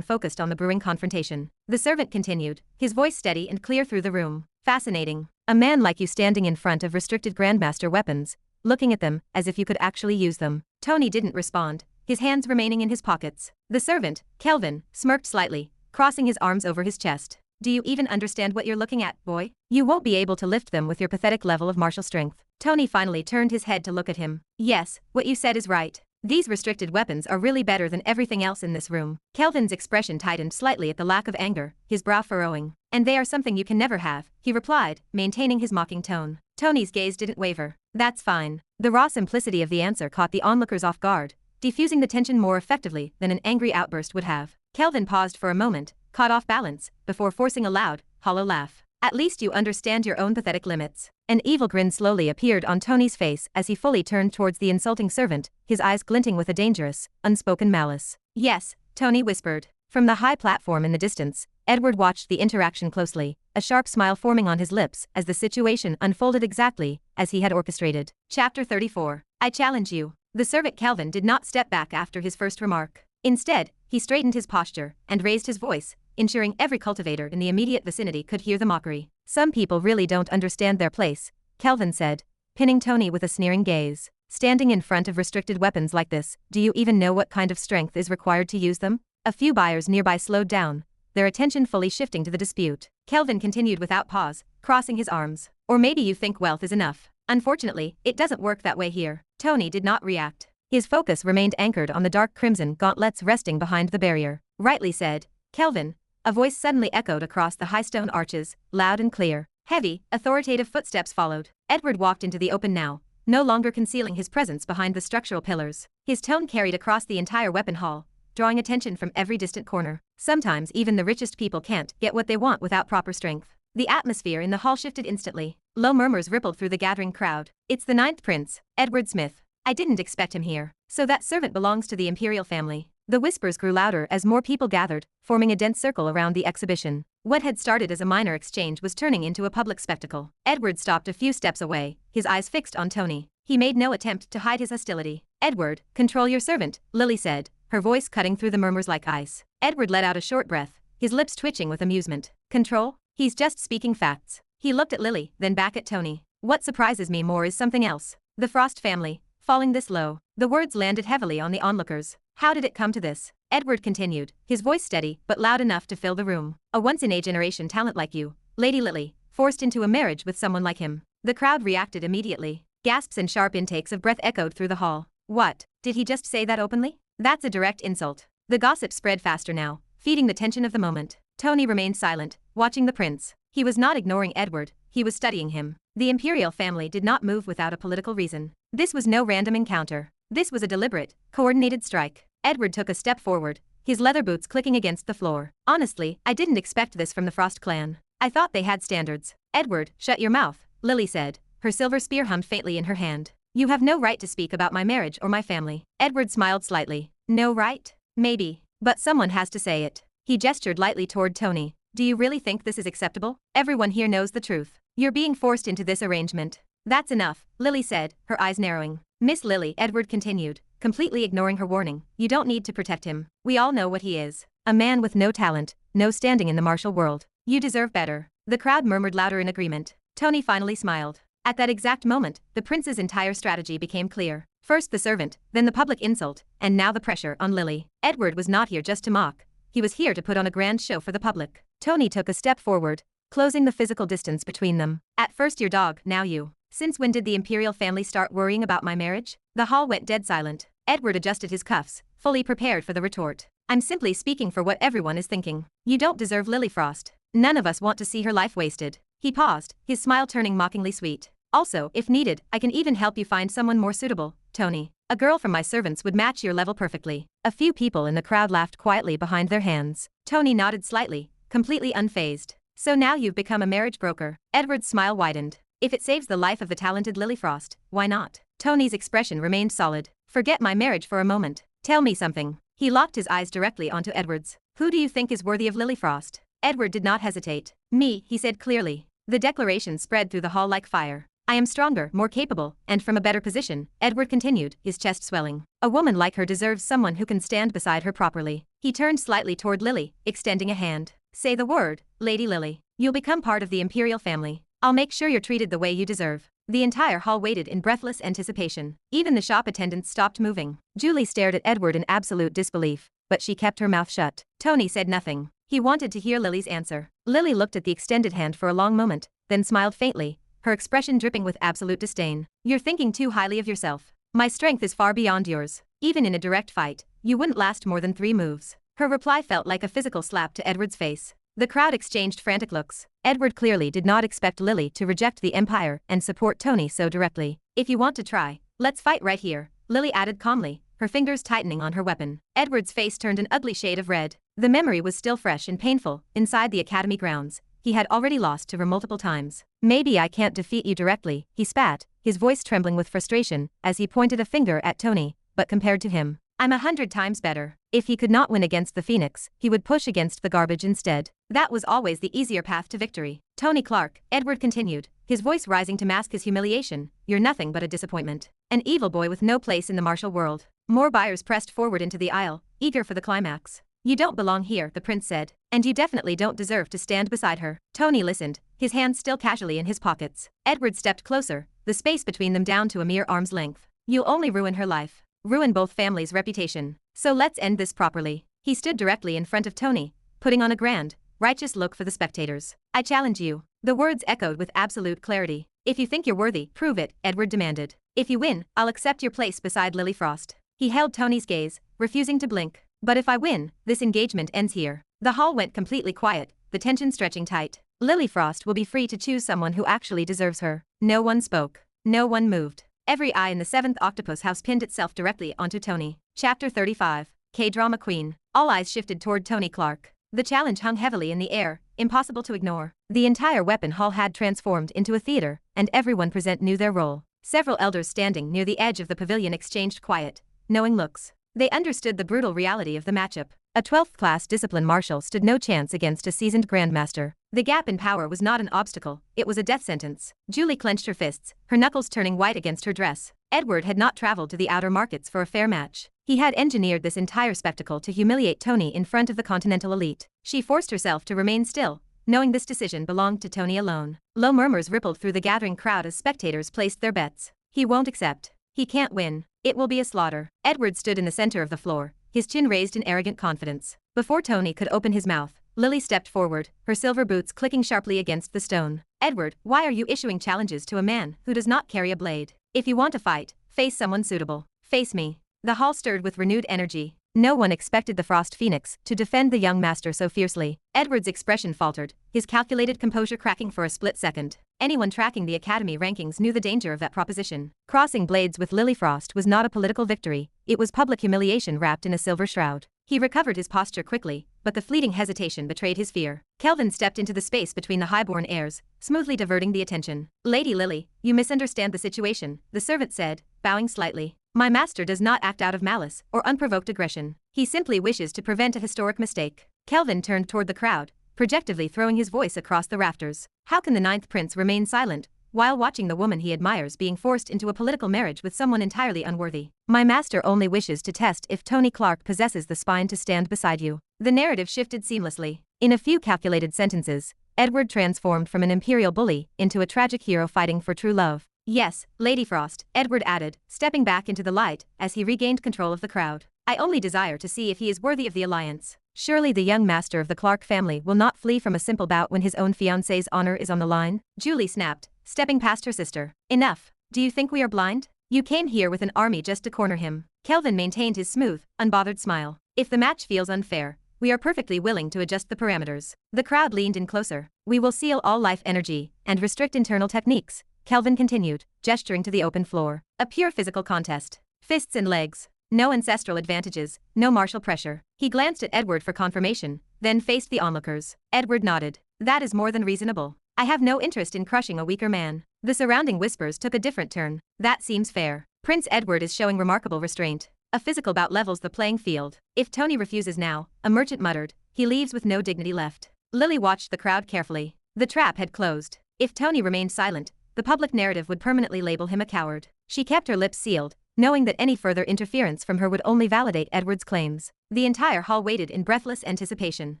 focused on the brewing confrontation. The servant continued, his voice steady and clear through the room. Fascinating. A man like you standing in front of restricted Grandmaster weapons, looking at them as if you could actually use them. Tony didn't respond, his hands remaining in his pockets. The servant, Kelvin, smirked slightly, crossing his arms over his chest. Do you even understand what you're looking at, boy? You won't be able to lift them with your pathetic level of martial strength. Tony finally turned his head to look at him. Yes, what you said is right. These restricted weapons are really better than everything else in this room. Kelvin's expression tightened slightly at the lack of anger, his brow furrowing. And they are something you can never have, he replied, maintaining his mocking tone. Tony's gaze didn't waver. That's fine. The raw simplicity of the answer caught the onlookers off guard, diffusing the tension more effectively than an angry outburst would have. Kelvin paused for a moment, caught off balance, before forcing a loud, hollow laugh. At least you understand your own pathetic limits. An evil grin slowly appeared on Tony's face as he fully turned towards the insulting servant, his eyes glinting with a dangerous, unspoken malice. Yes, Tony whispered. From the high platform in the distance, Edward watched the interaction closely, a sharp smile forming on his lips as the situation unfolded exactly as he had orchestrated. Chapter 34. I challenge you. The servant Kelvin did not step back after his first remark. Instead, he straightened his posture and raised his voice, ensuring every cultivator in the immediate vicinity could hear the mockery. Some people really don't understand their place, Kelvin said, pinning Tony with a sneering gaze. Standing in front of restricted weapons like this, do you even know what kind of strength is required to use them? A few buyers nearby slowed down, their attention fully shifting to the dispute. Kelvin continued without pause, crossing his arms. Or maybe you think wealth is enough. Unfortunately, it doesn't work that way here. Tony did not react. His focus remained anchored on the dark crimson gauntlets resting behind the barrier. Rightly said, Kelvin. A voice suddenly echoed across the high stone arches, loud and clear. Heavy, authoritative footsteps followed. Edward walked into the open now, no longer concealing his presence behind the structural pillars. His tone carried across the entire weapon hall, drawing attention from every distant corner. Sometimes even the richest people can't get what they want without proper strength. The atmosphere in the hall shifted instantly. Low murmurs rippled through the gathering crowd. It's the ninth prince, Edward Smith. I didn't expect him here. So that servant belongs to the imperial family. The whispers grew louder as more people gathered, forming a dense circle around the exhibition. What had started as a minor exchange was turning into a public spectacle. Edward stopped a few steps away, his eyes fixed on Tony. He made no attempt to hide his hostility. Edward, control your servant, Lily said, her voice cutting through the murmurs like ice. Edward let out a short breath, his lips twitching with amusement. Control? He's just speaking facts. He looked at Lily, then back at Tony. What surprises me more is something else. The Frost family, falling this low. The words landed heavily on the onlookers. How did it come to this? Edward continued, his voice steady but loud enough to fill the room. A once-in-a-generation talent like you, Lady Lily, forced into a marriage with someone like him. The crowd reacted immediately. Gasps and sharp intakes of breath echoed through the hall. What? Did he just say that openly? That's a direct insult. The gossip spread faster now, feeding the tension of the moment. Tony remained silent, watching the prince. He was not ignoring Edward, he was studying him. The imperial family did not move without a political reason. This was no random encounter. This was a deliberate, coordinated strike. Edward took a step forward, his leather boots clicking against the floor. Honestly, I didn't expect this from the Frost clan. I thought they had standards. Edward, shut your mouth, Lily said, her silver spear hummed faintly in her hand. You have no right to speak about my marriage or my family. Edward smiled slightly. No right? Maybe. But someone has to say it. He gestured lightly toward Tony. Do you really think this is acceptable? Everyone here knows the truth. You're being forced into this arrangement. That's enough, Lily said, her eyes narrowing. Miss Lily, Edward continued, completely ignoring her warning. You don't need to protect him. We all know what he is. A man with no talent, no standing in the martial world. You deserve better. The crowd murmured louder in agreement. Tony finally smiled. At that exact moment, the prince's entire strategy became clear. First the servant, then the public insult, and now the pressure on Lily. Edward was not here just to mock. He was here to put on a grand show for the public. Tony took a step forward, closing the physical distance between them. At first your dog, now you. Since when did the imperial family start worrying about my marriage? The hall went dead silent. Edward adjusted his cuffs, fully prepared for the retort. I'm simply speaking for what everyone is thinking. You don't deserve Lily Frost. None of us want to see her life wasted. He paused, his smile turning mockingly sweet. Also, if needed, I can even help you find someone more suitable, Tony. A girl from my servants would match your level perfectly. A few people in the crowd laughed quietly behind their hands. Tony nodded slightly, completely unfazed. So now you've become a marriage broker. Edward's smile widened. If it saves the life of the talented Lily Frost, why not? Tony's expression remained solid. Forget my marriage for a moment. Tell me something. He locked his eyes directly onto Edward's. Who do you think is worthy of Lily Frost? Edward did not hesitate. Me, he said clearly. The declaration spread through the hall like fire. I am stronger, more capable, and from a better position, Edward continued, his chest swelling. A woman like her deserves someone who can stand beside her properly. He turned slightly toward Lily, extending a hand. Say the word, Lady Lily. You'll become part of the imperial family. I'll make sure you're treated the way you deserve. The entire hall waited in breathless anticipation. Even the shop attendants stopped moving. Julie stared at Edward in absolute disbelief, but she kept her mouth shut. Tony said nothing. He wanted to hear Lily's answer. Lily looked at the extended hand for a long moment, then smiled faintly, her expression dripping with absolute disdain. You're thinking too highly of yourself. My strength is far beyond yours. Even in a direct fight, you wouldn't last more than 3 moves. Her reply felt like a physical slap to Edward's face. The crowd exchanged frantic looks. Edward clearly did not expect Lily to reject the Empire and support Tony so directly. If you want to try, let's fight right here, Lily added calmly, her fingers tightening on her weapon. Edward's face turned an ugly shade of red. The memory was still fresh and painful. Inside the academy grounds, he had already lost to her multiple times. Maybe I can't defeat you directly, he spat, his voice trembling with frustration as he pointed a finger at Tony, but compared to him, I'm 100 times better. If he could not win against the Phoenix, he would push against the garbage instead. That was always the easier path to victory. Tony Clark, Edward continued, his voice rising to mask his humiliation, you're nothing but a disappointment. An evil boy with no place in the martial world. More buyers pressed forward into the aisle, eager for the climax. You don't belong here, the prince said, and you definitely don't deserve to stand beside her. Tony listened, his hands still casually in his pockets. Edward stepped closer, the space between them down to a mere arm's length. You'll only ruin her life. Ruin both families' reputation. So let's end this properly. He stood directly in front of Tony, putting on a grand, righteous look for the spectators. I challenge you. The words echoed with absolute clarity. If you think you're worthy, prove it, Edward demanded. If you win, I'll accept your place beside Lily Frost. He held Tony's gaze, refusing to blink. But if I win, this engagement ends here. The hall went completely quiet, the tension stretching tight. Lily Frost will be free to choose someone who actually deserves her. No one spoke. No one moved. Every eye in the 7th Octopus House pinned itself directly onto Tony. Chapter 35. K-Drama Queen. All eyes shifted toward Tony Clark. The challenge hung heavily in the air, impossible to ignore. The entire weapon hall had transformed into a theater, and everyone present knew their role. Several elders standing near the edge of the pavilion exchanged quiet, knowing looks. They understood the brutal reality of the matchup. A 12th class discipline marshal stood no chance against a seasoned grandmaster. The gap in power was not an obstacle, it was a death sentence. Julie clenched her fists, her knuckles turning white against her dress. Edward had not traveled to the outer markets for a fair match. He had engineered this entire spectacle to humiliate Tony in front of the continental elite. She forced herself to remain still, knowing this decision belonged to Tony alone. Low murmurs rippled through the gathering crowd as spectators placed their bets. He won't accept. He can't win. It will be a slaughter. Edward stood in the center of the floor, his chin raised in arrogant confidence. Before Tony could open his mouth, Lily stepped forward, her silver boots clicking sharply against the stone. Edward, why are you issuing challenges to a man who does not carry a blade? If you want to fight, face someone suitable. Face me. The hall stirred with renewed energy. No one expected the Frost Phoenix to defend the young master so fiercely. Edward's expression faltered, his calculated composure cracking for a split second. Anyone tracking the academy rankings knew the danger of that proposition. Crossing blades with Lily Frost was not a political victory, it was public humiliation wrapped in a silver shroud. He recovered his posture quickly, but the fleeting hesitation betrayed his fear. Kelvin stepped into the space between the highborn heirs, smoothly diverting the attention. Lady Lily, you misunderstand the situation, the servant said, bowing slightly. My master does not act out of malice or unprovoked aggression. He simply wishes to prevent a historic mistake. Kelvin turned toward the crowd, projectively throwing his voice across the rafters. How can the 9th prince remain silent while watching the woman he admires being forced into a political marriage with someone entirely unworthy? My master only wishes to test if Tony Clark possesses the spine to stand beside you. The narrative shifted seamlessly. In a few calculated sentences, Edward transformed from an imperial bully into a tragic hero fighting for true love. Yes, Lady Frost, Edward added, stepping back into the light as he regained control of the crowd. I only desire to see if he is worthy of the alliance. Surely the young master of the Clark family will not flee from a simple bout when his own fiancée's honor is on the line. Julie snapped, stepping past her sister. Enough. Do you think we are blind? You came here with an army just to corner him. Kelvin maintained his smooth, unbothered smile. If the match feels unfair, we are perfectly willing to adjust the parameters. The crowd leaned in closer. We will seal all life energy and restrict internal techniques, Kelvin continued, gesturing to the open floor. A pure physical contest. Fists and legs. No ancestral advantages, no martial pressure. He glanced at Edward for confirmation, then faced the onlookers. Edward nodded. That is more than reasonable. I have no interest in crushing a weaker man. The surrounding whispers took a different turn. That seems fair. Prince Edward is showing remarkable restraint. A physical bout levels the playing field. If Tony refuses now, a merchant muttered, he leaves with no dignity left. Lily watched the crowd carefully. The trap had closed. If Tony remained silent, the public narrative would permanently label him a coward. She kept her lips sealed, knowing that any further interference from her would only validate Edward's claims. The entire hall waited in breathless anticipation.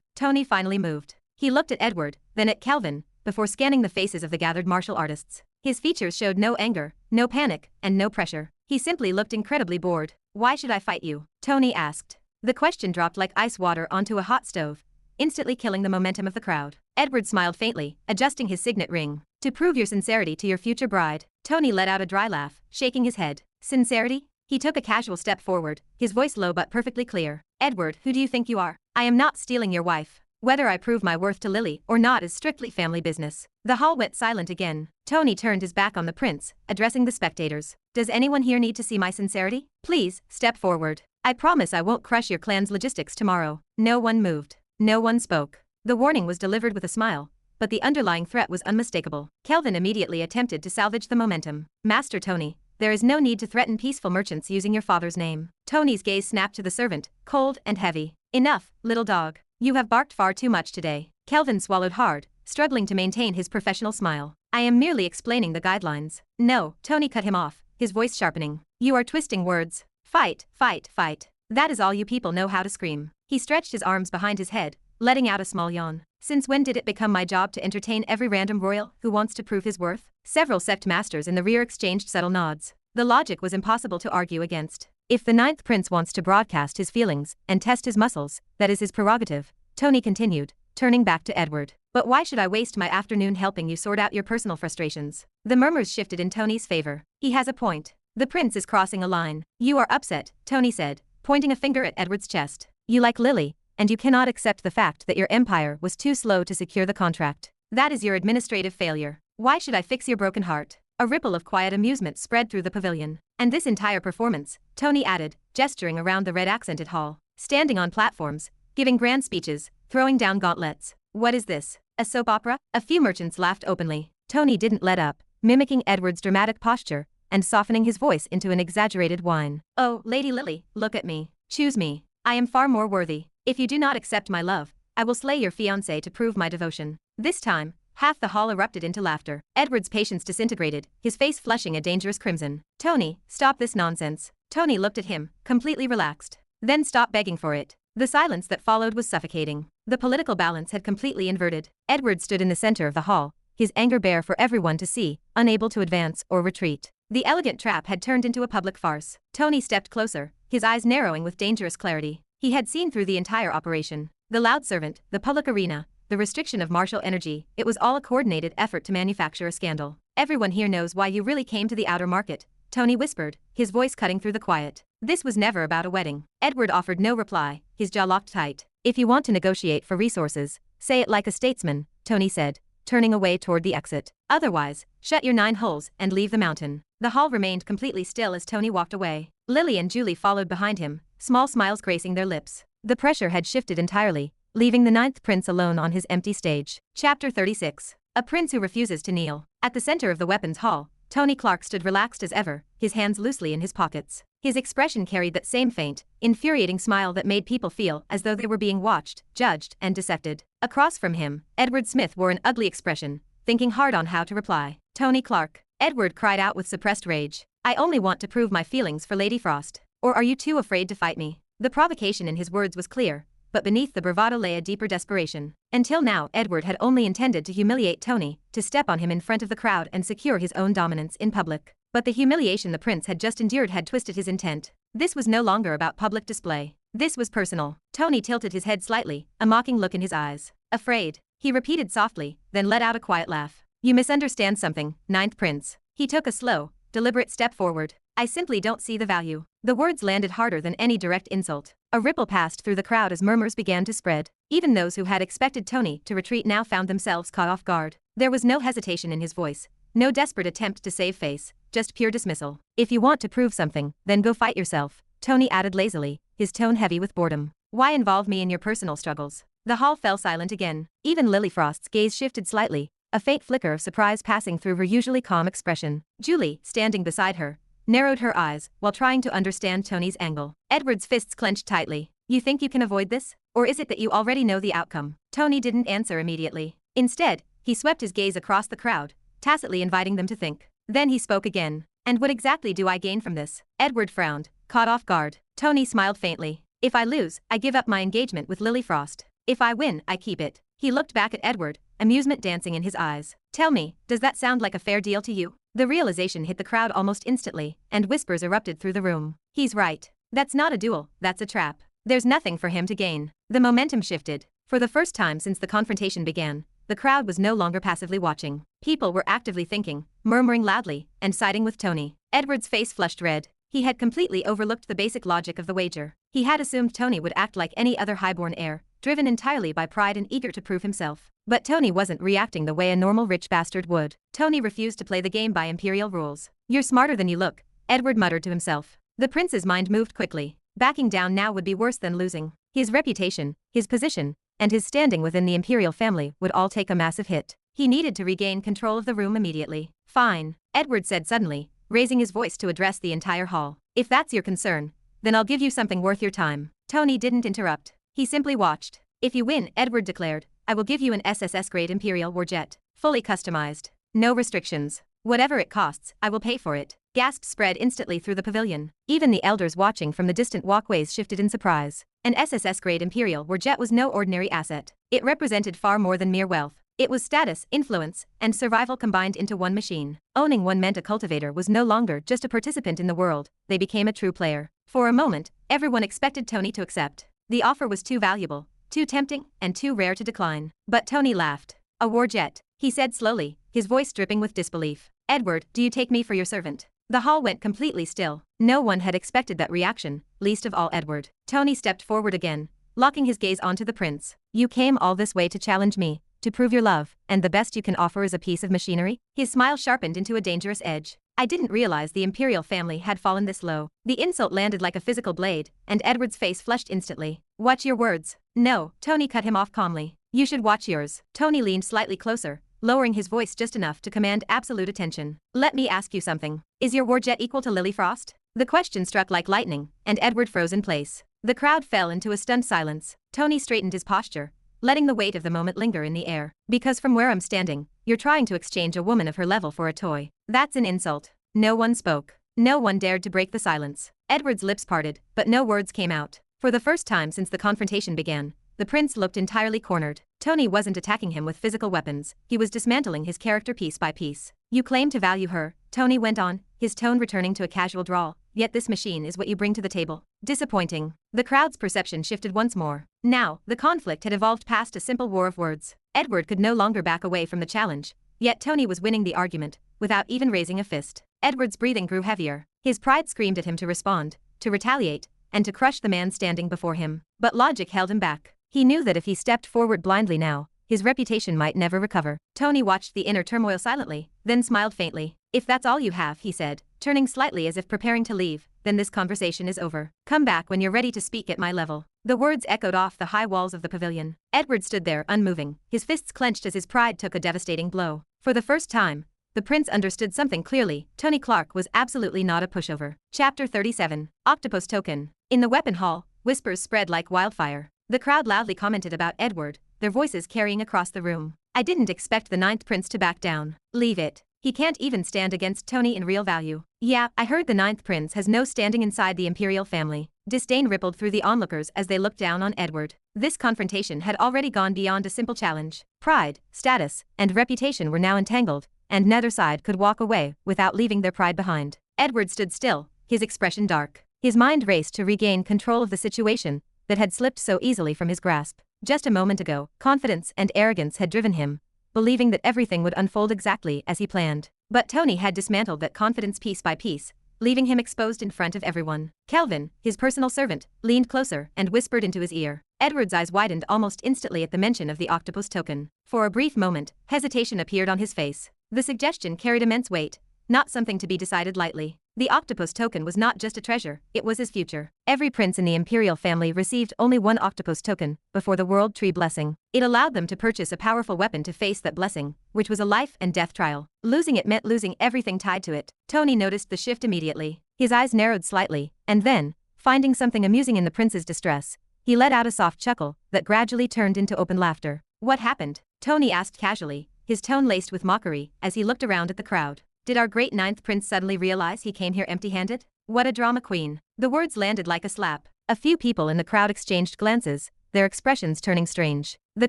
Tony finally moved. He looked at Edward, then at Kelvin, before scanning the faces of the gathered martial artists. His features showed no anger, no panic, and no pressure. He simply looked incredibly bored. Why should I fight you? Tony asked. The question dropped like ice water onto a hot stove, instantly killing the momentum of the crowd. Edward smiled faintly, adjusting his signet ring. To prove your sincerity to your future bride. Tony let out a dry laugh, shaking his head. Sincerity? He took a casual step forward, his voice low but perfectly clear. Edward, who do you think you are? I am not stealing your wife. Whether I prove my worth to Lily or not is strictly family business. The hall went silent again. Tony turned his back on the prince, addressing the spectators. Does anyone here need to see my sincerity? Please, step forward. I promise I won't crush your clan's logistics tomorrow. No one moved. No one spoke. The warning was delivered with a smile, but the underlying threat was unmistakable. Kelvin immediately attempted to salvage the momentum. Master Tony, there is no need to threaten peaceful merchants using your father's name. Tony's gaze snapped to the servant, cold and heavy. Enough, little dog. You have barked far too much today. Kelvin swallowed hard, struggling to maintain his professional smile. I am merely explaining the guidelines. No, Tony cut him off, his voice sharpening. You are twisting words. Fight, fight, fight. That is all you people know how to scream. He stretched his arms behind his head, letting out a small yawn. Since when did it become my job to entertain every random royal who wants to prove his worth? Several sect masters in the rear exchanged subtle nods. The logic was impossible to argue against. If the ninth prince wants to broadcast his feelings and test his muscles, that is his prerogative, Tony continued, turning back to Edward. But why should I waste my afternoon helping you sort out your personal frustrations? The murmurs shifted in Tony's favor. He has a point. The prince is crossing a line. You are upset, Tony said, pointing a finger at Edward's chest. You like Lily, and you cannot accept the fact that your empire was too slow to secure the contract. That is your administrative failure. Why should I fix your broken heart? A ripple of quiet amusement spread through the pavilion. And this entire performance, Tony added, gesturing around the red-accented hall. Standing on platforms, giving grand speeches, throwing down gauntlets. What is this? A soap opera? A few merchants laughed openly. Tony didn't let up, mimicking Edward's dramatic posture and softening his voice into an exaggerated whine. Oh, Lady Lily, look at me. Choose me. I am far more worthy. If you do not accept my love, I will slay your fiancé to prove my devotion. This time, half the hall erupted into laughter. Edward's patience disintegrated, his face flushing a dangerous crimson. Tony, stop this nonsense. Tony looked at him, completely relaxed. Then stop begging for it. The silence that followed was suffocating. The political balance had completely inverted. Edward stood in the center of the hall, his anger bare for everyone to see, unable to advance or retreat. The elegant trap had turned into a public farce. Tony stepped closer, his eyes narrowing with dangerous clarity. He had seen through the entire operation. The loud servant, the public arena, the restriction of martial energy, it was all a coordinated effort to manufacture a scandal. Everyone here knows why you really came to the outer market, Tony whispered, his voice cutting through the quiet. This was never about a wedding. Edward offered no reply, his jaw locked tight. If you want to negotiate for resources, say it like a statesman, Tony said, turning away toward the exit. Otherwise, shut your 9 holes and leave the mountain. The hall remained completely still as Tony walked away. Lily and Julie followed behind him, small smiles gracing their lips. The pressure had shifted entirely, leaving the ninth prince alone on his empty stage. Chapter 36. A prince who refuses to kneel. At the center of the weapons hall, Tony Clark stood relaxed as ever, his hands loosely in his pockets. His expression carried that same faint, infuriating smile that made people feel as though they were being watched, judged, and dissected. Across from him, Edward Smith wore an ugly expression, thinking hard on how to reply. Tony Clark. Edward cried out with suppressed rage. I only want to prove my feelings for Lady Frost. Or are you too afraid to fight me? The provocation in his words was clear, but beneath the bravado lay a deeper desperation. Until now, Edward had only intended to humiliate Tony, to step on him in front of the crowd and secure his own dominance in public. But the humiliation the prince had just endured had twisted his intent. This was no longer about public display. This was personal. Tony tilted his head slightly, a mocking look in his eyes. Afraid, he repeated softly, then let out a quiet laugh. You misunderstand something, ninth prince. He took a slow, deliberate step forward. I simply don't see the value. The words landed harder than any direct insult. A ripple passed through the crowd as murmurs began to spread. Even those who had expected Tony to retreat now found themselves caught off guard. There was no hesitation in his voice, no desperate attempt to save face, just pure dismissal. If you want to prove something, then go fight yourself, Tony added lazily, his tone heavy with boredom. Why involve me in your personal struggles? The hall fell silent again. Even Lilyfrost's gaze shifted slightly, a faint flicker of surprise passing through her usually calm expression. Julie, standing beside her, narrowed her eyes while trying to understand Tony's angle. Edward's fists clenched tightly. You think you can avoid this? Or is it that you already know the outcome? Tony didn't answer immediately. Instead, he swept his gaze across the crowd, tacitly inviting them to think. Then he spoke again. And what exactly do I gain from this? Edward frowned, caught off guard. Tony smiled faintly. If I lose, I give up my engagement with Lilyfrost. If I win, I keep it. He looked back at Edward, amusement dancing in his eyes. Tell me, does that sound like a fair deal to you? The realization hit the crowd almost instantly, and whispers erupted through the room. He's right. That's not a duel, that's a trap. There's nothing for him to gain. The momentum shifted. For the first time since the confrontation began, the crowd was no longer passively watching. People were actively thinking, murmuring loudly, and siding with Tony. Edward's face flushed red. He had completely overlooked the basic logic of the wager. He had assumed Tony would act like any other highborn heir, driven entirely by pride and eager to prove himself. But Tony wasn't reacting the way a normal rich bastard would. Tony refused to play the game by imperial rules. You're smarter than you look, Edward muttered to himself. The prince's mind moved quickly. Backing down now would be worse than losing. His reputation, his position, and his standing within the imperial family would all take a massive hit. He needed to regain control of the room immediately. Fine, Edward said suddenly, raising his voice to address the entire hall. If that's your concern, then I'll give you something worth your time. Tony didn't interrupt. He simply watched. If you win, Edward declared, I will give you an SSS-grade Imperial warjet, fully customized. No restrictions. Whatever it costs, I will pay for it. Gasps spread instantly through the pavilion. Even the elders watching from the distant walkways shifted in surprise. An SSS-grade Imperial warjet was no ordinary asset. It represented far more than mere wealth. It was status, influence, and survival combined into one machine. Owning one meant a cultivator was no longer just a participant in the world, they became a true player. For a moment, everyone expected Tony to accept. The offer was too valuable, too tempting, and too rare to decline. But Tony laughed. A warjet, he said slowly, his voice dripping with disbelief. Edward, do you take me for your servant? The hall went completely still. No one had expected that reaction, least of all Edward. Tony stepped forward again, locking his gaze onto the prince. You came all this way to challenge me, to prove your love, and the best you can offer is a piece of machinery? His smile sharpened into a dangerous edge. I didn't realize the imperial family had fallen this low. The insult landed like a physical blade, and Edward's face flushed instantly. Watch your words. No, Tony cut him off calmly. You should watch yours. Tony leaned slightly closer, lowering his voice just enough to command absolute attention. Let me ask you something. Is your warjet equal to Lilyfrost? The question struck like lightning, and Edward froze in place. The crowd fell into a stunned silence. Tony straightened his posture, letting the weight of the moment linger in the air. Because from where I'm standing, you're trying to exchange a woman of her level for a toy. That's an insult. No one spoke. No one dared to break the silence. Edward's lips parted, but no words came out. For the first time since the confrontation began, the prince looked entirely cornered. Tony wasn't attacking him with physical weapons, he was dismantling his character piece by piece. You claim to value her, Tony went on, his tone returning to a casual drawl, yet this machine is what you bring to the table. Disappointing. The crowd's perception shifted once more. Now, the conflict had evolved past a simple war of words. Edward could no longer back away from the challenge, yet Tony was winning the argument, without even raising a fist. Edward's breathing grew heavier. His pride screamed at him to respond, to retaliate, and to crush the man standing before him. But logic held him back. He knew that if he stepped forward blindly now, his reputation might never recover. Tony watched the inner turmoil silently, then smiled faintly. If that's all you have, he said, turning slightly as if preparing to leave, then this conversation is over. Come back when you're ready to speak at my level. The words echoed off the high walls of the pavilion. Edward stood there unmoving, his fists clenched as his pride took a devastating blow. For the first time, the prince understood something clearly. Tony Clark was absolutely not a pushover. Chapter 37. Octopus Token. In the weapon hall, whispers spread like wildfire. The crowd loudly commented about Edward, their voices carrying across the room. I didn't expect the ninth prince to back down. Leave it. He can't even stand against Tony in real value. Yeah, I heard the ninth prince has no standing inside the imperial family. Disdain rippled through the onlookers as they looked down on Edward. This confrontation had already gone beyond a simple challenge. Pride, status, and reputation were now entangled, and neither side could walk away without leaving their pride behind. Edward stood still, his expression dark. His mind raced to regain control of the situation that had slipped so easily from his grasp. Just a moment ago, confidence and arrogance had driven him, believing that everything would unfold exactly as he planned. But Tony had dismantled that confidence piece by piece, leaving him exposed in front of everyone. Kelvin, his personal servant, leaned closer and whispered into his ear. Edward's eyes widened almost instantly at the mention of the octopus token. For a brief moment, hesitation appeared on his face. The suggestion carried immense weight, not something to be decided lightly. The octopus token was not just a treasure, it was his future. Every prince in the imperial family received only one octopus token before the world tree blessing. It allowed them to purchase a powerful weapon to face that blessing, which was a life and death trial. Losing it meant losing everything tied to it. Tony noticed the shift immediately. His eyes narrowed slightly, and then, finding something amusing in the prince's distress, he let out a soft chuckle that gradually turned into open laughter. What happened? Tony asked casually, his tone laced with mockery as he looked around at the crowd. Did our great ninth prince suddenly realize he came here empty-handed? What a drama queen. The words landed like a slap. A few people in the crowd exchanged glances, their expressions turning strange. The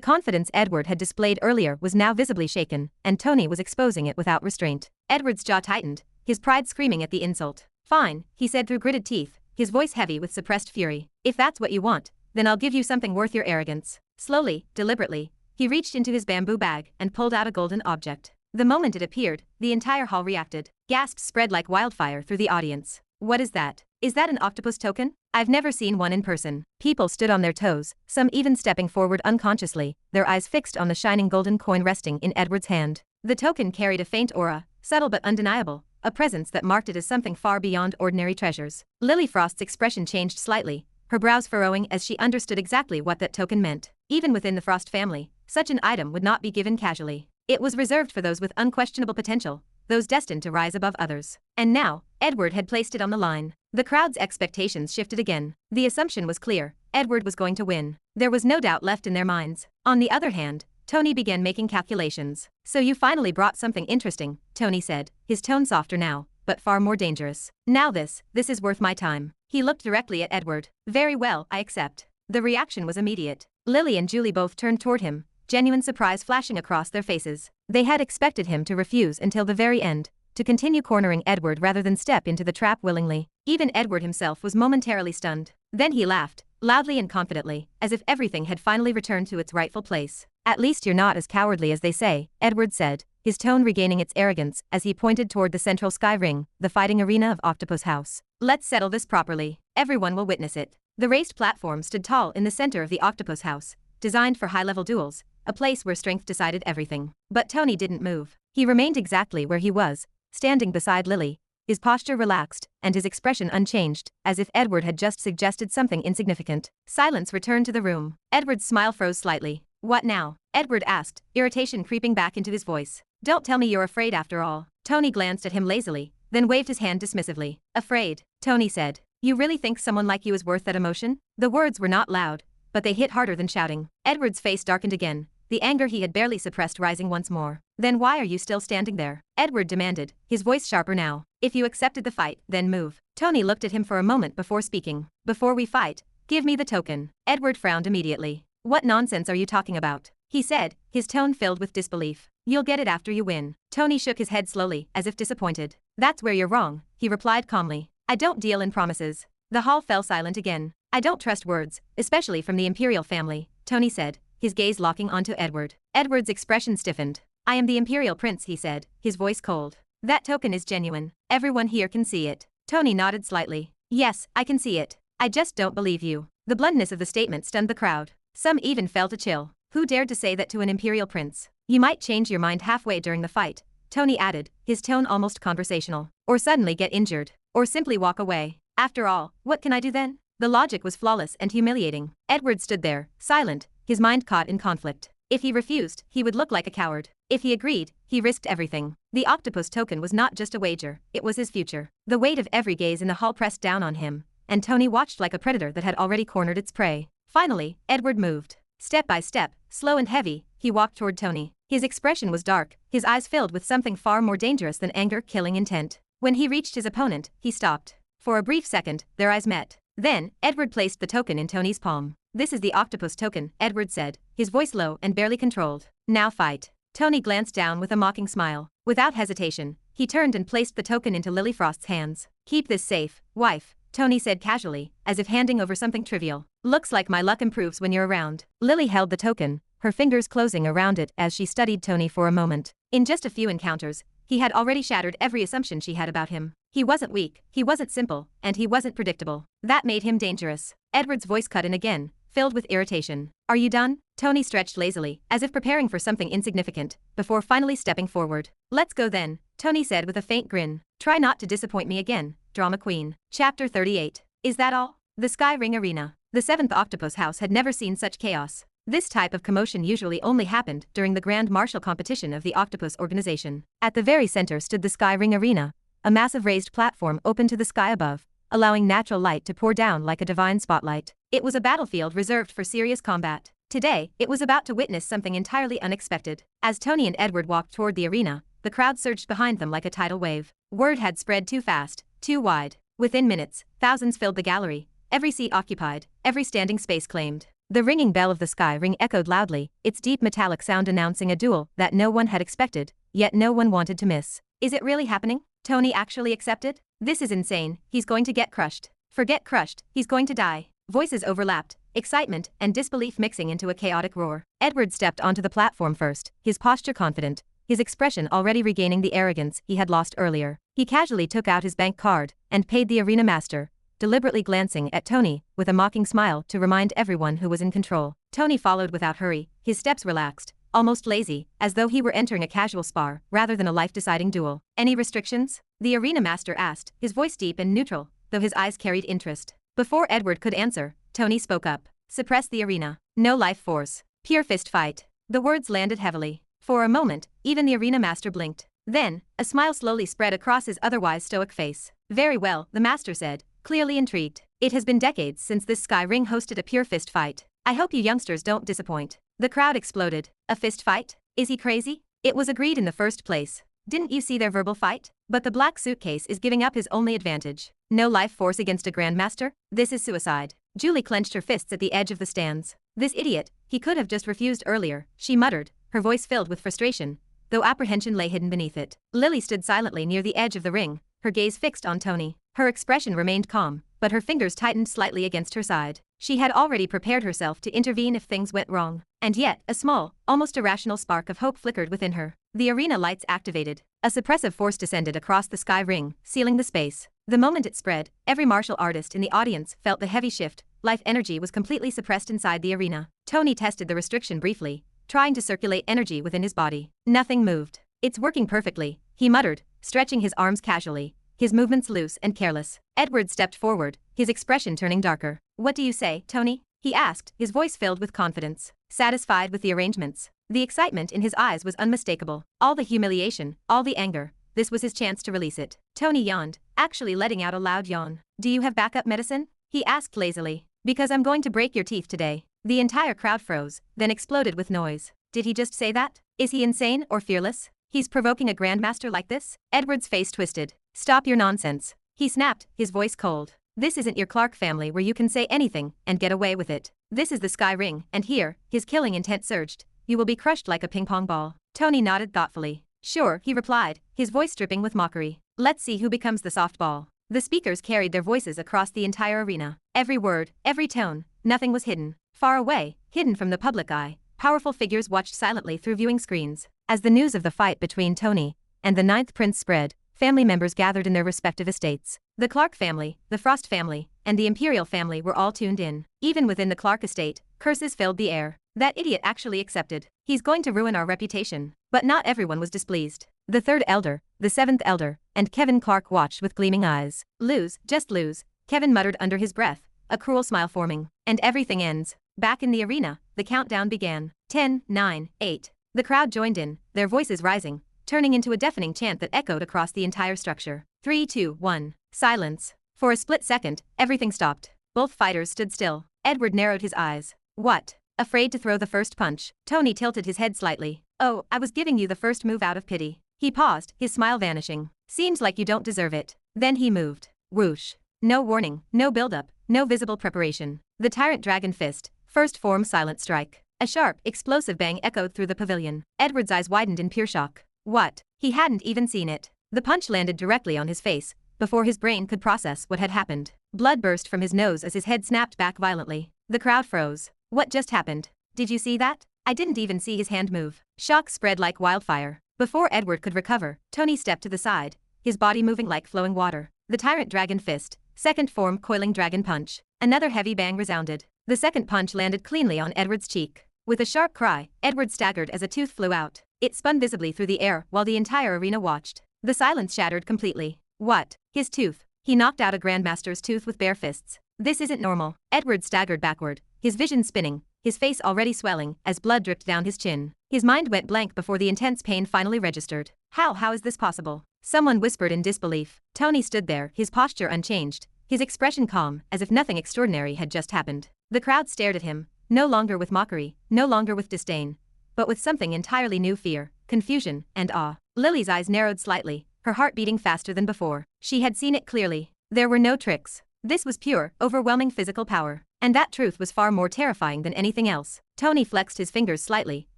confidence Edward had displayed earlier was now visibly shaken, and Tony was exposing it without restraint. Edward's jaw tightened, his pride screaming at the insult. Fine, he said through gritted teeth, his voice heavy with suppressed fury. If that's what you want, then I'll give you something worth your arrogance. Slowly, deliberately, he reached into his bamboo bag and pulled out a golden object. The moment it appeared, the entire hall reacted. Gasps spread like wildfire through the audience. What is that? Is that an octopus token? I've never seen one in person. People stood on their toes, some even stepping forward unconsciously, their eyes fixed on the shining golden coin resting in Edward's hand. The token carried a faint aura, subtle but undeniable, a presence that marked it as something far beyond ordinary treasures. Lily Frost's expression changed slightly, her brows furrowing as she understood exactly what that token meant. Even within the Frost family, such an item would not be given casually. It was reserved for those with unquestionable potential, those destined to rise above others. And now, Edward had placed it on the line. The crowd's expectations shifted again. The assumption was clear, Edward was going to win. There was no doubt left in their minds. On the other hand, Tony began making calculations. So you finally brought something interesting, Tony said, his tone softer now, but far more dangerous. Now this is worth my time. He looked directly at Edward. Very well, I accept. The reaction was immediate. Lily and Julie both turned toward him, genuine surprise flashing across their faces. They had expected him to refuse until the very end, to continue cornering Edward rather than step into the trap willingly. Even Edward himself was momentarily stunned. Then he laughed, loudly and confidently, as if everything had finally returned to its rightful place. At least you're not as cowardly as they say, Edward said, his tone regaining its arrogance as he pointed toward the central sky ring, the fighting arena of Octopus House. Let's settle this properly. Everyone will witness it. The raised platform stood tall in the center of the Octopus House, designed for high-level duels, a place where strength decided everything. But Tony didn't move. He remained exactly where he was, standing beside Lily, his posture relaxed, and his expression unchanged, as if Edward had just suggested something insignificant. Silence returned to the room. Edward's smile froze slightly. What now? Edward asked, irritation creeping back into his voice. Don't tell me you're afraid after all. Tony glanced at him lazily, then waved his hand dismissively. Afraid, Tony said. You really think someone like you is worth that emotion? The words were not loud, but they hit harder than shouting. Edward's face darkened again, the anger he had barely suppressed rising once more. Then why are you still standing there? Edward demanded, his voice sharper now. If you accepted the fight, then move. Tony looked at him for a moment before speaking. Before we fight, give me the token. Edward frowned immediately. What nonsense are you talking about? He said, his tone filled with disbelief. You'll get it after you win. Tony shook his head slowly, as if disappointed. That's where you're wrong, he replied calmly. I don't deal in promises. The hall fell silent again. I don't trust words, especially from the Imperial family, Tony said, his gaze locking onto Edward. Edward's expression stiffened. I am the Imperial Prince, he said, his voice cold. That token is genuine. Everyone here can see it. Tony nodded slightly. Yes, I can see it. I just don't believe you. The bluntness of the statement stunned the crowd. Some even felt a chill. Who dared to say that to an Imperial Prince? You might change your mind halfway during the fight, Tony added, his tone almost conversational. Or suddenly get injured. Or simply walk away. After all, what can I do then? The logic was flawless and humiliating. Edward stood there, silent, his mind caught in conflict. If he refused, he would look like a coward. If he agreed, he risked everything. The octopus token was not just a wager, it was his future. The weight of every gaze in the hall pressed down on him, and Tony watched like a predator that had already cornered its prey. Finally, Edward moved. Step by step, slow and heavy, he walked toward Tony. His expression was dark, his eyes filled with something far more dangerous than anger, killing intent. When he reached his opponent, he stopped. For a brief second, their eyes met. Then, Edward placed the token in Tony's palm. "This is the octopus token," Edward said, his voice low and barely controlled. "Now fight." Tony glanced down with a mocking smile. Without hesitation, he turned and placed the token into Lilyfrost's hands. "Keep this safe, wife," Tony said casually, as if handing over something trivial. "Looks like my luck improves when you're around." Lily held the token, her fingers closing around it as she studied Tony for a moment. In just a few encounters, he had already shattered every assumption she had about him. He wasn't weak, he wasn't simple, and he wasn't predictable. That made him dangerous. Edward's voice cut in again, filled with irritation. "Are you done?" Tony stretched lazily, as if preparing for something insignificant, before finally stepping forward. "Let's go then," Tony said with a faint grin. "Try not to disappoint me again, drama queen." Chapter 38. Is that all? The Sky Ring Arena. The 7th Octopus House had never seen such chaos. This type of commotion usually only happened during the Grand Martial competition of the Octopus Organization. At the very center stood the Sky Ring Arena, a massive raised platform open to the sky above, allowing natural light to pour down like a divine spotlight. It was a battlefield reserved for serious combat. Today, it was about to witness something entirely unexpected. As Tony and Edward walked toward the arena, the crowd surged behind them like a tidal wave. Word had spread too fast, too wide. Within minutes, thousands filled the gallery, every seat occupied, every standing space claimed. The ringing bell of the Sky Ring echoed loudly, its deep metallic sound announcing a duel that no one had expected, yet no one wanted to miss. Is it really happening? Tony actually accepted? This is insane, he's going to get crushed. Forget crushed, he's going to die. Voices overlapped, excitement and disbelief mixing into a chaotic roar. Edward stepped onto the platform first, his posture confident, his expression already regaining the arrogance he had lost earlier. He casually took out his bank card and paid the arena master, deliberately glancing at Tony with a mocking smile to remind everyone who was in control. Tony followed without hurry, his steps relaxed, almost lazy, as though he were entering a casual spar rather than a life-deciding duel. "Any restrictions?" the arena master asked, his voice deep and neutral, though his eyes carried interest. Before Edward could answer, Tony spoke up. "Suppress the arena. No life force. Pure fist fight." The words landed heavily. For a moment, even the arena master blinked. Then, a smile slowly spread across his otherwise stoic face. "Very well," the master said, clearly intrigued. "It has been decades since this Sky Ring hosted a pure fist fight. I hope you youngsters don't disappoint." The crowd exploded. "A fist fight? Is he crazy?" It was agreed in the first place. "Didn't you see their verbal fight? But the black suitcase is giving up his only advantage. No life force against a grandmaster? This is suicide." Julie clenched her fists at the edge of the stands. "This idiot, he could have just refused earlier," she muttered, her voice filled with frustration, though apprehension lay hidden beneath it. Lily stood silently near the edge of the ring, her gaze fixed on Tony. Her expression remained calm, but her fingers tightened slightly against her side. She had already prepared herself to intervene if things went wrong. And yet, a small, almost irrational spark of hope flickered within her. The arena lights activated. A suppressive force descended across the sky ring, sealing the space. The moment it spread, every martial artist in the audience felt the heavy shift. Life energy was completely suppressed inside the arena. Tony tested the restriction briefly, trying to circulate energy within his body. Nothing moved. "It's working perfectly," he muttered, stretching his arms casually, his movements loose and careless. Edward stepped forward, his expression turning darker. "What do you say, Tony?" he asked, his voice filled with confidence. Satisfied with the arrangements? The excitement in his eyes was unmistakable. All the humiliation, all the anger, this was his chance to release it. Tony yawned, actually letting out a loud yawn. "Do you have backup medicine?" he asked lazily. "Because I'm going to break your teeth today." The entire crowd froze, then exploded with noise. Did he just say that? Is he insane or fearless? He's provoking a grandmaster like this? Edward's face twisted. "Stop your nonsense," he snapped, his voice cold. "This isn't your Clark family where you can say anything and get away with it. This is the Sky Ring, and here," his killing intent surged, "you will be crushed like a ping-pong ball." Tony nodded thoughtfully. "Sure," he replied, his voice dripping with mockery. "Let's see who becomes the softball." The speakers carried their voices across the entire arena. Every word, every tone, nothing was hidden. Far away, hidden from the public eye, powerful figures watched silently through viewing screens. As the news of the fight between Tony and the Ninth Prince spread, family members gathered in their respective estates. The Clark family, the Frost family, and the Imperial family were all tuned in. Even within the Clark estate, curses filled the air. "That idiot actually accepted. He's going to ruin our reputation." But not everyone was displeased. The third elder, the seventh elder, and Kevin Clark watched with gleaming eyes. "Lose, just lose," Kevin muttered under his breath, a cruel smile forming. "And everything ends." Back in the arena, the countdown began. 10, 9, 8. The crowd joined in, their voices rising, turning into a deafening chant that echoed across the entire structure. 3, 2, 1. Silence. For a split second, everything stopped. Both fighters stood still. Edward narrowed his eyes. "What? Afraid to throw the first punch?" Tony tilted his head slightly. "Oh, I was giving you the first move out of pity." He paused, his smile vanishing. "Seems like you don't deserve it." Then he moved. Whoosh. No warning, no build-up, no visible preparation. The tyrant dragon fist, first form silent strike. A sharp, explosive bang echoed through the pavilion. Edward's eyes widened in pure shock. What? He hadn't even seen it. The punch landed directly on his face, before his brain could process what had happened. Blood burst from his nose as his head snapped back violently. The crowd froze. What just happened? Did you see that? I didn't even see his hand move. Shock spread like wildfire. Before Edward could recover, Tony stepped to the side, his body moving like flowing water. The tyrant dragon fist, second form coiling dragon punch. Another heavy bang resounded. The second punch landed cleanly on Edward's cheek. With a sharp cry, Edward staggered as a tooth flew out. It spun visibly through the air while the entire arena watched. The silence shattered completely. What? His tooth. He knocked out a Grandmaster's tooth with bare fists. This isn't normal. Edward staggered backward, his vision spinning, his face already swelling as blood dripped down his chin. His mind went blank before the intense pain finally registered. How is this possible? Someone whispered in disbelief. Tony stood there, his posture unchanged, his expression calm, as if nothing extraordinary had just happened. The crowd stared at him, no longer with mockery, no longer with disdain, but with something entirely new: fear, confusion, and awe. Lily's eyes narrowed slightly, her heart beating faster than before. She had seen it clearly. There were no tricks. This was pure, overwhelming physical power. And that truth was far more terrifying than anything else. Tony flexed his fingers slightly,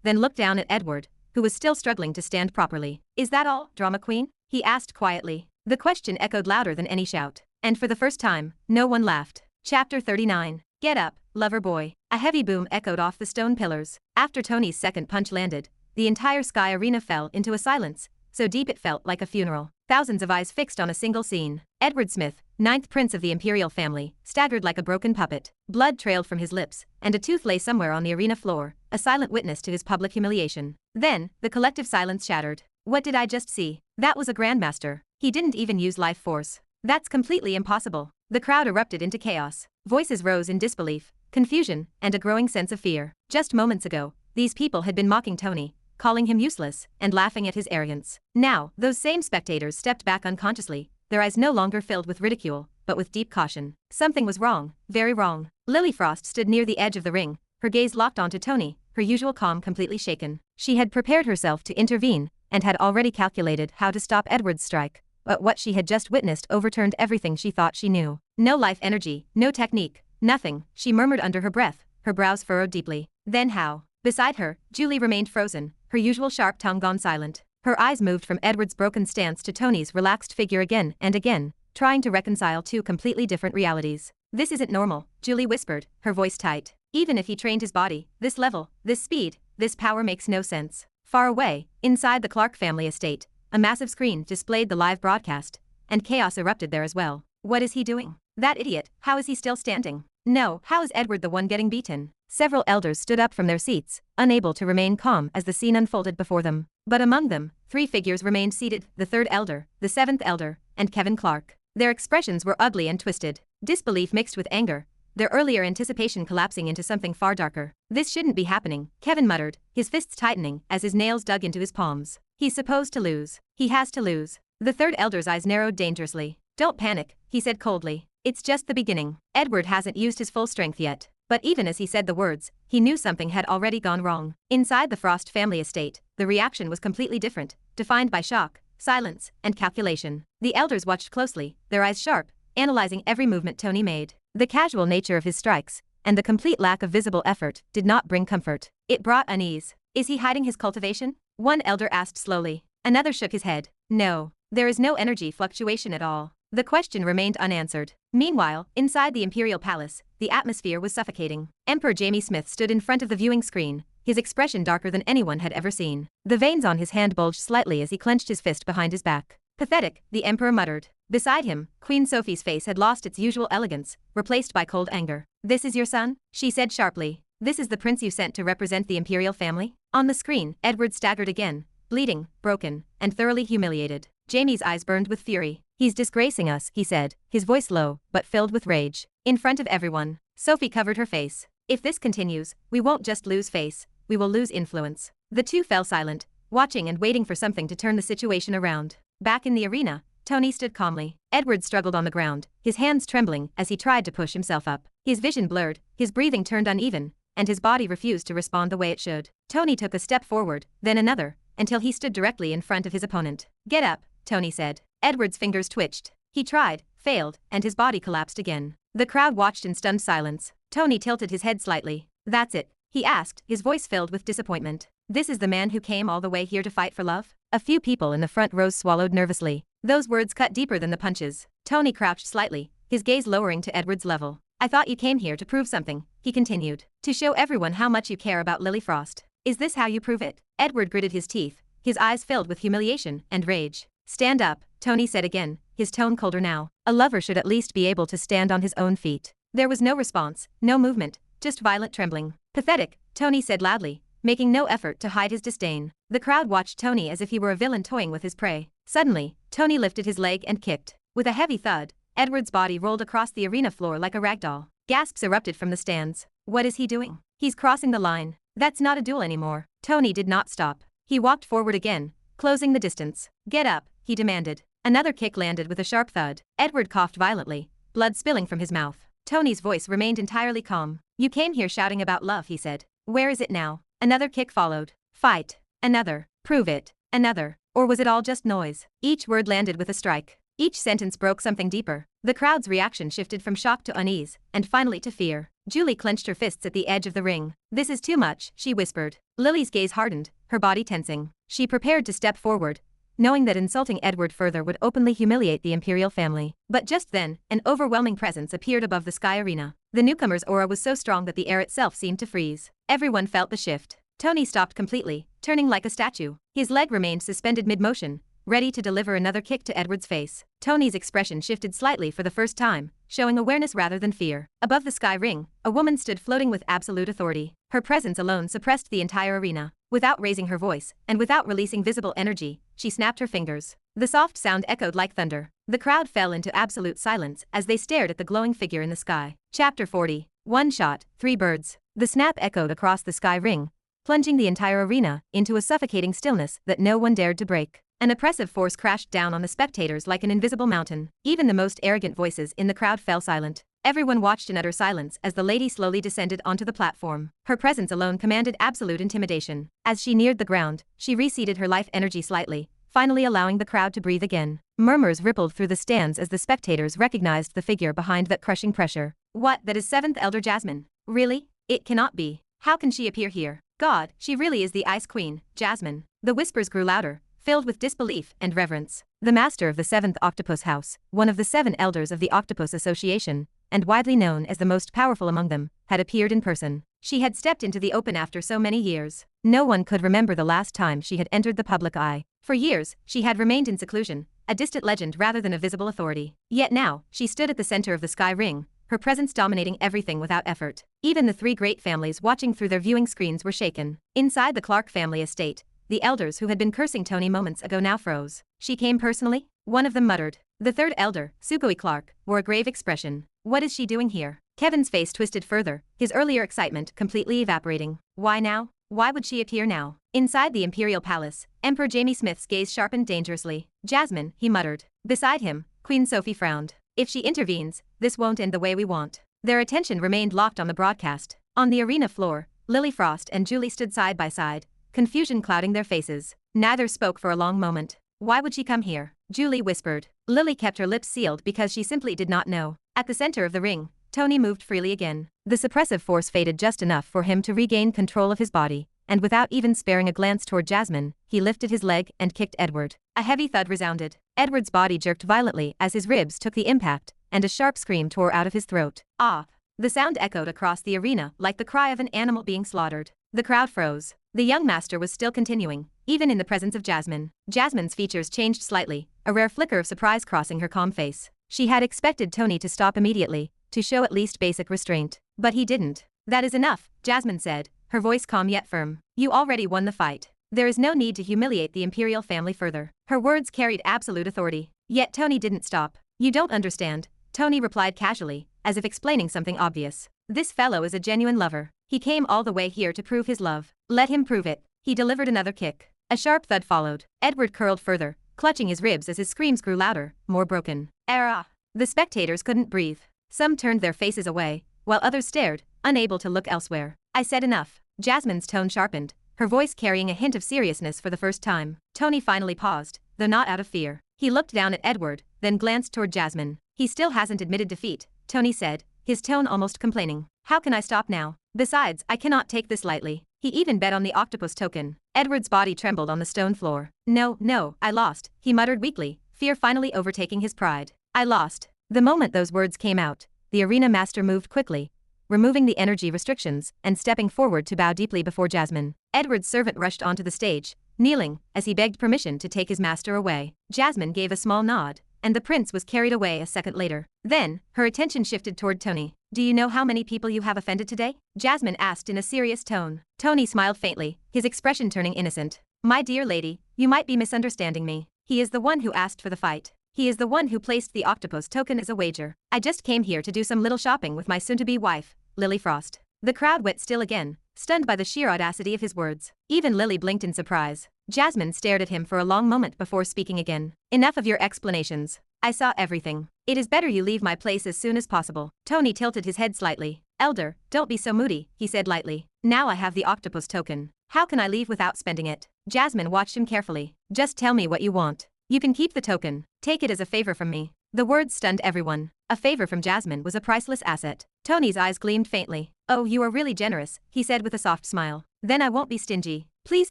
then looked down at Edward, who was still struggling to stand properly. Is that all, drama queen? He asked quietly. The question echoed louder than any shout. And for the first time, no one laughed. Chapter 39. Get up, lover boy. A heavy boom echoed off the stone pillars. After Tony's second punch landed, the entire sky arena fell into a silence, so deep it felt like a funeral. Thousands of eyes fixed on a single scene. Edward Smith, ninth prince of the imperial family, staggered like a broken puppet. Blood trailed from his lips, and a tooth lay somewhere on the arena floor, a silent witness to his public humiliation. Then, the collective silence shattered. What did I just see? That was a Grandmaster. He didn't even use life force. That's completely impossible. The crowd erupted into chaos. Voices rose in disbelief, confusion, and a growing sense of fear. Just moments ago, these people had been mocking Tony, calling him useless, and laughing at his arrogance. Now, those same spectators stepped back unconsciously, their eyes no longer filled with ridicule, but with deep caution. Something was wrong, very wrong. Lily Frost stood near the edge of the ring, her gaze locked onto Tony, her usual calm completely shaken. She had prepared herself to intervene, and had already calculated how to stop Edward's strike, but what she had just witnessed overturned everything she thought she knew. No life energy, no technique, nothing, she murmured under her breath, her brows furrowed deeply. Then how? Beside her, Julie remained frozen, her usual sharp tongue gone silent. Her eyes moved from Edward's broken stance to Tony's relaxed figure again and again, trying to reconcile two completely different realities. This isn't normal, Julie whispered, her voice tight. Even if he trained his body, this level, this speed, this power makes no sense. Far away, inside the Clark family estate, a massive screen displayed the live broadcast, and chaos erupted there as well. What is he doing? That idiot, how is he still standing? No, how is Edward the one getting beaten? Several elders stood up from their seats, unable to remain calm as the scene unfolded before them. But among them, three figures remained seated: the third elder, the seventh elder, and Kevin Clark. Their expressions were ugly and twisted, disbelief mixed with anger, their earlier anticipation collapsing into something far darker. This shouldn't be happening, Kevin muttered, his fists tightening as his nails dug into his palms. He's supposed to lose. He has to lose. The third elder's eyes narrowed dangerously. Don't panic, he said coldly. It's just the beginning. Edward hasn't used his full strength yet. But even as he said the words, he knew something had already gone wrong. Inside the Frost family estate, the reaction was completely different, defined by shock, silence, and calculation. The elders watched closely, their eyes sharp, analyzing every movement Tony made. The casual nature of his strikes, and the complete lack of visible effort, did not bring comfort. It brought unease. Is he hiding his cultivation? One elder asked slowly. Another shook his head. No, there is no energy fluctuation at all. The question remained unanswered. Meanwhile, inside the Imperial Palace, the atmosphere was suffocating. Emperor Jamie Smith stood in front of the viewing screen, his expression darker than anyone had ever seen. The veins on his hand bulged slightly as he clenched his fist behind his back. Pathetic, the Emperor muttered. Beside him, Queen Sophie's face had lost its usual elegance, replaced by cold anger. This is your son? She said sharply. This is the prince you sent to represent the Imperial family? On the screen, Edward staggered again, bleeding, broken, and thoroughly humiliated. Jamie's eyes burned with fury. He's disgracing us, he said, his voice low, but filled with rage. In front of everyone. Sophie covered her face. If this continues, we won't just lose face, we will lose influence. The two fell silent, watching and waiting for something to turn the situation around. Back in the arena, Tony stood calmly. Edward struggled on the ground, his hands trembling as he tried to push himself up. His vision blurred, his breathing turned uneven, and his body refused to respond the way it should. Tony took a step forward, then another, until he stood directly in front of his opponent. Get up, Tony said. Edward's fingers twitched. He tried, failed, and his body collapsed again. The crowd watched in stunned silence. Tony tilted his head slightly. "That's it?" he asked, his voice filled with disappointment. "This is the man who came all the way here to fight for love?" A few people in the front rows swallowed nervously. Those words cut deeper than the punches. Tony crouched slightly, his gaze lowering to Edward's level. "I thought you came here to prove something," he continued. "To show everyone how much you care about Lily Frost. Is this how you prove it?" Edward gritted his teeth, his eyes filled with humiliation and rage. "Stand up," Tony said again, his tone colder now. A lover should at least be able to stand on his own feet. There was no response, no movement, just violent trembling. "Pathetic," Tony said loudly, making no effort to hide his disdain. The crowd watched Tony as if he were a villain toying with his prey. Suddenly, Tony lifted his leg and kicked. With a heavy thud, Edward's body rolled across the arena floor like a ragdoll. Gasps erupted from the stands. "What is he doing? He's crossing the line. That's not a duel anymore." Tony did not stop. He walked forward again, closing the distance. "Get up," he demanded. Another kick landed with a sharp thud. Edward coughed violently, blood spilling from his mouth. Tony's voice remained entirely calm. "You came here shouting about love," he said. "Where is it now?" Another kick followed. "Fight." Another. "Prove it." Another. Or was it all just noise? Each word landed with a strike. Each sentence broke something deeper. The crowd's reaction shifted from shock to unease, and finally to fear. Julie clenched her fists at the edge of the ring. "This is too much," she whispered. Lily's gaze hardened, her body tensing. She prepared to step forward, knowing that insulting Edward further would openly humiliate the imperial family. But just then, an overwhelming presence appeared above the sky arena. The newcomer's aura was so strong that the air itself seemed to freeze. Everyone felt the shift. Tony stopped completely, turning like a statue. His leg remained suspended mid-motion, ready to deliver another kick to Edward's face. Tony's expression shifted slightly for the first time, showing awareness rather than fear. Above the sky ring, a woman stood floating with absolute authority. Her presence alone suppressed the entire arena. Without raising her voice, and without releasing visible energy, she snapped her fingers. The soft sound echoed like thunder. The crowd fell into absolute silence as they stared at the glowing figure in the sky. Chapter 40. One shot, three birds. The snap echoed across the sky ring, plunging the entire arena into a suffocating stillness that no one dared to break. An oppressive force crashed down on the spectators like an invisible mountain. Even the most arrogant voices in the crowd fell silent. Everyone watched in utter silence as the lady slowly descended onto the platform. Her presence alone commanded absolute intimidation. As she neared the ground, she reseated her life energy slightly, finally allowing the crowd to breathe again. Murmurs rippled through the stands as the spectators recognized the figure behind that crushing pressure. "What, that is 7th Elder Jasmine? Really? It cannot be. How can she appear here? God, she really is the Ice Queen, Jasmine." The whispers grew louder, filled with disbelief and reverence. The master of the 7th Octopus House, one of the 7 elders of the Octopus Association, and widely known as the most powerful among them, had appeared in person. She had stepped into the open after so many years. No one could remember the last time she had entered the public eye. For years, she had remained in seclusion, a distant legend rather than a visible authority. Yet now, she stood at the center of the sky ring, her presence dominating everything without effort. Even the 3 great families watching through their viewing screens were shaken. Inside the Clark family estate, the elders who had been cursing Tony moments ago now froze. "She came personally?" one of them muttered. The 3rd elder, Sugoi Clark, wore a grave expression. "What is she doing here?" Kevin's face twisted further, his earlier excitement completely evaporating. "Why now? Why would she appear now?" Inside the Imperial Palace, Emperor Jamie Smith's gaze sharpened dangerously. "Jasmine," he muttered. Beside him, Queen Sophie frowned. "If she intervenes, this won't end the way we want." Their attention remained locked on the broadcast. On the arena floor, Lily Frost and Julie stood side by side, confusion clouding their faces. Neither spoke for a long moment. "Why would she come here?" Julie whispered. Lily kept her lips sealed because she simply did not know. At the center of the ring, Tony moved freely again. The suppressive force faded just enough for him to regain control of his body, and without even sparing a glance toward Jasmine, he lifted his leg and kicked Edward. A heavy thud resounded. Edward's body jerked violently as his ribs took the impact, and a sharp scream tore out of his throat. "Ah!" The sound echoed across the arena like the cry of an animal being slaughtered. The crowd froze. The young master was still continuing, even in the presence of Jasmine. Jasmine's features changed slightly, a rare flicker of surprise crossing her calm face. She had expected Tony to stop immediately, to show at least basic restraint. But he didn't. "That is enough," Jasmine said, her voice calm yet firm. "You already won the fight. There is no need to humiliate the imperial family further." Her words carried absolute authority. Yet Tony didn't stop. "You don't understand," Tony replied casually, as if explaining something obvious. "This fellow is a genuine lover. He came all the way here to prove his love. Let him prove it." He delivered another kick. A sharp thud followed. Edward curled further, clutching his ribs as his screams grew louder, more broken. "Era!" The spectators couldn't breathe. Some turned their faces away, while others stared, unable to look elsewhere. "I said enough." Jasmine's tone sharpened, her voice carrying a hint of seriousness for the first time. Tony finally paused, though not out of fear. He looked down at Edward, then glanced toward Jasmine. He still hasn't admitted defeat, Tony said, his tone almost complaining. How can I stop now? Besides, I cannot take this lightly. He even bet on the octopus token. Edward's body trembled on the stone floor. No, I lost, he muttered weakly, fear finally overtaking his pride. I lost. The moment those words came out, the arena master moved quickly, removing the energy restrictions and stepping forward to bow deeply before Jasmine. Edward's servant rushed onto the stage, kneeling, as he begged permission to take his master away. Jasmine gave a small nod, and the prince was carried away a second later. Then, her attention shifted toward Tony. Do you know how many people you have offended today? Jasmine asked in a serious tone. Tony smiled faintly, his expression turning innocent. My dear lady, you might be misunderstanding me. He is the one who asked for the fight. He is the one who placed the octopus token as a wager. I just came here to do some little shopping with my soon-to-be wife, Lily Frost. The crowd went still again, stunned by the sheer audacity of his words. Even Lily blinked in surprise. Jasmine stared at him for a long moment before speaking again. Enough of your explanations. I saw everything. It is better you leave my place as soon as possible. Tony tilted his head slightly. Elder, don't be so moody, he said lightly. Now I have the octopus token. How can I leave without spending it? Jasmine watched him carefully. Just tell me what you want. You can keep the token. Take it as a favor from me. The words stunned everyone. A favor from Jasmine was a priceless asset. Tony's eyes gleamed faintly. Oh, you are really generous, he said with a soft smile. Then I won't be stingy. Please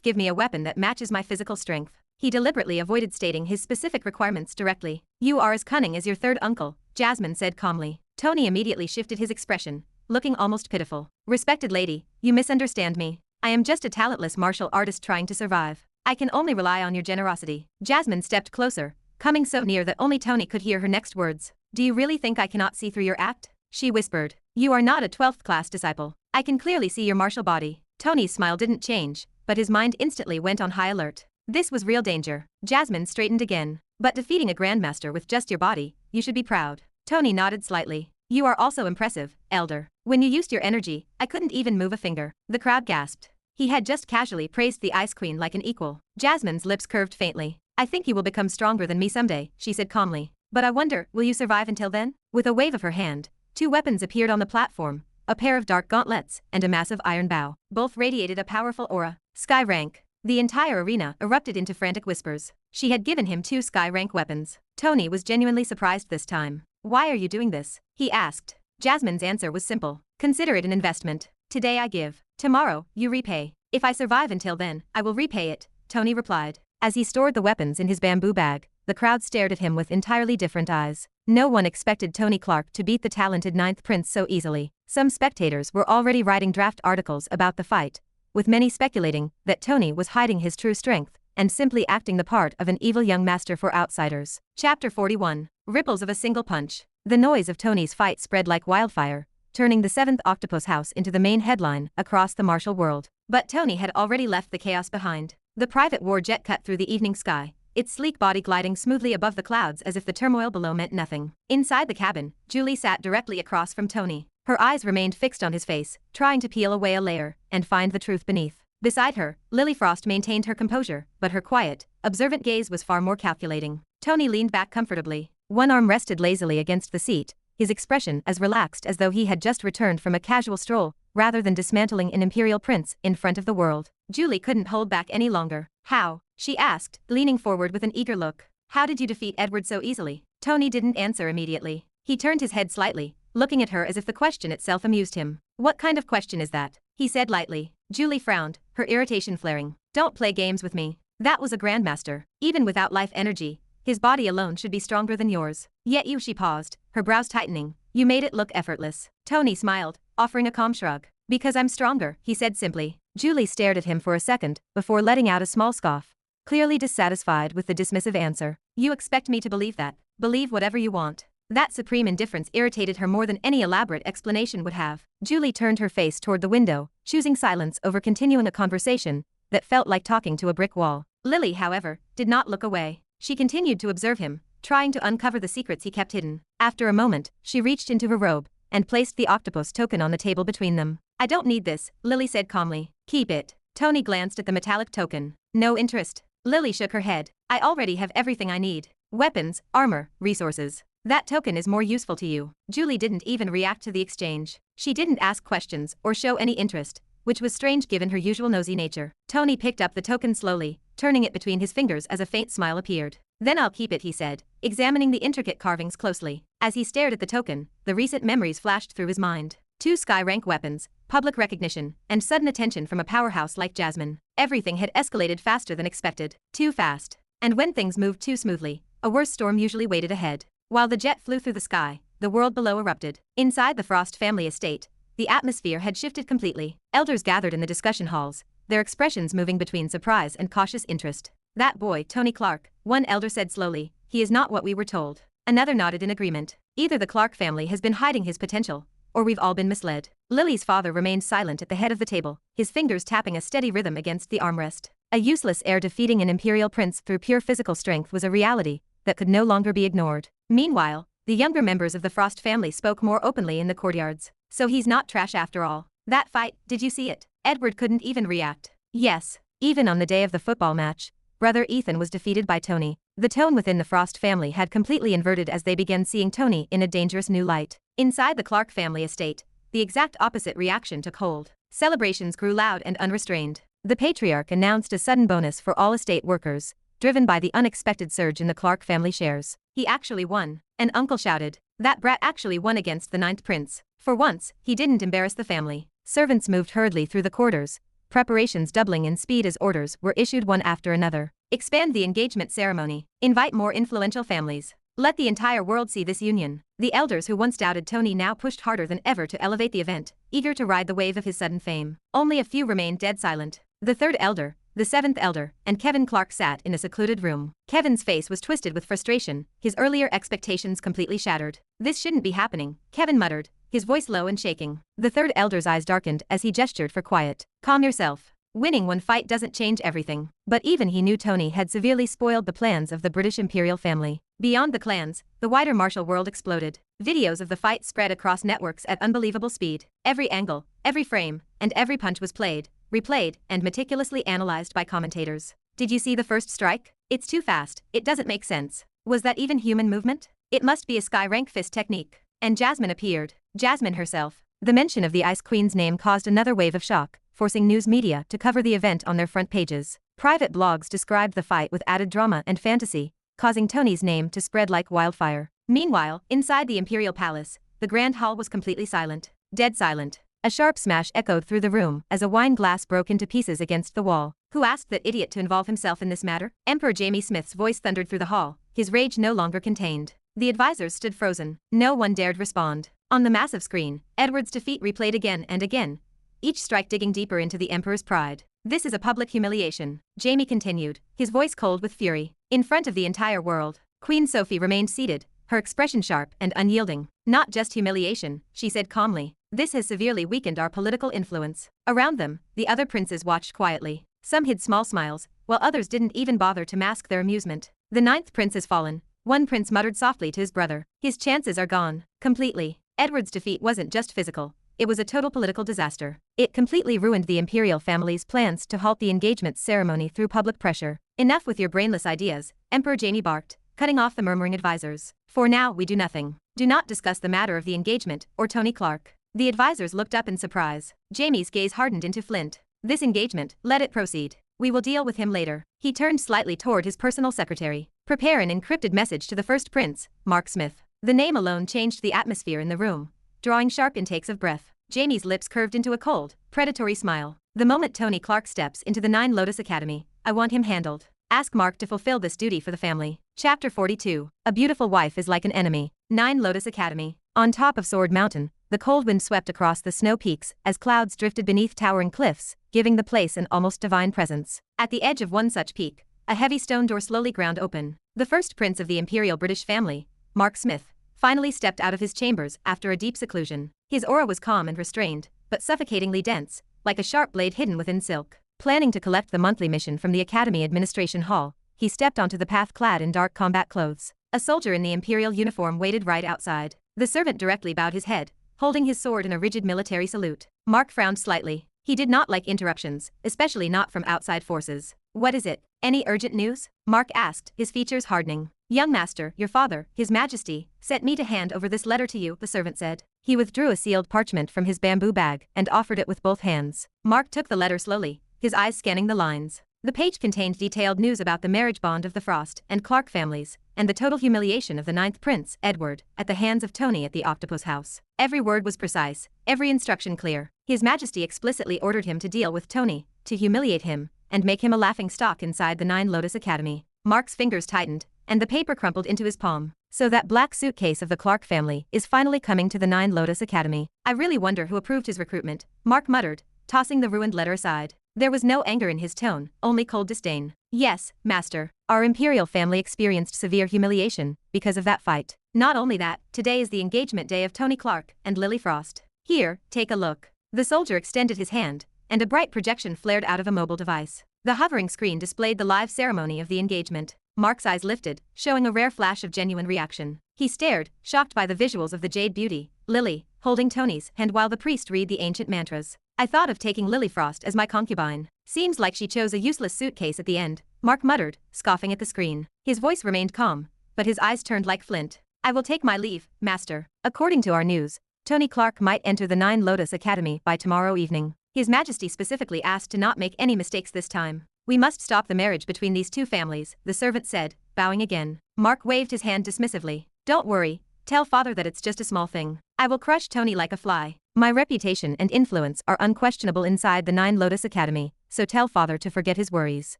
give me a weapon that matches my physical strength. He deliberately avoided stating his specific requirements directly. You are as cunning as your third uncle, Jasmine said calmly. Tony immediately shifted his expression, looking almost pitiful. Respected lady, you misunderstand me. I am just a talentless martial artist trying to survive. I can only rely on your generosity. Jasmine stepped closer, coming so near that only Tony could hear her next words. Do you really think I cannot see through your act? She whispered. You are not a 12th class disciple. I can clearly see your martial body. Tony's smile didn't change, but his mind instantly went on high alert. This was real danger. Jasmine straightened again. But defeating a grandmaster with just your body, you should be proud. Tony nodded slightly. You are also impressive, Elder. When you used your energy, I couldn't even move a finger. The crowd gasped. He had just casually praised the Ice Queen like an equal. Jasmine's lips curved faintly. I think you will become stronger than me someday, she said calmly. But I wonder, will you survive until then? With a wave of her hand, two weapons appeared on the platform, a pair of dark gauntlets and a massive iron bow. Both radiated a powerful aura. Sky rank. The entire arena erupted into frantic whispers. She had given him 2 sky rank weapons. Tony was genuinely surprised this time. Why are you doing this? He asked. Jasmine's answer was simple. Consider it an investment. Today I give. Tomorrow, you repay. If I survive until then, I will repay it, Tony replied. As he stored the weapons in his bamboo bag, the crowd stared at him with entirely different eyes. No one expected Tony Clark to beat the talented 9th prince so easily. Some spectators were already writing draft articles about the fight, with many speculating that Tony was hiding his true strength and simply acting the part of an evil young master for outsiders. Chapter 41. Ripples of a single punch. The noise of Tony's fight spread like wildfire, turning the 7th Octopus House into the main headline across the martial world. But Tony had already left the chaos behind. The private war jet cut through the evening sky, its sleek body gliding smoothly above the clouds as if the turmoil below meant nothing. Inside the cabin, Julie sat directly across from Tony. Her eyes remained fixed on his face, trying to peel away a layer and find the truth beneath. Beside her, Lily Frost maintained her composure, but her quiet, observant gaze was far more calculating. Tony leaned back comfortably. One arm rested lazily against the seat, his expression as relaxed as though he had just returned from a casual stroll, rather than dismantling an imperial prince in front of the world. Julie couldn't hold back any longer. How? She asked, leaning forward with an eager look. How did you defeat Edward so easily? Tony didn't answer immediately. He turned his head slightly, looking at her as if the question itself amused him. What kind of question is that? He said lightly. Julie frowned, her irritation flaring. Don't play games with me. That was a grandmaster. Even without life energy, his body alone should be stronger than yours. Yet you, she paused, her brows tightening. You made it look effortless. Tony smiled, offering a calm shrug. Because I'm stronger, he said simply. Julie stared at him for a second, before letting out a small scoff, clearly dissatisfied with the dismissive answer. You expect me to believe that? Believe whatever you want. That supreme indifference irritated her more than any elaborate explanation would have. Julie turned her face toward the window, choosing silence over continuing a conversation that felt like talking to a brick wall. Lily, however, did not look away. She continued to observe him, trying to uncover the secrets he kept hidden. After a moment, she reached into her robe and placed the octopus token on the table between them. I don't need this, Lily said calmly. Keep it. Tony glanced at the metallic token. No interest. Lily shook her head. I already have everything I need. Weapons, armor, resources. That token is more useful to you. Julie didn't even react to the exchange. She didn't ask questions or show any interest, which was strange given her usual nosy nature. Tony picked up the token slowly, turning it between his fingers as a faint smile appeared. Then I'll keep it, he said, examining the intricate carvings closely. As he stared at the token, the recent memories flashed through his mind. 2 sky-rank weapons, public recognition, and sudden attention from a powerhouse like Jasmine. Everything had escalated faster than expected. Too fast. And when things moved too smoothly, a worse storm usually waited ahead. While the jet flew through the sky, the world below erupted. Inside the Frost family estate, the atmosphere had shifted completely. Elders gathered in the discussion halls, their expressions moving between surprise and cautious interest. That boy, Tony Clark, one elder said slowly, he is not what we were told. Another nodded in agreement. Either the Clark family has been hiding his potential, or we've all been misled. Lily's father remained silent at the head of the table, his fingers tapping a steady rhythm against the armrest. A useless heir defeating an imperial prince through pure physical strength was a reality that could no longer be ignored. Meanwhile, the younger members of the Frost family spoke more openly in the courtyards. So he's not trash after all. That fight, did you see it? Edward couldn't even react. Yes, even on the day of the football match, brother Ethan was defeated by Tony. The tone within the Frost family had completely inverted as they began seeing Tony in a dangerous new light. Inside the Clark family estate, the exact opposite reaction took hold. Celebrations grew loud and unrestrained. The patriarch announced a sudden bonus for all estate workers, driven by the unexpected surge in the Clark family shares. He actually won. An uncle shouted. That brat actually won against the 9th prince. For once, he didn't embarrass the family. Servants moved hurriedly through the corridors, preparations doubling in speed as orders were issued one after another. Expand the engagement ceremony. Invite more influential families. Let the entire world see this union. The elders who once doubted Tony now pushed harder than ever to elevate the event, eager to ride the wave of his sudden fame. Only a few remained dead silent. The 3rd elder, the 7th elder, and Kevin Clark sat in a secluded room. Kevin's face was twisted with frustration, his earlier expectations completely shattered. This shouldn't be happening, Kevin muttered, his voice low and shaking. The 3rd elder's eyes darkened as he gestured for quiet. Calm yourself. Winning one fight doesn't change everything. But even he knew Tony had severely spoiled the plans of the British imperial family. Beyond the clans, the wider martial world exploded. Videos of the fight spread across networks at unbelievable speed. Every angle, every frame, and every punch was played, replayed, and meticulously analyzed by commentators. Did you see the first strike? It's too fast, it doesn't make sense. Was that even human movement? It must be a sky-rank fist technique. And Jasmine appeared. Jasmine herself. The mention of the Ice Queen's name caused another wave of shock, forcing news media to cover the event on their front pages. Private blogs described the fight with added drama and fantasy, causing Tony's name to spread like wildfire. Meanwhile, inside the Imperial Palace, the Grand Hall was completely silent. Dead silent. A sharp smash echoed through the room as a wine glass broke into pieces against the wall. Who asked that idiot to involve himself in this matter? Emperor Jamie Smith's voice thundered through the hall, his rage no longer contained. The advisors stood frozen. No one dared respond. On the massive screen, Edward's defeat replayed again and again, each strike digging deeper into the Emperor's pride. This is a public humiliation, Jamie continued, his voice cold with fury. In front of the entire world, Queen Sophie remained seated, her expression sharp and unyielding. Not just humiliation, she said calmly. This has severely weakened our political influence. Around them, the other princes watched quietly. Some hid small smiles, while others didn't even bother to mask their amusement. The 9th prince has fallen, one prince muttered softly to his brother. His chances are gone. Completely. Edward's defeat wasn't just physical. It was a total political disaster. It completely ruined the imperial family's plans to halt the engagement ceremony through public pressure. Enough with your brainless ideas, Emperor Jamie barked, cutting off the murmuring advisors. For now, we do nothing. Do not discuss the matter of the engagement or Tony Clark. The advisors looked up in surprise. Jamie's gaze hardened into flint. This engagement, let it proceed. We will deal with him later. He turned slightly toward his personal secretary. Prepare an encrypted message to the first prince, Mark Smith. The name alone changed the atmosphere in the room, drawing sharp intakes of breath. Jamie's lips curved into a cold, predatory smile. The moment Tony Clark steps into the 9 Lotus Academy, I want him handled. Ask Mark to fulfill this duty for the family. Chapter 42. A beautiful wife is like an enemy. 9 Lotus Academy. On top of Sword Mountain, the cold wind swept across the snow peaks as clouds drifted beneath towering cliffs, giving the place an almost divine presence. At the edge of one such peak, a heavy stone door slowly ground open. The first prince of the Imperial British family, Mark Smith, finally stepped out of his chambers after a deep seclusion. His aura was calm and restrained, but suffocatingly dense, like a sharp blade hidden within silk. Planning to collect the monthly mission from the Academy Administration Hall, he stepped onto the path clad in dark combat clothes. A soldier in the Imperial uniform waited right outside. The servant directly bowed his head, holding his sword in a rigid military salute. Mark frowned slightly. He did not like interruptions, especially not from outside forces. What is it? Any urgent news? Mark asked, his features hardening. Young master, your father, His Majesty, sent me to hand over this letter to you, the servant said. He withdrew a sealed parchment from his bamboo bag and offered it with both hands. Mark took the letter slowly, his eyes scanning the lines. The page contained detailed news about the marriage bond of the Frost and Clark families, and the total humiliation of the ninth prince, Edward, at the hands of Tony at the Octopus House. Every word was precise, every instruction clear. His Majesty explicitly ordered him to deal with Tony, to humiliate him, and make him a laughingstock inside the Nine Lotus Academy. Mark's fingers tightened, and the paper crumpled into his palm. So that black suitcase of the Clark family is finally coming to the Nine Lotus Academy. I really wonder who approved his recruitment, Mark muttered, tossing the ruined letter aside. There was no anger in his tone, only cold disdain. Yes, master, our imperial family experienced severe humiliation because of that fight. Not only that, today is the engagement day of Tony Clark and Lily Frost. Here, take a look. The soldier extended his hand, and a bright projection flared out of a mobile device. The hovering screen displayed the live ceremony of the engagement. Mark's eyes lifted, showing a rare flash of genuine reaction. He stared, shocked by the visuals of the Jade Beauty, Lily, holding Tony's hand while the priest read the ancient mantras. I thought of taking Lily Frost as my concubine. Seems like she chose a useless suitcase at the end, Mark muttered, scoffing at the screen. His voice remained calm, but his eyes turned like flint. I will take my leave, master. According to our news, Tony Clark might enter the Nine Lotus Academy by tomorrow evening. His Majesty specifically asked to not make any mistakes this time. We must stop the marriage between these two families, the servant said, bowing again. Mark waved his hand dismissively. Don't worry, tell father that it's just a small thing. I will crush Tony like a fly. My reputation and influence are unquestionable inside the Nine Lotus Academy, so tell father to forget his worries.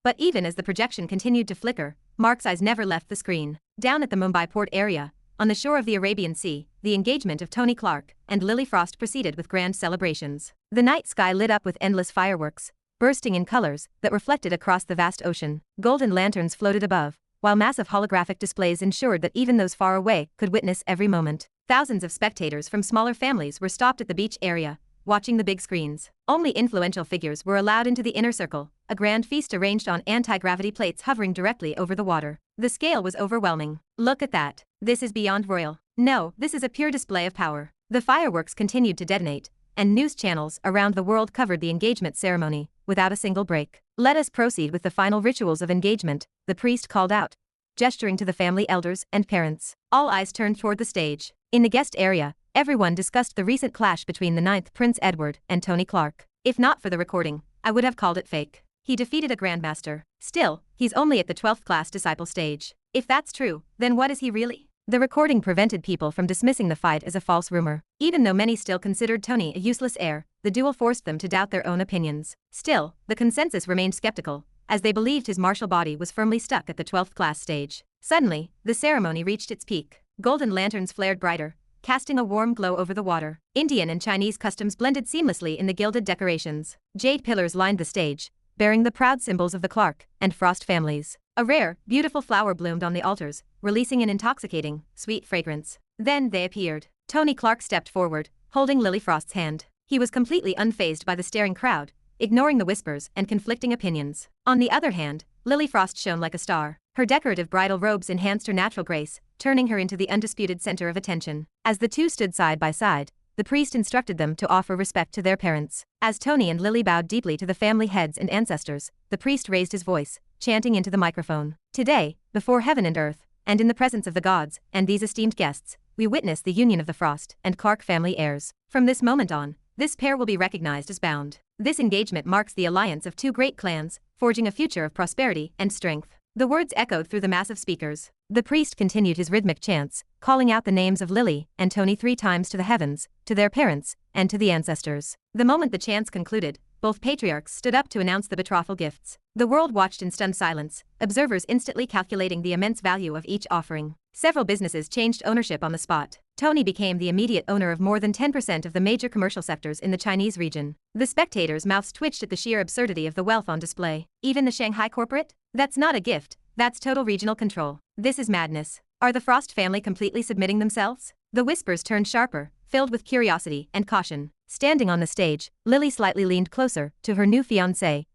But even as the projection continued to flicker, Mark's eyes never left the screen. Down at the Mumbai port area, on the shore of the Arabian Sea, the engagement of Tony Clark and Lily Frost proceeded with grand celebrations. The night sky lit up with endless fireworks, bursting in colors that reflected across the vast ocean. Golden lanterns floated above, while massive holographic displays ensured that even those far away could witness every moment. Thousands of spectators from smaller families were stopped at the beach area, watching the big screens. Only influential figures were allowed into the inner circle, a grand feast arranged on anti-gravity plates hovering directly over the water. The scale was overwhelming. Look at that. This is beyond royal. No, this is a pure display of power. The fireworks continued to detonate, and news channels around the world covered the engagement ceremony, without a single break. Let us proceed with the final rituals of engagement, the priest called out, gesturing to the family elders and parents. All eyes turned toward the stage. In the guest area, everyone discussed the recent clash between the ninth Prince Edward and Tony Clark. If not for the recording, I would have called it fake. He defeated a grandmaster. Still, he's only at the 12th class disciple stage. If that's true, then what is he really? The recording prevented people from dismissing the fight as a false rumor. Even though many still considered Tony a useless heir, the duel forced them to doubt their own opinions. Still, the consensus remained skeptical, as they believed his martial body was firmly stuck at the 12th class stage. Suddenly, the ceremony reached its peak. Golden lanterns flared brighter, casting a warm glow over the water. Indian and Chinese customs blended seamlessly in the gilded decorations. Jade pillars lined the stage, bearing the proud symbols of the Clark and Frost families. A rare, beautiful flower bloomed on the altars, releasing an intoxicating, sweet fragrance. Then they appeared. Tony Clark stepped forward, holding Lily Frost's hand. He was completely unfazed by the staring crowd, ignoring the whispers and conflicting opinions. On the other hand, Lily Frost shone like a star. Her decorative bridal robes enhanced her natural grace, turning her into the undisputed center of attention. As the two stood side by side, the priest instructed them to offer respect to their parents. As Tony and Lily bowed deeply to the family heads and ancestors, the priest raised his voice, chanting into the microphone. Today, before heaven and earth, and in the presence of the gods and these esteemed guests, we witness the union of the Frost and Clark family heirs. From this moment on, this pair will be recognized as bound. This engagement marks the alliance of two great clans, forging a future of prosperity and strength. The words echoed through the massive speakers. The priest continued his rhythmic chants, calling out the names of Lily and Tony 3 times to the heavens, to their parents, and to the ancestors. The moment the chants concluded, both patriarchs stood up to announce the betrothal gifts. The world watched in stunned silence, observers instantly calculating the immense value of each offering. Several businesses changed ownership on the spot. Tony became the immediate owner of more than 10% of the major commercial sectors in the Chinese region. The spectators' mouths twitched at the sheer absurdity of the wealth on display. Even the Shanghai corporate? That's not a gift, that's total regional control. This is madness. Are the Frost family completely submitting themselves? The whispers turned sharper, filled with curiosity and caution. Standing on the stage, Lily slightly leaned closer to her new fiancé,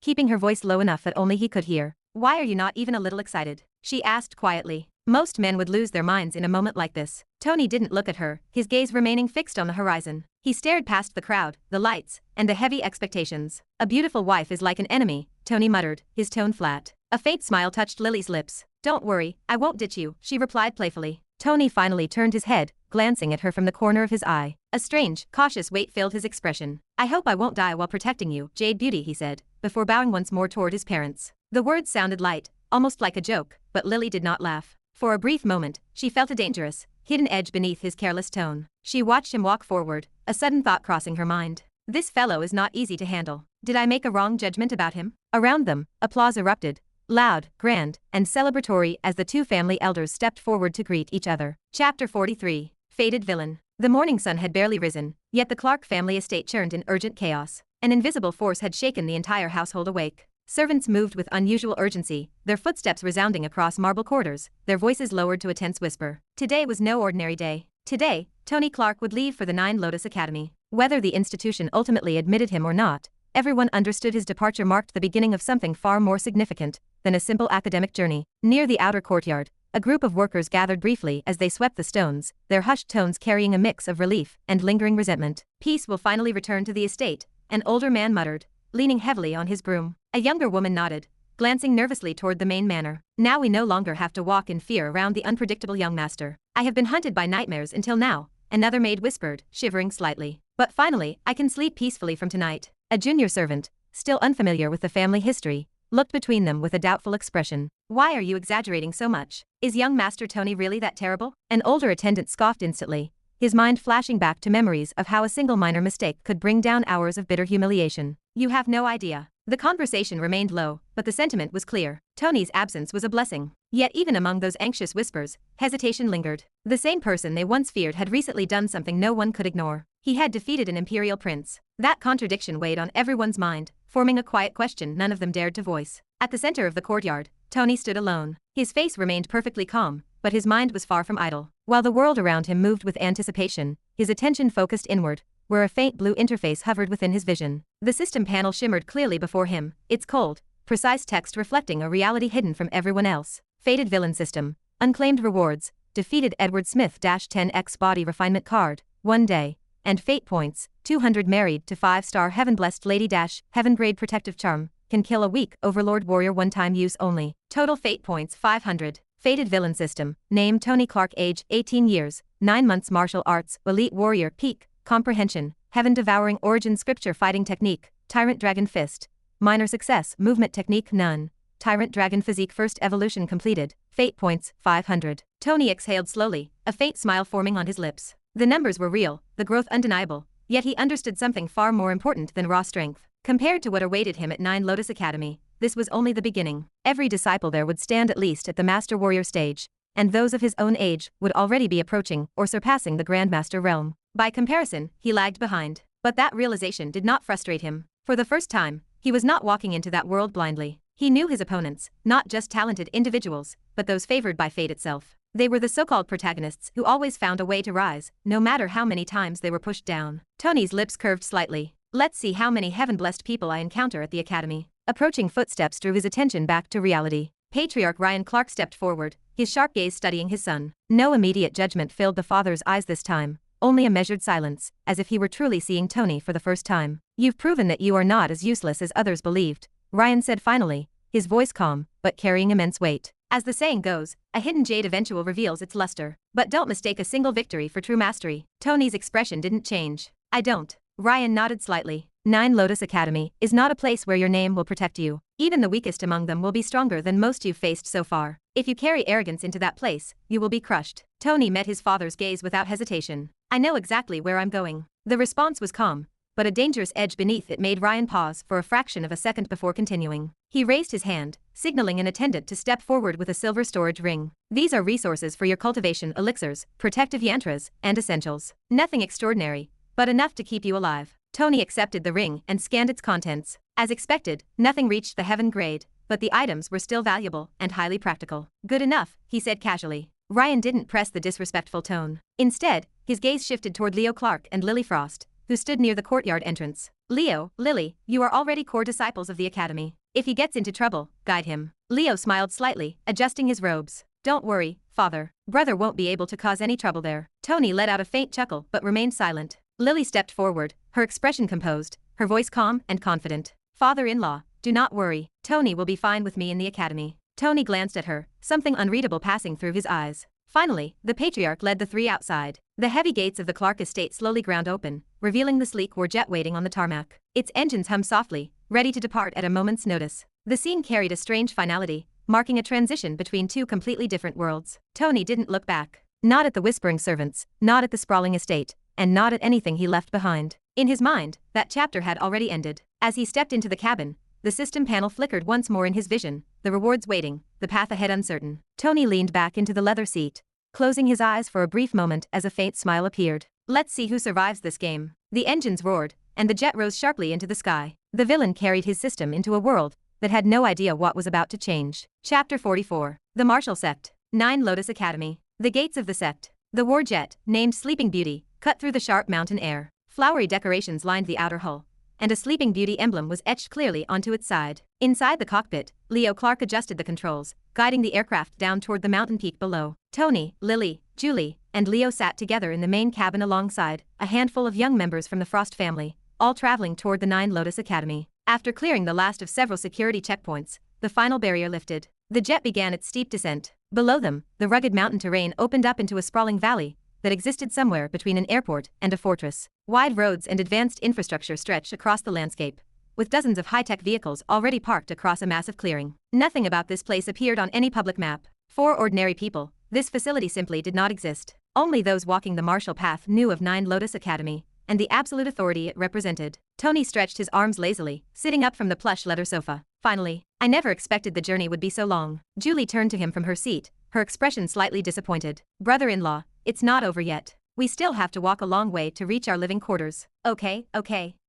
keeping her voice low enough that only he could hear. Why are you not even a little excited? She asked quietly. Most men would lose their minds in a moment like this. Tony didn't look at her, his gaze remaining fixed on the horizon. He stared past the crowd, the lights, and the heavy expectations. A beautiful wife is like an enemy, Tony muttered, his tone flat. A faint smile touched Lily's lips. Don't worry, I won't ditch you, she replied playfully. Tony finally turned his head, glancing at her from the corner of his eye. A strange, cautious weight filled his expression. "I hope I won't die while protecting you, Jade Beauty," he said, before bowing once more toward his parents. The words sounded light, almost like a joke, but Lily did not laugh. For a brief moment, she felt a dangerous, hidden edge beneath his careless tone. She watched him walk forward, a sudden thought crossing her mind. This fellow is not easy to handle. Did I make a wrong judgment about him? Around them, applause erupted, loud, grand, and celebratory as the two family elders stepped forward to greet each other. Chapter 43. Fated Villain. The morning sun had barely risen, yet the Clark family estate churned in urgent chaos. An invisible force had shaken the entire household awake. Servants moved with unusual urgency, their footsteps resounding across marble corridors, their voices lowered to a tense whisper. Today was no ordinary day. Today, Tony Clark would leave for the Nine Lotus Academy. Whether the institution ultimately admitted him or not, everyone understood his departure marked the beginning of something far more significant than a simple academic journey. Near the outer courtyard, a group of workers gathered briefly as they swept the stones, their hushed tones carrying a mix of relief and lingering resentment. "Peace will finally return to the estate," an older man muttered, leaning heavily on his broom. A younger woman nodded, glancing nervously toward the main manor. "Now we no longer have to walk in fear around the unpredictable young master. I have been hunted by nightmares until now," another maid whispered, shivering slightly. "But finally, I can sleep peacefully from tonight." A junior servant, still unfamiliar with the family history, looked between them with a doubtful expression. "Why are you exaggerating so much? Is young Master Tony really that terrible?" An older attendant scoffed instantly, his mind flashing back to memories of how a single minor mistake could bring down hours of bitter humiliation. "You have no idea." The conversation remained low, but the sentiment was clear. Tony's absence was a blessing. Yet even among those anxious whispers, hesitation lingered. The same person they once feared had recently done something no one could ignore. He had defeated an imperial prince. That contradiction weighed on everyone's mind, forming a quiet question none of them dared to voice. At the center of the courtyard, Tony stood alone. His face remained perfectly calm, but his mind was far from idle. While the world around him moved with anticipation, his attention focused inward, where a faint blue interface hovered within his vision. The system panel shimmered clearly before him, its cold, precise text reflecting a reality hidden from everyone else. Fated Villain System. Unclaimed rewards. Defeated Edward Smith-10X body refinement card. 1 day. And fate points. 200 married to 5-star Heaven Blessed Lady Heaven Grade Protective Charm. Can kill a weak Overlord Warrior one-time use only. Total fate points 500. Fated Villain System. Name Tony Clark. Age 18 years. 9 months. Martial Arts. Elite Warrior. Peak Comprehension. Heaven Devouring Origin. Scripture Fighting Technique. Tyrant Dragon Fist. Minor Success. Movement Technique. None. Tyrant Dragon Physique. First Evolution completed. Fate points 500. Tony exhaled slowly, a faint smile forming on his lips. The numbers were real, the growth undeniable, yet he understood something far more important than raw strength. Compared to what awaited him at Nine Lotus Academy, this was only the beginning. Every disciple there would stand at least at the Master Warrior stage, and those of his own age would already be approaching or surpassing the Grandmaster realm. By comparison, he lagged behind. But that realization did not frustrate him. For the first time, he was not walking into that world blindly. He knew his opponents, not just talented individuals, but those favored by fate itself. They were the so-called protagonists who always found a way to rise, no matter how many times they were pushed down. Tony's lips curved slightly. "Let's see how many heaven-blessed people I encounter at the academy." Approaching footsteps drew his attention back to reality. Patriarch Ryan Clark stepped forward, his sharp gaze studying his son. No immediate judgment filled the father's eyes this time, only a measured silence, as if he were truly seeing Tony for the first time. "You've proven that you are not as useless as others believed," Ryan said finally, his voice calm, but carrying immense weight. As the saying goes, a hidden jade eventually reveals its luster. But don't mistake a single victory for true mastery. Tony's expression didn't change. "I don't." Ryan nodded slightly. Nine Lotus Academy is not a place where your name will protect you. Even the weakest among them will be stronger than most you've faced so far. If you carry arrogance into that place, you will be crushed. Tony met his father's gaze without hesitation. "I know exactly where I'm going." The response was calm, but a dangerous edge beneath it made Ryan pause for a fraction of a second before continuing. He raised his hand, signaling an attendant to step forward with a silver storage ring. "These are resources for your cultivation elixirs, protective yantras, and essentials. Nothing extraordinary, but enough to keep you alive." Tony accepted the ring and scanned its contents. As expected, nothing reached the heaven grade, but the items were still valuable and highly practical. "Good enough," he said casually. Ryan didn't press the disrespectful tone. Instead, his gaze shifted toward Leo Clark and Lily Frost, who stood near the courtyard entrance. "Leo, Lily, you are already core disciples of the academy. If he gets into trouble, guide him." Leo smiled slightly, adjusting his robes. "Don't worry, father. Brother won't be able to cause any trouble there." Tony let out a faint chuckle but remained silent. Lily stepped forward, her expression composed, her voice calm and confident. "Father-in-law, do not worry. Tony will be fine with me in the academy." Tony glanced at her, something unreadable passing through his eyes. Finally, the patriarch led the three outside. The heavy gates of the Clark estate slowly ground open, revealing the sleek warjet waiting on the tarmac. Its engines hummed softly, ready to depart at a moment's notice. The scene carried a strange finality, marking a transition between two completely different worlds. Tony didn't look back. Not at the whispering servants, not at the sprawling estate, and not at anything he left behind. In his mind, that chapter had already ended. As he stepped into the cabin, the system panel flickered once more in his vision, the rewards waiting, the path ahead uncertain. Tony leaned back into the leather seat, closing his eyes for a brief moment as a faint smile appeared. Let's see who survives this game. The engines roared, and the jet rose sharply into the sky. The villain carried his system into a world that had no idea what was about to change. Chapter 44. The Martial Sect. 9 Lotus Academy. The gates of the sect. The warjet, named Sleeping Beauty, cut through the sharp mountain air. Flowery decorations lined the outer hull, and a Sleeping Beauty emblem was etched clearly onto its side. Inside the cockpit, Leo Clark adjusted the controls, guiding the aircraft down toward the mountain peak below. Tony, Lily, Julie, and Leo sat together in the main cabin alongside a handful of young members from the Frost family, all traveling toward the 9 Lotus Academy. After clearing the last of several security checkpoints, the final barrier lifted. The jet began its steep descent. Below them, the rugged mountain terrain opened up into a sprawling valley that existed somewhere between an airport and a fortress. Wide roads and advanced infrastructure stretched across the landscape, with dozens of high-tech vehicles already parked across a massive clearing. Nothing about this place appeared on any public map. For ordinary people, this facility simply did not exist. Only those walking the martial path knew of 9 Lotus Academy and the absolute authority it represented. Tony stretched his arms lazily, sitting up from the plush leather sofa. Finally, I never expected the journey would be so long. Julie turned to him from her seat, her expression slightly disappointed. Brother-in-law, it's not over yet. We still have to walk a long way to reach our living quarters. Okay.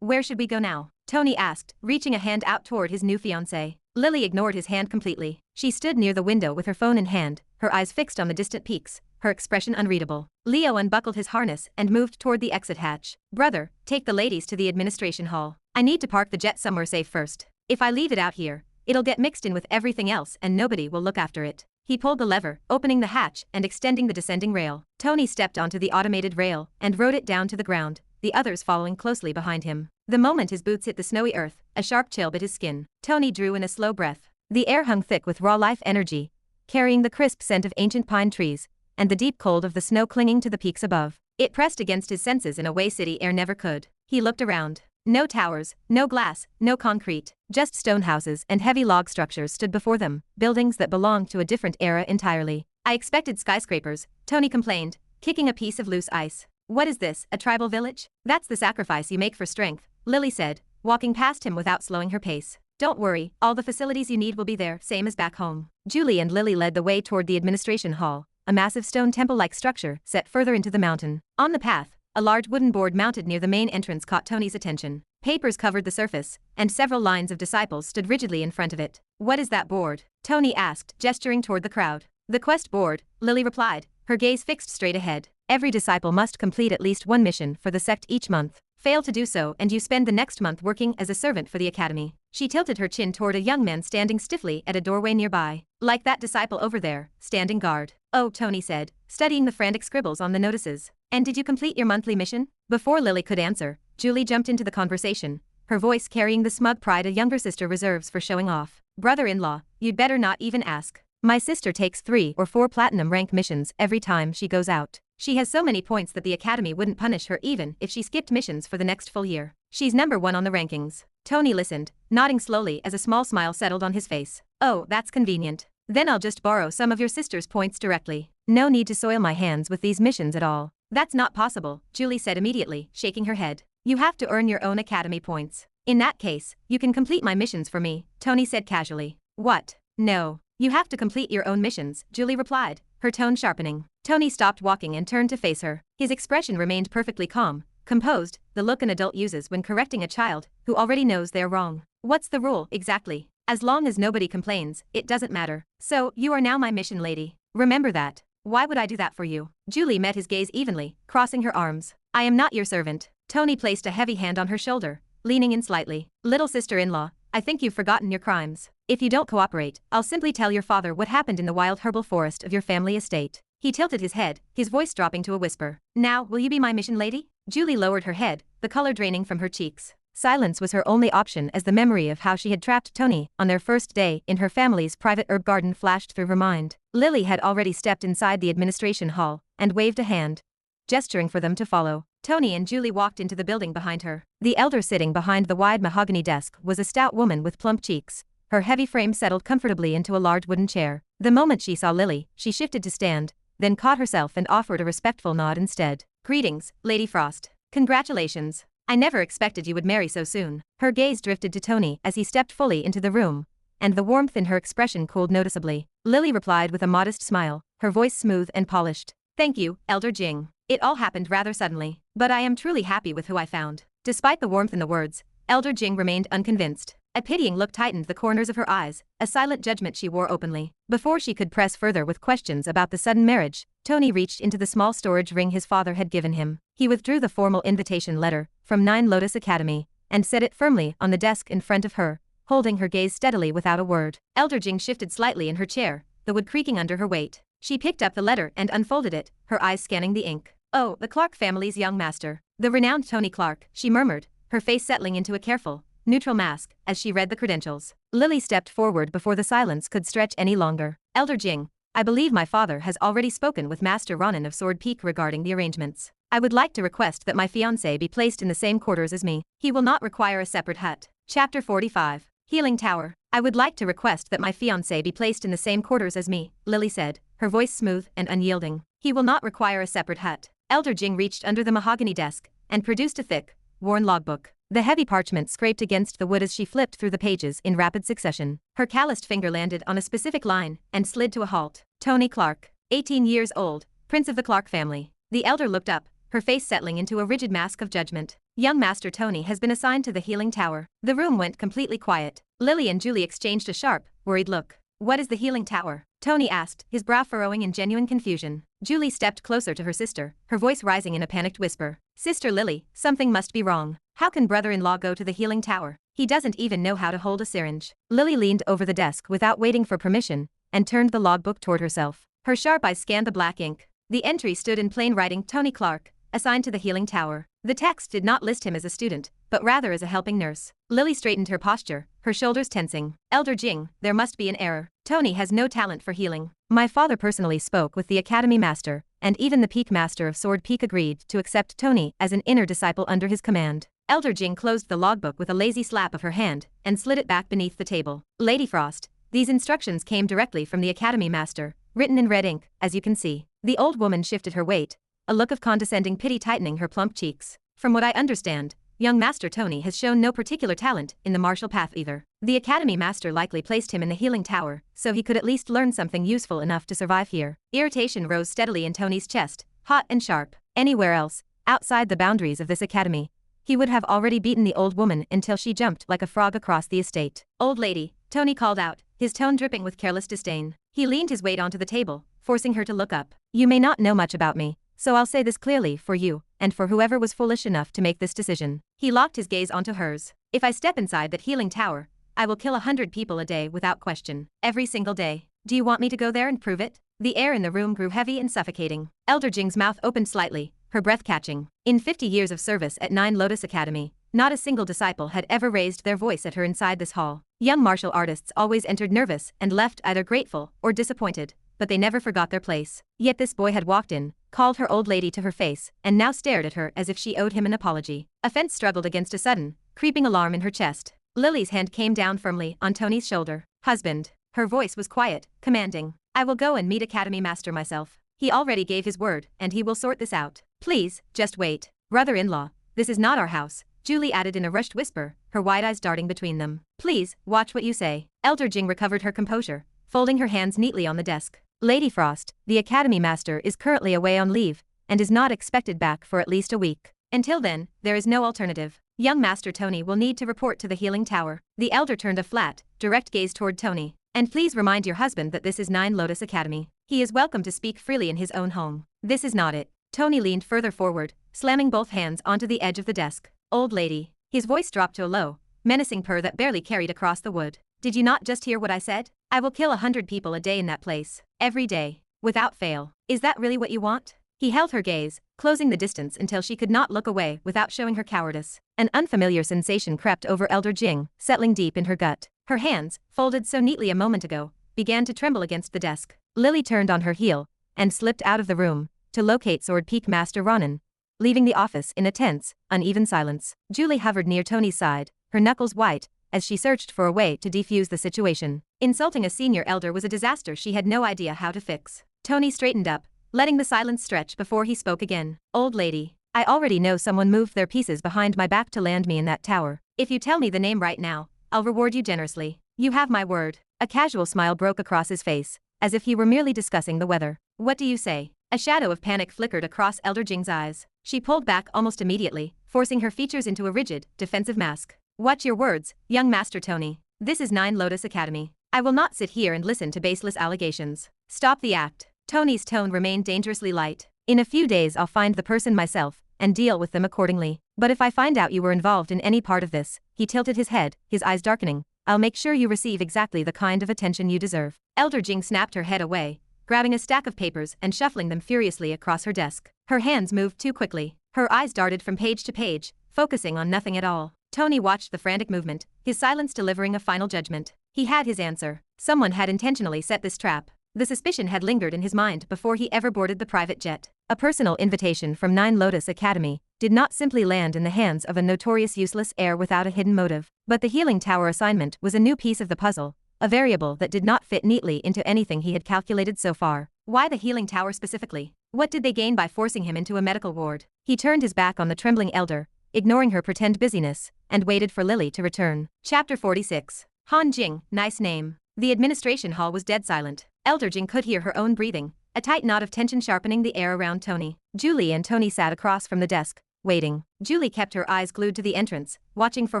Where should we go now? Tony asked, reaching a hand out toward his new fiancé. Lily ignored his hand completely. She stood near the window with her phone in hand, her eyes fixed on the distant peaks, her expression unreadable. Leo unbuckled his harness and moved toward the exit hatch. Brother, take the ladies to the administration hall. I need to park the jet somewhere safe first. If I leave it out here, it'll get mixed in with everything else and nobody will look after it. He pulled the lever, opening the hatch and extending the descending rail. Tony stepped onto the automated rail and rode it down to the ground, the others following closely behind him. The moment his boots hit the snowy earth, a sharp chill bit his skin. Tony drew in a slow breath. The air hung thick with raw life energy, carrying the crisp scent of ancient pine trees and the deep cold of the snow clinging to the peaks above. It pressed against his senses in a way city air never could. He looked around. No towers, no glass, no concrete, just stone houses and heavy log structures stood before them, buildings that belonged to a different era entirely. I expected skyscrapers, Tony complained, kicking a piece of loose ice. What is this, a tribal village? That's the sacrifice you make for strength, Lily said, walking past him without slowing her pace. Don't worry, all the facilities you need will be there, same as back home. Julie and Lily led the way toward the administration hall, a massive stone temple-like structure set further into the mountain. On the path, a large wooden board mounted near the main entrance caught Tony's attention. Papers covered the surface, and several lines of disciples stood rigidly in front of it. What is that board? Tony asked, gesturing toward the crowd. The quest board, Lily replied, her gaze fixed straight ahead. Every disciple must complete at least one mission for the sect each month. Fail to do so and you spend the next month working as a servant for the academy. She tilted her chin toward a young man standing stiffly at a doorway nearby. Like that disciple over there, standing guard. Oh, Tony said, studying the frantic scribbles on the notices. And did you complete your monthly mission? Before Lily could answer, Julie jumped into the conversation, her voice carrying the smug pride a younger sister reserves for showing off. Brother-in-law, you'd better not even ask. My sister takes 3 or 4 platinum rank missions every time she goes out. She has so many points that the academy wouldn't punish her even if she skipped missions for the next full year. She's number 1 on the rankings. Tony listened, nodding slowly as a small smile settled on his face. Oh, that's convenient. Then I'll just borrow some of your sister's points directly. No need to soil my hands with these missions at all. That's not possible, Julie said immediately, shaking her head. You have to earn your own academy points. In that case, you can complete my missions for me, Tony said casually. What? No. You have to complete your own missions, Julie replied, her tone sharpening. Tony stopped walking and turned to face her. His expression remained perfectly calm, composed, the look an adult uses when correcting a child who already knows they're wrong. What's the rule, exactly? As long as nobody complains, it doesn't matter. So, you are now my mission lady. Remember that. Why would I do that for you? Julie met his gaze evenly, crossing her arms. I am not your servant. Tony placed a heavy hand on her shoulder, leaning in slightly. Little sister-in-law, I think you've forgotten your crimes. If you don't cooperate, I'll simply tell your father what happened in the wild herbal forest of your family estate. He tilted his head, his voice dropping to a whisper. Now, will you be my mission lady? Julie lowered her head, the color draining from her cheeks. Silence was her only option as the memory of how she had trapped Tony on their first day in her family's private herb garden flashed through her mind. Lily had already stepped inside the administration hall and waved a hand, gesturing for them to follow. Tony and Julie walked into the building behind her. The elder sitting behind the wide mahogany desk was a stout woman with plump cheeks. Her heavy frame settled comfortably into a large wooden chair. The moment she saw Lily, she shifted to stand, then caught herself and offered a respectful nod instead. "Greetings, Lady Frost. Congratulations. I never expected you would marry so soon." Her gaze drifted to Tony as he stepped fully into the room, and the warmth in her expression cooled noticeably. Lily replied with a modest smile, her voice smooth and polished. "Thank you, Elder Jing. It all happened rather suddenly, but I am truly happy with who I found." Despite the warmth in the words, Elder Jing remained unconvinced. A pitying look tightened the corners of her eyes, a silent judgment she wore openly. Before she could press further with questions about the sudden marriage, Tony reached into the small storage ring his father had given him. He withdrew the formal invitation letter from 9 Lotus Academy and set it firmly on the desk in front of her, holding her gaze steadily without a word. Elder Jing shifted slightly in her chair, the wood creaking under her weight. She picked up the letter and unfolded it, her eyes scanning the ink. "Oh, the Clark family's young master. The renowned Tony Clark," she murmured, her face settling into a careful, neutral mask as she read the credentials. Lily stepped forward before the silence could stretch any longer. "Elder Jing, I believe my father has already spoken with Master Ronan of Sword Peak regarding the arrangements. I would like to request that my fiancé be placed in the same quarters as me. He will not require a separate hut." Chapter 45. Healing Tower. "I would like to request that my fiancé be placed in the same quarters as me," Lily said, her voice smooth and unyielding. "He will not require a separate hut." Elder Jing reached under the mahogany desk and produced a thick, worn logbook. The heavy parchment scraped against the wood as she flipped through the pages in rapid succession. Her calloused finger landed on a specific line and slid to a halt. "Tony Clark, 18 years old, Prince of the Clark family." The elder looked up, her face settling into a rigid mask of judgment. "Young Master Tony has been assigned to the Healing Tower." The room went completely quiet. Lily and Julie exchanged a sharp, worried look. "What is the Healing Tower?" Tony asked, his brow furrowing in genuine confusion. Julie stepped closer to her sister, her voice rising in a panicked whisper. "Sister Lily, something must be wrong. How can brother-in-law go to the Healing Tower? He doesn't even know how to hold a syringe." Lily leaned over the desk without waiting for permission and turned the logbook toward herself. Her sharp eyes scanned the black ink. The entry stood in plain writing: Tony Clark, assigned to the Healing Tower. The text did not list him as a student, but rather as a helping nurse. Lily straightened her posture, her shoulders tensing. "Elder Jing, there must be an error. Tony has no talent for healing. My father personally spoke with the Academy Master, and even the Peak Master of Sword Peak agreed to accept Tony as an inner disciple under his command." Elder Jing closed the logbook with a lazy slap of her hand and slid it back beneath the table. "Lady Frost, these instructions came directly from the Academy Master, written in red ink, as you can see." The old woman shifted her weight, a look of condescending pity tightening her plump cheeks. "From what I understand, young Master Tony has shown no particular talent in the martial path either. The Academy Master likely placed him in the Healing Tower so he could at least learn something useful enough to survive here." Irritation rose steadily in Tony's chest, hot and sharp. Anywhere else, outside the boundaries of this academy, he would have already beaten the old woman until she jumped like a frog across the estate. "Old lady," Tony called out, his tone dripping with careless disdain. He leaned his weight onto the table, forcing her to look up. "You may not know much about me, so I'll say this clearly for you, and for whoever was foolish enough to make this decision." He locked his gaze onto hers. "If I step inside that Healing Tower, I will kill 100 people a day without question. Every single day. Do you want me to go there and prove it?" The air in the room grew heavy and suffocating. Elder Jing's mouth opened slightly, her breath catching. In 50 years of service at 9 Lotus Academy, not a single disciple had ever raised their voice at her inside this hall. Young martial artists always entered nervous and left either grateful or disappointed, but they never forgot their place. Yet this boy had walked in, called her old lady to her face, and now stared at her as if she owed him an apology. Offense struggled against a sudden, creeping alarm in her chest. Lily's hand came down firmly on Tony's shoulder. "Husband." Her voice was quiet, commanding. "I will go and meet Academy Master myself. He already gave his word, and he will sort this out. Please, just wait. Brother-in-law, this is not our house," Julie added in a rushed whisper, her wide eyes darting between them. "Please, watch what you say." Elder Jing recovered her composure, folding her hands neatly on the desk. "Lady Frost, the Academy Master is currently away on leave, and is not expected back for at least a week. Until then, there is no alternative. Young Master Tony will need to report to the Healing Tower." The elder turned a flat, direct gaze toward Tony. "And please remind your husband that this is 9 Lotus Academy. He is welcome to speak freely in his own home. This is not it." Tony leaned further forward, slamming both hands onto the edge of the desk. "Old lady." His voice dropped to a low, menacing purr that barely carried across the wood. "Did you not just hear what I said? I will kill 100 people a day in that place. Every day. Without fail. Is that really what you want?" He held her gaze, closing the distance until she could not look away without showing her cowardice. An unfamiliar sensation crept over Elder Jing, settling deep in her gut. Her hands, folded so neatly a moment ago, began to tremble against the desk. Lily turned on her heel and slipped out of the room to locate Sword Peak Master Ronan, leaving the office in a tense, uneven silence. Julie hovered near Tony's side, her knuckles white, as she searched for a way to defuse the situation. Insulting a senior elder was a disaster she had no idea how to fix. Tony straightened up, letting the silence stretch before he spoke again. Old lady, I already know someone moved their pieces behind my back to land me in that tower. If you tell me the name right now, I'll reward you generously. You have my word. A casual smile broke across his face, as if he were merely discussing the weather. What do you say? A shadow of panic flickered across Elder Jing's eyes. She pulled back almost immediately, forcing her features into a rigid, defensive mask. Watch your words, young Master Tony. This is Nine Lotus Academy. I will not sit here and listen to baseless allegations. Stop the act. Tony's tone remained dangerously light. In a few days I'll find the person myself, and deal with them accordingly. But if I find out you were involved in any part of this, he tilted his head, his eyes darkening, I'll make sure you receive exactly the kind of attention you deserve. Elder Jing snapped her head away, grabbing a stack of papers and shuffling them furiously across her desk. Her hands moved too quickly. Her eyes darted from page to page, focusing on nothing at all. Tony watched the frantic movement, his silence delivering a final judgment. He had his answer. Someone had intentionally set this trap. The suspicion had lingered in his mind before he ever boarded the private jet. A personal invitation from Nine Lotus Academy did not simply land in the hands of a notorious useless heir without a hidden motive. But the healing tower assignment was a new piece of the puzzle, a variable that did not fit neatly into anything he had calculated so far. Why the healing tower specifically? What did they gain by forcing him into a medical ward? He turned his back on the trembling elder, ignoring her pretend busyness, and waited for Lily to return. Chapter 46. Han Jing, nice name. The administration hall was dead silent. Elder Jing could hear her own breathing, a tight knot of tension sharpening the air around Tony. Julie and Tony sat across from the desk, waiting. Julie kept her eyes glued to the entrance, watching for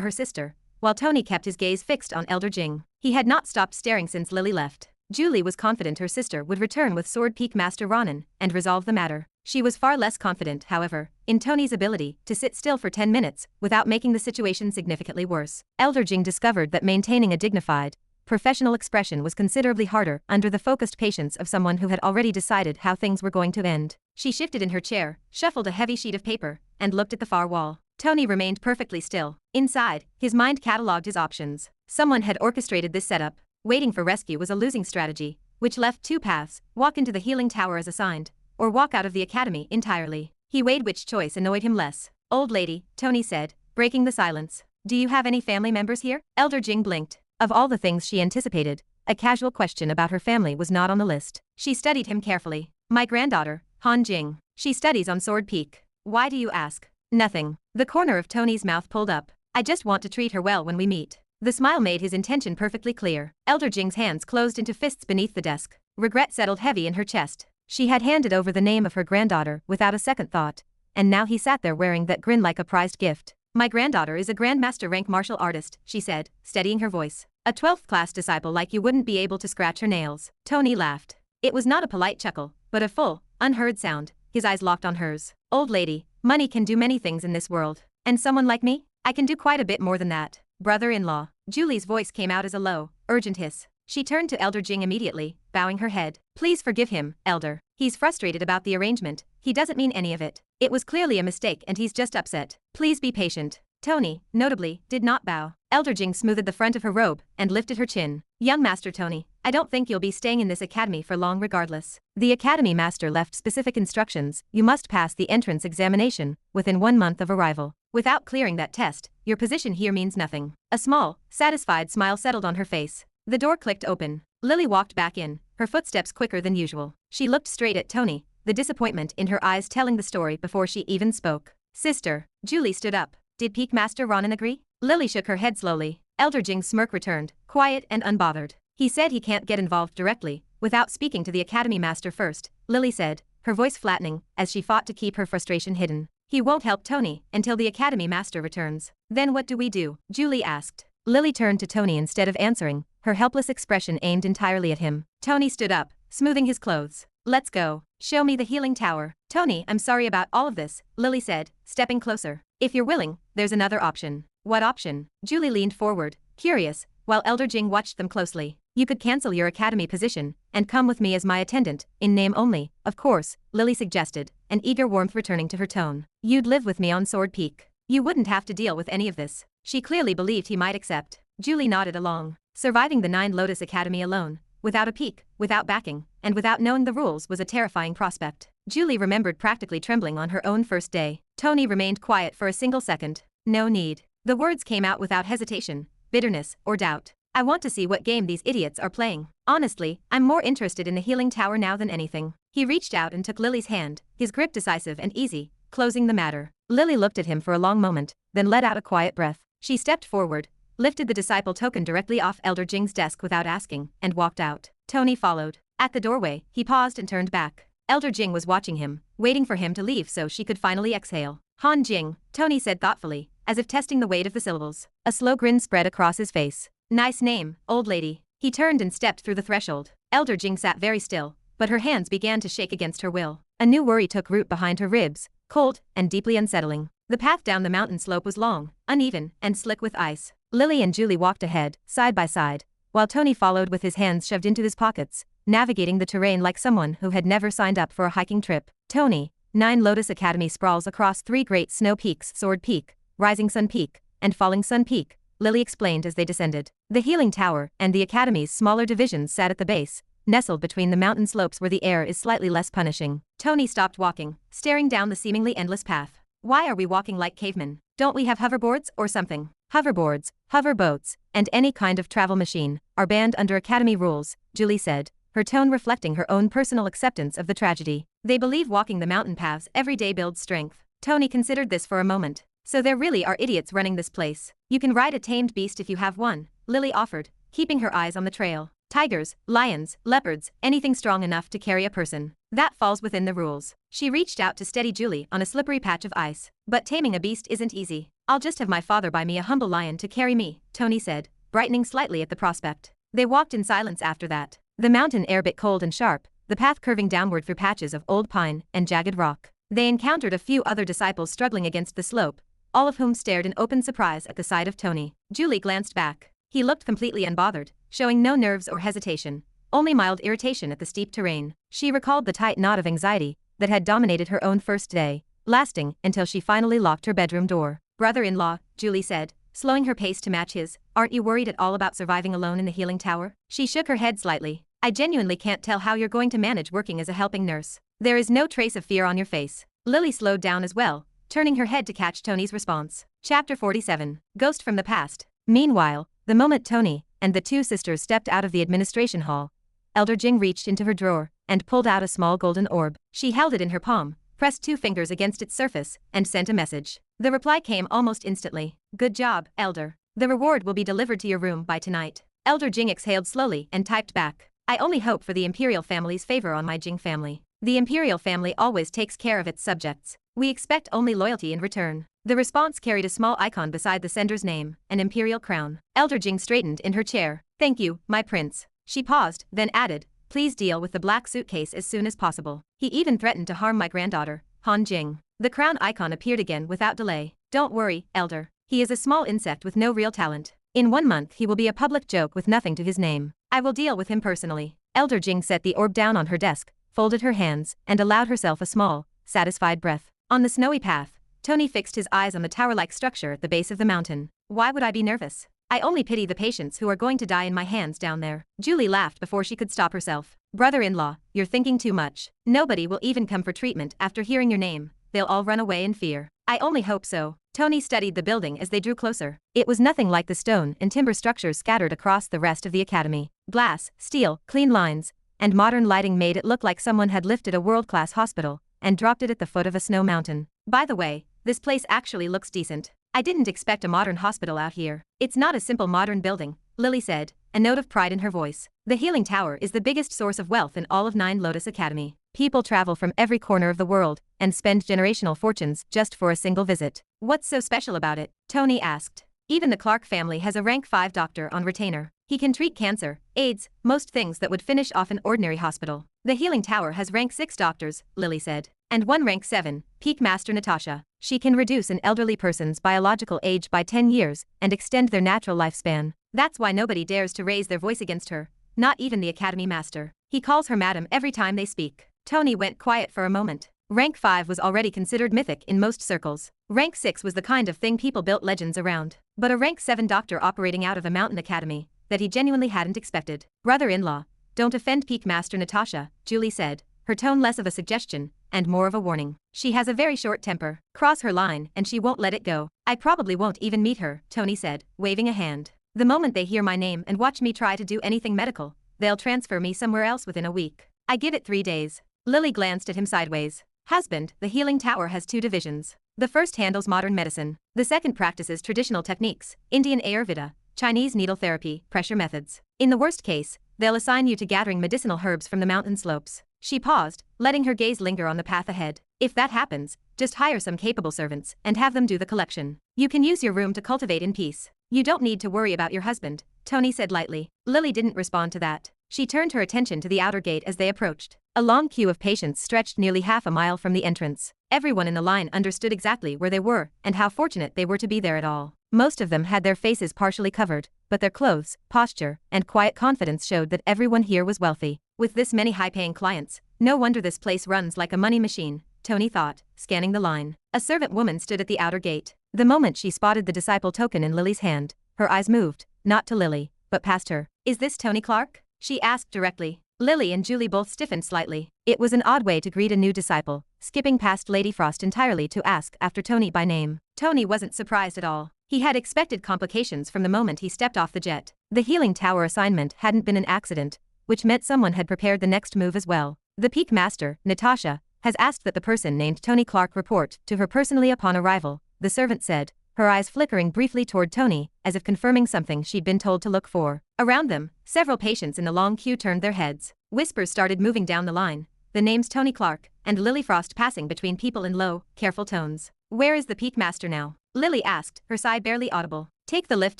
her sister, while Tony kept his gaze fixed on Elder Jing. He had not stopped staring since Lily left. Julie was confident her sister would return with Sword Peak Master Ronan and resolve the matter. She was far less confident, however, in Tony's ability to sit still for 10 minutes without making the situation significantly worse. Elder Jing discovered that maintaining a dignified, professional expression was considerably harder under the focused patience of someone who had already decided how things were going to end. She shifted in her chair, shuffled a heavy sheet of paper, and looked at the far wall. Tony remained perfectly still. Inside, his mind catalogued his options. Someone had orchestrated this setup. Waiting for rescue was a losing strategy, which left two paths: walk into the healing tower as assigned, or walk out of the academy entirely. He weighed which choice annoyed him less. Old lady, Tony said, breaking the silence. Do you have any family members here? Elder Jing blinked. Of all the things she anticipated, a casual question about her family was not on the list. She studied him carefully. My granddaughter, Han Jing. She studies on Sword Peak. Why do you ask? Nothing. The corner of Tony's mouth pulled up. I just want to treat her well when we meet. The smile made his intention perfectly clear. Elder Jing's hands closed into fists beneath the desk. Regret settled heavy in her chest. She had handed over the name of her granddaughter without a second thought, and now he sat there wearing that grin like a prized gift. My granddaughter is a Grandmaster rank martial artist, she said, steadying her voice. A 12th class disciple like you wouldn't be able to scratch her nails. Tony laughed. It was not a polite chuckle, but a full, unheard sound. His eyes locked on hers. Old lady, money can do many things in this world. And someone like me? I can do quite a bit more than that. Brother-in-law. Julie's voice came out as a low, urgent hiss. She turned to Elder Jing immediately, bowing her head. Please forgive him, Elder. He's frustrated about the arrangement. He doesn't mean any of it. It was clearly a mistake and he's just upset. Please be patient. Tony, notably, did not bow. Elder Jing smoothed the front of her robe and lifted her chin. Young Master Tony, I don't think you'll be staying in this academy for long regardless. The academy master left specific instructions. You must pass the entrance examination within 1 month of arrival. Without clearing that test, your position here means nothing. A small, satisfied smile settled on her face. The door clicked open. Lily walked back in, her footsteps quicker than usual. She looked straight at Tony, the disappointment in her eyes telling the story before she even spoke. Sister. Julie stood up. Did Peak Master Ronan agree? Lily shook her head slowly. Elder Jing's smirk returned, quiet and unbothered. He said he can't get involved directly, without speaking to the academy master first, Lily said, her voice flattening, as she fought to keep her frustration hidden. He won't help Tony until the academy master returns. Then what do we do? Julie asked. Lily turned to Tony instead of answering, her helpless expression aimed entirely at him. Tony stood up, smoothing his clothes. Let's go. Show me the healing tower. Tony, I'm sorry about all of this, Lily said, stepping closer. If you're willing, there's another option. What option? Julie leaned forward, curious, while Elder Jing watched them closely. You could cancel your academy position and come with me as my attendant, in name only, of course, Lily suggested, an eager warmth returning to her tone. You'd live with me on Sword Peak. You wouldn't have to deal with any of this. She clearly believed he might accept. Julie nodded along. Surviving the Nine Lotus Academy alone, without a peak, without backing, and without knowing the rules was a terrifying prospect. Julie remembered practically trembling on her own first day. Tony remained quiet for a single second. No need. The words came out without hesitation, bitterness, or doubt. I want to see what game these idiots are playing. Honestly, I'm more interested in the healing tower now than anything. He reached out and took Lily's hand, his grip decisive and easy, closing the matter. Lily looked at him for a long moment, then let out a quiet breath. She stepped forward, lifted the disciple token directly off Elder Jing's desk without asking, and walked out. Tony followed. At the doorway, he paused and turned back. Elder Jing was watching him, waiting for him to leave so she could finally exhale. Han Jing, Tony said thoughtfully, as if testing the weight of the syllables. A slow grin spread across his face. Nice name, old lady. He turned and stepped through the threshold. Elder Jing sat very still, but her hands began to shake against her will. A new worry took root behind her ribs, cold and deeply unsettling. The path down the mountain slope was long, uneven, and slick with ice. Lily and Julie walked ahead, side by side, while Tony followed with his hands shoved into his pockets, navigating the terrain like someone who had never signed up for a hiking trip. Tony, Nine Lotus Academy sprawls across three great snow peaks: Sword Peak, Rising Sun Peak, and Falling Sun Peak, Lily explained as they descended. The healing tower and the academy's smaller divisions sat at the base, nestled between the mountain slopes where the air is slightly less punishing. Tony stopped walking, staring down the seemingly endless path. Why are we walking like cavemen? Don't we have hoverboards or something? Hoverboards, hover boats, and any kind of travel machine are banned under academy rules, Julie said, her tone reflecting her own personal acceptance of the tragedy. They believe walking the mountain paths every day builds strength. Tony considered this for a moment. So there really are idiots running this place. You can ride a tamed beast if you have one, Lily offered, keeping her eyes on the trail. Tigers, lions, leopards, anything strong enough to carry a person. That falls within the rules. She reached out to steady Julie on a slippery patch of ice. But taming a beast isn't easy. I'll just have my father buy me a humble lion to carry me, Tony said, brightening slightly at the prospect. They walked in silence after that. The mountain air bit cold and sharp, the path curving downward through patches of old pine and jagged rock. They encountered a few other disciples struggling against the slope, all of whom stared in open surprise at the sight of Tony. Julie glanced back. He looked completely unbothered, showing no nerves or hesitation, only mild irritation at the steep terrain. She recalled the tight knot of anxiety that had dominated her own first day, lasting until she finally locked her bedroom door. Brother-in-law, Julie said, slowing her pace to match his, aren't you worried at all about surviving alone in the healing tower? She shook her head slightly. I genuinely can't tell how you're going to manage working as a helping nurse. There is no trace of fear on your face. Lily slowed down as well, turning her head to catch Tony's response. Chapter 47. Ghost from the Past. Meanwhile, the moment Tony and the two sisters stepped out of the administration hall, Elder Jing reached into her drawer and pulled out a small golden orb. She held it in her palm, pressed two fingers against its surface, and sent a message. The reply came almost instantly. Good job, Elder. The reward will be delivered to your room by tonight. Elder Jing exhaled slowly and typed back. I only hope for the Imperial family's favor on my Jing family. The Imperial family always takes care of its subjects. We expect only loyalty in return. The response carried a small icon beside the sender's name, an imperial crown. Elder Jing straightened in her chair. Thank you, my prince. She paused, then added, please deal with the black suitcase as soon as possible. He even threatened to harm my granddaughter, Han Jing. The crown icon appeared again without delay. Don't worry, Elder. He is a small insect with no real talent. In 1 month he will be a public joke with nothing to his name. I will deal with him personally. Elder Jing set the orb down on her desk, folded her hands, and allowed herself a small, satisfied breath. On the snowy path, Tony fixed his eyes on the tower-like structure at the base of the mountain. Why would I be nervous? I only pity the patients who are going to die in my hands down there. Julie laughed before she could stop herself. Brother-in-law, you're thinking too much. Nobody will even come for treatment after hearing your name. They'll all run away in fear. I only hope so. Tony studied the building as they drew closer. It was nothing like the stone and timber structures scattered across the rest of the academy. Glass, steel, clean lines, and modern lighting made it look like someone had lifted a world-class hospital and dropped it at the foot of a snow mountain. By the way, this place actually looks decent. I didn't expect a modern hospital out here. It's not a simple modern building, Lily said, a note of pride in her voice. The healing tower is the biggest source of wealth in all of Nine Lotus Academy. People travel from every corner of the world and spend generational fortunes just for a single visit. What's so special about it? Tony asked. Even the Clark family has a rank 5 doctor on retainer. He can treat cancer, AIDS, most things that would finish off an ordinary hospital. The healing tower has rank 6 doctors, Lily said, and one rank 7, Peak Master Natasha. She can reduce an elderly person's biological age by 10 years and extend their natural lifespan. That's why nobody dares to raise their voice against her, not even the academy master. He calls her madam every time they speak. Tony went quiet for a moment. Rank 5 was already considered mythic in most circles. Rank 6 was the kind of thing people built legends around. But a rank 7 doctor operating out of a mountain academy, that he genuinely hadn't expected. Brother-in-law, don't offend Peak Master Natasha, Julie said, her tone less of a suggestion and more of a warning. She has a very short temper. Cross her line and she won't let it go. I probably won't even meet her, Tony said, waving a hand. The moment they hear my name and watch me try to do anything medical, they'll transfer me somewhere else within a week. I give it 3 days. Lily glanced at him sideways. Husband, the healing tower has 2 divisions. The first handles modern medicine. The second practices traditional techniques, Indian Ayurveda, Chinese needle therapy, pressure methods. In the worst case, they'll assign you to gathering medicinal herbs from the mountain slopes. She paused, letting her gaze linger on the path ahead. If that happens, just hire some capable servants and have them do the collection. You can use your room to cultivate in peace. You don't need to worry about your husband, Tony said lightly. Lily didn't respond to that. She turned her attention to the outer gate as they approached. A long queue of patients stretched nearly half a mile from the entrance. Everyone in the line understood exactly where they were and how fortunate they were to be there at all. Most of them had their faces partially covered, but their clothes, posture, and quiet confidence showed that everyone here was wealthy. With this many high-paying clients, no wonder this place runs like a money machine, Tony thought, scanning the line. A servant woman stood at the outer gate. The moment she spotted the disciple token in Lily's hand, her eyes moved, not to Lily, but past her. Is this Tony Clark? She asked directly. Lily and Julie both stiffened slightly. It was an odd way to greet a new disciple, skipping past Lady Frost entirely to ask after Tony by name. Tony wasn't surprised at all. He had expected complications from the moment he stepped off the jet. The healing tower assignment hadn't been an accident, which meant someone had prepared the next move as well. The Peak Master, Natasha, has asked that the person named Tony Clark report to her personally upon arrival, the servant said, her eyes flickering briefly toward Tony, as if confirming something she'd been told to look for. Around them, several patients in the long queue turned their heads. Whispers started moving down the line, the names Tony Clark and Lily Frost passing between people in low, careful tones. Where is the Peak Master now? Lily asked, her sigh barely audible. Take the lift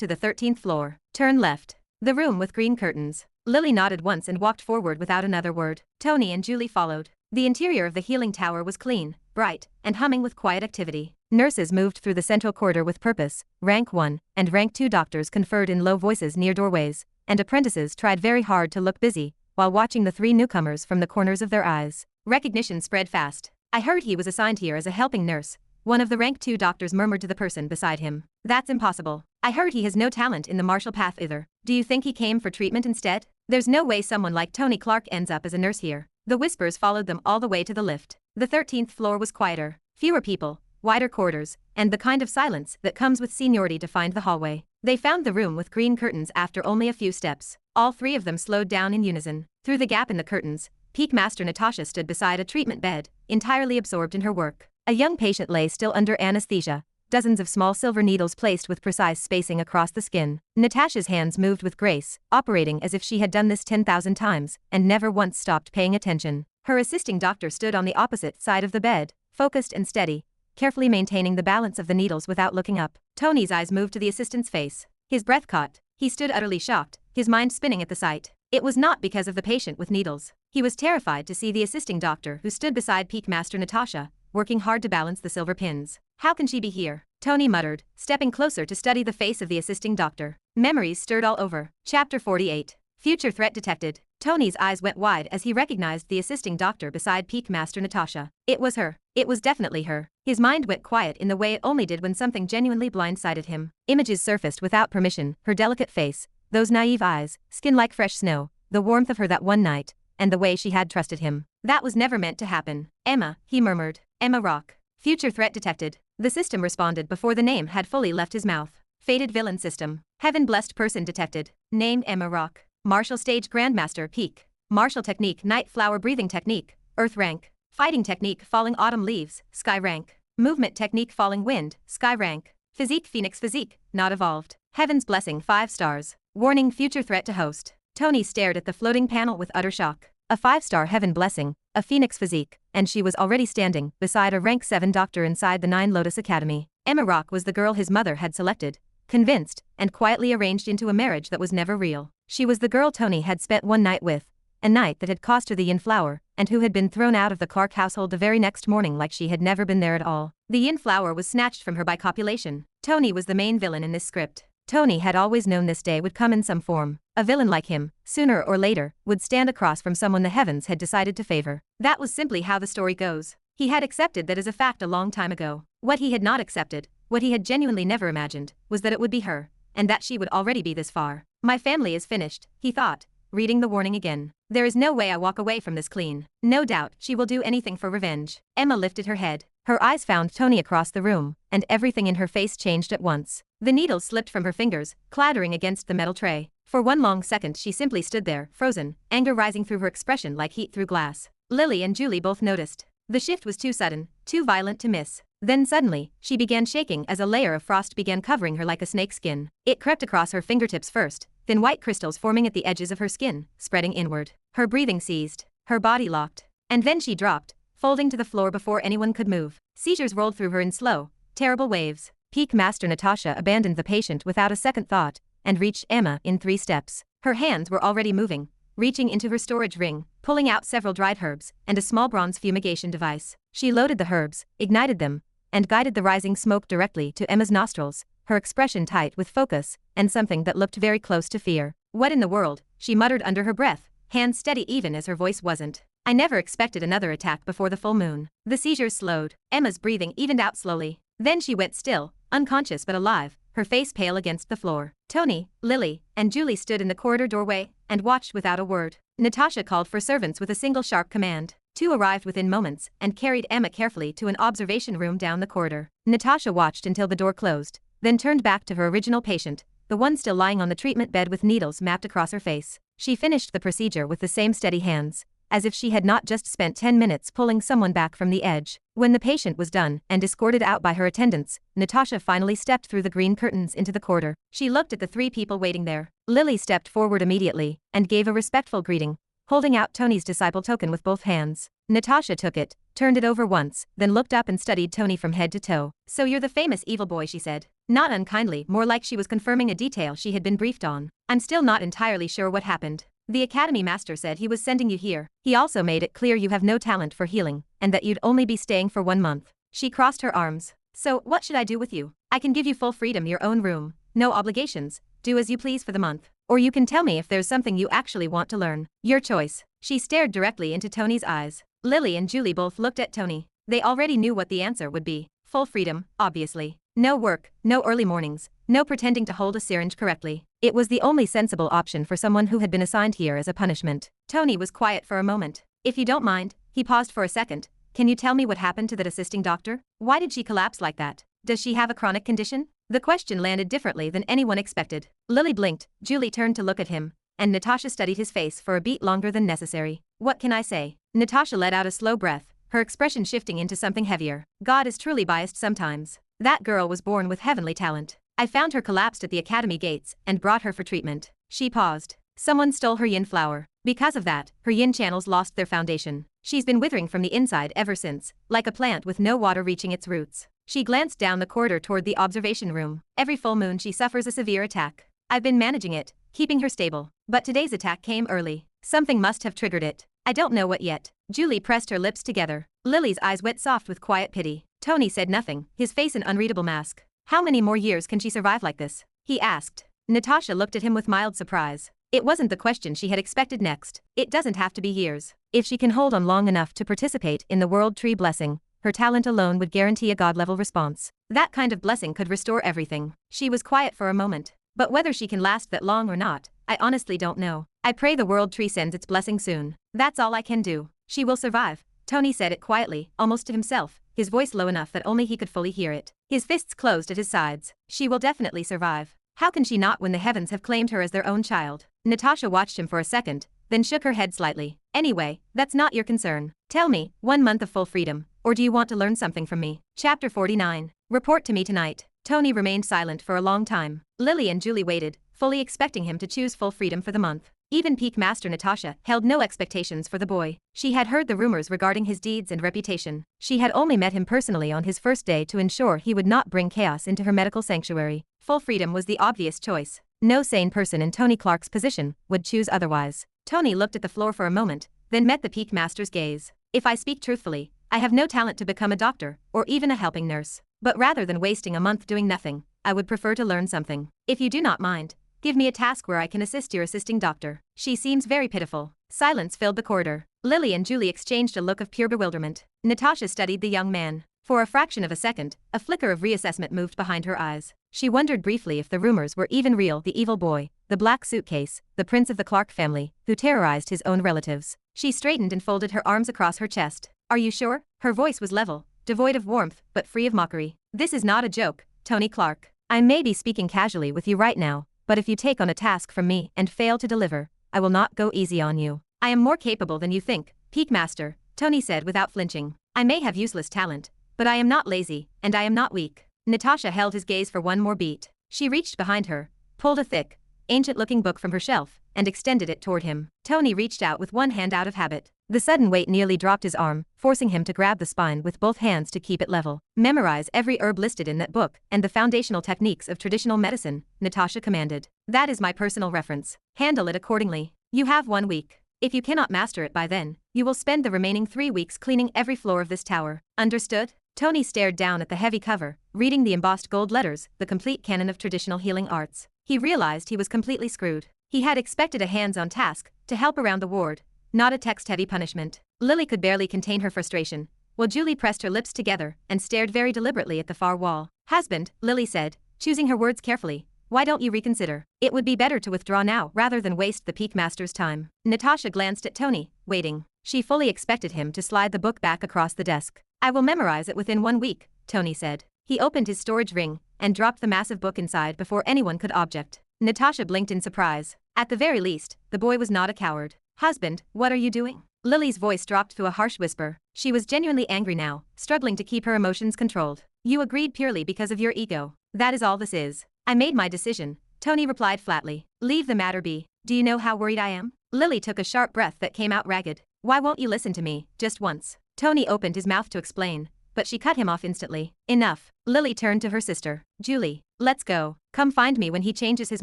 to the 13th floor. Turn left. The room with green curtains. Lily nodded once and walked forward without another word. Tony and Julie followed. The interior of the healing tower was clean, bright, and humming with quiet activity. Nurses moved through the central corridor with purpose. Rank 1 and Rank 2 doctors conferred in low voices near doorways, and apprentices tried very hard to look busy, while watching the 3 newcomers from the corners of their eyes. Recognition spread fast. I heard he was assigned here as a helping nurse, one of the Rank 2 doctors murmured to the person beside him. That's impossible. I heard he has no talent in the martial path either. Do you think he came for treatment instead? There's no way someone like Tony Clark ends up as a nurse here. The whispers followed them all the way to the lift. The 13th floor was quieter, fewer people, wider corridors, and the kind of silence that comes with seniority defined the hallway. They found the room with green curtains after only a few steps. All 3 of them slowed down in unison. Through the gap in the curtains, Peak Master Natasha stood beside a treatment bed, entirely absorbed in her work. A young patient lay still under anesthesia, dozens of small silver needles placed with precise spacing across the skin. Natasha's hands moved with grace, operating as if she had done this 10,000 times, and never once stopped paying attention. Her assisting doctor stood on the opposite side of the bed, focused and steady, carefully maintaining the balance of the needles without looking up. Tony's eyes moved to the assistant's face. His breath caught. He stood utterly shocked, his mind spinning at the sight. It was not because of the patient with needles. He was terrified to see the assisting doctor who stood beside Peak Master Natasha, working hard to balance the silver pins. How can she be here? Tony muttered, stepping closer to study the face of the assisting doctor. Memories stirred all over. Chapter 48. Future threat detected. Tony's eyes went wide as he recognized the assisting doctor beside Peak Master Natasha. It was her. It was definitely her. His mind went quiet in the way it only did when something genuinely blindsided him. Images surfaced without permission, her delicate face, those naive eyes, skin like fresh snow, the warmth of her that one night, and the way she had trusted him. That was never meant to happen. Emma, he murmured. Emma Rock. Future threat detected. The system responded before the name had fully left his mouth. Fated villain system. Heaven-blessed person detected. Name Emma Rock. Martial stage Grandmaster Peak. Martial technique Night Flower breathing technique, Earth rank. Fighting technique Falling Autumn Leaves, Sky rank. Movement technique Falling Wind, Sky rank. Physique Phoenix physique, not evolved. Heaven's blessing 5 stars. Warning future threat to host. Tony stared at the floating panel with utter shock. A 5-star heaven blessing, a phoenix physique, and she was already standing beside a rank 7 doctor inside the 9 Lotus Academy. Emma Rock was the girl his mother had selected, convinced, and quietly arranged into a marriage that was never real. She was the girl Tony had spent one night with, a night that had cost her the yin flower, and who had been thrown out of the Clark household the very next morning like she had never been there at all. The yin flower was snatched from her by copulation. Tony was the main villain in this script. Tony had always known this day would come in some form. A villain like him, sooner or later, would stand across from someone the heavens had decided to favor. That was simply how the story goes. He had accepted that as a fact a long time ago. What he had not accepted, what he had genuinely never imagined, was that it would be her, and that she would already be this far. My family is finished, he thought, reading the warning again. There is no way I walk away from this clean. No doubt, she will do anything for revenge. Emma lifted her head. Her eyes found Tony across the room, and everything in her face changed at once. The needles slipped from her fingers, clattering against the metal tray. For one long second she simply stood there, frozen, anger rising through her expression like heat through glass. Lily and Julie both noticed. The shift was too sudden, too violent to miss. Then suddenly, she began shaking as a layer of frost began covering her like a snake skin. It crept across her fingertips first, thin white crystals forming at the edges of her skin, spreading inward. Her breathing seized. Her body locked. And then she dropped, folding to the floor before anyone could move. Seizures rolled through her in slow, terrible waves. Peak Master Natasha abandoned the patient without a second thought, and reached Emma in 3 steps. Her hands were already moving, reaching into her storage ring, pulling out several dried herbs, and a small bronze fumigation device. She loaded the herbs, ignited them, and guided the rising smoke directly to Emma's nostrils, her expression tight with focus, and something that looked very close to fear. What in the world, she muttered under her breath, hands steady even as her voice wasn't. I never expected another attack before the full moon. The seizures slowed. Emma's breathing evened out slowly. Then she went still, unconscious but alive, her face pale against the floor. Tony, Lily, and Julie stood in the corridor doorway and watched without a word. Natasha called for servants with a single sharp command. 2 arrived within moments and carried Emma carefully to an observation room down the corridor. Natasha watched until the door closed, then turned back to her original patient, the one still lying on the treatment bed with needles mapped across her face. She finished the procedure with the same steady hands, as if she had not just spent 10 minutes pulling someone back from the edge. When the patient was done and escorted out by her attendants, Natasha finally stepped through the green curtains into the corridor. She looked at the 3 people waiting there. Lily stepped forward immediately and gave a respectful greeting, holding out Tony's disciple token with both hands. Natasha took it, turned it over once, then looked up and studied Tony from head to toe. So you're the famous evil boy, she said. Not unkindly, more like she was confirming a detail she had been briefed on. I'm still not entirely sure what happened. The Academy Master said he was sending you here. He also made it clear you have no talent for healing, and that you'd only be staying for 1 month. She crossed her arms. So, what should I do with you? I can give you full freedom, your own room, no obligations, do as you please for the month. Or you can tell me if there's something you actually want to learn. Your choice. She stared directly into Tony's eyes. Lily and Julie both looked at Tony. They already knew what the answer would be. Full freedom, obviously. No work, no early mornings, no pretending to hold a syringe correctly. It was the only sensible option for someone who had been assigned here as a punishment. Tony was quiet for a moment. If you don't mind, he paused for a second. Can you tell me what happened to that assisting doctor? Why did she collapse like that? Does she have a chronic condition? The question landed differently than anyone expected. Lily blinked, Julie turned to look at him, and Natasha studied his face for a beat longer than necessary. What can I say? Natasha let out a slow breath, her expression shifting into something heavier. God is truly biased sometimes. That girl was born with heavenly talent. I found her collapsed at the academy gates and brought her for treatment. She paused. Someone stole her yin flower. Because of that, her yin channels lost their foundation. She's been withering from the inside ever since, like a plant with no water reaching its roots. She glanced down the corridor toward the observation room. Every full moon she suffers a severe attack. I've been managing it, keeping her stable. But today's attack came early. Something must have triggered it. I don't know what yet. Julie pressed her lips together. Lily's eyes went soft with quiet pity. Tony said nothing, his face an unreadable mask. How many more years can she survive like this? He asked. Natasha looked at him with mild surprise. It wasn't the question she had expected next. It doesn't have to be years. If she can hold on long enough to participate in the World Tree blessing, her talent alone would guarantee a god-level response. That kind of blessing could restore everything. She was quiet for a moment. But whether she can last that long or not, I honestly don't know. I pray the World Tree sends its blessing soon. That's all I can do. She will survive. Tony said it quietly, almost to himself, his voice low enough that only he could fully hear it. His fists closed at his sides. She will definitely survive. How can she not when the heavens have claimed her as their own child? Natasha watched him for a second, then shook her head slightly. Anyway, that's not your concern. Tell me, 1 month of full freedom, or do you want to learn something from me? Chapter 49. Report to me tonight. Tony remained silent for a long time. Lily and Julie waited, fully expecting him to choose full freedom for the month. Even Peak Master Natasha held no expectations for the boy. She had heard the rumors regarding his deeds and reputation. She had only met him personally on his first day to ensure he would not bring chaos into her medical sanctuary. Full freedom was the obvious choice. No sane person in Tony Clark's position would choose otherwise. Tony looked at the floor for a moment, then met the Peak Master's gaze. If I speak truthfully, I have no talent to become a doctor, or even a helping nurse. But rather than wasting a month doing nothing, I would prefer to learn something. If you do not mind, give me a task where I can assist your assisting doctor. She seems very pitiful. Silence filled the corridor. Lily and Julie exchanged a look of pure bewilderment. Natasha studied the young man. For a fraction of a second, a flicker of reassessment moved behind her eyes. She wondered briefly if the rumors were even real. The evil boy, the black suitcase, the prince of the Clark family, who terrorized his own relatives. She straightened and folded her arms across her chest. Are you sure? Her voice was level, devoid of warmth, but free of mockery. This is not a joke, Tony Clark. I may be speaking casually with you right now, but if you take on a task from me and fail to deliver, I will not go easy on you. I am more capable than you think, Peak Master, Tony said without flinching. I may have useless talent, but I am not lazy, and I am not weak. Natasha held his gaze for one more beat. She reached behind her, pulled a thick, ancient-looking book from her shelf, and extended it toward him. Tony reached out with one hand out of habit. The sudden weight nearly dropped his arm, forcing him to grab the spine with both hands to keep it level. Memorize every herb listed in that book and the foundational techniques of traditional medicine, Natasha commanded. That is my personal reference. Handle it accordingly. You have 1 week. If you cannot master it by then, you will spend the remaining 3 weeks cleaning every floor of this tower. Understood? Tony stared down at the heavy cover, reading the embossed gold letters, the complete canon of traditional healing arts. He realized he was completely screwed. He had expected a hands-on task, to help around the ward, not a text-heavy punishment. Lily could barely contain her frustration, while Julie pressed her lips together and stared very deliberately at the far wall. Husband, Lily said, choosing her words carefully, why don't you reconsider? It would be better to withdraw now rather than waste the Peak Master's time. Natasha glanced at Tony, waiting. She fully expected him to slide the book back across the desk. I will memorize it within 1 week, Tony said. He opened his storage ring and dropped the massive book inside before anyone could object. Natasha blinked in surprise. At the very least, the boy was not a coward. Husband, what are you doing? Lily's voice dropped to a harsh whisper. She was genuinely angry now, struggling to keep her emotions controlled. You agreed purely because of your ego. That is all this is. I made my decision, Tony replied flatly. Leave the matter be. Do you know how worried I am? Lily took a sharp breath that came out ragged. Why won't you listen to me, just once? Tony opened his mouth to explain, but she cut him off instantly. Enough. Lily turned to her sister. Julie, let's go. Come find me when he changes his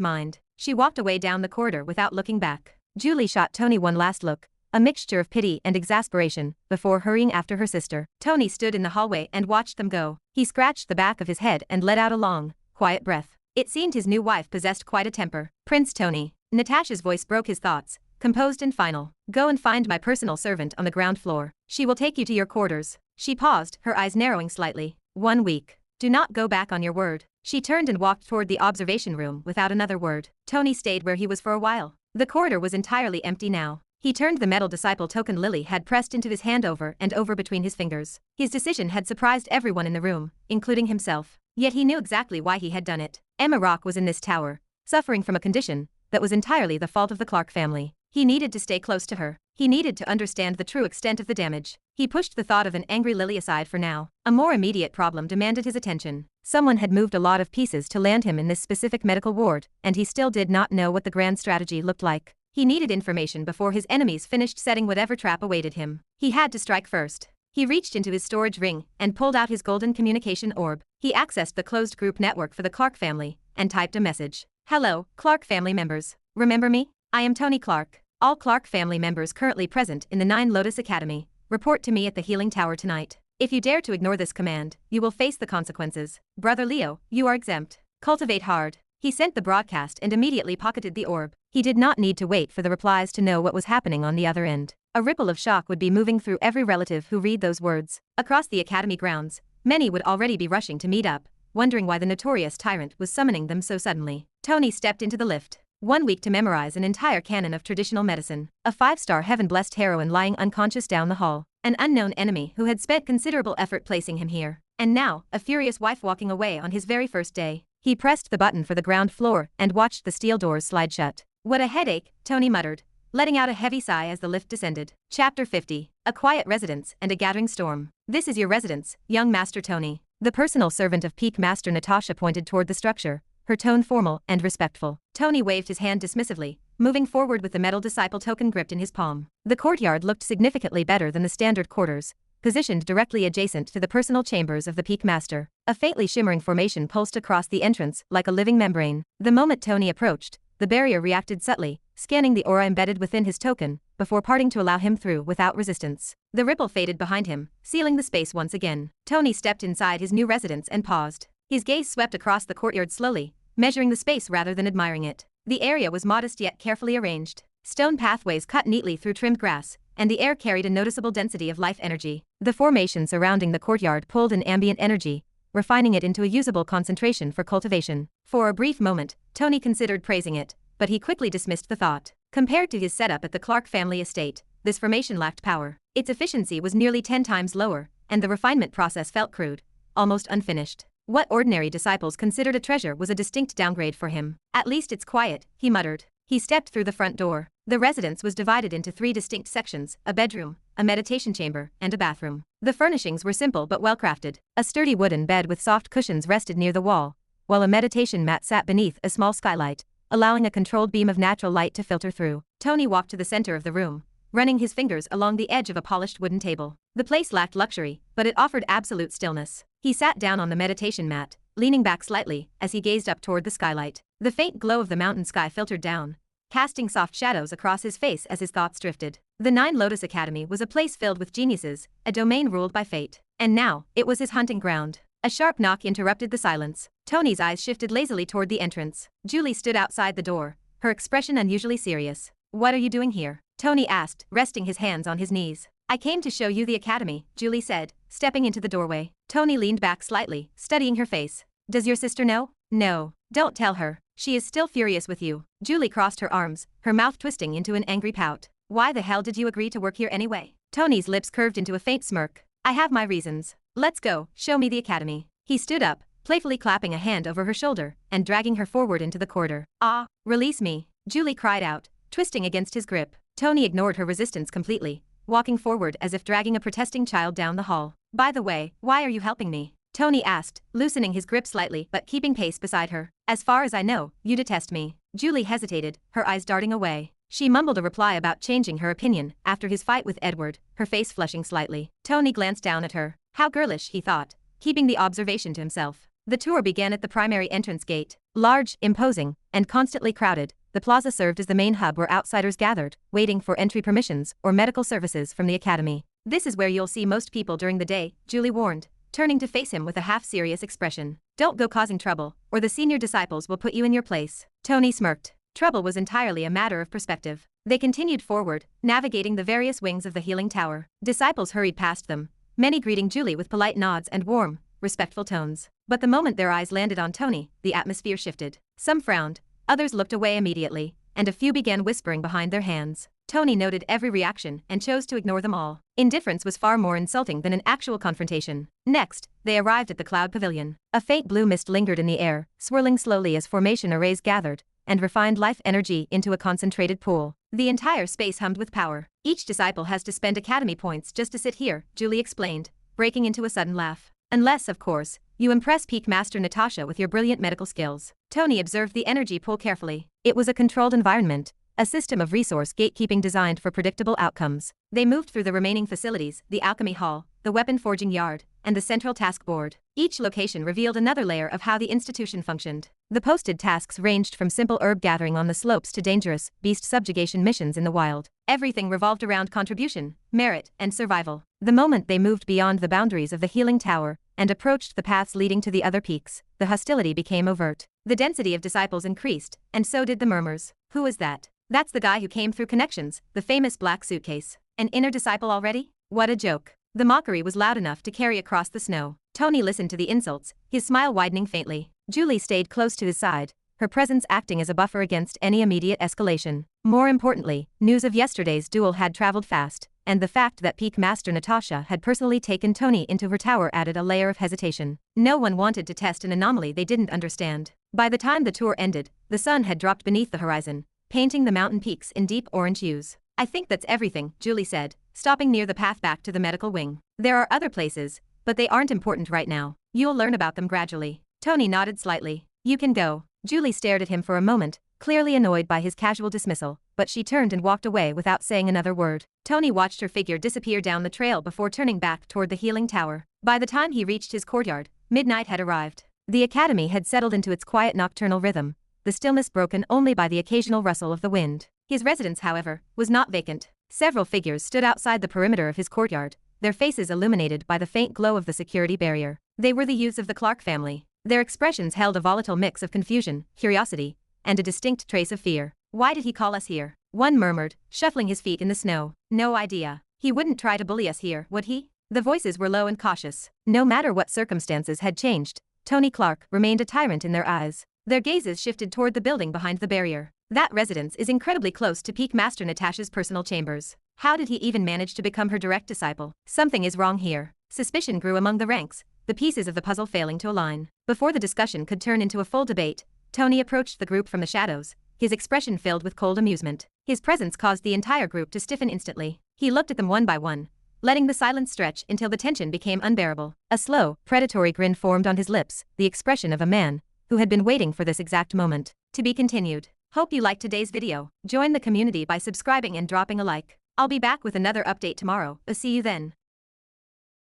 mind. She walked away down the corridor without looking back. Julie shot Tony one last look, a mixture of pity and exasperation, before hurrying after her sister. Tony stood in the hallway and watched them go. He scratched the back of his head and let out a long, quiet breath. It seemed his new wife possessed quite a temper. Prince Tony. Natasha's voice broke his thoughts, composed and final. Go and find my personal servant on the ground floor. She will take you to your quarters. She paused, her eyes narrowing slightly. 1 week. Do not go back on your word. She turned and walked toward the observation room without another word. Tony stayed where he was for a while. The corridor was entirely empty now. He turned the metal disciple token Lily had pressed into his hand over and over between his fingers. His decision had surprised everyone in the room, including himself. Yet he knew exactly why he had done it. Emma Rock was in this tower, suffering from a condition that was entirely the fault of the Clark family. He needed to stay close to her. He needed to understand the true extent of the damage. He pushed the thought of an angry Lily aside for now. A more immediate problem demanded his attention. Someone had moved a lot of pieces to land him in this specific medical ward, and he still did not know what the grand strategy looked like. He needed information before his enemies finished setting whatever trap awaited him. He had to strike first. He reached into his storage ring and pulled out his golden communication orb. He accessed the closed group network for the Clark family and typed a message. Hello, Clark family members. Remember me? I am Tony Clark. All Clark family members currently present in the 9 Lotus Academy, report to me at the Healing Tower tonight. If you dare to ignore this command, you will face the consequences. Brother Leo, you are exempt. Cultivate hard. He sent the broadcast and immediately pocketed the orb. He did not need to wait for the replies to know what was happening on the other end. A ripple of shock would be moving through every relative who read those words. Across the academy grounds, many would already be rushing to meet up, wondering why the notorious tyrant was summoning them so suddenly. Tony stepped into the lift. 1 week to memorize an entire canon of traditional medicine. A 5-star heaven-blessed heroine lying unconscious down the hall. An unknown enemy who had spent considerable effort placing him here. And now, a furious wife walking away on his very first day. He pressed the button for the ground floor and watched the steel doors slide shut. What a headache, Tony muttered, letting out a heavy sigh as the lift descended. Chapter 50. A quiet residence and a gathering storm. This is your residence, young Master Tony. The personal servant of Peak Master Natasha pointed toward the structure, her tone formal and respectful. Tony waved his hand dismissively, moving forward with the metal disciple token gripped in his palm. The courtyard looked significantly better than the standard quarters, positioned directly adjacent to the personal chambers of the Peak Master. A faintly shimmering formation pulsed across the entrance like a living membrane. The moment Tony approached, the barrier reacted subtly, scanning the aura embedded within his token, before parting to allow him through without resistance. The ripple faded behind him, sealing the space once again. Tony stepped inside his new residence and paused. His gaze swept across the courtyard slowly, measuring the space rather than admiring it. The area was modest yet carefully arranged. Stone pathways cut neatly through trimmed grass, and the air carried a noticeable density of life energy. The formation surrounding the courtyard pulled in ambient energy, refining it into a usable concentration for cultivation. For a brief moment, Tony considered praising it, but he quickly dismissed the thought. Compared to his setup at the Clark family estate, this formation lacked power. Its efficiency was nearly 10 times lower, and the refinement process felt crude, almost unfinished. What ordinary disciples considered a treasure was a distinct downgrade for him. At least it's quiet, he muttered. He stepped through the front door. The residence was divided into 3 distinct sections: a bedroom, a meditation chamber, and a bathroom. The furnishings were simple but well-crafted. A sturdy wooden bed with soft cushions rested near the wall, while a meditation mat sat beneath a small skylight, allowing a controlled beam of natural light to filter through. Tony walked to the center of the room, running his fingers along the edge of a polished wooden table. The place lacked luxury, but it offered absolute stillness. He sat down on the meditation mat, leaning back slightly as he gazed up toward the skylight. The faint glow of the mountain sky filtered down, casting soft shadows across his face as his thoughts drifted. The Nine Lotus Academy was a place filled with geniuses, a domain ruled by fate. And now, it was his hunting ground. A sharp knock interrupted the silence. Tony's eyes shifted lazily toward the entrance. Julie stood outside the door, her expression unusually serious. "What are you doing here?" Tony asked, resting his hands on his knees. "I came to show you the academy," Julie said, stepping into the doorway. Tony leaned back slightly, studying her face. "Does your sister know?" "No. Don't tell her. She is still furious with you." Julie crossed her arms, her mouth twisting into an angry pout. "Why the hell did you agree to work here anyway?" Tony's lips curved into a faint smirk. "I have my reasons. Let's go, show me the academy." He stood up, playfully clapping a hand over her shoulder and dragging her forward into the corridor. "Ah, release me," Julie cried out, twisting against his grip. Tony ignored her resistance completely, walking forward as if dragging a protesting child down the hall. "By the way, why are you helping me?" Tony asked, loosening his grip slightly but keeping pace beside her. "As far as I know, you detest me." Julie hesitated, her eyes darting away. She mumbled a reply about changing her opinion after his fight with Edward, her face flushing slightly. Tony glanced down at her. How girlish, he thought, keeping the observation to himself. The tour began at the primary entrance gate. Large, imposing, and constantly crowded, the plaza served as the main hub where outsiders gathered, waiting for entry permissions or medical services from the academy. "This is where you'll see most people during the day," Julie warned, turning to face him with a half-serious expression. "Don't go causing trouble, or the senior disciples will put you in your place." Tony smirked. Trouble was entirely a matter of perspective. They continued forward, navigating the various wings of the healing tower. Disciples hurried past them, many greeting Julie with polite nods and warm, respectful tones. But the moment their eyes landed on Tony, the atmosphere shifted. Some frowned, others looked away immediately, and a few began whispering behind their hands. Tony noted every reaction and chose to ignore them all. Indifference was far more insulting than an actual confrontation. Next, they arrived at the Cloud Pavilion. A faint blue mist lingered in the air, swirling slowly as formation arrays gathered and refined life energy into a concentrated pool. The entire space hummed with power. "Each disciple has to spend academy points just to sit here," Julie explained, breaking into a sudden laugh. "Unless, of course, you impress Peak Master Natasha with your brilliant medical skills." Tony observed the energy pool carefully. It was a controlled environment, a system of resource gatekeeping designed for predictable outcomes. They moved through the remaining facilities, the alchemy hall, the weapon forging yard, and the central task board. Each location revealed another layer of how the institution functioned. The posted tasks ranged from simple herb gathering on the slopes to dangerous, beast subjugation missions in the wild. Everything revolved around contribution, merit, and survival. The moment they moved beyond the boundaries of the healing tower and approached the paths leading to the other peaks, the hostility became overt. The density of disciples increased, and so did the murmurs. "Who is that?" "That's the guy who came through connections, the famous black suitcase." "An inner disciple already?" What a joke. The mockery was loud enough to carry across the snow. Tony listened to the insults, his smile widening faintly. Julie stayed close to his side, her presence acting as a buffer against any immediate escalation. More importantly, news of yesterday's duel had traveled fast, and the fact that Peak Master Natasha had personally taken Tony into her tower added a layer of hesitation. No one wanted to test an anomaly they didn't understand. By the time the tour ended, the sun had dropped beneath the horizon, painting the mountain peaks in deep orange hues. "I think that's everything," Julie said, stopping near the path back to the medical wing. "There are other places, but they aren't important right now. You'll learn about them gradually." Tony nodded slightly. "You can go." Julie stared at him for a moment, clearly annoyed by his casual dismissal, but she turned and walked away without saying another word. Tony watched her figure disappear down the trail before turning back toward the healing tower. By the time he reached his courtyard, midnight had arrived. The academy had settled into its quiet nocturnal rhythm, the stillness broken only by the occasional rustle of the wind. His residence, however, was not vacant. Several figures stood outside the perimeter of his courtyard, their faces illuminated by the faint glow of the security barrier. They were the youths of the Clark family. Their expressions held a volatile mix of confusion, curiosity, and a distinct trace of fear. "Why did he call us here?" one murmured, shuffling his feet in the snow. "No idea. He wouldn't try to bully us here, would he?" The voices were low and cautious. No matter what circumstances had changed, Tony Clark remained a tyrant in their eyes. Their gazes shifted toward the building behind the barrier. "That residence is incredibly close to Peak Master Natasha's personal chambers. How did he even manage to become her direct disciple? Something is wrong here." Suspicion grew among the ranks, the pieces of the puzzle failing to align. Before the discussion could turn into a full debate, Tony approached the group from the shadows, his expression filled with cold amusement. His presence caused the entire group to stiffen instantly. He looked at them one by one, letting the silence stretch until the tension became unbearable. A slow, predatory grin formed on his lips, the expression of a man who had been waiting for this exact moment. To be continued. Hope you liked today's video. Join the community by subscribing and dropping a like. I'll be back with another update tomorrow, see you then.